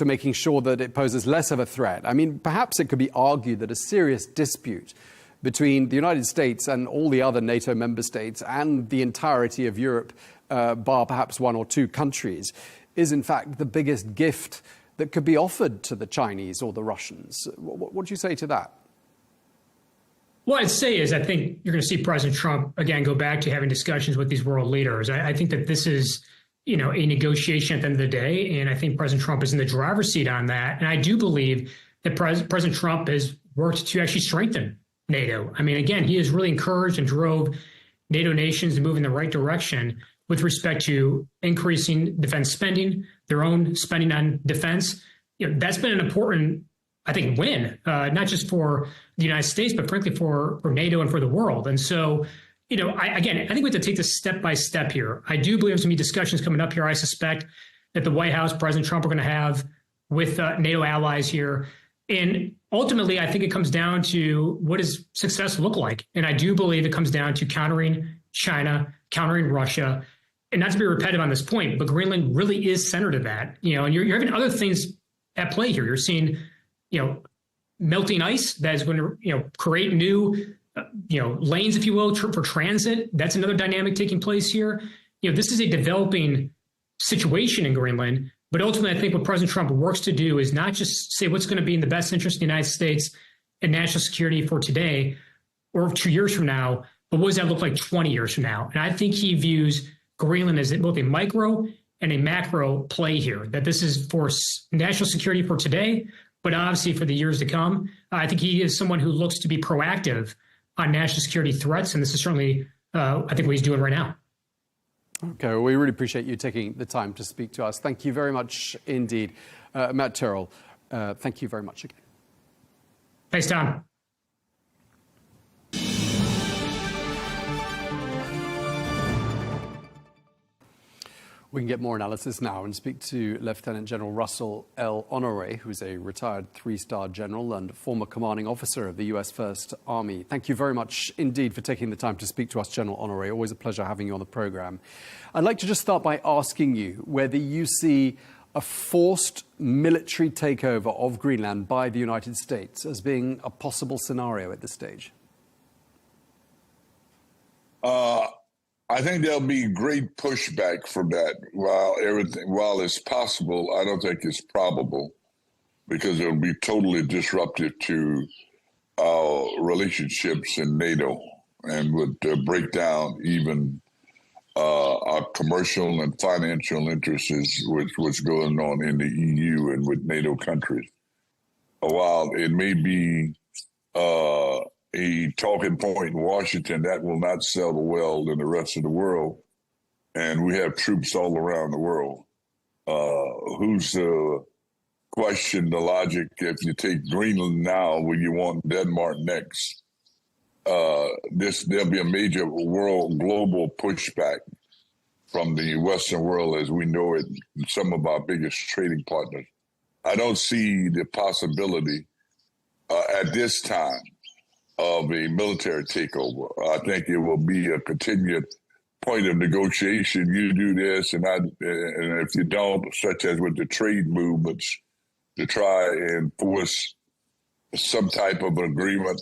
making sure that it poses less of a threat. I mean, perhaps it could be argued that a serious dispute between the United States and all the other NATO member states and the entirety of Europe, bar perhaps one or two countries, is in fact the biggest gift that could be offered to the Chinese or the Russians. What do you say to that? What I'd say is I think you're going to see President Trump, again, go back to having discussions with these world leaders. I think that this is, a negotiation at the end of the day, and I think President Trump is in the driver's seat on that. And I do believe that President Trump has worked to actually strengthen NATO. I mean, again, he has really encouraged and drove NATO nations to move in the right direction with respect to increasing defense spending, their own spending on defense. That's been an important, I think, win, not just for the United States, but frankly for NATO and for the world. And so, I think we have to take this step by step here. I do believe there's going to be discussions coming up here. I suspect that the White House, President Trump, are going to have with NATO allies here. And ultimately, I think it comes down to what does success look like? And I do believe it comes down to countering China, countering Russia. And not to be repetitive on this point, but Greenland really is centered to that. And you're having other things at play here. You're seeing, melting ice that is going to, create new, lanes, if you will, for transit. That's another dynamic taking place here. This is a developing situation in Greenland, but ultimately, I think what President Trump works to do is not just say what's going to be in the best interest of the United States and national security for today or 2 years from now, but what does that look like 20 years from now? And I think he views Greenland as both a micro and a macro play here, that this is for national security for today, but obviously for the years to come. I think he is someone who looks to be proactive on national security threats, and this is certainly, I think, what he's doing right now. Okay, well, we really appreciate you taking the time to speak to us. Thank you very much indeed. Matt Terrell, thank you very much again. Thanks, Tom. We can get more analysis now and speak to Lieutenant General Russell L. Honoré, who's a retired three-star general and former commanding officer of the U.S. First Army. Thank you very much indeed for taking the time to speak to us, General Honoré. Always a pleasure having you on the program. I'd like to just start by asking you whether you see a forced military takeover of Greenland by the United States as being a possible scenario at this stage. I think there'll be great pushback from that. While it's possible, I don't think it's probable, because it'll be totally disruptive to our relationships in NATO and would break down even our commercial and financial interests with what's going on in the EU and with NATO countries. While it may be a talking point in Washington, that will not settle well in the rest of the world. And we have troops all around the world. Who's to question the logic if you take Greenland now, will you want Denmark next? There'll be a major global pushback from the Western world as we know it, some of our biggest trading partners. I don't see the possibility at this time of a military takeover. I think it will be a continued point of negotiation. You do this, and if you don't, such as with the trade movements, to try and force some type of agreement.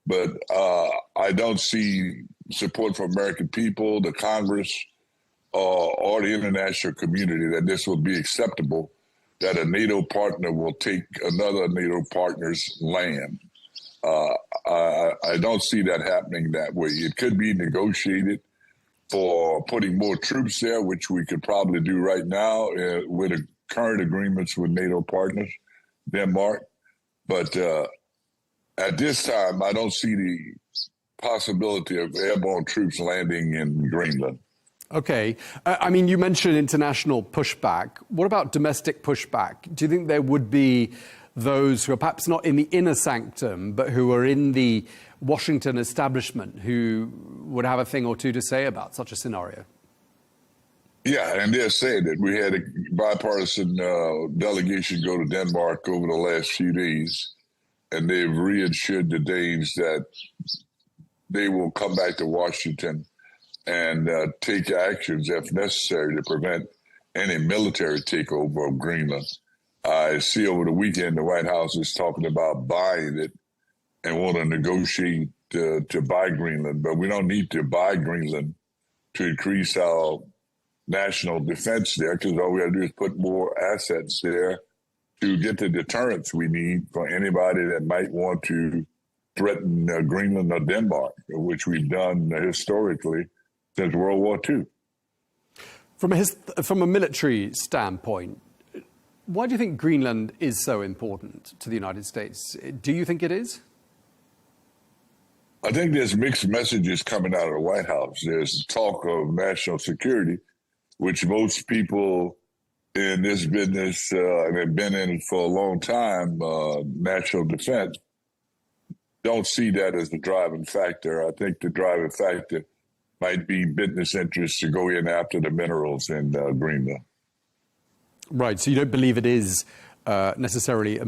But I don't see support from American people, the Congress, or the international community that this will be acceptable, that a NATO partner will take another NATO partner's land. I don't see that happening that way. It could be negotiated for putting more troops there, which we could probably do right now with the current agreements with NATO partners, Denmark. But at this time, I don't see the possibility of airborne troops landing in Greenland. Okay. I mean, you mentioned international pushback. What about domestic pushback? Do you think there would be those who are perhaps not in the inner sanctum, but who are in the Washington establishment who would have a thing or two to say about such a scenario? Yeah, and they're saying that we had a bipartisan delegation go to Denmark over the last few days, and they've reassured the Danes that they will come back to Washington and take actions if necessary to prevent any military takeover of Greenland. I see over the weekend the White House is talking about buying it and want to negotiate to buy Greenland, but we don't need to buy Greenland to increase our national defense there, because all we got to do is put more assets there to get the deterrence we need for anybody that might want to threaten Greenland or Denmark, which we've done historically since World War II. From a military standpoint, why do you think Greenland is so important to the United States? Do you think it is? I think there's mixed messages coming out of the White House. There's talk of national security, which most people in this business and have been in it for a long time, national defense, don't see that as the driving factor. I think the driving factor might be business interests to go in after the minerals in Greenland. Right, so you don't believe it is necessarily a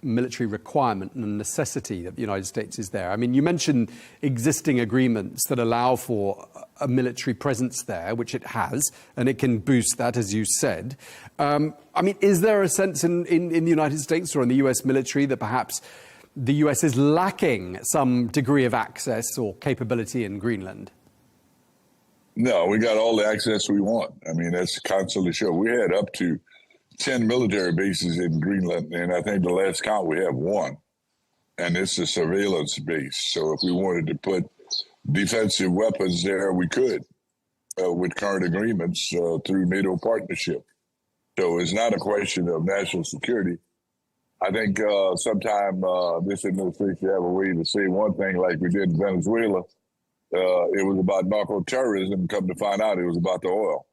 military requirement and a necessity that the United States is there. I mean, you mentioned existing agreements that allow for a military presence there, which it has, and it can boost that, as you said. I mean, is there a sense in the United States or in the US military that perhaps the US is lacking some degree of access or capability in Greenland? No, we got all the access we want. I mean, that's constantly shown. We had up to 10 military bases in Greenland, and I think the last count we have 1, and it's a surveillance base. So if we wanted to put defensive weapons there, we could with current agreements through NATO partnership. So it's not a question of national security. I think sometime this administration have a way to say one thing like we did in Venezuela. It was about narco-terrorism. Come to find out, it was about the oil.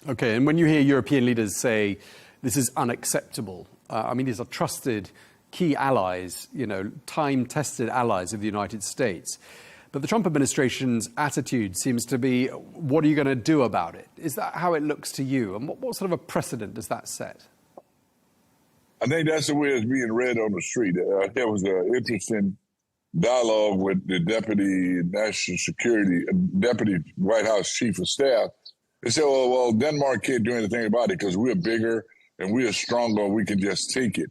Okay, and when you hear European leaders say this is unacceptable, I mean, these are trusted key allies, you know, time-tested allies of the United States. But the Trump administration's attitude seems to be, what are you going to do about it? Is that how it looks to you? And what sort of a precedent does that set? I think that's the way it's being read on the street. There was an interesting dialogue with the Deputy National Security, Deputy White House Chief of Staff. They said, well, Denmark can't do anything about it because we're bigger and we're stronger. We can just take it.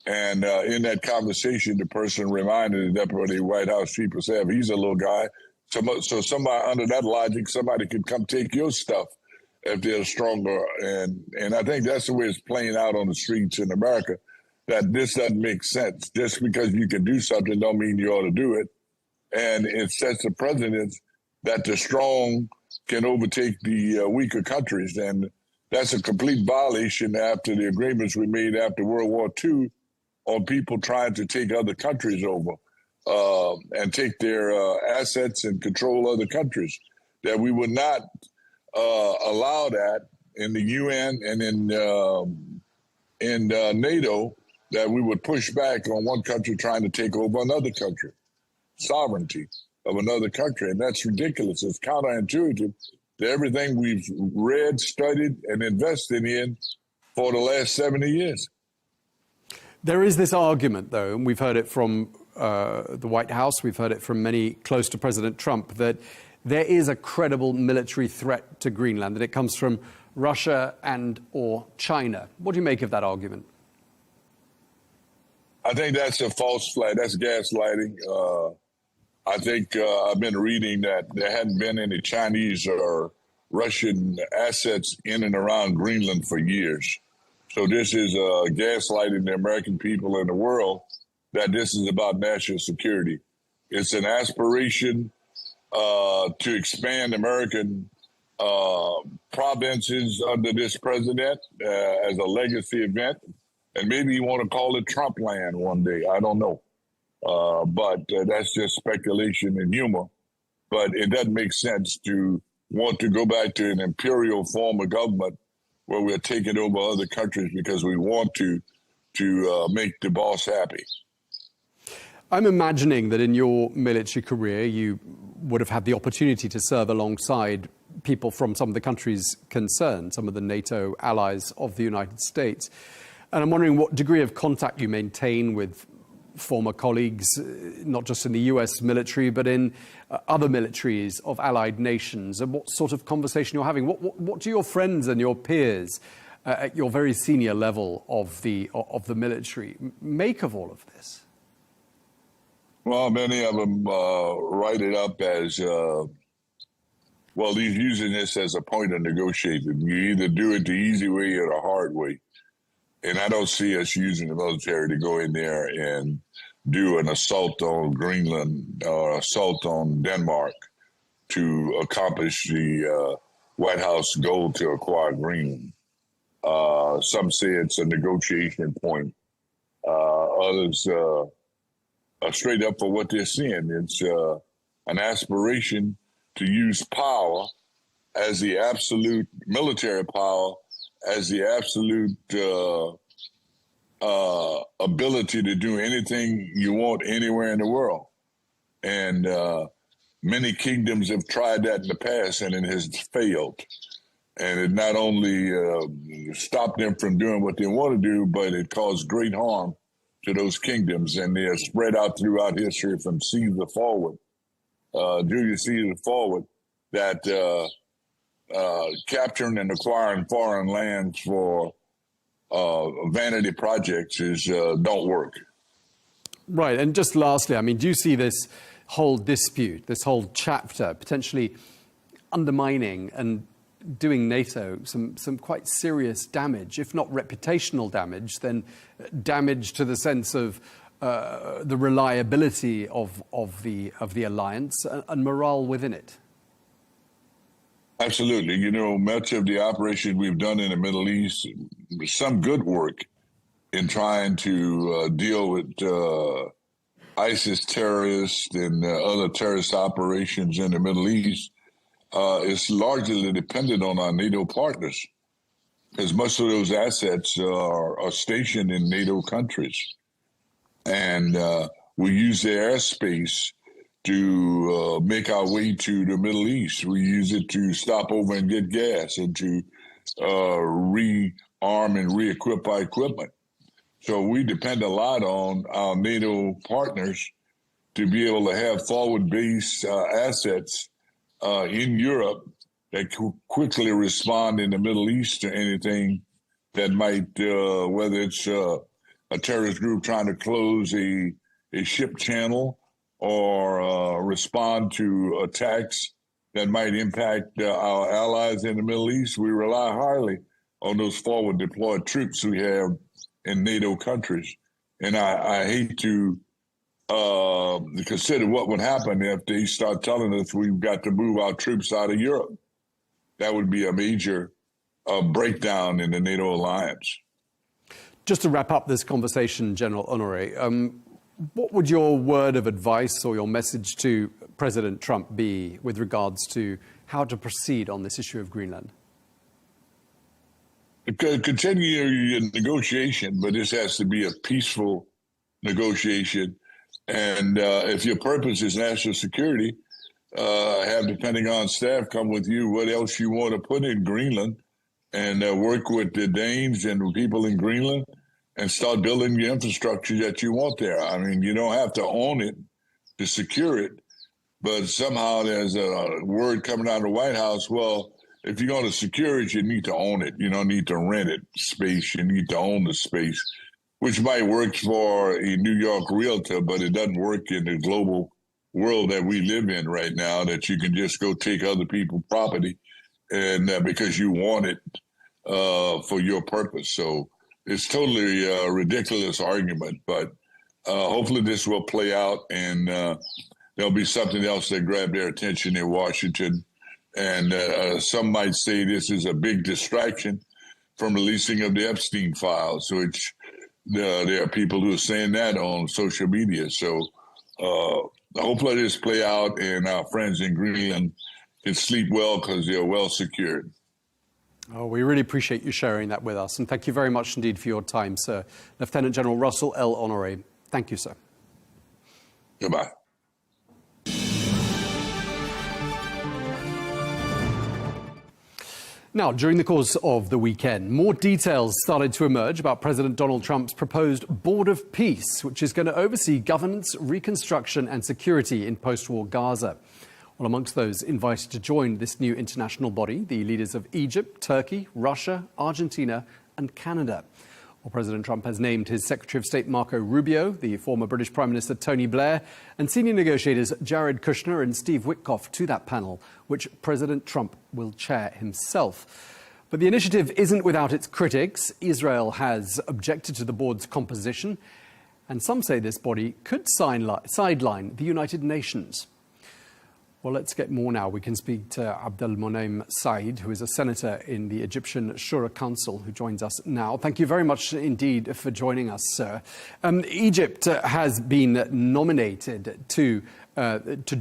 And in that conversation, the person reminded the Deputy White House Chief of Staff, he's a little guy. So somebody, under that logic, somebody could come take your stuff if they're stronger. And I think that's the way it's playing out on the streets in America, that this doesn't make sense. Just because you can do something don't mean you ought to do it. And it sets a precedent that the strong can overtake the weaker countries. And that's a complete violation after the agreements we made after World War II on people trying to take other countries over and take their assets and control other countries, that we would not allow that in the UN and in NATO, that we would push back on one country trying to take over another country, sovereignty of another country. And that's ridiculous. It's counterintuitive to everything we've read, studied, and invested in for the last 70 years. There is this argument, though, and we've heard it from the White House, we've heard it from many close to President Trump, that there is a credible military threat to Greenland, and it comes from Russia and or China. What do you make of that argument? I think that's a false flag. That's gaslighting. I think I've been reading that there hadn't been any Chinese or Russian assets in and around Greenland for years. So this is gaslighting the American people and the world that this is about national security. It's an aspiration to expand American provinces under this president as a legacy event. And maybe you want to call it Trump land one day. I don't know. But that's just speculation and humor. But it doesn't make sense to want to go back to an imperial form of government where we're taking over other countries because we want to make the boss happy. I'm imagining that in your military career, you would have had the opportunity to serve alongside people from some of the countries concerned, some of the NATO allies of the United States. And I'm wondering what degree of contact you maintain with former colleagues, not just in the US military, but in other militaries of allied nations, and what sort of conversation you're having. What do your friends and your peers at your very senior level of the military make of all of this? Well, many of them write it up as, well, he's using this as a point of negotiating. You either do it the easy way or the hard way. And I don't see us using the military to go in there and do an assault on Greenland or assault on Denmark to accomplish the White House goal to acquire Greenland. Some say it's a negotiation point. Others are straight up for what they're seeing. It's an aspiration to use power as the absolute military power, as the absolute ability to do anything you want anywhere in the world. And many kingdoms have tried that in the past, and it has failed. And it not only stopped them from doing what they want to do, but it caused great harm to those kingdoms. And they are spread out throughout history from Caesar forward, Julius Caesar forward, that capturing and acquiring foreign lands for vanity projects don't work. Right, and just lastly, I mean, do you see this whole dispute, this whole chapter, potentially undermining and doing NATO some quite serious damage, if not reputational damage, then damage to the sense of the reliability of the alliance and morale within it? Absolutely. You know, much of the operation we've done in the Middle East, some good work in trying to deal with ISIS terrorists and other terrorist operations in the Middle East, is largely dependent on our NATO partners, because most of those assets are stationed in NATO countries. And we use their airspace to make our way to the Middle East. We use it to stop over and get gas and to rearm and re-equip our equipment. So we depend a lot on our NATO partners to be able to have forward-based assets in Europe that quickly respond in the Middle East to anything that might, whether it's a terrorist group trying to close a ship channel or respond to attacks that might impact our allies in the Middle East. We rely highly on those forward deployed troops we have in NATO countries. And I hate to consider what would happen if they start telling us we've got to move our troops out of Europe. That would be a major breakdown in the NATO alliance. Just to wrap up this conversation, General Honoré, what would your word of advice or your message to President Trump be with regards to how to proceed on this issue of Greenland? Continue your negotiation, but this has to be a peaceful negotiation. And if your purpose is national security, have the Pentagon staff come with you what else you want to put in Greenland, and work with the Danes and the people in Greenland and start building the infrastructure that you want there. I mean, you don't have to own it to secure it, but somehow there's a word coming out of the White House, well, if you're going to secure it, you need to own it. You don't need to rent it space. You need to own the space, which might work for a New York realtor, but it doesn't work in the global world that we live in right now, that you can just go take other people's property and because you want it for your purpose. So it's totally a ridiculous argument, but hopefully this will play out and there'll be something else that grab their attention in Washington. And some might say this is a big distraction from releasing of the Epstein files, which there are people who are saying that on social media. So hopefully this play out and our friends in Greenland can sleep well because they're well secured. Oh, we really appreciate you sharing that with us. And thank you very much indeed for your time, sir. Lieutenant General Russell L. Honoré. Thank you, sir. Goodbye. Now, during the course of the weekend, more details started to emerge about President Donald Trump's proposed Board of Peace, which is going to oversee governance, reconstruction and security in post-war Gaza. Well, amongst those invited to join this new international body, the leaders of Egypt, Turkey, Russia, Argentina and Canada. Well, President Trump has named his Secretary of State Marco Rubio, the former British Prime Minister Tony Blair, and senior negotiators Jared Kushner and Steve Witkoff to that panel, which President Trump will chair himself. But the initiative isn't without its critics. Israel has objected to the board's composition, and some say this body could sideline the United Nations. Well, let's get more now. We can speak to Abdelmonem Said, who is a senator in the Egyptian Shura Council, who joins us now. Thank you very much indeed for joining us, sir. Egypt has been nominated to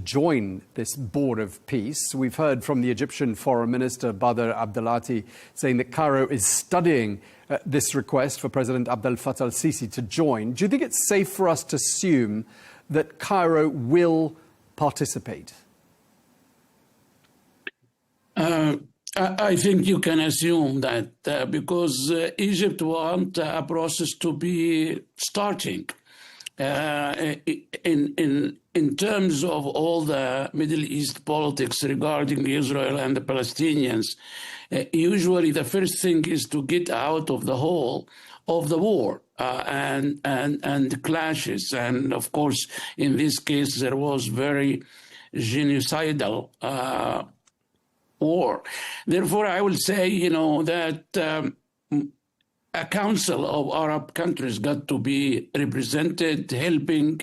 join this Board of Peace. We've heard from the Egyptian Foreign Minister Badr Abdelati saying that Cairo is studying this request for President Abdel Fattah al-Sisi to join. Do you think it's safe for us to assume that Cairo will participate? I think you can assume that because Egypt wants a process to be starting. In terms of all the Middle East politics regarding Israel and the Palestinians, usually the first thing is to get out of the hole of the war and the clashes. And of course, in this case, there was very genocidal war. Therefore, I will say, that a council of Arab countries got to be represented, helping,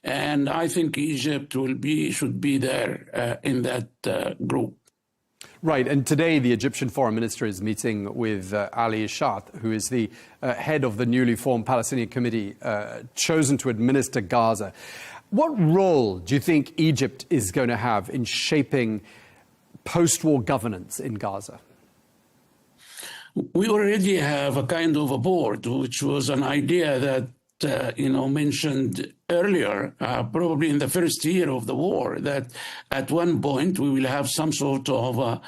and I think Egypt should be there in that group. Right, and today the Egyptian foreign minister is meeting with Ali Shat, who is the head of the newly formed Palestinian committee chosen to administer Gaza. What role do you think Egypt is going to have in shaping post-war governance in Gaza? We already have a kind of a board, which was an idea that mentioned earlier, probably in the first year of the war, that at one point we will have some sort of a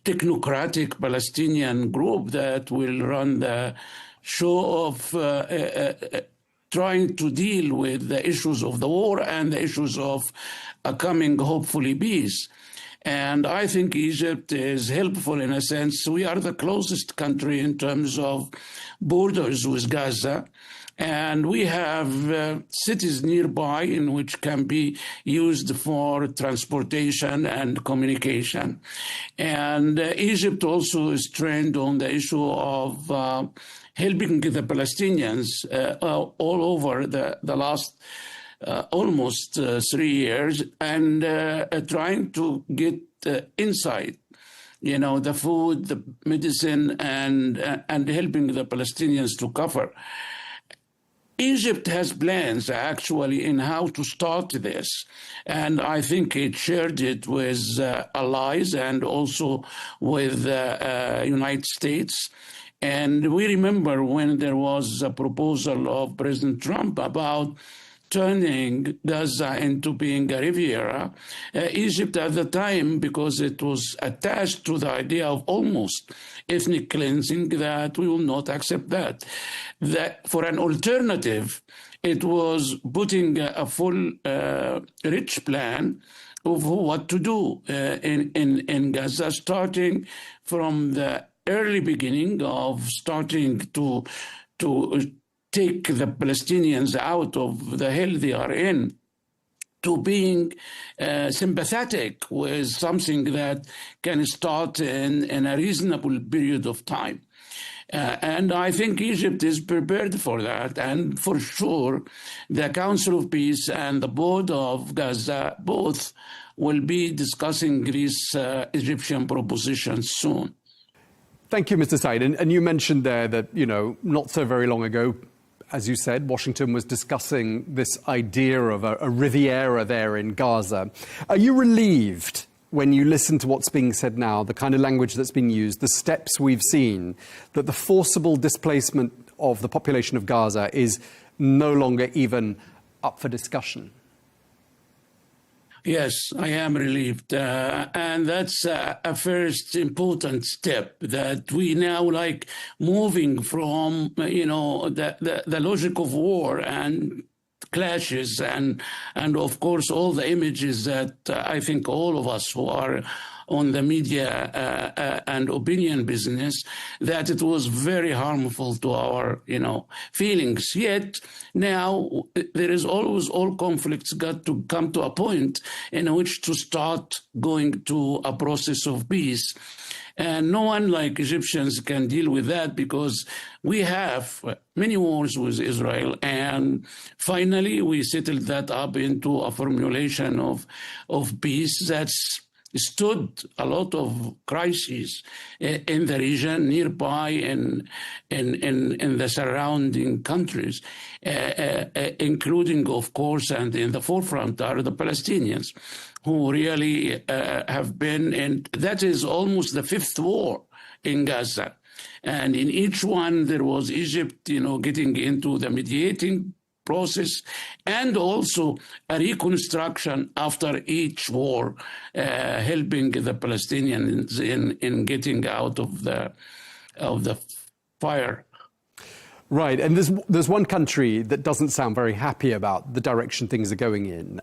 technocratic Palestinian group that will run the show of trying to deal with the issues of the war and the issues of a coming, hopefully, peace. And I think Egypt is helpful in a sense. We are the closest country in terms of borders with Gaza. And we have cities nearby in which can be used for transportation and communication. And Egypt also is trained on the issue of helping the Palestinians all over the last almost 3 years, and trying to get insight, the food, the medicine, and helping the Palestinians to cover. Egypt has plans, actually, in how to start this, and I think it shared it with allies and also with the United States. And we remember when there was a proposal of President Trump about turning Gaza into being a Riviera, Egypt at the time, because it was attached to the idea of almost ethnic cleansing, that we will not accept that. That for an alternative, it was putting a full rich plan of what to do in Gaza, starting from the early beginning of starting to take the Palestinians out of the hell they are in, to being sympathetic with something that can start in a reasonable period of time. And I think Egypt is prepared for that. And for sure, the Council of Peace and the Board of Gaza both will be discussing these Egyptian propositions soon. Thank you, Mr. Said. And you mentioned there that, not so very long ago, as you said, Washington was discussing this idea of a Riviera there in Gaza. Are you relieved when you listen to what's being said now, the kind of language that's being used, the steps we've seen, that the forcible displacement of the population of Gaza is no longer even up for discussion? Yes, I am relieved. And that's a first important step, that we now moving from, the logic of war and clashes and of course all the images that I think all of us who are on the media and opinion business, that it was very harmful to our, feelings. Yet now there is always, all conflicts got to come to a point in which to start going to a process of peace. And no one like Egyptians can deal with that, because we have many wars with Israel. And finally, we settled that up into a formulation of peace that's stood a lot of crises in the region, nearby in the surrounding countries, including, of course, and in the forefront are the Palestinians, who really have been in, that is almost the fifth war in Gaza. And in each one, there was Egypt, getting into the mediating process, and also a reconstruction after each war, helping the Palestinians in getting out of the fire. Right, and there's one country that doesn't sound very happy about the direction things are going in.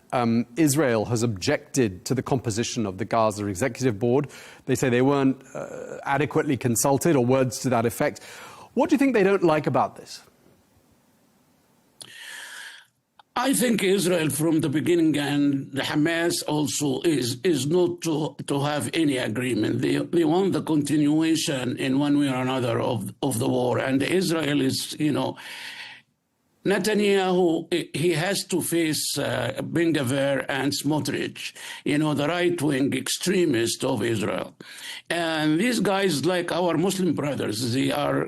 Israel has objected to the composition of the Gaza Executive Board. They say they weren't adequately consulted, or words to that effect. What do you think they don't like about this? I think Israel from the beginning and Hamas also is not to have any agreement. They want the continuation in one way or another of the war. And Israel is, Netanyahu, he has to face Ben-Gvir and Smotrich, the right-wing extremists of Israel. And these guys, like our Muslim brothers, they are,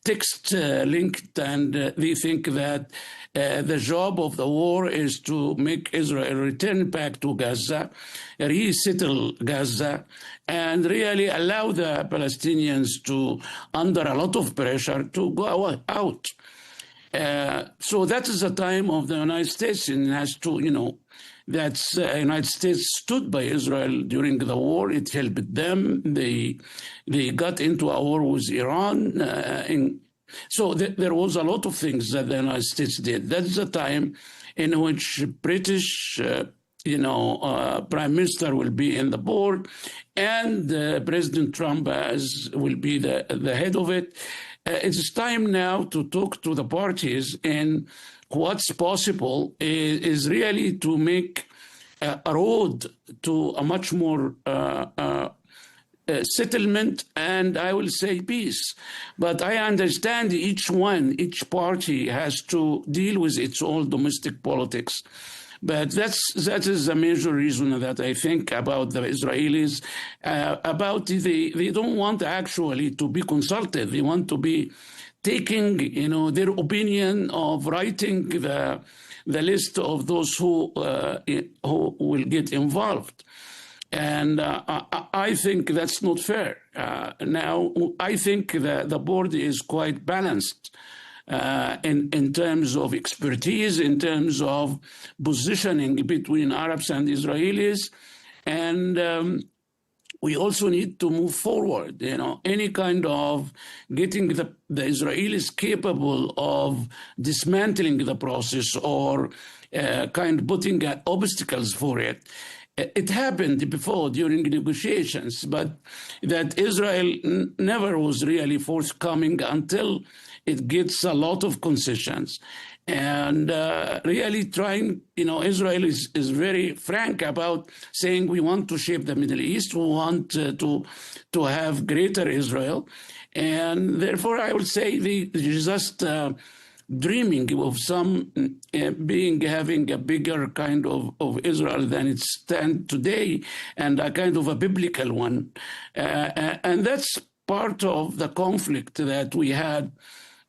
text-linked, and they think that the job of the war is to make Israel return back to Gaza, resettle Gaza, and really allow the Palestinians to, under a lot of pressure, to go out. So that is the time of the United States, and has to, that's the United States stood by Israel during the war. It helped them. They got into a war with Iran. So there was a lot of things that the United States did. That's the time in which British, Prime Minister will be in the board, and President Trump will be the head of it. It's time now to talk to the parties, and what's possible is really to make a road to a much more settlement, and I will say peace. But I understand each party has to deal with its own domestic politics. But that is the major reason that I think about the Israelis, they don't want actually to be consulted. They want to be taking, their opinion of writing the list of those who will get involved. And I think that's not fair. Now, I think the board is quite balanced. In terms of expertise, in terms of positioning between Arabs and Israelis. And we also need to move forward, any kind of getting the Israelis capable of dismantling the process or kind of putting obstacles for it. It happened before during negotiations, but that Israel never was really forthcoming until it gets a lot of concessions. And really trying, Israel is very frank about saying we want to shape the Middle East, we want to have greater Israel. And therefore, I would say they just dreaming of some having a bigger kind of Israel than it stands today, and a kind of a biblical one. And that's part of the conflict that we had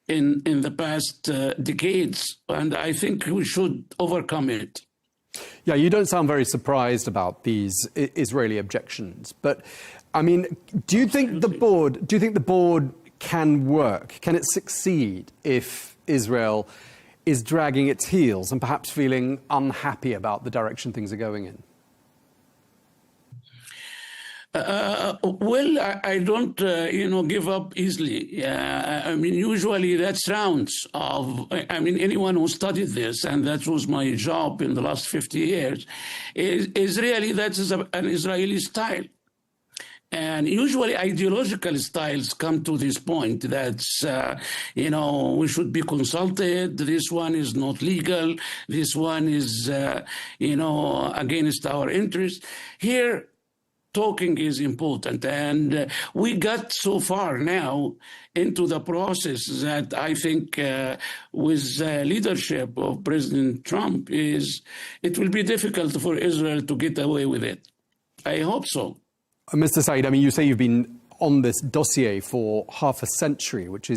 in the past decades, and I think we should overcome it. Yeah, you don't sound very surprised about these Israeli objections, but I mean, do you think the board can work? Can it succeed if Israel is dragging its heels and perhaps feeling unhappy about the direction things are going in? Well, I don't, give up easily. I mean, usually that's rounds of, anyone who studied this, and that was my job in the last 50 years, is really that is an Israeli style. And usually ideological styles come to this point that's, we should be consulted. This one is not legal. This one is, against our interests. Here, talking is important, and we got so far now into the process that I think with the leadership of President Trump it will be difficult for Israel to get away with it. I hope so. Mr. Said, you say you've been on this dossier for half a century, which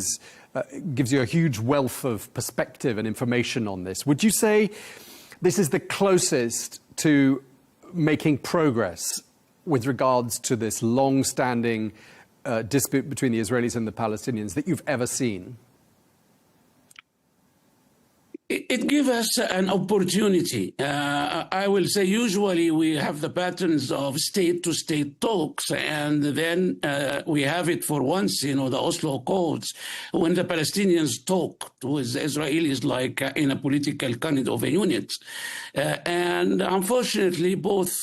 gives you a huge wealth of perspective and information on this. Would you say this is the closest to making progress with regards to this long-standing dispute between the Israelis and the Palestinians that you've ever seen? It gives us an opportunity. I will say usually we have the patterns of state-to-state talks, and then we have it for once, the Oslo Accords, when the Palestinians talk with the Israelis like in a political kind of a unit. And unfortunately, both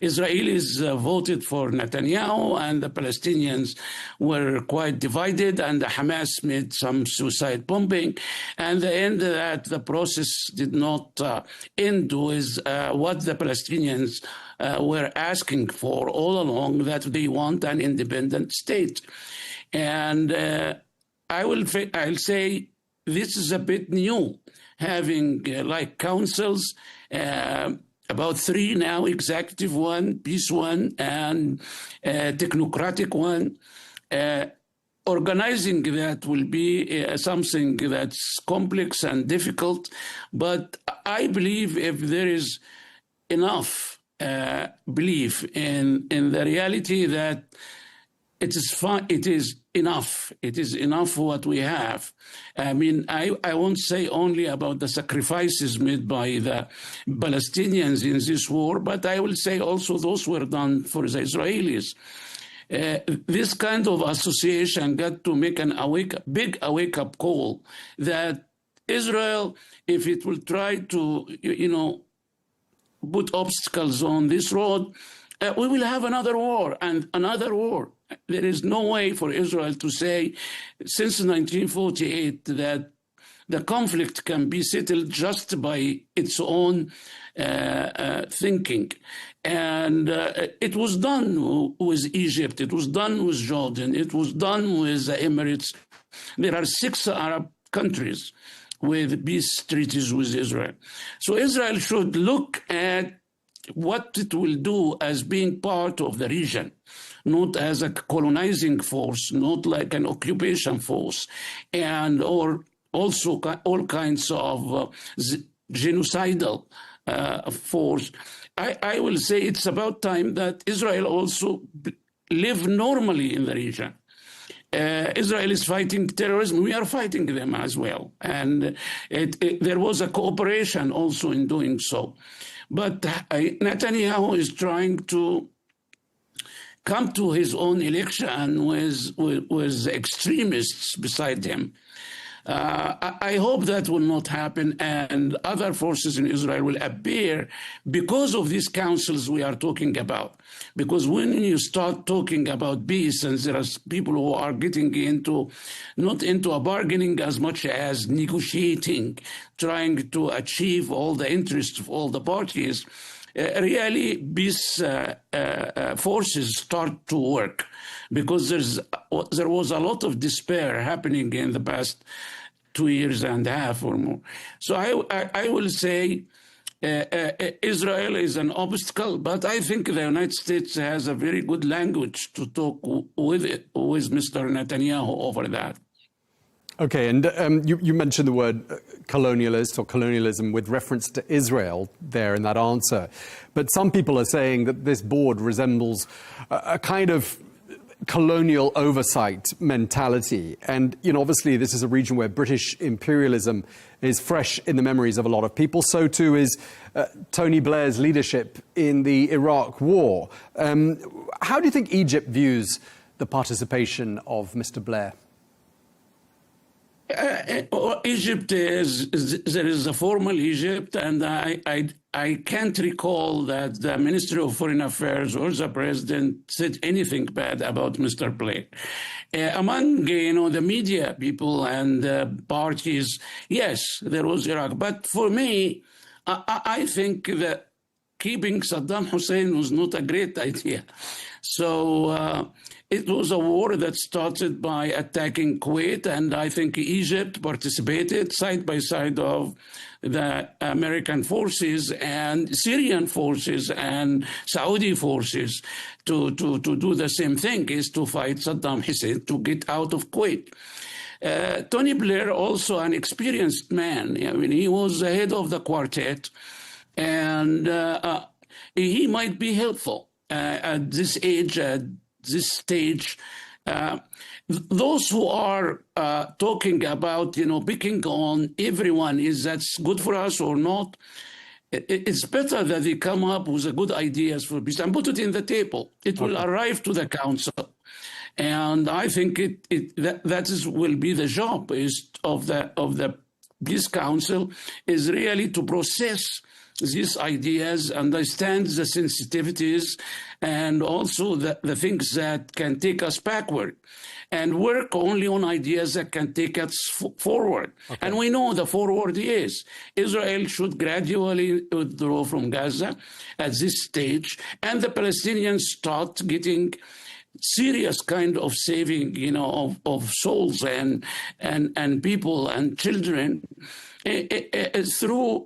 Israelis voted for Netanyahu, and the Palestinians were quite divided, and the Hamas made some suicide bombing. And the end of that, the process did not end with what the Palestinians were asking for all along, that they want an independent state. And I'll say this is a bit new, having like councils, about 3 now, executive one, peace one, and technocratic one. Organizing that will be something that's complex and difficult, but I believe if there is enough belief in the reality that it is fine, it is enough. It is enough what we have. I mean, I won't say only about the sacrifices made by the Palestinians in this war, but I will say also those were done for the Israelis. This kind of association got to make big wake-up call that Israel, if it will try to, put obstacles on this road, we will have another war and another war. There is no way for Israel to say, since 1948, that the conflict can be settled just by its own thinking. And it was done with Egypt, it was done with Jordan, it was done with the Emirates. There are 6 Arab countries with peace treaties with Israel. So Israel should look at what it will do as being part of the region, not as a colonizing force, not like an occupation force, and or also all kinds of genocidal force. I will say it's about time that Israel also live normally in the region. Israel is fighting terrorism. We are fighting them as well. And there was a cooperation also in doing so. But Netanyahu is trying to come to his own election with extremists beside him. I hope that will not happen, and other forces in Israel will appear because of these councils we are talking about. Because when you start talking about peace, and there are people who are getting not into a bargaining as much as negotiating, trying to achieve all the interests of all the parties, really peace forces start to work, because there was a lot of despair happening in the past 2 years and a half or more. So I will say Israel is an obstacle, but I think the United States has a very good language to talk with Mr. Netanyahu over that. Okay, and you mentioned the word colonialist or colonialism with reference to Israel there in that answer. But some people are saying that this board resembles a kind of colonial oversight mentality. And, obviously this is a region where British imperialism is fresh in the memories of a lot of people. So too is Tony Blair's leadership in the Iraq War. How do you think Egypt views the participation of Mr. Blair? Egypt there is a formal Egypt, and I can't recall that the Ministry of Foreign Affairs or the President said anything bad about Mr. Blair. Among the media people and parties, yes, there was Iraq. But for me, I think that keeping Saddam Hussein was not a great idea. So it was a war that started by attacking Kuwait, and I think Egypt participated side by side of the American forces and Syrian forces and Saudi forces to do the same thing, is to fight Saddam Hussein to get out of Kuwait. Tony Blair, also an experienced man. I mean, he was the head of the quartet, and he might be helpful at this age, at this stage. Those who are talking about, picking on everyone, is that's good for us or not? It's better that they come up with good ideas for peace and put it in the table. It will arrive to the council. And I think that will be the job of the Peace Council is really to process these ideas, understand the sensitivities, and also the things that can take us backward, and work only on ideas that can take us forward. Okay. And we know the forward is Israel should gradually withdraw from Gaza at this stage, and the Palestinians start getting serious kind of saving, of souls and people and children through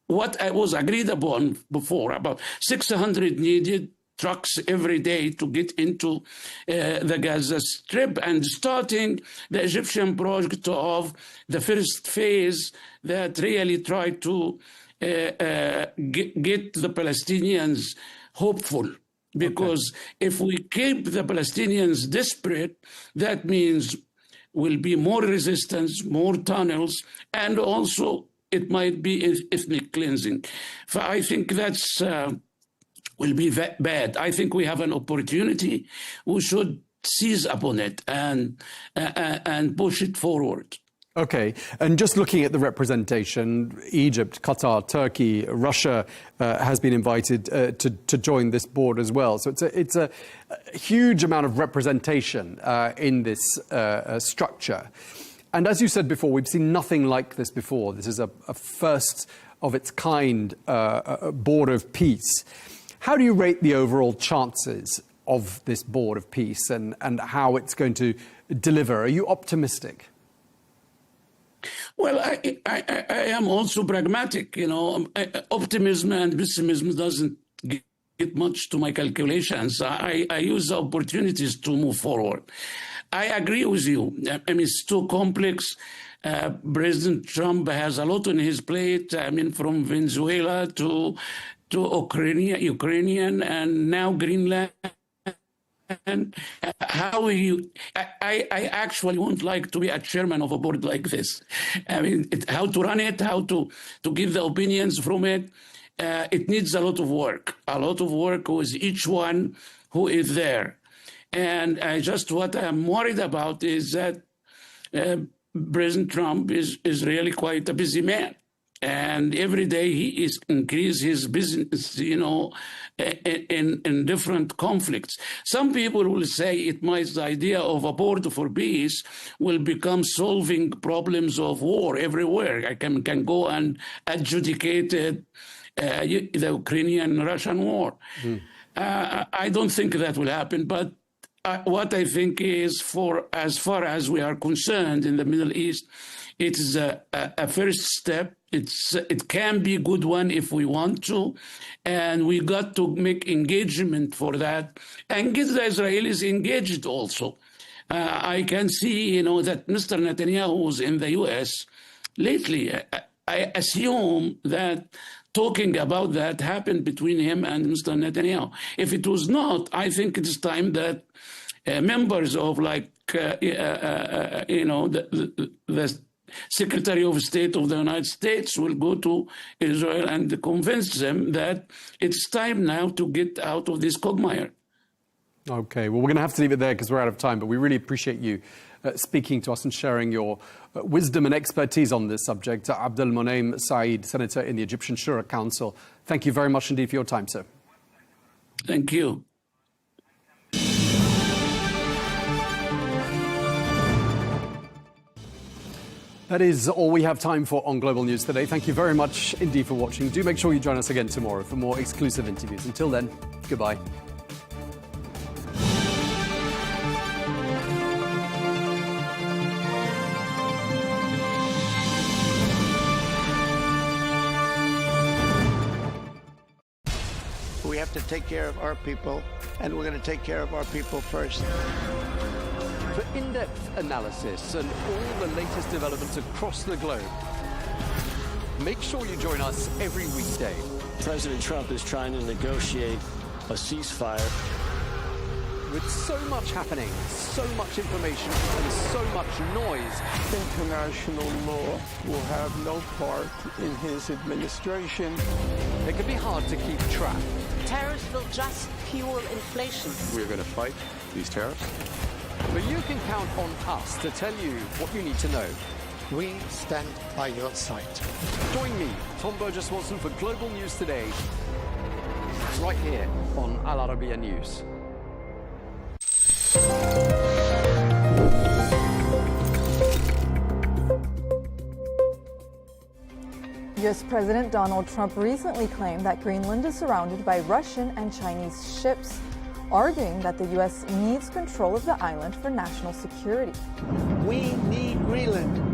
what was agreed upon before, about 600 needed trucks every day to get into the Gaza Strip, and starting the Egyptian project of the first phase that really tried to get the Palestinians hopeful. Because if we keep the Palestinians desperate, that means will be more resistance, more tunnels, and also it might be ethnic cleansing. So I think that's will be bad. I think we have an opportunity. We should seize upon it and push it forward. Okay, and just looking at the representation, Egypt, Qatar, Turkey, Russia has been invited to join this board as well. So it's a huge amount of representation in this structure. And as you said before, we've seen nothing like this before. This is a first of its kind board of peace. How do you rate the overall chances of this board of peace and how it's going to deliver? Are you optimistic? Well, I am also pragmatic. Optimism and pessimism doesn't get much to my calculations. I use the opportunities to move forward. I agree with you. I mean, it's too complex. President Trump has a lot on his plate. I mean, from Venezuela to Ukrainian and now Greenland. And how I actually wouldn't like to be a chairman of a board like this. I mean, how to run it, how to give the opinions from it. It needs a lot of work with each one who is there. And what I'm worried about is that President Trump is really quite a busy man. And every day he is increase his business, in different conflicts. Some people will say the idea of a board for peace will become solving problems of war everywhere. I can go and adjudicate the Ukrainian-Russian war. I don't think that will happen, but what I think is, as far as we are concerned in the Middle East, it is a first step. It can be a good one if we want to, and we got to make engagement for that and get the Israelis engaged also. I can see, that Mr. Netanyahu was in the U.S. lately. I assume that talking about that happened between him and Mr. Netanyahu. If it was not, I think it's time that members of the Secretary of State of the United States will go to Israel and convince them that it's time now to get out of this quagmire. Okay, well, we're going to have to leave it there because we're out of time, but we really appreciate you speaking to us and sharing your wisdom and expertise on this subject. Abdel Monem Saeed, Senator in the Egyptian Shura Council, thank you very much indeed for your time, sir. Thank you. That is all we have time for on Global News today. Thank you very much indeed for watching. Do make sure you join us again tomorrow for more exclusive interviews. Until then, goodbye. We have to take care of our people, and we're going to take care of our people first. For in-depth analysis and all the latest developments across the globe, make sure you join us every weekday. President Trump is trying to negotiate a ceasefire. With so much happening, so much information, and so much noise, International law will have no part in his administration. It can be hard to keep track. Tariffs will just fuel inflation. We're going to fight these tariffs. But you can count on us to tell you what you need to know. We stand by your side. Join me, Tom Burges Watson, for Global News Today, right here on Arabiya News. U.S. President Donald Trump recently claimed that Greenland is surrounded by Russian and Chinese ships, arguing that the U.S. needs control of the island for national security. We need Greenland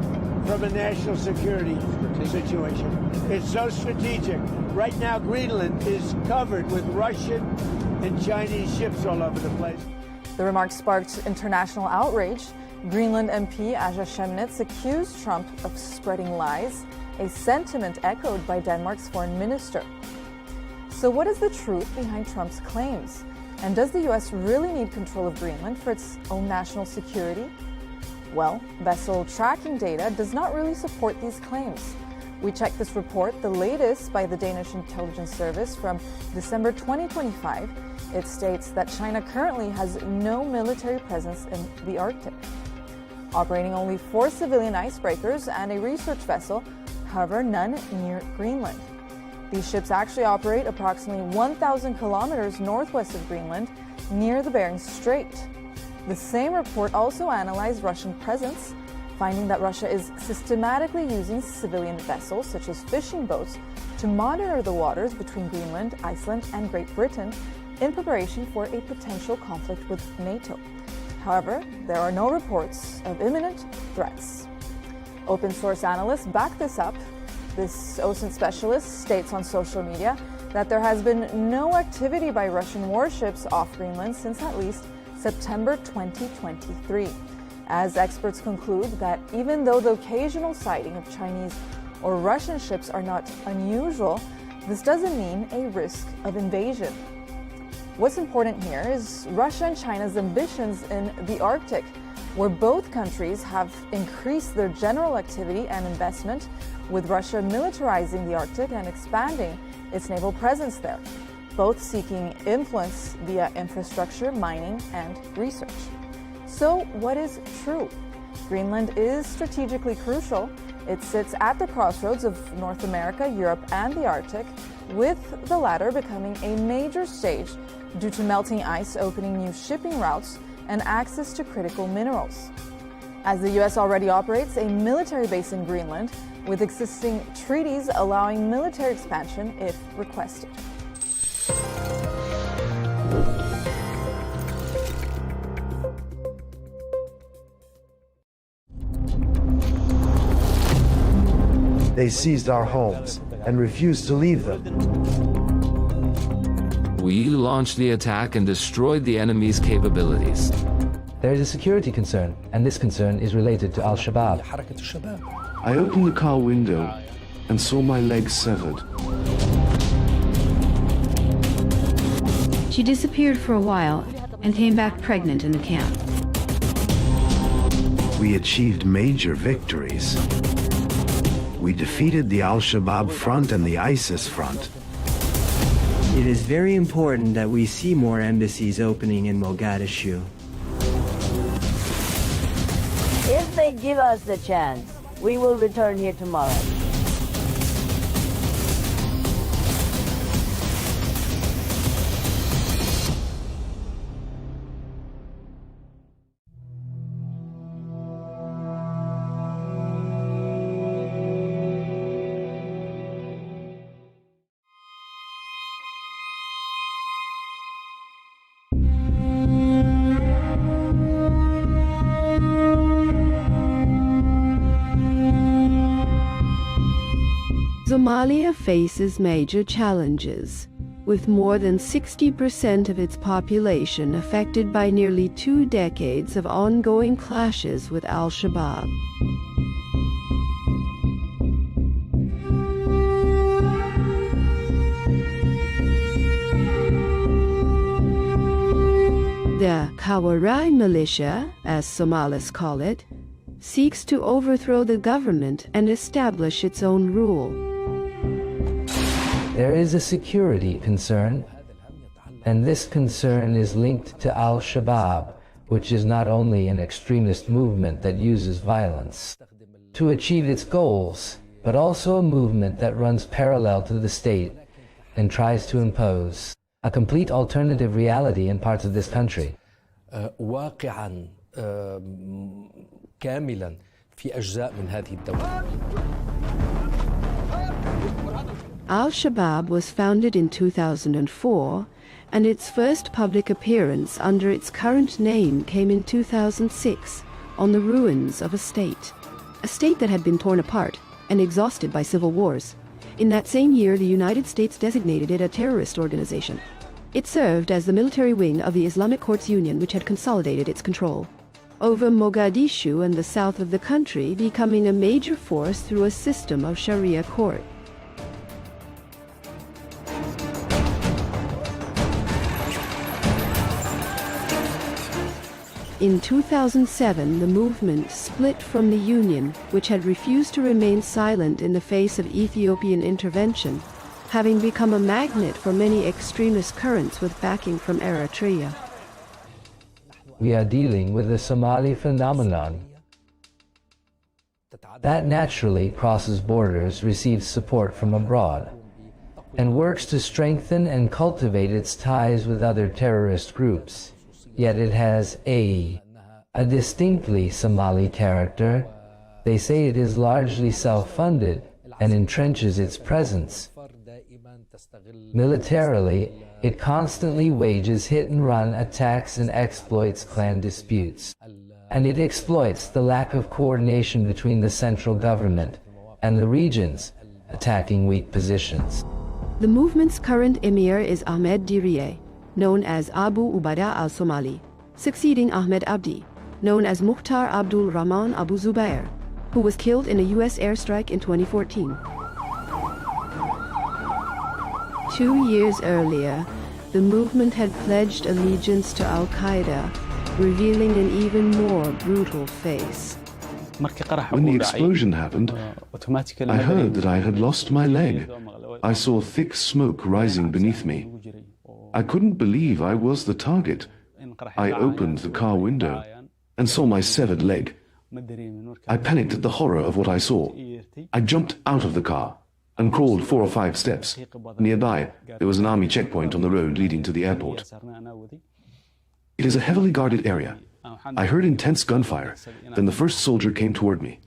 from a national security situation. It's so strategic. Right now, Greenland is covered with Russian and Chinese ships all over the place. The remarks sparked international outrage. Greenland MP Aja Chemnitz accused Trump of spreading lies, a sentiment echoed by Denmark's foreign minister. So what is the truth behind Trump's claims? And does the U.S. really need control of Greenland for its own national security? Well, vessel tracking data does not really support these claims. We checked this report, the latest by the Danish intelligence service from December 2025. It states that China currently has no military presence in the Arctic, operating only 4 civilian icebreakers and a research vessel, however, none near Greenland. These ships actually operate approximately 1,000 kilometers northwest of Greenland, near the Bering Strait. The same report also analyzed Russian presence, finding that Russia is systematically using civilian vessels, such as fishing boats, to monitor the waters between Greenland, Iceland, and Great Britain in preparation for a potential conflict with NATO. However, there are no reports of imminent threats. Open source analysts back this up. This OSINT specialist states on social media that there has been no activity by Russian warships off Greenland since at least September 2023, as experts conclude that even though the occasional sighting of Chinese or Russian ships are not unusual, this doesn't mean a risk of invasion. What's important here is Russia and China's ambitions in the Arctic, where both countries have increased their general activity and investment, with Russia militarizing the Arctic and expanding its naval presence there, both seeking influence via infrastructure, mining, and research. So what is true? Greenland is strategically crucial. It sits at the crossroads of North America, Europe, and the Arctic, with the latter becoming a major stage due to melting ice opening new shipping routes and access to critical minerals. As the U.S. already operates a military base in Greenland, with existing treaties allowing military expansion if requested. They seized our homes and refused to leave them. We launched the attack and destroyed the enemy's capabilities. There is a security concern, and this concern is related to Al-Shabaab. I opened the car window and saw my legs severed. She disappeared for a while and came back pregnant in the camp. We achieved major victories. We defeated the Al-Shabaab front and the ISIS front. It is very important that we see more embassies opening in Mogadishu. If they give us the chance, we will return here tomorrow. Somalia faces major challenges, with more than 60% of its population affected by nearly 2 decades of ongoing clashes with Al-Shabaab. The Kawarai militia, as Somalis call it, seeks to overthrow the government and establish its own rule. There is a security concern, and this concern is linked to Al-Shabaab, which is not only an extremist movement that uses violence to achieve its goals, but also a movement that runs parallel to the state and tries to impose a complete alternative reality in parts of this country. واقعا كاملا في أجزاء من هذه الدولة. Al-Shabaab was founded in 2004, and its first public appearance under its current name came in 2006 on the ruins of a state that had been torn apart and exhausted by civil wars. In that same year, the United States designated it a terrorist organization. It served as the military wing of the Islamic Courts Union, which had consolidated its control over Mogadishu and the south of the country, becoming a major force through a system of Sharia court. In 2007, the movement split from the Union, which had refused to remain silent in the face of Ethiopian intervention, having become a magnet for many extremist currents with backing from Eritrea. We are dealing with the Somali phenomenon that naturally crosses borders, receives support from abroad, and works to strengthen and cultivate its ties with other terrorist groups. Yet it has a distinctly Somali character. They say it is largely self-funded and entrenches its presence. Militarily, it constantly wages hit-and-run attacks and exploits clan disputes. And it exploits the lack of coordination between the central government and the regions, attacking weak positions. The movement's current emir is Ahmed Diriye, known as Abu Ubada al-Somali, succeeding Ahmed Abdi, known as Mukhtar Abdul Rahman Abu Zubair, who was killed in a U.S. airstrike in 2014. 2 years earlier, the movement had pledged allegiance to Al-Qaeda, revealing an even more brutal face. When the explosion happened, I heard that I had lost my leg. I saw thick smoke rising beneath me. I couldn't believe I was the target. I opened the car window and saw my severed leg. I panicked at the horror of what I saw. I jumped out of the car and crawled 4 or 5 steps. Nearby, there was an army checkpoint on the road leading to the airport. It is a heavily guarded area. I heard intense gunfire. Then the first soldier came toward me.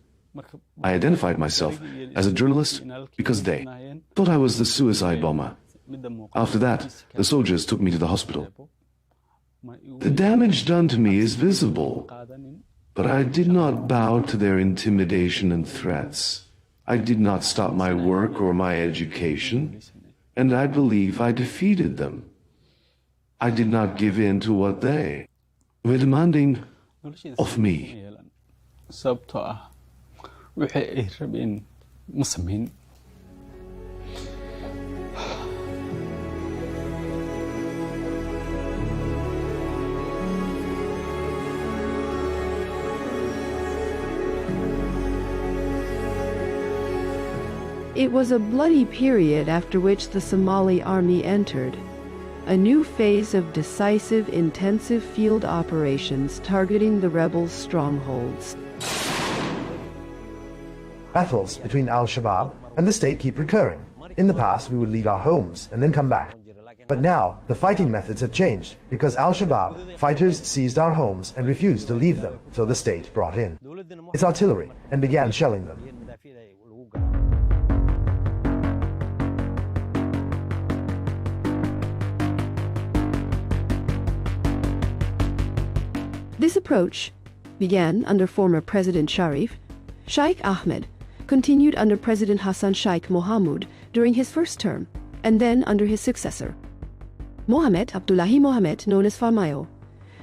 I identified myself as a journalist because they thought I was the suicide bomber. After that, the soldiers took me to the hospital. The damage done to me is visible, but I did not bow to their intimidation and threats. I did not stop my work or my education, and I believe I defeated them. I did not give in to what they were demanding of me. It was a bloody period after which the Somali army entered. A new phase of decisive, intensive field operations targeting the rebels' strongholds. Battles between Al-Shabaab and the state keep recurring. In the past, we would leave our homes and then come back. But now, the fighting methods have changed because Al-Shabaab fighters seized our homes and refused to leave them, so the state brought in its artillery and began shelling them. This approach began under former President Sharif. Sheikh Ahmed continued under President Hassan Sheikh Mohamud during his first term, and then under his successor, Mohamed Abdullahi Mohamed, known as Farmayo.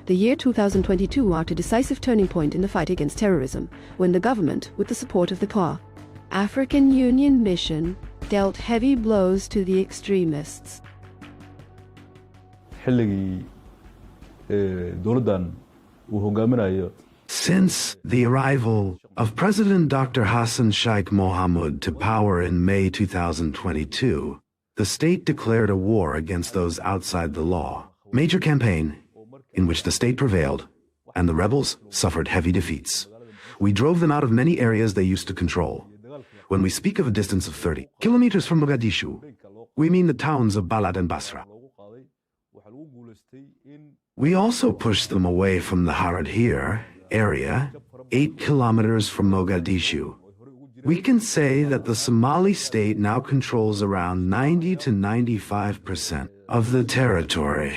The year 2022 marked a decisive turning point in the fight against terrorism, when the government, with the support of the PA African Union mission, dealt heavy blows to the extremists. Since the arrival of President Dr. Hassan Sheikh Mohamud to power in May 2022, the state declared a war against those outside the law. Major campaign in which the state prevailed and the rebels suffered heavy defeats. We drove them out of many areas they used to control. When we speak of a distance of 30 kilometers from Mogadishu, we mean the towns of Balad and Basra. We also pushed them away from the Haradhir area, 8 kilometers from Mogadishu. We can say that the Somali state now controls around 90 to 95% of the territory.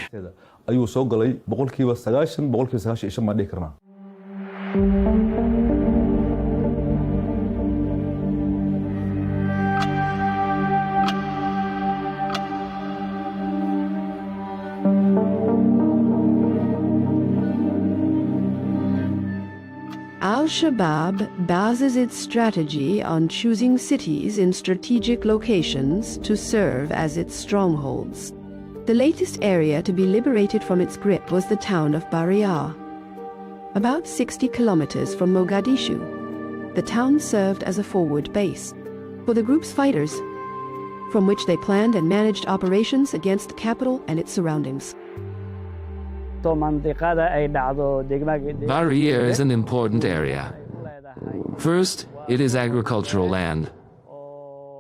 Al-Shabaab bases its strategy on choosing cities in strategic locations to serve as its strongholds. The latest area to be liberated from its grip was the town of Baria. About 60 kilometers from Mogadishu, the town served as a forward base for the group's fighters, from which they planned and managed operations against the capital and its surroundings. Baria is an important area. First, it is agricultural land.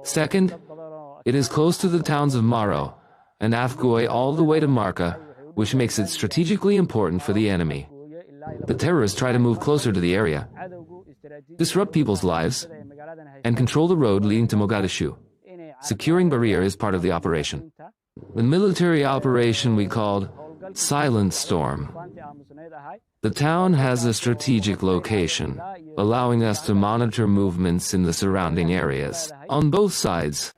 Second, it is close to the towns of Maro and Afgoy all the way to Marca, which makes it strategically important for the enemy. The terrorists try to move closer to the area, disrupt people's lives, and control the road leading to Mogadishu. Securing Baria is part of the operation. The military operation we called Silent Storm. The town has a strategic location, allowing us to monitor movements in the surrounding areas, on both sides.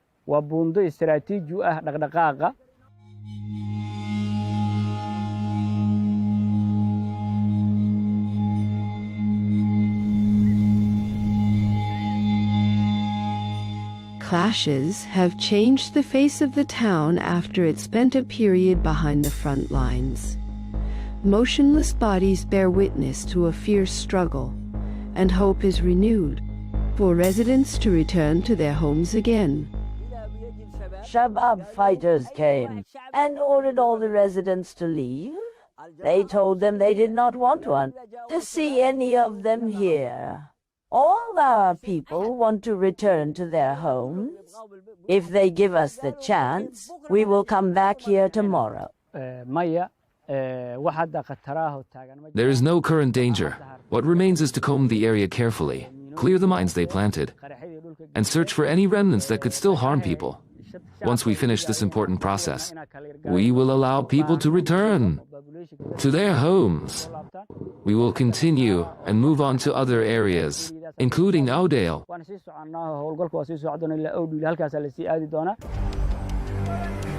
Clashes have changed the face of the town after it spent a period behind the front lines. Motionless bodies bear witness to a fierce struggle, and hope is renewed for residents to return to their homes again. Shabab fighters came and ordered all the residents to leave. They told them they did not want to see any of them here. All our people want to return to their homes. If they give us the chance, we will come back here tomorrow. There is no current danger. What remains is to comb the area carefully, clear the mines they planted, and search for any remnants that could still harm people. Once we finish this important process, we will allow people to return to their homes. We will continue and move on to other areas, including Oudale.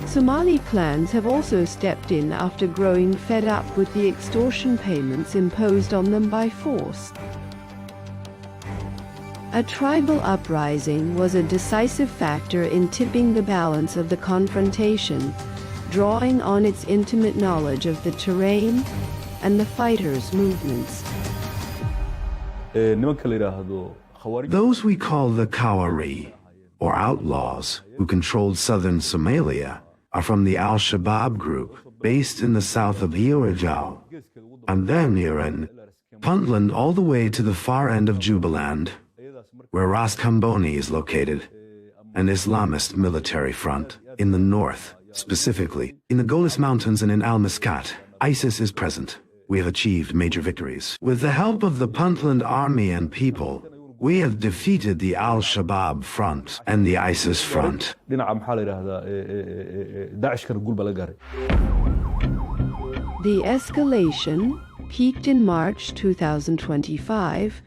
Somali clans have also stepped in after growing fed up with the extortion payments imposed on them by force. A tribal uprising was a decisive factor in tipping the balance of the confrontation, drawing on its intimate knowledge of the terrain and the fighters' movements. Those we call the Kawari, or outlaws, who controlled southern Somalia, are from the Al-Shabaab group, based in the south of Hiorajau, and then near in Puntland all the way to the far end of Jubaland, where Ras Kamboni is located, an Islamist military front. In the north, specifically, in the Golis Mountains and in Al-Muscat, ISIS is present. We have achieved major victories. With the help of the Puntland army and people, we have defeated the Al-Shabaab front and the ISIS front. The escalation peaked in March 2025,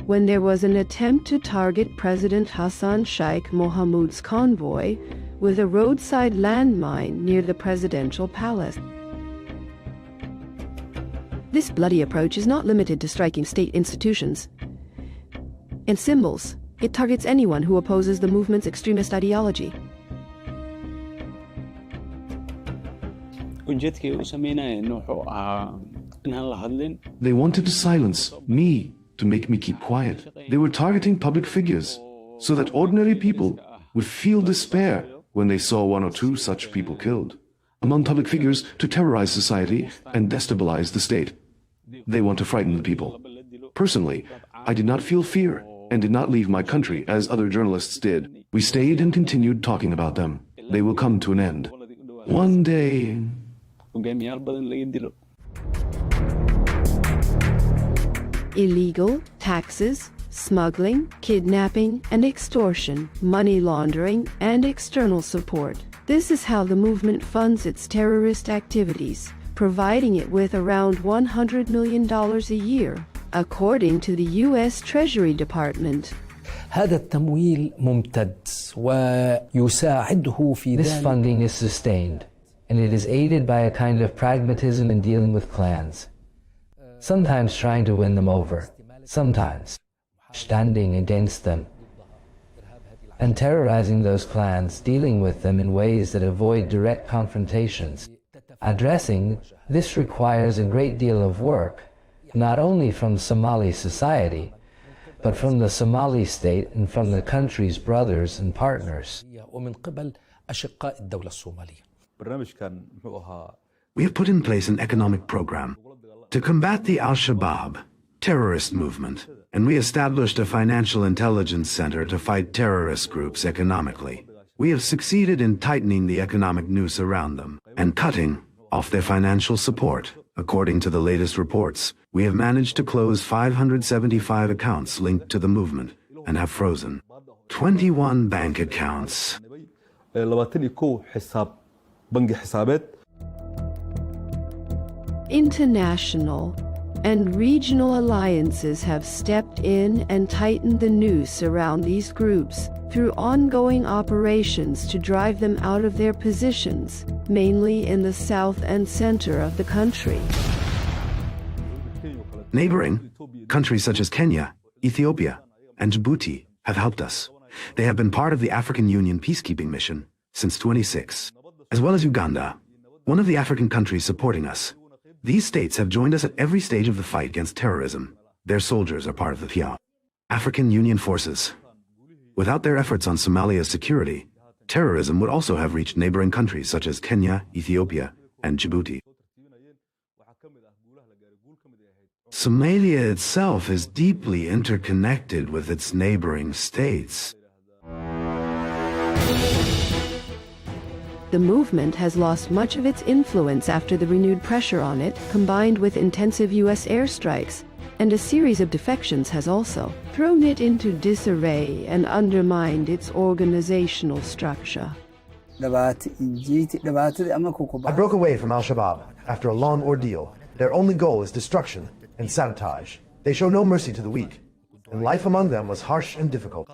when there was an attempt to target President Hassan Sheikh Mohamud's convoy with a roadside landmine near the presidential palace. This bloody approach is not limited to striking state institutions and symbols. It targets anyone who opposes the movement's extremist ideology. They wanted to silence me, to make me keep quiet. They were targeting public figures, so that ordinary people would feel despair when they saw one or two such people killed. Among public figures, to terrorize society and destabilize the state. They want to frighten the people. Personally, I did not feel fear and did not leave my country as other journalists did. We stayed and continued talking about them. They will come to an end. One day. Illegal, taxes, smuggling, kidnapping and extortion, money laundering, and external support. This is how the movement funds its terrorist activities, providing it with around $100 million a year, according to the U.S. Treasury Department. هذا التمويل ممتد ويساعده في This funding is sustained, and it is aided by a kind of pragmatism in dealing with clans, sometimes trying to win them over, sometimes standing against them, and terrorizing those clans, dealing with them in ways that avoid direct confrontations. Addressing this requires a great deal of work, not only from Somali society, but from the Somali state and from the country's brothers and partners. We have put in place an economic program to combat the Al-Shabaab terrorist movement, and we established a financial intelligence center to fight terrorist groups economically. We have succeeded in tightening the economic noose around them and cutting off their financial support. According to the latest reports, we have managed to close 575 accounts linked to the movement and have frozen 21 bank accounts. International and regional alliances have stepped in and tightened the noose around these groups through ongoing operations to drive them out of their positions, mainly in the south and center of the country. Neighboring countries such as Kenya, Ethiopia, and Djibouti have helped us. They have been part of the African Union peacekeeping mission since 26, as well as Uganda, one of the African countries supporting us. These states have joined us at every stage of the fight against terrorism. Their soldiers are part of the FIA, African Union forces. Without their efforts on Somalia's security, terrorism would also have reached neighboring countries such as Kenya, Ethiopia, and Djibouti. Somalia itself is deeply interconnected with its neighboring states. The movement has lost much of its influence after the renewed pressure on it, combined with intensive U.S. airstrikes, and a series of defections has also thrown it into disarray and undermined its organizational structure. I broke away from Al-Shabaab after a long ordeal. Their only goal is destruction and sabotage. They show no mercy to the weak, and life among them was harsh and difficult.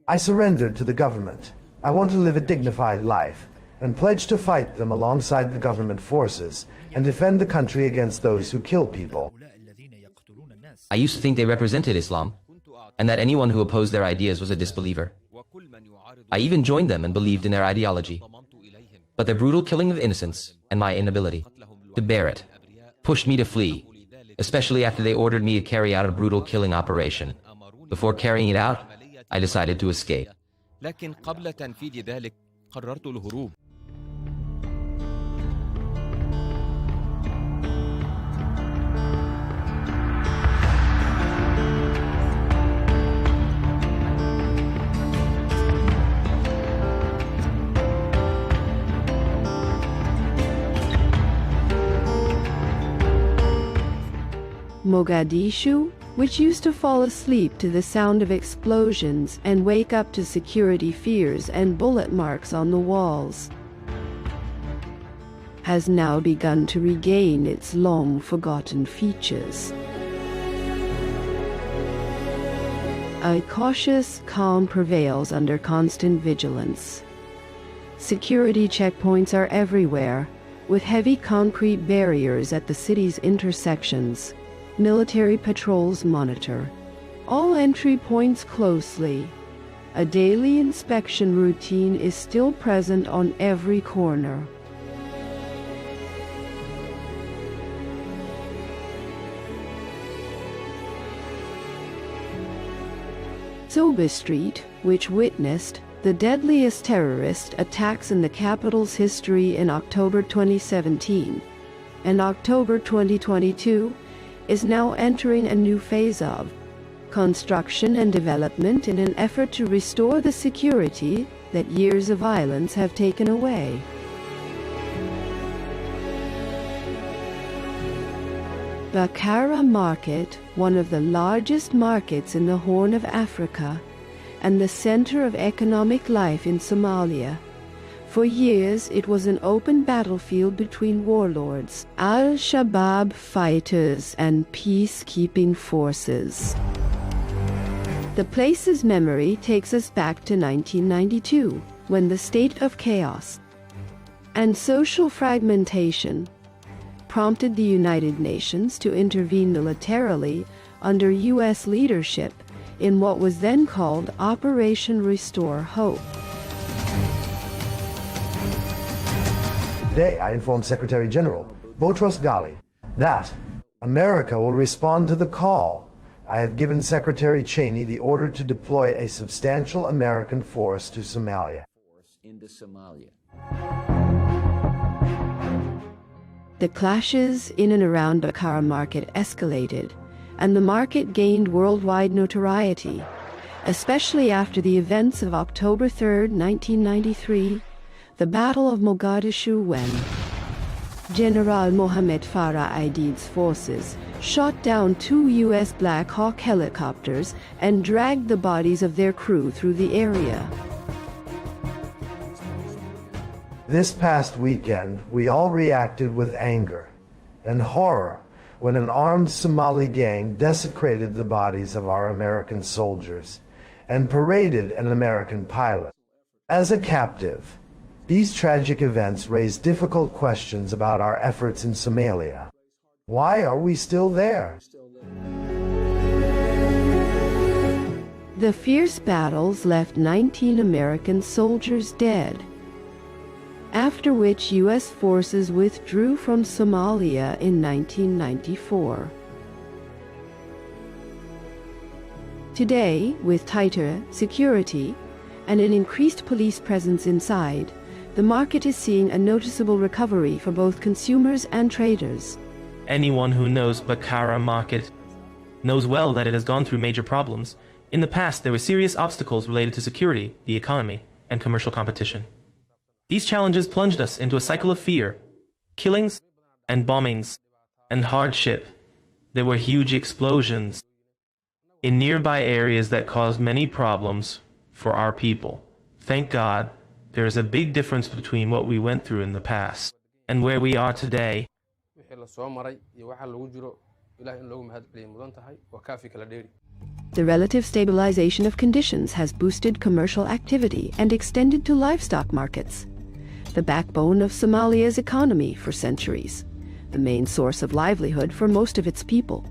I surrendered to the government. I want to live a dignified life and pledge to fight them alongside the government forces and defend the country against those who kill people. I used to think they represented Islam, and that anyone who opposed their ideas was a disbeliever. I even joined them and believed in their ideology. But their brutal killing of innocents and my inability to bear it pushed me to flee, especially after they ordered me to carry out a brutal killing operation. Before carrying it out, I decided to escape. Mogadishu, which used to fall asleep to the sound of explosions and wake up to security fears and bullet marks on the walls, has now begun to regain its long-forgotten features. A cautious calm prevails under constant vigilance. Security checkpoints are everywhere, with heavy concrete barriers at the city's intersections. Military patrols monitor all entry points closely. A daily inspection routine is still present on every corner. Soba Street, which witnessed the deadliest terrorist attacks in the capital's history in October 2017 and October 2022, is now entering a new phase of construction and development in an effort to restore the security that years of violence have taken away. Bakara Market, one of the largest markets in the Horn of Africa and the center of economic life in Somalia. For years, it was an open battlefield between warlords, Al-Shabaab fighters, and peacekeeping forces. The place's memory takes us back to 1992, when the state of chaos and social fragmentation prompted the United Nations to intervene militarily under U.S. leadership in what was then called Operation Restore Hope. Today, I informed Secretary General Boutros Ghali that America will respond to the call. I have given Secretary Cheney the order to deploy a substantial American force to Somalia. The clashes in and around Bakara Market escalated, and the market gained worldwide notoriety, especially after the events of October 3, 1993, the Battle of Mogadishu, when General Mohammed Farah Aidid's forces shot down 2 U.S. Black Hawk helicopters and dragged the bodies of their crew through the area. This past weekend, we all reacted with anger and horror when an armed Somali gang desecrated the bodies of our American soldiers and paraded an American pilot as a captive. These tragic events raise difficult questions about our efforts in Somalia. Why are we still there? The fierce battles left 19 American soldiers dead, after which U.S. forces withdrew from Somalia in 1994. Today, with tighter security and an increased police presence inside, the market is seeing a noticeable recovery for both consumers and traders. Anyone who knows Bakara Market knows well that it has gone through major problems. In the past, there were serious obstacles related to security, the economy, and commercial competition. These challenges plunged us into a cycle of fear, killings and bombings, and hardship. There were huge explosions in nearby areas that caused many problems for our people. Thank God, there is a big difference between what we went through in the past and where we are today. The relative stabilization of conditions has boosted commercial activity and extended to livestock markets, the backbone of Somalia's economy for centuries, the main source of livelihood for most of its people.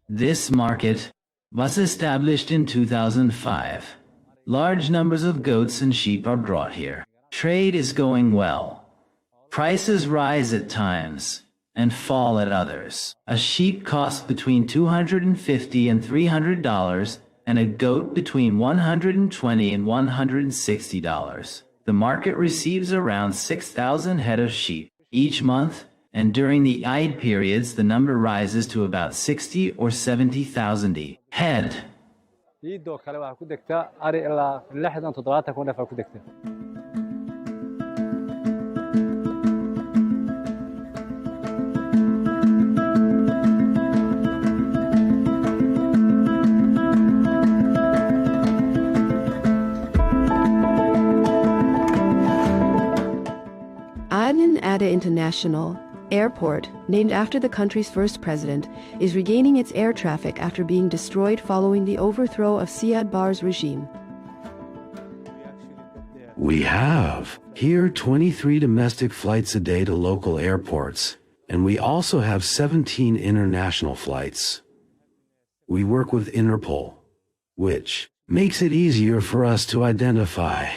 This market was established in 2005. Large numbers of goats and sheep are brought here. Trade is going well. Prices rise at times and fall at others. A sheep costs between $250 and $300, and a goat between $120 and $160. The market receives around 6,000 head of sheep each month, and during the Eid periods the number rises to about 60 or 70,000 head. Ada International Airport, named after the country's first president, is regaining its air traffic after being destroyed following the overthrow of Siad Barre's regime. We have here 23 domestic flights a day to local airports, and we also have 17 international flights. We work with Interpol, which makes it easier for us to identify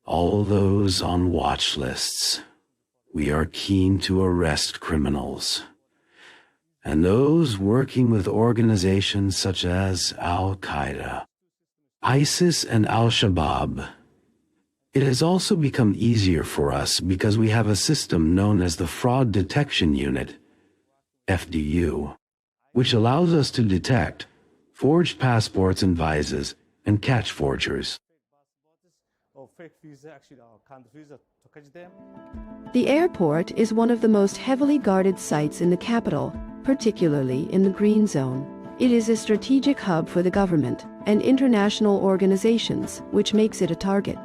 all those on watch lists. We are keen to arrest criminals, and those working with organizations such as Al-Qaeda, ISIS, and Al-Shabaab. It has also become easier for us because we have a system known as the Fraud Detection Unit, FDU, which allows us to detect forged passports and visas and catch forgers. The airport is one of the most heavily guarded sites in the capital, particularly in the Green Zone. It is a strategic hub for the government and international organizations, which makes it a target.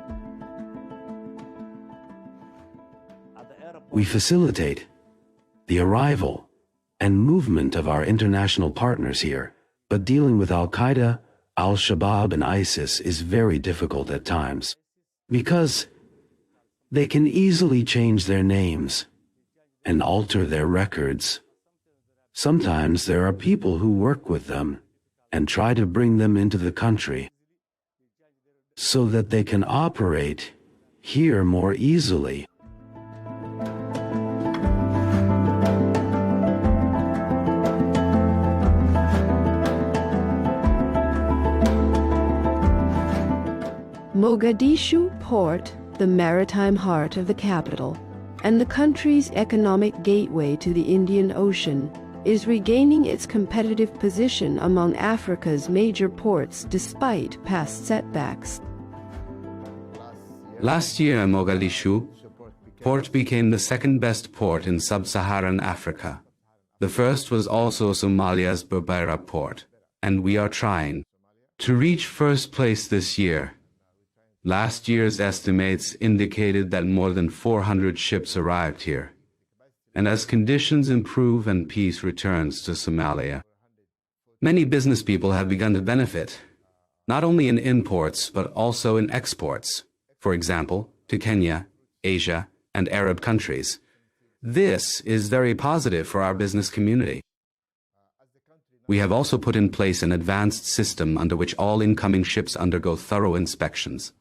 We facilitate the arrival and movement of our international partners here, but dealing with Al-Qaeda, Al-Shabaab, and ISIS is very difficult at times, because they can easily change their names and alter their records. Sometimes there are people who work with them and try to bring them into the country so that they can operate here more easily. Mogadishu Port, the maritime heart of the capital, and the country's economic gateway to the Indian Ocean, is regaining its competitive position among Africa's major ports despite past setbacks. Last year, Mogadishu Port became the second-best port in sub-Saharan Africa. The first was also Somalia's Berbera port, and we are trying to reach first place this year. Last year's estimates indicated that more than 400 ships arrived here. And as conditions improve and peace returns to Somalia, many business people have begun to benefit, not only in imports but also in exports, for example, to Kenya, Asia, and Arab countries. This is very positive for our business community. We have also put in place an advanced system under which all incoming ships undergo thorough inspections.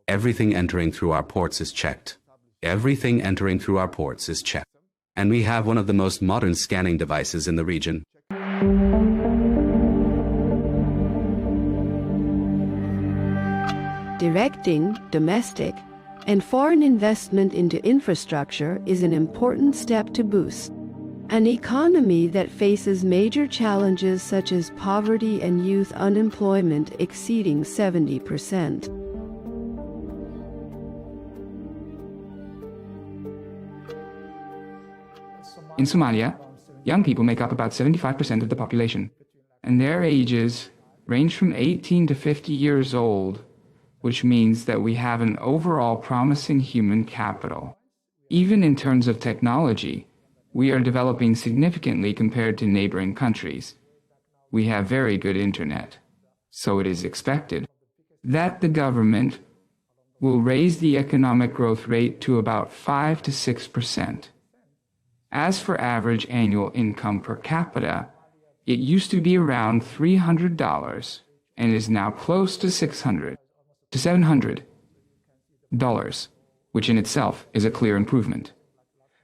Everything entering through our ports is checked. Everything entering through our ports is checked. And we have one of the most modern scanning devices in the region. Directing domestic and foreign investment into infrastructure is an important step to boost an economy that faces major challenges such as poverty and youth unemployment exceeding 70%. In Somalia, young people make up about 75% of the population, and their ages range from 18 to 50 years old, which means that we have an overall promising human capital. Even in terms of technology, we are developing significantly compared to neighboring countries. We have very good internet, so it is expected that the government will raise the economic growth rate to about 5 to 6%. As for average annual income per capita, it used to be around $300 and is now close to $600 to $700, which in itself is a clear improvement.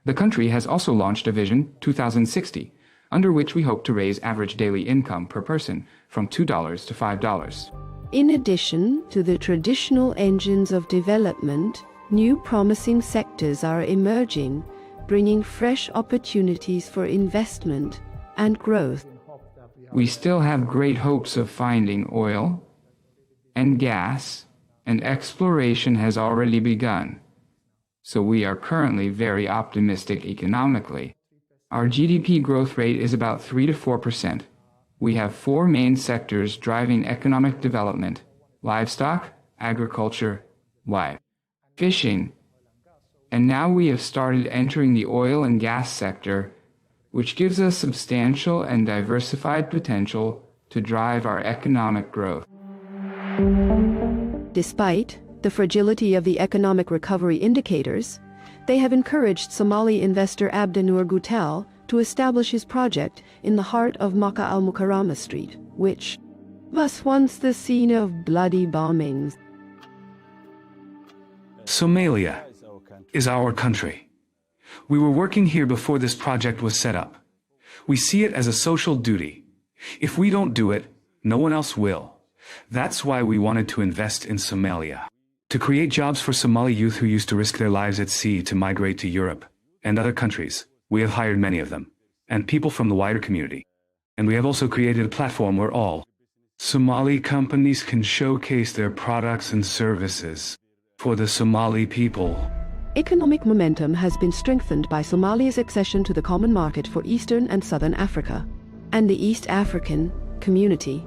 The country has also launched a Vision 2060, under which we hope to raise average daily income per person from $2 to $5. In addition to the traditional engines of development, new promising sectors are emerging, bringing fresh opportunities for investment and growth. We still have great hopes of finding oil and gas, and exploration has already begun. So we are currently very optimistic economically. Our GDP growth rate is about 3 to 4%. We have 4 main sectors driving economic development: livestock, agriculture, fishing, and now we have started entering the oil and gas sector, which gives us substantial and diversified potential to drive our economic growth. Despite the fragility of the economic recovery indicators, they have encouraged Somali investor Abdinur Gutel to establish his project in the heart of Makkah al-Mukarramah Street, which was once the scene of bloody bombings. Somalia is our country. We were working here before this project was set up. We see it as a social duty. If we don't do it, no one else will. That's why we wanted to invest in Somalia, to create jobs for Somali youth who used to risk their lives at sea to migrate to Europe and other countries. We have hired many of them, and people from the wider community. And we have also created a platform where all Somali companies can showcase their products and services for the Somali people. Economic momentum has been strengthened by Somalia's accession to the Common Market for Eastern and Southern Africa and the East African Community.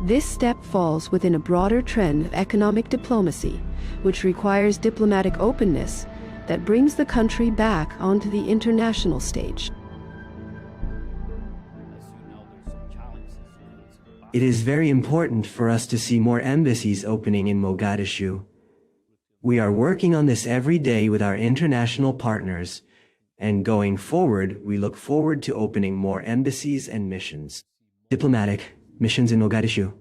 This step falls within a broader trend of economic diplomacy, which requires diplomatic openness that brings the country back onto the international stage. It is very important for us to see more embassies opening in Mogadishu. We are working on this every day with our international partners, and going forward, we look forward to opening more embassies and missions. Diplomatic missions in Mogadishu.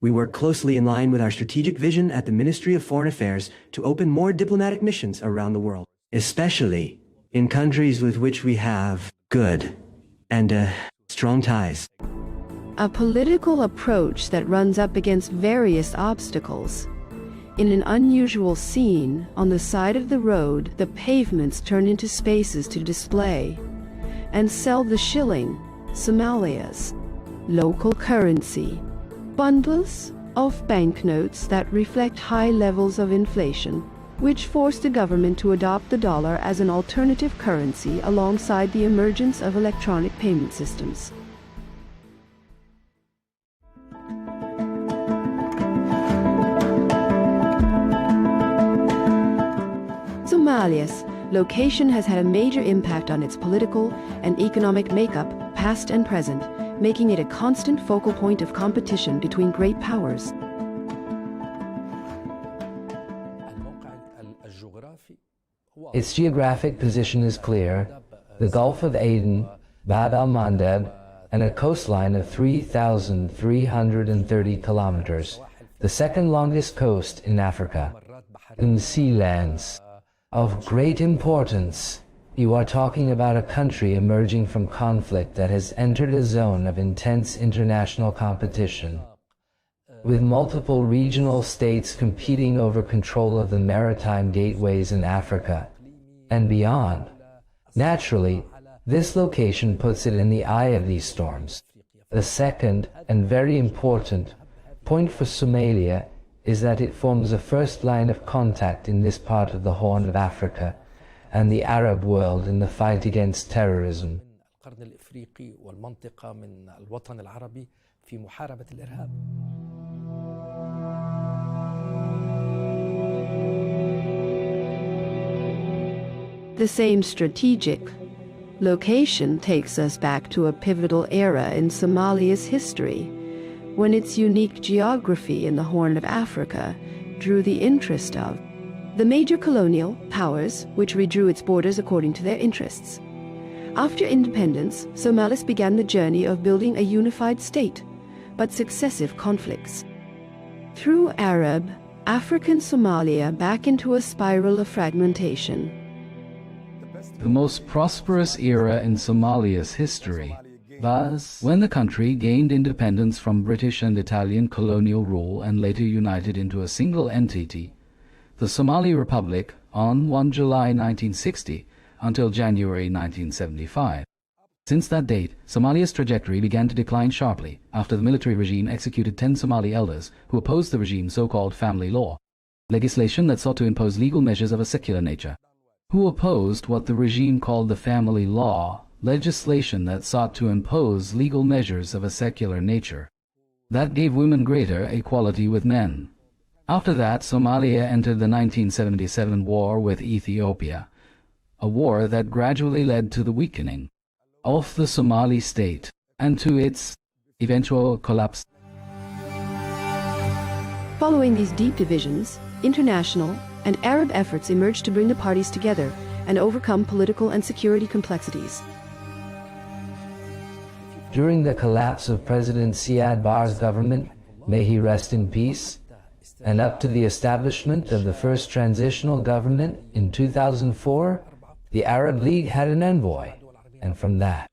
We work closely in line with our strategic vision at the Ministry of Foreign Affairs to open more diplomatic missions around the world, especially in countries with which we have good and strong ties. A political approach that runs up against various obstacles. In an unusual scene, on the side of the road, the pavements turn into spaces to display and sell the shilling, Somalia's local currency. Bundles of banknotes that reflect high levels of inflation, which forced the government to adopt the dollar as an alternative currency alongside the emergence of electronic payment systems. Somalia's location has had a major impact on its political and economic makeup, past and present, making it a constant focal point of competition between great powers. Its geographic position is clear: the Gulf of Aden, Bab al-Mandeb, and a coastline of 3,330 kilometers, the second longest coast in Africa. In sea lands of great importance, you are talking about a country emerging from conflict that has entered a zone of intense international competition, with multiple regional states competing over control of the maritime gateways in Africa and beyond. Naturally, this location puts it in the eye of these storms. The second, and very important, point for Somalia is that it forms the first line of contact in this part of the Horn of Africa and the Arab world in the fight against terrorism. The same strategic location takes us back to a pivotal era in Somalia's history, when its unique geography in the Horn of Africa drew the interest of the major colonial powers, which redrew its borders according to their interests. After independence, Somalis began the journey of building a unified state, but successive conflicts threw Arab, African Somalia back into a spiral of fragmentation. The most prosperous era in Somalia's history was when the country gained independence from British and Italian colonial rule and later united into a single entity, the Somali Republic, on 1 July 1960 until January 1975. Since that date, Somalia's trajectory began to decline sharply after the military regime executed 10 Somali elders who opposed the regime's so-called family law, legislation that sought to impose legal measures of a secular nature. Who opposed what the regime called the family law, legislation that sought to impose legal measures of a secular nature. That gave women greater equality with men. After that, Somalia entered the 1977 war with Ethiopia, a war that gradually led to the weakening of the Somali state and to its eventual collapse. Following these deep divisions, international and Arab efforts emerged to bring the parties together and overcome political and security complexities. During the collapse of President Siad Barre's government, may he rest in peace, and up to the establishment of the first transitional government in 2004, the Arab League had an envoy, and from that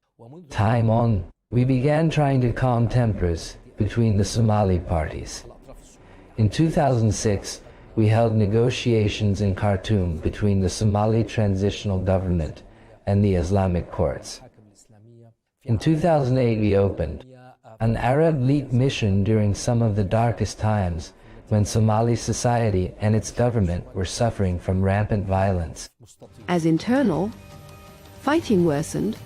time on, we began trying to calm tempers between the Somali parties. In 2006, we held negotiations in Khartoum between the Somali transitional government and the Islamic courts. In 2008, we opened an Arab-led mission during some of the darkest times when Somali society and its government were suffering from rampant violence. As internal fighting worsened,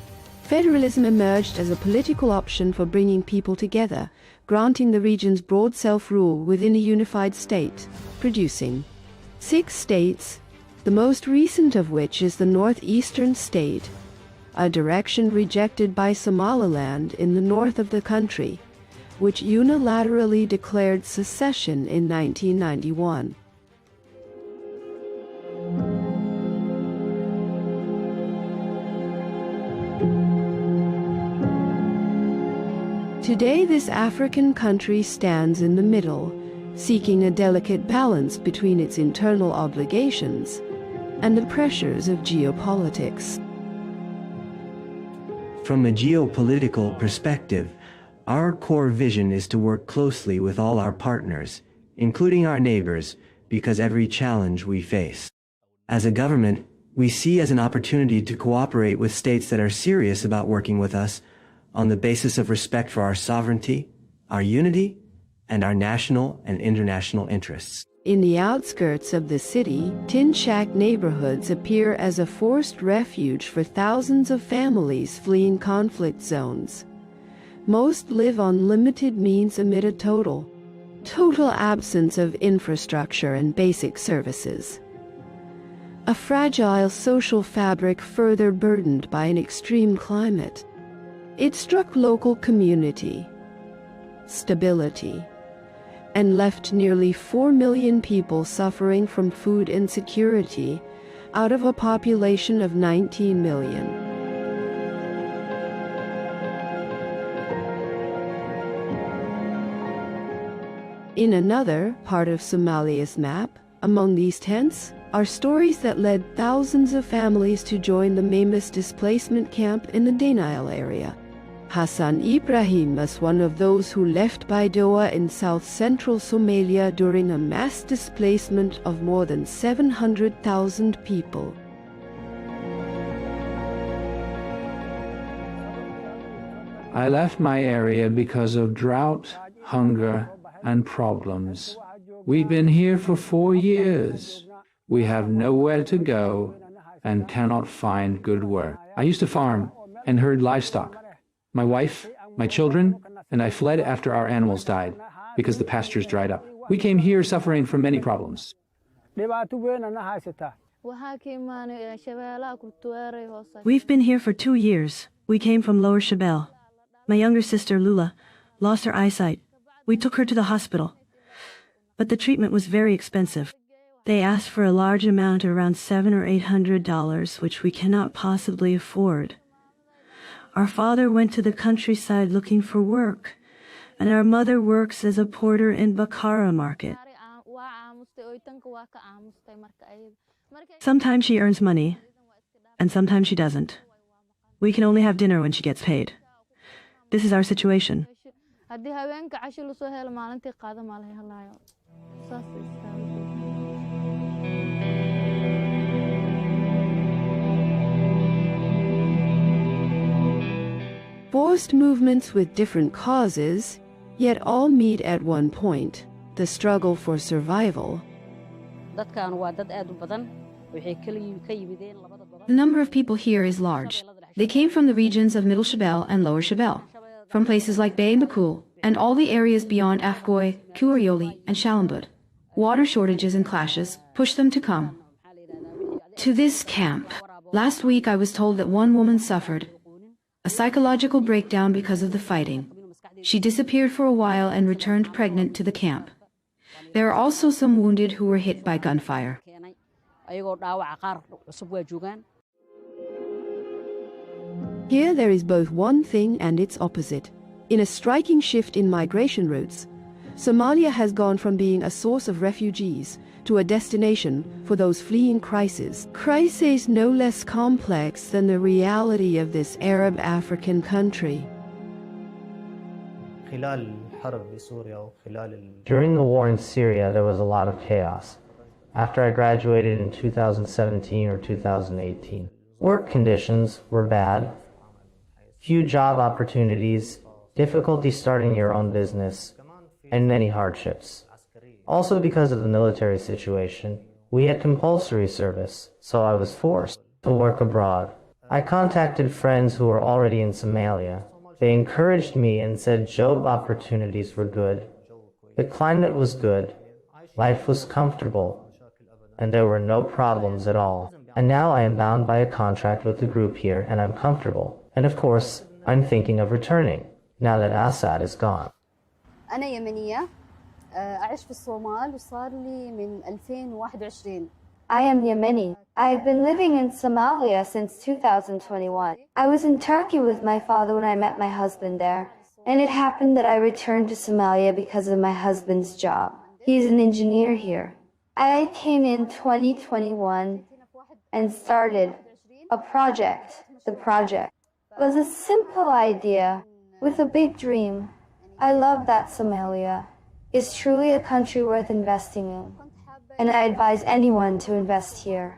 federalism emerged as a political option for bringing people together, granting the region's broad self-rule within a unified state, producing 6 states, the most recent of which is the northeastern state, a direction rejected by Somaliland in the north of the country, which unilaterally declared secession in 1991. Today, this African country stands in the middle, seeking a delicate balance between its internal obligations and the pressures of geopolitics. From a geopolitical perspective, our core vision is to work closely with all our partners, including our neighbors, because every challenge we face. As a government, we see as an opportunity to cooperate with states that are serious about working with us on the basis of respect for our sovereignty, our unity, and our national and international interests. In the outskirts of the city, tin shack neighborhoods appear as a forced refuge for thousands of families fleeing conflict zones. Most live on limited means amid a total absence of infrastructure and basic services. A fragile social fabric further burdened by an extreme climate. It struck local community, stability, and left nearly 4 million people suffering from food insecurity out of a population of 19 million. In another part of Somalia's map, among these tents, are stories that led thousands of families to join the Mamis displacement camp in the Danail area. Hassan Ibrahim was one of those who left Baidoa in south-central Somalia during a mass displacement of more than 700,000 people. I left my area because of drought, hunger, and problems. We've been here for 4 years. We have nowhere to go and cannot find good work. I used to farm and herd livestock. My wife, my children, and I fled after our animals died because the pastures dried up. We came here suffering from many problems. We've been here for 2 years. We came from Lower Shabelle. My younger sister, Lula, lost her eyesight. We took her to the hospital. But the treatment was very expensive. They asked for a large amount, around $700 or $800, which we cannot possibly afford. Our father went to the countryside looking for work, and our mother works as a porter in Bakara market. Sometimes she earns money, and sometimes she doesn't. We can only have dinner when she gets paid. This is our situation. Forced movements with different causes, yet all meet at one point, the struggle for survival. The number of people here is large. They came from the regions of Middle Shabelle and Lower Shabelle, from places like Bay and Bakul, and all the areas beyond Afgoy, Kurioli, and Shalambud. Water shortages and clashes pushed them to come to this camp. Last week I was told that one woman suffered a psychological breakdown because of the fighting. She disappeared for a while and returned pregnant to the camp. There are also some wounded who were hit by gunfire. Here there is both one thing and its opposite. In a striking shift in migration routes, Somalia has gone from being a source of refugees to a destination for those fleeing crises. Crises no less complex than the reality of this Arab African country. During the war in Syria, there was a lot of chaos. After I graduated in 2017 or 2018, work conditions were bad. few job opportunities, difficulty starting your own business, and many hardships. Also because of the military situation, we had compulsory service, so I was forced to work abroad. I contacted friends who were already in Somalia. They encouraged me and said job opportunities were good. The climate was good, life was comfortable, and there were no problems at all. And now I am bound by a contract with the group here, and I'm comfortable. And of course, I'm thinking of returning, now that Assad is gone. أنا يمنية أعيش في الصومال وصار لي من 2021. I am Yemeni. I've been living in Somalia since 2021. I was in Turkey with my father when I met my husband there, and it happened that I returned to Somalia because of my husband's job. He's an engineer here. I came in 2021 and started a project. The project was a simple idea with a big dream. I love that Somalia is truly a country worth investing in, and I advise anyone to invest here.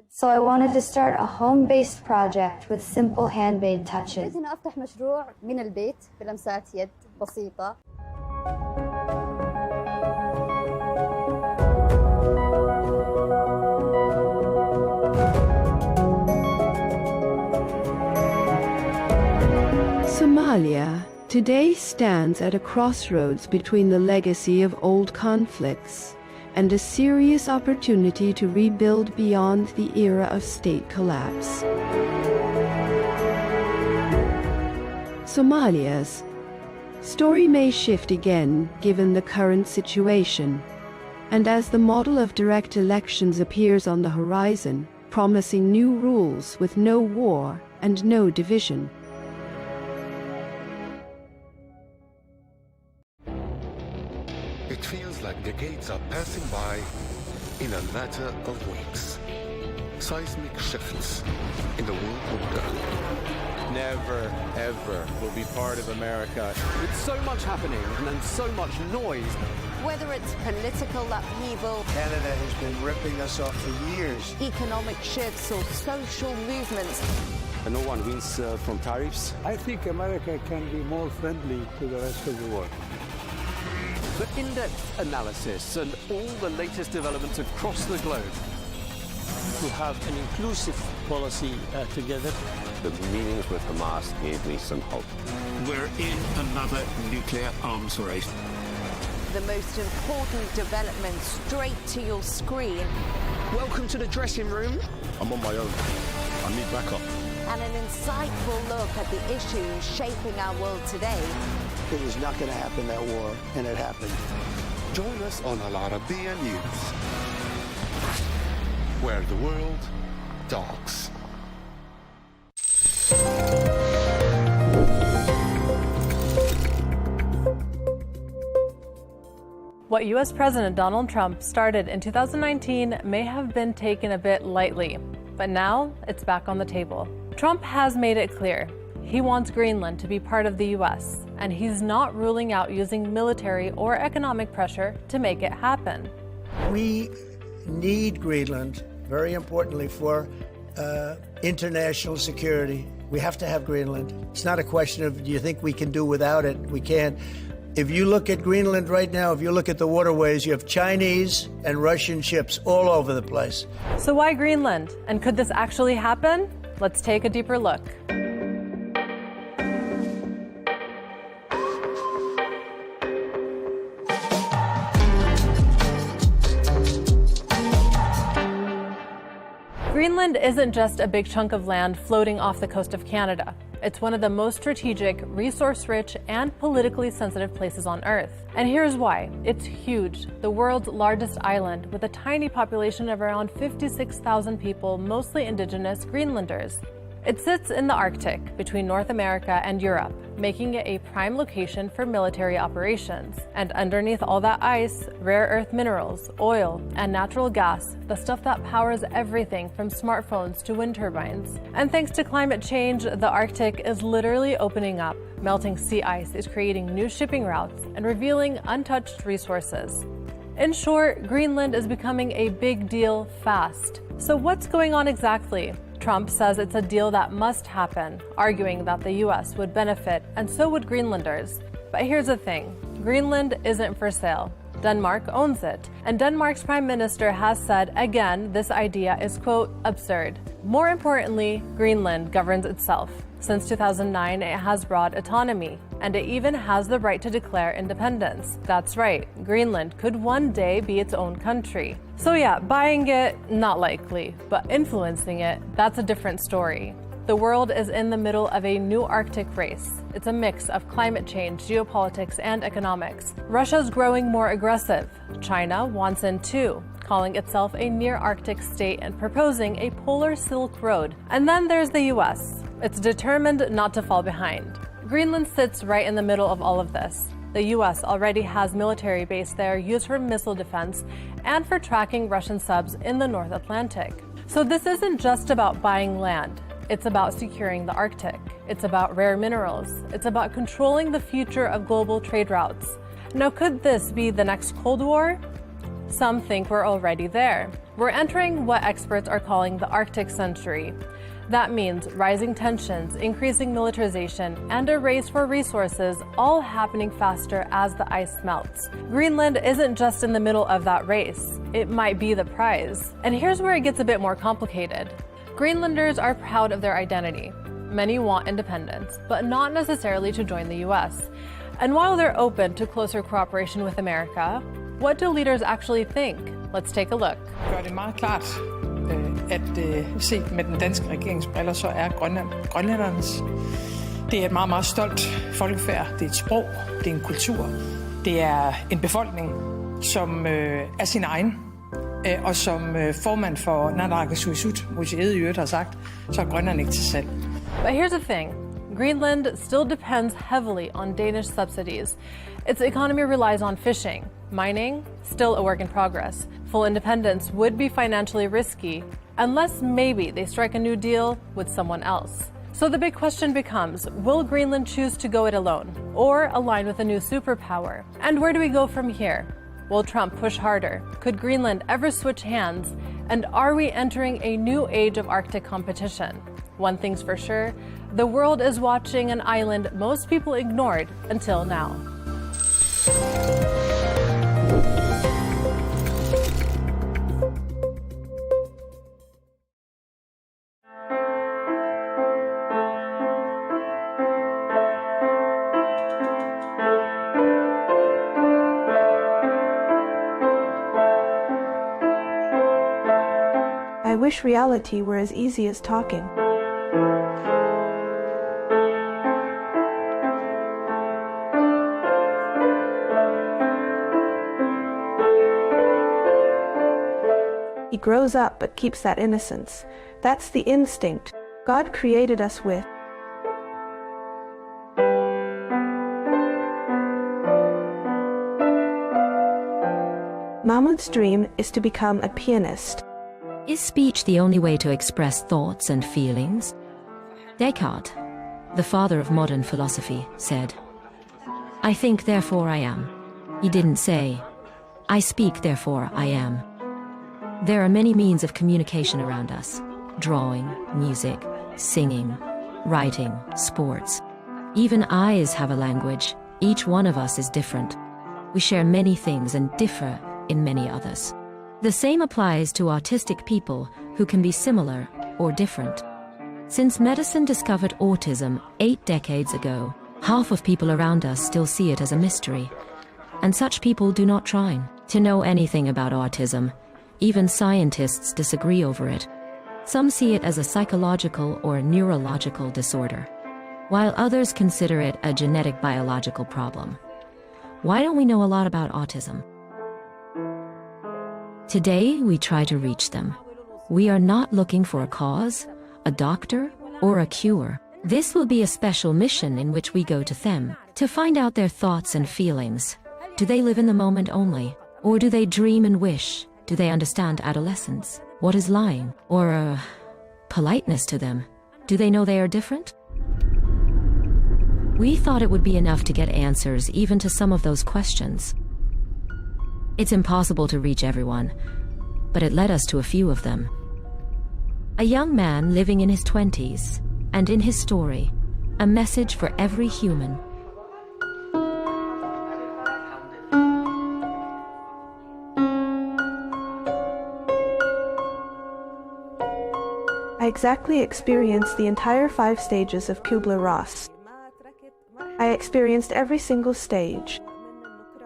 So I wanted to start a home-based project with simple handmade touches. أنا أفتح مشروع من البيت بلمسات يد بسيطة. Somalia today stands at a crossroads between the legacy of old conflicts and a serious opportunity to rebuild beyond the era of state collapse. Somalia's story may shift again given the current situation, and as the model of direct elections appears on the horizon, promising new rules with no war and no division. It feels like decades are passing by in a matter of weeks. Seismic shifts in the world order. Never, ever will be part of America. With so much happening and so much noise. Whether it's political upheaval, Canada has been ripping us off for years. Economic shifts or social movements. And no one wins from tariffs. I think America can be more friendly to the rest of the world. The in-depth analysis and all the latest developments across the globe. To have an inclusive policy together. The meetings with Hamas gave me some hope. We're in another nuclear arms race. The most important development straight to your screen. Welcome to the dressing room. I'm on my own. I need backup. And an insightful look at the issues shaping our world today. It was not going to happen, that war, and it happened. Join us on Arabiya News, where the world talks. What U.S. President Donald Trump started in 2019 may have been taken a bit lightly, but now it's back on the table. Trump has made it clear he wants Greenland to be part of the U.S., and he's not ruling out using military or economic pressure to make it happen. We need Greenland, very importantly, for international security. We have to have Greenland. It's not a question of, do you think we can do without it? We can. If you look at Greenland right now, if you look at the waterways, you have Chinese and Russian ships all over the place. So why Greenland? And could this actually happen? Let's take a deeper look. Greenland isn't just a big chunk of land floating off the coast of Canada. It's one of the most strategic, resource-rich, and politically sensitive places on Earth. And here's why. It's huge, the world's largest island with a tiny population of around 56,000 people, mostly indigenous Greenlanders. It sits in the Arctic between North America and Europe, making it a prime location for military operations. And underneath all that ice, rare earth minerals, oil, and natural gas, the stuff that powers everything from smartphones to wind turbines. And thanks to climate change, the Arctic is literally opening up. Melting sea ice is creating new shipping routes and revealing untouched resources. In short, Greenland is becoming a big deal fast. So what's going on exactly? Trump says it's a deal that must happen, arguing that the US would benefit and so would Greenlanders. But here's the thing, Greenland isn't for sale. Denmark owns it, and Denmark's prime minister has said again this idea is, quote, absurd. More importantly, Greenland governs itself. Since 2009, it has broad autonomy, and it even has the right to declare independence. That's right, Greenland could one day be its own country. So yeah, buying it, not likely, but influencing it, that's a different story. The world is in the middle of a new Arctic race. It's a mix of climate change, geopolitics, and economics. Russia's growing more aggressive. China wants in too, calling itself a near-Arctic state and proposing a polar Silk Road. And then there's the US. It's determined not to fall behind. Greenland sits right in the middle of all of this. The US already has military base there used for missile defense and for tracking Russian subs in the North Atlantic. So this isn't just about buying land. It's about securing the Arctic. It's about rare minerals. It's about controlling the future of global trade routes. Now, could this be the next Cold War? Some think we're already there. We're entering what experts are calling the Arctic century. That means rising tensions, increasing militarization, and a race for resources, all happening faster as the ice melts. Greenland isn't just in the middle of that race. It might be the prize. And here's where it gets a bit more complicated. Greenlanders are proud of their identity. Many want independence, but not necessarily to join the US. And while they're open to closer cooperation with America, what do leaders actually think? Let's take a look. Gør det meget klart, at set med den danske regerings briller, så er Grønland grønlændernes. Det er et meget, meget stolt folkefærd. Det er et sprog, det er en kultur. Det er en befolkning, som er sin egen. Og som formand for Naalakkersuisut, Museet i øvrigt har sagt, så er Grønland ikke til salg. But here's the thing. Greenland still depends heavily on Danish subsidies. Its economy relies on fishing. Mining, still a work in progress. Full independence would be financially risky, unless maybe they strike a new deal with someone else. So the big question becomes, will Greenland choose to go it alone, or align with a new superpower? And where do we go from here? Will Trump push harder? Could Greenland ever switch hands? And are we entering a new age of Arctic competition? One thing's for sure, the world is watching an island most people ignored until now. I wish reality were as easy as talking. He grows up but keeps that innocence. That's the instinct God created us with. Mahmoud's dream is to become a pianist. Is speech the only way to express thoughts and feelings? Descartes, the father of modern philosophy, said, "I think, therefore I am." He didn't say, "I speak, therefore I am." There are many means of communication around us: drawing, music, singing, writing, sports. Even eyes have a language. Each one of us is different. We share many things and differ in many others. The same applies to autistic people who can be similar or different. Since medicine discovered autism 8 decades ago, half of people around us still see it as a mystery. And such people do not try to know anything about autism. Even scientists disagree over it. Some see it as a psychological or neurological disorder, while others consider it a genetic biological problem. Why don't we know a lot about autism? Today, we try to reach them. We are not looking for a cause, a doctor, or a cure. This will be a special mission in which we go to them to find out their thoughts and feelings. Do they live in the moment only? Or do they dream and wish? Do they understand adolescence? What is lying? Or politeness to them? Do they know they are different? We thought it would be enough to get answers even to some of those questions. It's impossible to reach everyone, but it led us to a few of them. A young man living in his 20s, and in his story, a message for every human. I exactly experienced the entire 5 stages of Kubler-Ross. I experienced every single stage.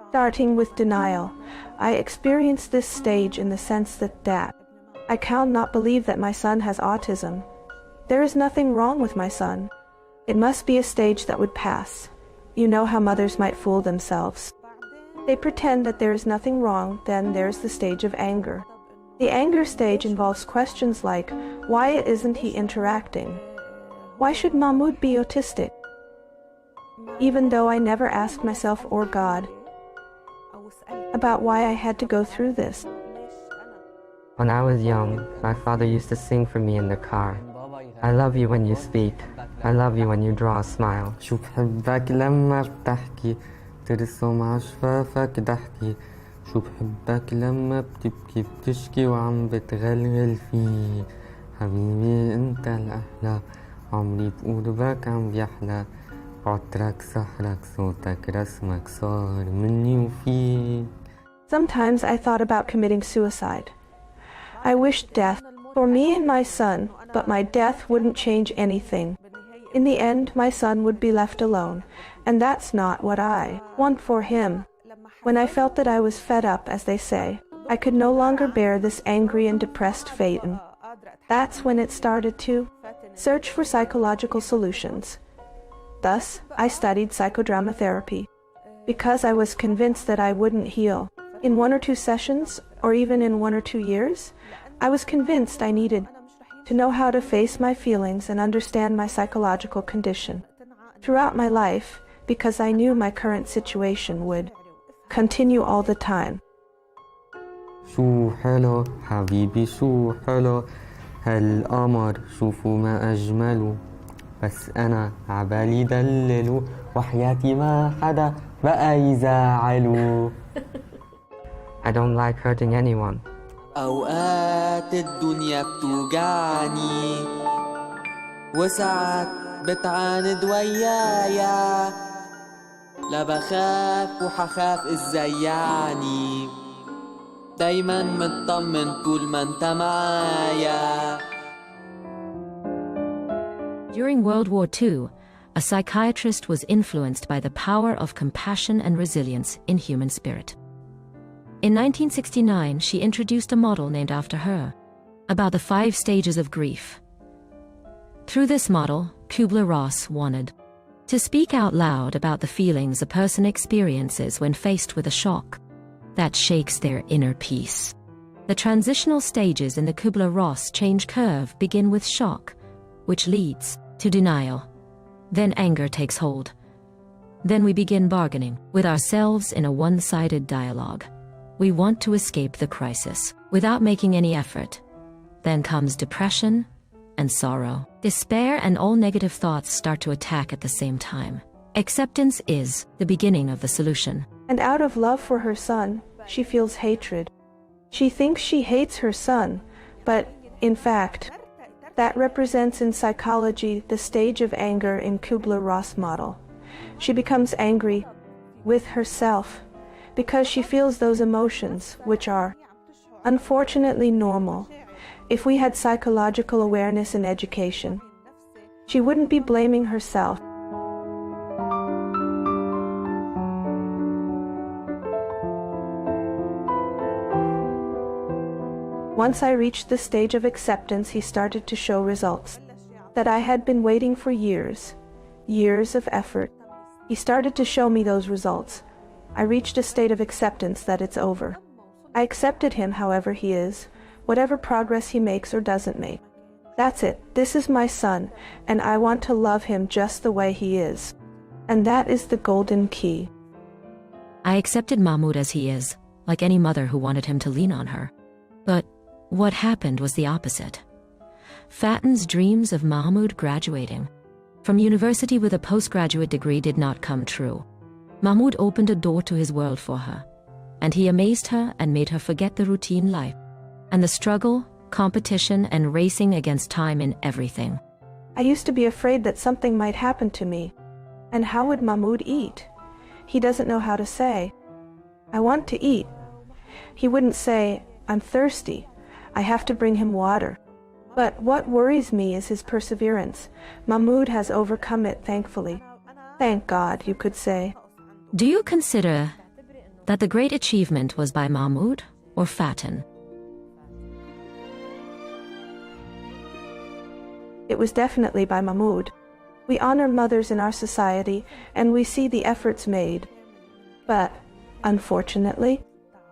Starting with denial, I experienced this stage in the sense that I cannot believe that my son has autism. There is nothing wrong with my son. It must be a stage that would pass. You know how mothers might fool themselves. They pretend that there is nothing wrong, then there's the stage of anger. The anger stage involves questions like, why isn't he interacting? Why should Mahmoud be autistic? Even though I never asked myself or God about why I had to go through this. When I was young, my father used to sing for me in the car. I love you when you speak. I love you when you draw a smile. شو بحبك لما بتحكي ترسم عشفافك ضحكي شو بحبك لما بتبكي بتشكي وعم بتغلغل فيه حبيبي انت الأحلى عمري بقربك عم بيحلى عطرك سحرك صوتك رسمك صار مني وفيك. Sometimes I thought about committing suicide. I wished death for me and my son, but my death wouldn't change anything. In the end, my son would be left alone, and that's not what I want for him. When I felt that I was fed up, as they say, I could no longer bear this angry and depressed fate. That's when it started to search for psychological solutions. Thus, I studied psychodrama therapy, because I was convinced that I wouldn't heal. In 1 or 2 sessions, or even in 1 or 2 years, I was convinced I needed to know how to face my feelings and understand my psychological condition. Throughout my life, because I knew my current situation would continue all the time. شو حلو حبيبي شو حلو هالقمر شوفوا ما أجمله بس أنا عبالي دلله وحياتي ما حدا بقى يزعله. I don't like hurting anyone. أوقات الدنيا بتوجعني وساعات بتعاند ويايا لا بخاف وحخاف ازاي يعني دايما مطمن طول ما انت معايا. During World War II, a psychiatrist was influenced by the power of compassion and resilience in human spirit. In 1969, she introduced a model named after her, about the 5 stages of grief. Through this model, Kubler-Ross wanted to speak out loud about the feelings a person experiences when faced with a shock that shakes their inner peace. The transitional stages in the Kubler-Ross change curve begin with shock, which leads to denial. Then anger takes hold. Then we begin bargaining with ourselves in a one-sided dialogue. We want to escape the crisis without making any effort. Then comes depression and sorrow. Despair and all negative thoughts start to attack at the same time. Acceptance is the beginning of the solution. And out of love for her son, she feels hatred. She thinks she hates her son, but in fact, that represents in psychology the stage of anger in Kubler-Ross model. She becomes angry with herself because she feels those emotions, which are unfortunately normal. If we had psychological awareness in education, she wouldn't be blaming herself. Once I reached the stage of acceptance, he started to show results that I had been waiting for years of effort. He started to show me those results. I reached a state of acceptance that it's over. I accepted him however he is, whatever progress he makes or doesn't make. That's it. This is my son, and I want to love him just the way he is. And that is the golden key. I accepted Mahmoud as he is, like any mother who wanted him to lean on her. But what happened was the opposite. Fatin's dreams of Mahmoud graduating from university with a postgraduate degree did not come true. Mahmoud opened a door to his world for her, and he amazed her and made her forget the routine life and the struggle competition and racing against time in everything. I used to be afraid that something might happen to me. And how would Mahmoud eat? He doesn't know how to say, "I want to eat." He wouldn't say, "I'm thirsty. I have to bring him water." But what worries me is his perseverance. Mahmoud has overcome it, thankfully. Thank God, you could say. Do you consider that the great achievement was by Mahmoud or Fatin? It was definitely by Mahmoud. We honor mothers in our society, and we see the efforts made. But, unfortunately,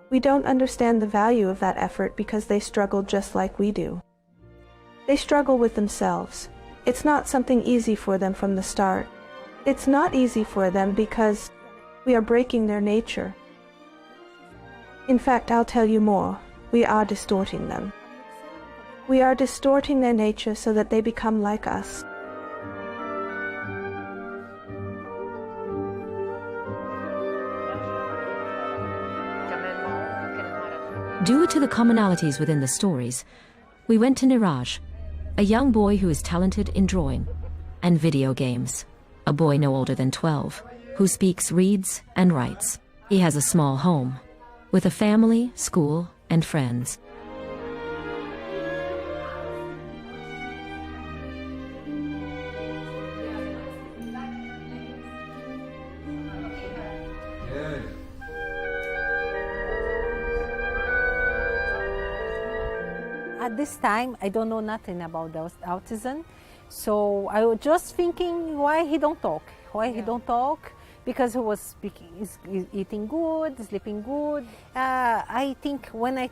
we don't understand the value of that effort because they struggle just like we do. They struggle with themselves. It's not something easy for them from the start. It's not easy for them because we are breaking their nature. In fact, I'll tell you more. We are distorting them. We are distorting their nature so that they become like us. Due to the commonalities within the stories, we went to Niraj, a young boy who is talented in drawing and video games, a boy no older than 12, who speaks, reads, and writes. He has a small home, with a family, school, and friends. At this time, I don't know nothing about the autism, so I was just thinking why he don't talk. Why he don't talk? Because he was speaking, is eating good, sleeping good. I think when I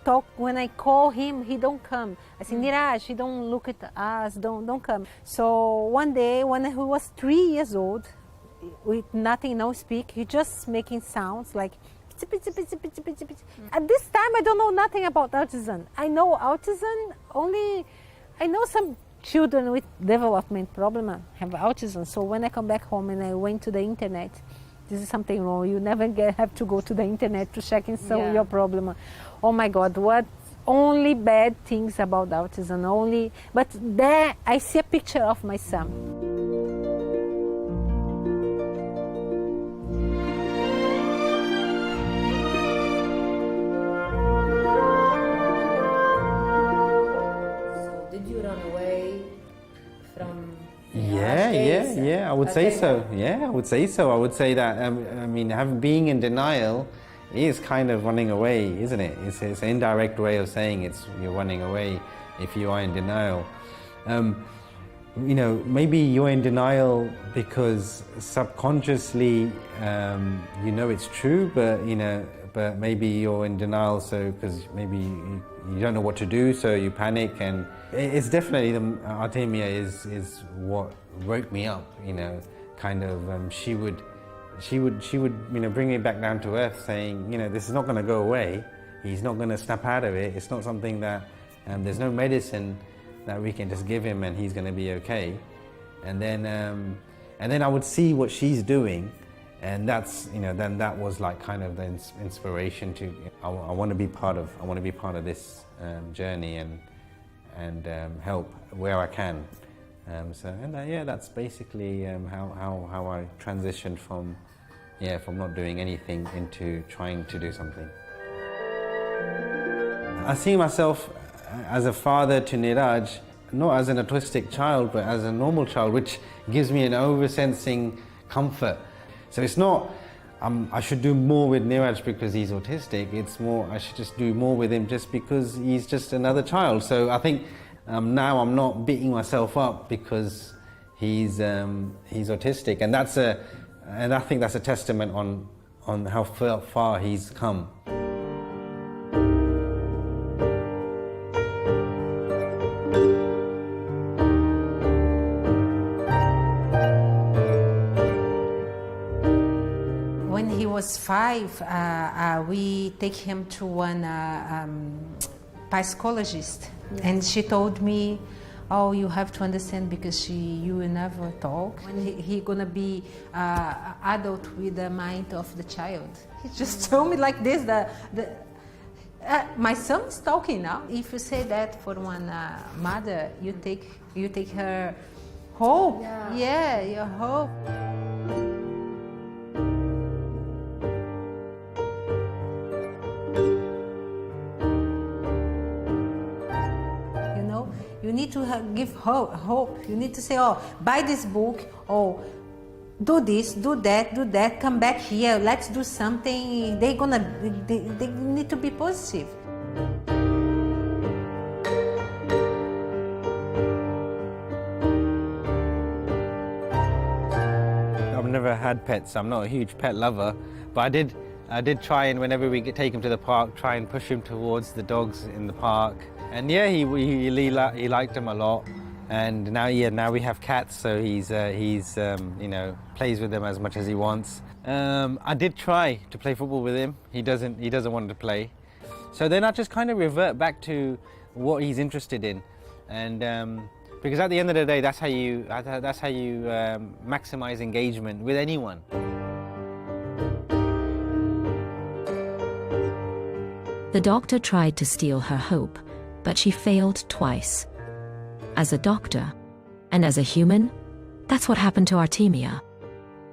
call him, he don't come. I say, Niraj, he don't look at us, don't come. So one day, when he was 3 years old, with nothing, no speak, he just making sounds like. At this time, I don't know nothing about autism. I know autism only. I know some children with development problem have autism. So when I come back home and I went to the internet, this is something wrong. You never have to go to the internet to check and solve your problem. Oh my God, what only bad things about autism only. But there I see a picture of my son. Yeah, I would say so. Yeah, I would say so. I would say that, I mean, being in denial is kind of running away, isn't it? It's an indirect way of saying you're running away if you are in denial. You know, maybe you're in denial because subconsciously you know it's true, but maybe you're in denial because maybe you don't know what to do, so you panic. And it's definitely Artemia is what woke me up. You know, kind of she would bring me back down to earth, saying, this is not going to go away. He's not going to snap out of it. It's not something that there's no medicine that we can just give him and he's going to be okay. And then I would see what she's doing, and that's then that was like kind of the inspiration to I want to be part of this journey and help where I can. That's basically how I transitioned from not doing anything into trying to do something. I see myself as a father to Niraj, not as an autistic child, but as a normal child, which gives me an over-sensing comfort. So it's not, I should do more with Niraj because he's autistic. It's more, I should just do more with him just because he's just another child. So I think now I'm not beating myself up because he's autistic, and I think that's a testament on how far he's come. When he was 5, we take him to one psychologist, and she told me, "Oh, you have to understand because you will never talk. When he gonna be adult with the mind of the child." He just told me like this. My son is talking now. If you say that for one mother, you take her hope. Yeah, your hope. You know, you need to give hope. You need to say, oh, buy this book. Oh, do this, do that, come back here, let's do something. They need to be positive. I've never had pets, I'm not a huge pet lover, but I did try, and whenever we take him to the park, try and push him towards the dogs in the park. And yeah, he liked them a lot. And now we have cats, so he's you know, plays with them as much as he wants. I did try to play football with him. He doesn't want to play. So then I just kind of revert back to what he's interested in, and because at the end of the day, that's how you maximize engagement with anyone. The doctor tried to steal her hope, but she failed twice. As a doctor, and as a human, that's what happened to Artemia.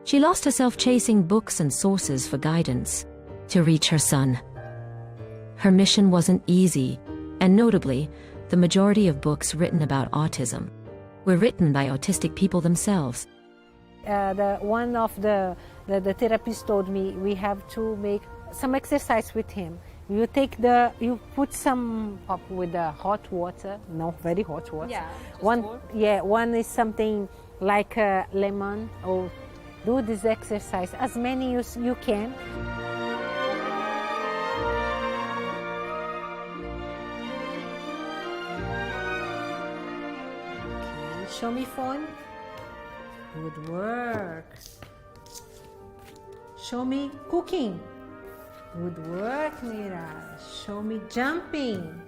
She lost herself chasing books and sources for guidance to reach her son. Her mission wasn't easy, and notably, the majority of books written about autism were written by autistic people themselves. One of the therapists told me we have to make some exercise with him. You put some up with the hot water, no, very hot water. Yeah, one is something like lemon, or do this exercise as many as you can. Okay, show me phone. Good work. Show me cooking. Good work, Mira. Show me jumping.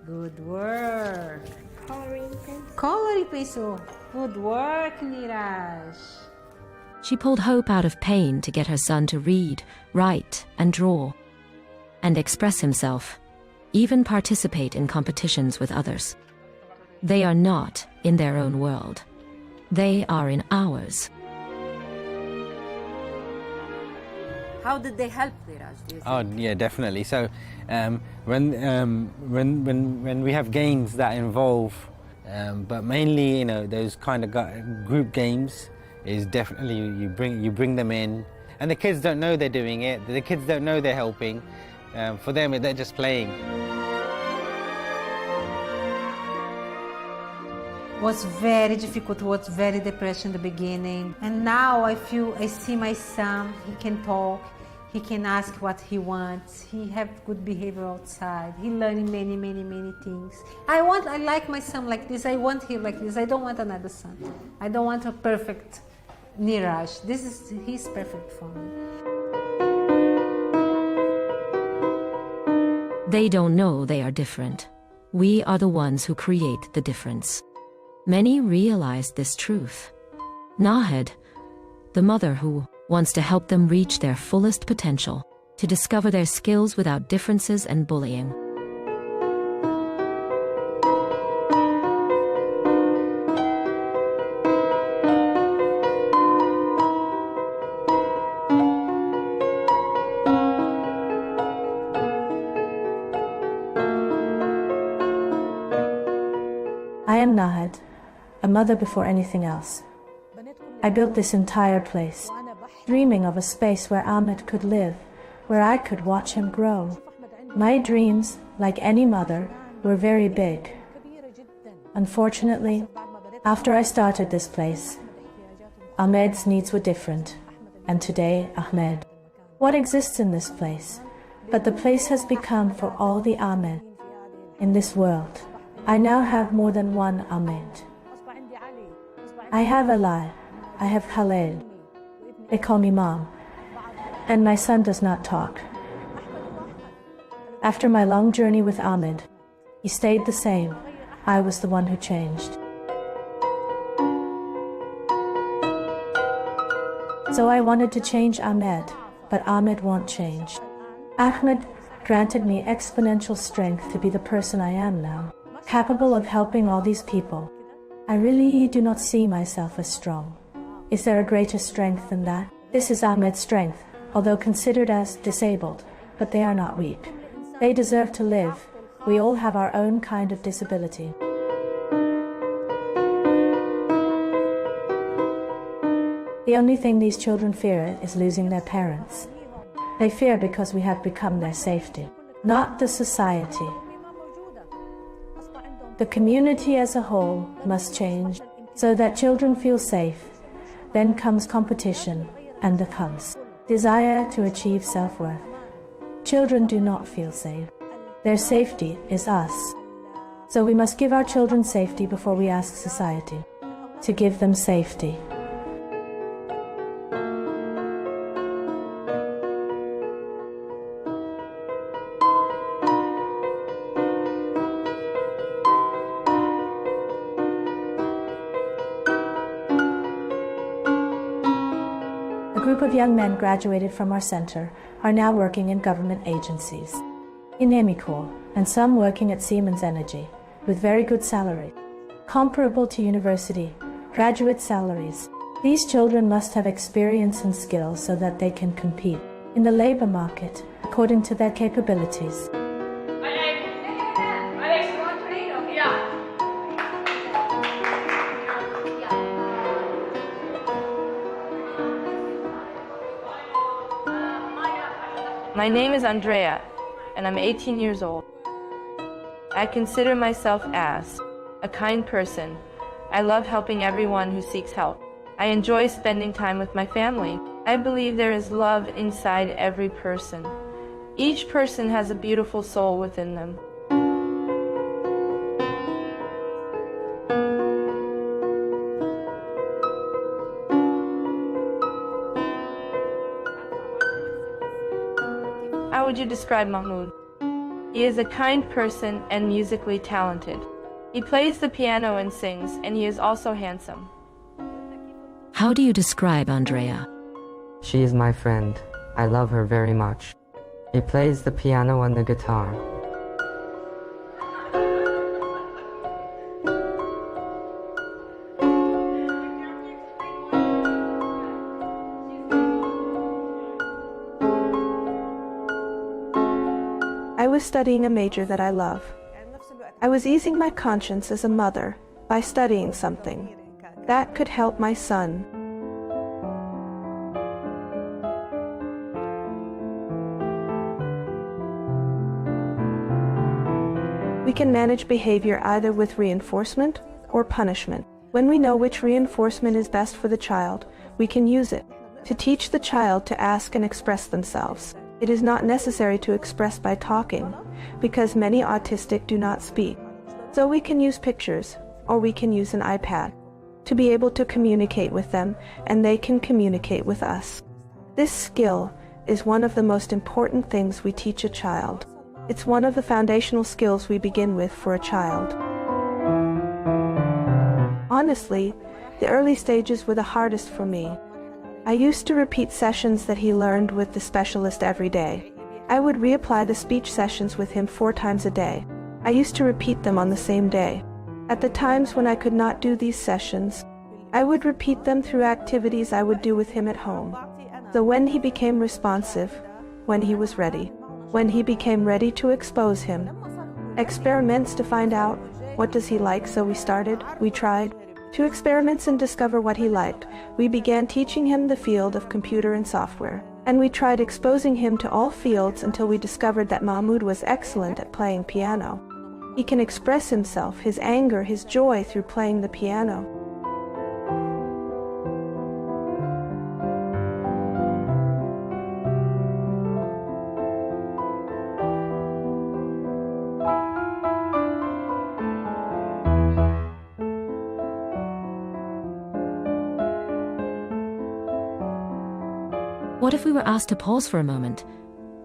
Good work. Coloring pencil. Coloring pencil. Good work, Niraj. She pulled hope out of pain to get her son to read, write, and draw, and express himself, even participate in competitions with others. They are not in their own world. They are in ours. How did they help Niraj? Oh yeah, definitely. So when we have games that involve, but mainly, you know, those kind of group games, is definitely you bring them in, and the kids don't know they're doing it. The kids don't know they're helping. For them, they're just playing. Was very difficult, was very depressed in the beginning. And now I see my son, he can talk, he can ask what he wants, he have good behavior outside, he learning many, many, many things. I like my son like this, I want him like this, I don't want another son. I don't want a perfect Niraj. He's perfect for me. They don't know they are different. We are the ones who create the difference. Many realized this truth. Nahed, the mother who wants to help them reach their fullest potential, to discover their skills without differences and bullying. I am Nahed, a mother before anything else. I built this entire place, dreaming of a space where Ahmed could live, where I could watch him grow. My dreams, like any mother, were very big. Unfortunately, after I started this place, Ahmed's needs were different, and today Ahmed. What exists in this place? But the place has become for all the Ahmed in this world. I now have more than one Ahmed. I have Ali, I have Khaled. They call me Mom, and my son does not talk. After my long journey with Ahmed, he stayed the same. I was the one who changed. So I wanted to change Ahmed, but Ahmed won't change. Ahmed granted me exponential strength to be the person I am now, capable of helping all these people. I really do not see myself as strong. Is there a greater strength than that? This is Ahmed's strength, although considered as disabled, but they are not weak. They deserve to live. We all have our own kind of disability. The only thing these children fear is losing their parents. They fear because we have become their safety, not the society. The community as a whole must change so that children feel safe. Then comes competition, and comes desire to achieve self-worth. Children do not feel safe. Their safety is us. So we must give our children safety before we ask society to give them safety. A group of young men graduated from our center are now working in government agencies, in Emicor, and some working at Siemens Energy, with very good salary, comparable to university, graduate salaries. These children must have experience and skills so that they can compete in the labor market according to their capabilities. My name is Andrea, and I'm 18 years old. I consider myself as a kind person. I love helping everyone who seeks help. I enjoy spending time with my family. I believe there is love inside every person. Each person has a beautiful soul within them. How would you describe Mahmoud? He is a kind person and musically talented. He plays the piano and sings, and he is also handsome. How do you describe Andrea? She is my friend. I love her very much. He plays the piano and the guitar. I was studying a major that I love. I was easing my conscience as a mother by studying something that could help my son. We can manage behavior either with reinforcement or punishment. When we know which reinforcement is best for the child, we can use it to teach the child to ask and express themselves. It is not necessary to express by talking, because many autistic do not speak. So we can use pictures, or we can use an iPad to be able to communicate with them, and they can communicate with us. This skill is one of the most important things we teach a child. It's one of the foundational skills we begin with for a child. Honestly, the early stages were the hardest for me. I used to repeat sessions that he learned with the specialist every day. I would reapply the speech sessions with him 4 times a day. I used to repeat them on the same day. At the times when I could not do these sessions, I would repeat them through activities I would do with him at home. So when he became responsive, when he was ready, when he became ready to expose him, experiments to find out what does he like, so we tried 2 experiments and discover what he liked. We began teaching him the field of computer and software, and we tried exposing him to all fields until we discovered that Mahmoud was excellent at playing piano. He can express himself, his anger, his joy through playing the piano. What if we were asked to pause for a moment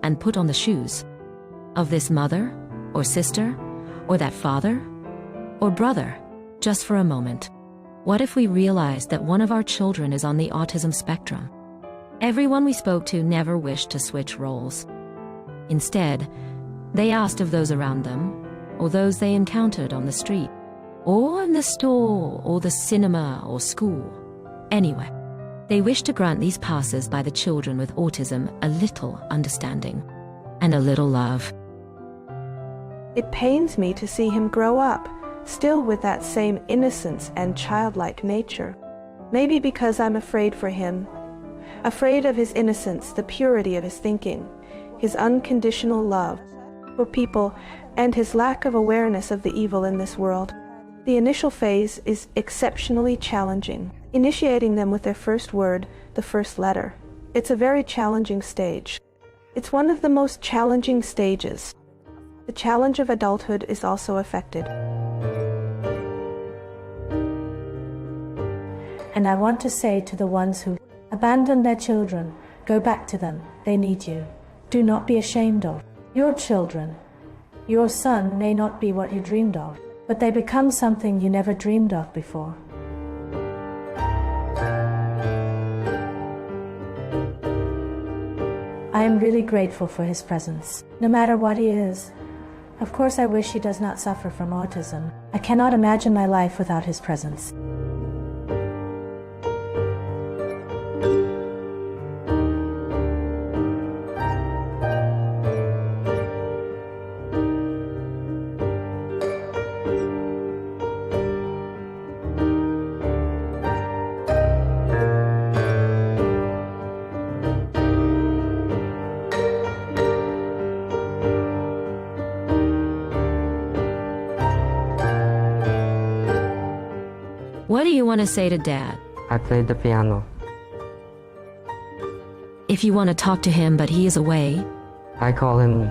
and put on the shoes of this mother or sister or that father or brother just for a moment? What if we realized that one of our children is on the autism spectrum? Everyone we spoke to never wished to switch roles. Instead, they asked of those around them, or those they encountered on the street, or in the store, or the cinema, or school, anywhere. They wished to grant these passes by the children with autism a little understanding and a little love. It pains me to see him grow up, still with that same innocence and childlike nature. Maybe because I'm afraid for him, afraid of his innocence, the purity of his thinking, his unconditional love for people, and his lack of awareness of the evil in this world. The initial phase is exceptionally challenging, initiating them with their first word, the first letter. It's a very challenging stage. It's one of the most challenging stages. The challenge of adulthood is also affected. And I want to say to the ones who abandon their children, go back to them. They need you. Do not be ashamed of your children. Your son may not be what you dreamed of, but they become something you never dreamed of before. I am really grateful for his presence, no matter what he is. Of course, I wish he does not suffer from autism. I cannot imagine my life without his presence. What do you want to say to Dad? I played the piano. If you want to talk to him but he is away, I call him.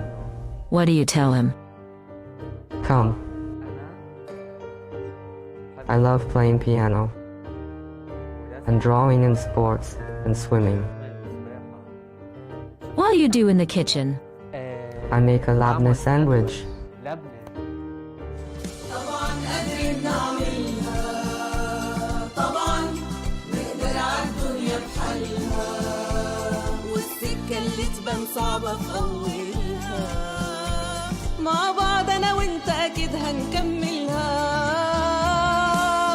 what do you tell him? Come. I love playing piano and drawing and sports and swimming. What do you do in the kitchen? I make a labneh sandwich. صعبة في أولها مع بعض أنا وأنت أكيد هنكملها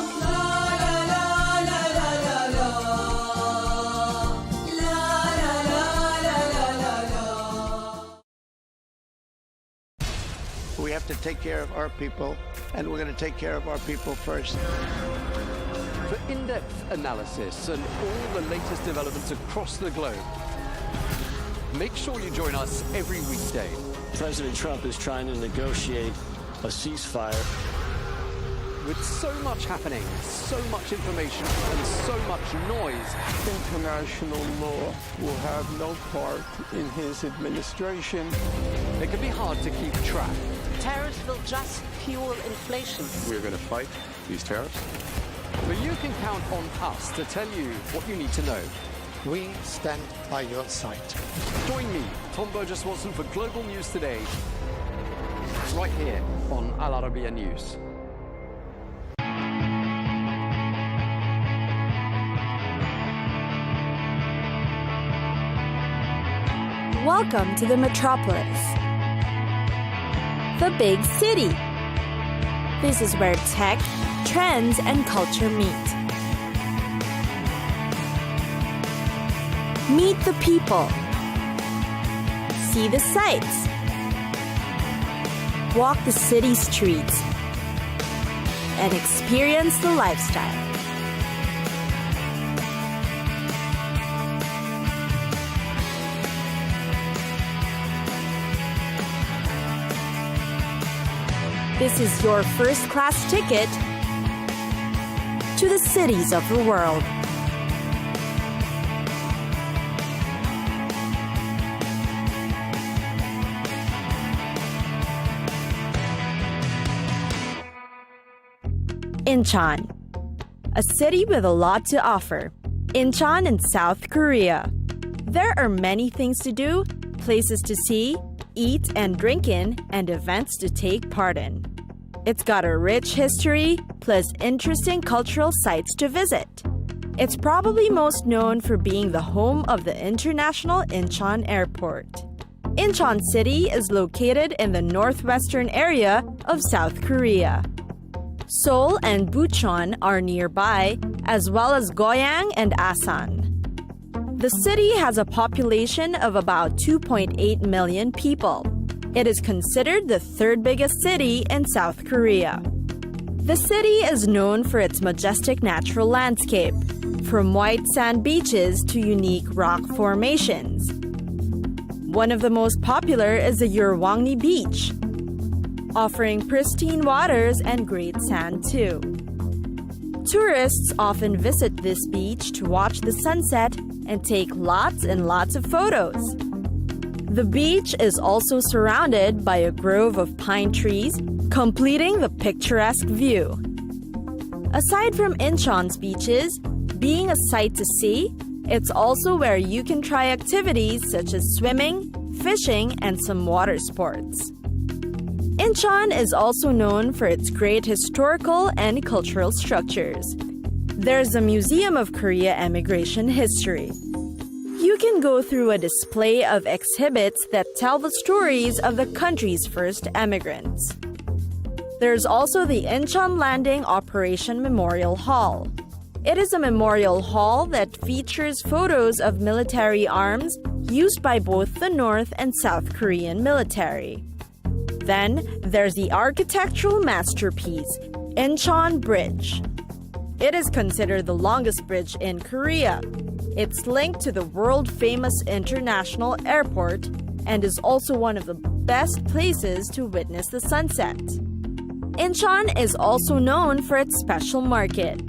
لا لا لا لا لا لا لا لا لا لا لا. We have to take care of our people, and we're going to take care of our people first. For in-depth analysis and all the latest developments across the globe, make sure you join us every weekday. President Trump is trying to negotiate a ceasefire. With so much happening, so much information, and so much noise, International law will have no part in his administration. it can be hard to keep track. Tariffs will just fuel inflation. We're going to fight these tariffs. But you can count on us to tell you what you need to know. We stand by your side. Join me, Tom Burges Watson, for Global News Today, right here on Arabiya News. Welcome to the metropolis, the big city. This is where tech, trends, and culture meet. Meet the people. See the sights. Walk the city streets. And experience the lifestyle. This is your first-class ticket to the cities of the world. Incheon, a city with a lot to offer. Incheon in South Korea. There are many things to do, places to see, eat and drink in, and events to take part in. It's got a rich history, plus interesting cultural sites to visit. It's probably most known for being the home of the International Incheon Airport. Incheon City is located in the northwestern area of South Korea. Seoul and Bucheon are nearby, as well as Goyang and Asan. The city has a population of about 2.8 million people. It is considered the third biggest city in South Korea. The city is known for its majestic natural landscape, from white sand beaches to unique rock formations. One of the most popular is the Yeolwangni Beach, offering pristine waters and great sand too. Tourists often visit this beach to watch the sunset and take lots and lots of photos. The beach is also surrounded by a grove of pine trees, completing the picturesque view. Aside from Incheon's beaches, being a sight to see, it's also where you can try activities such as swimming, fishing, and some water sports. Incheon is also known for its great historical and cultural structures. There's a Museum of Korea Emigration History. You can go through a display of exhibits that tell the stories of the country's first emigrants. There's also the Incheon Landing Operation Memorial Hall. It is a memorial hall that features photos of military arms used by both the North and South Korean military. Then there's the architectural masterpiece, Incheon Bridge. It is considered the longest bridge in Korea. It's linked to the world-famous international airport and is also one of the best places to witness the sunset. Incheon is also known for its special market.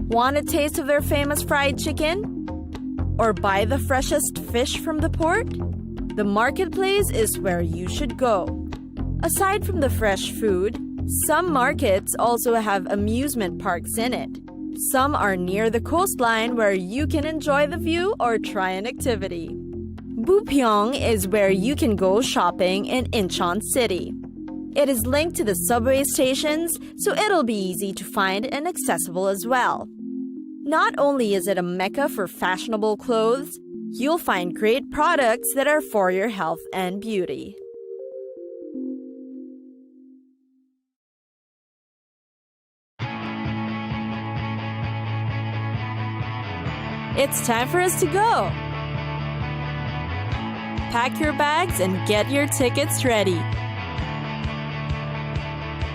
Want a taste of their famous fried chicken? Or buy the freshest fish from the port? The marketplace is where you should go. Aside from the fresh food, some markets also have amusement parks in it. Some are near the coastline where you can enjoy the view or try an activity. Bupyeong is where you can go shopping in Incheon City. It is linked to the subway stations, so it'll be easy to find and accessible as well. Not only is it a mecca for fashionable clothes, you'll find great products that are for your health and beauty. It's time for us to go. Pack your bags and get your tickets ready.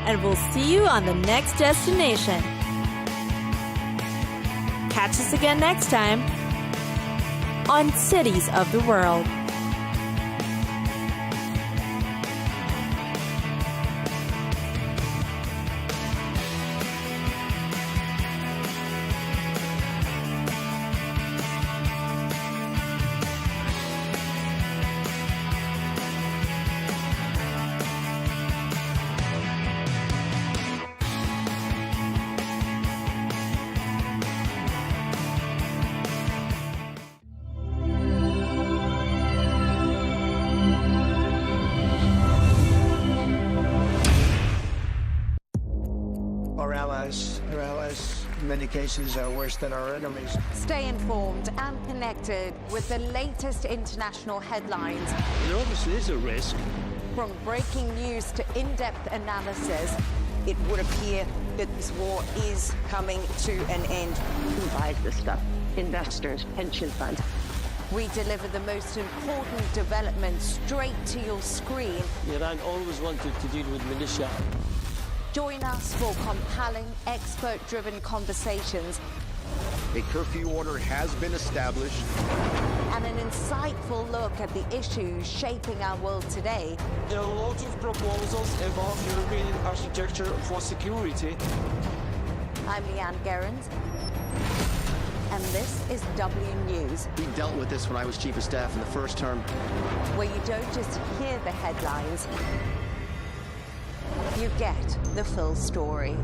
And we'll see you on the next destination. Catch us again next time on Cities of the World. Our allies, in many cases, are worse than our enemies. Stay informed and connected with the latest international headlines. There obviously is a risk. From breaking news to in-depth analysis, It would appear that this war is coming to an end. who buys this stuff? Investors, pension funds. We deliver the most important developments straight to your screen. Iran always wanted to deal with militia. Join us for compelling, expert-driven conversations A curfew order has been established. and an insightful look at the issues shaping our world today. There are lots of proposals about European architecture for security. I'm Leigh Ann Gerrans, and this is W News, We dealt with this when I was chief of staff in the first term. where you don't just hear the headlines, you get the full story.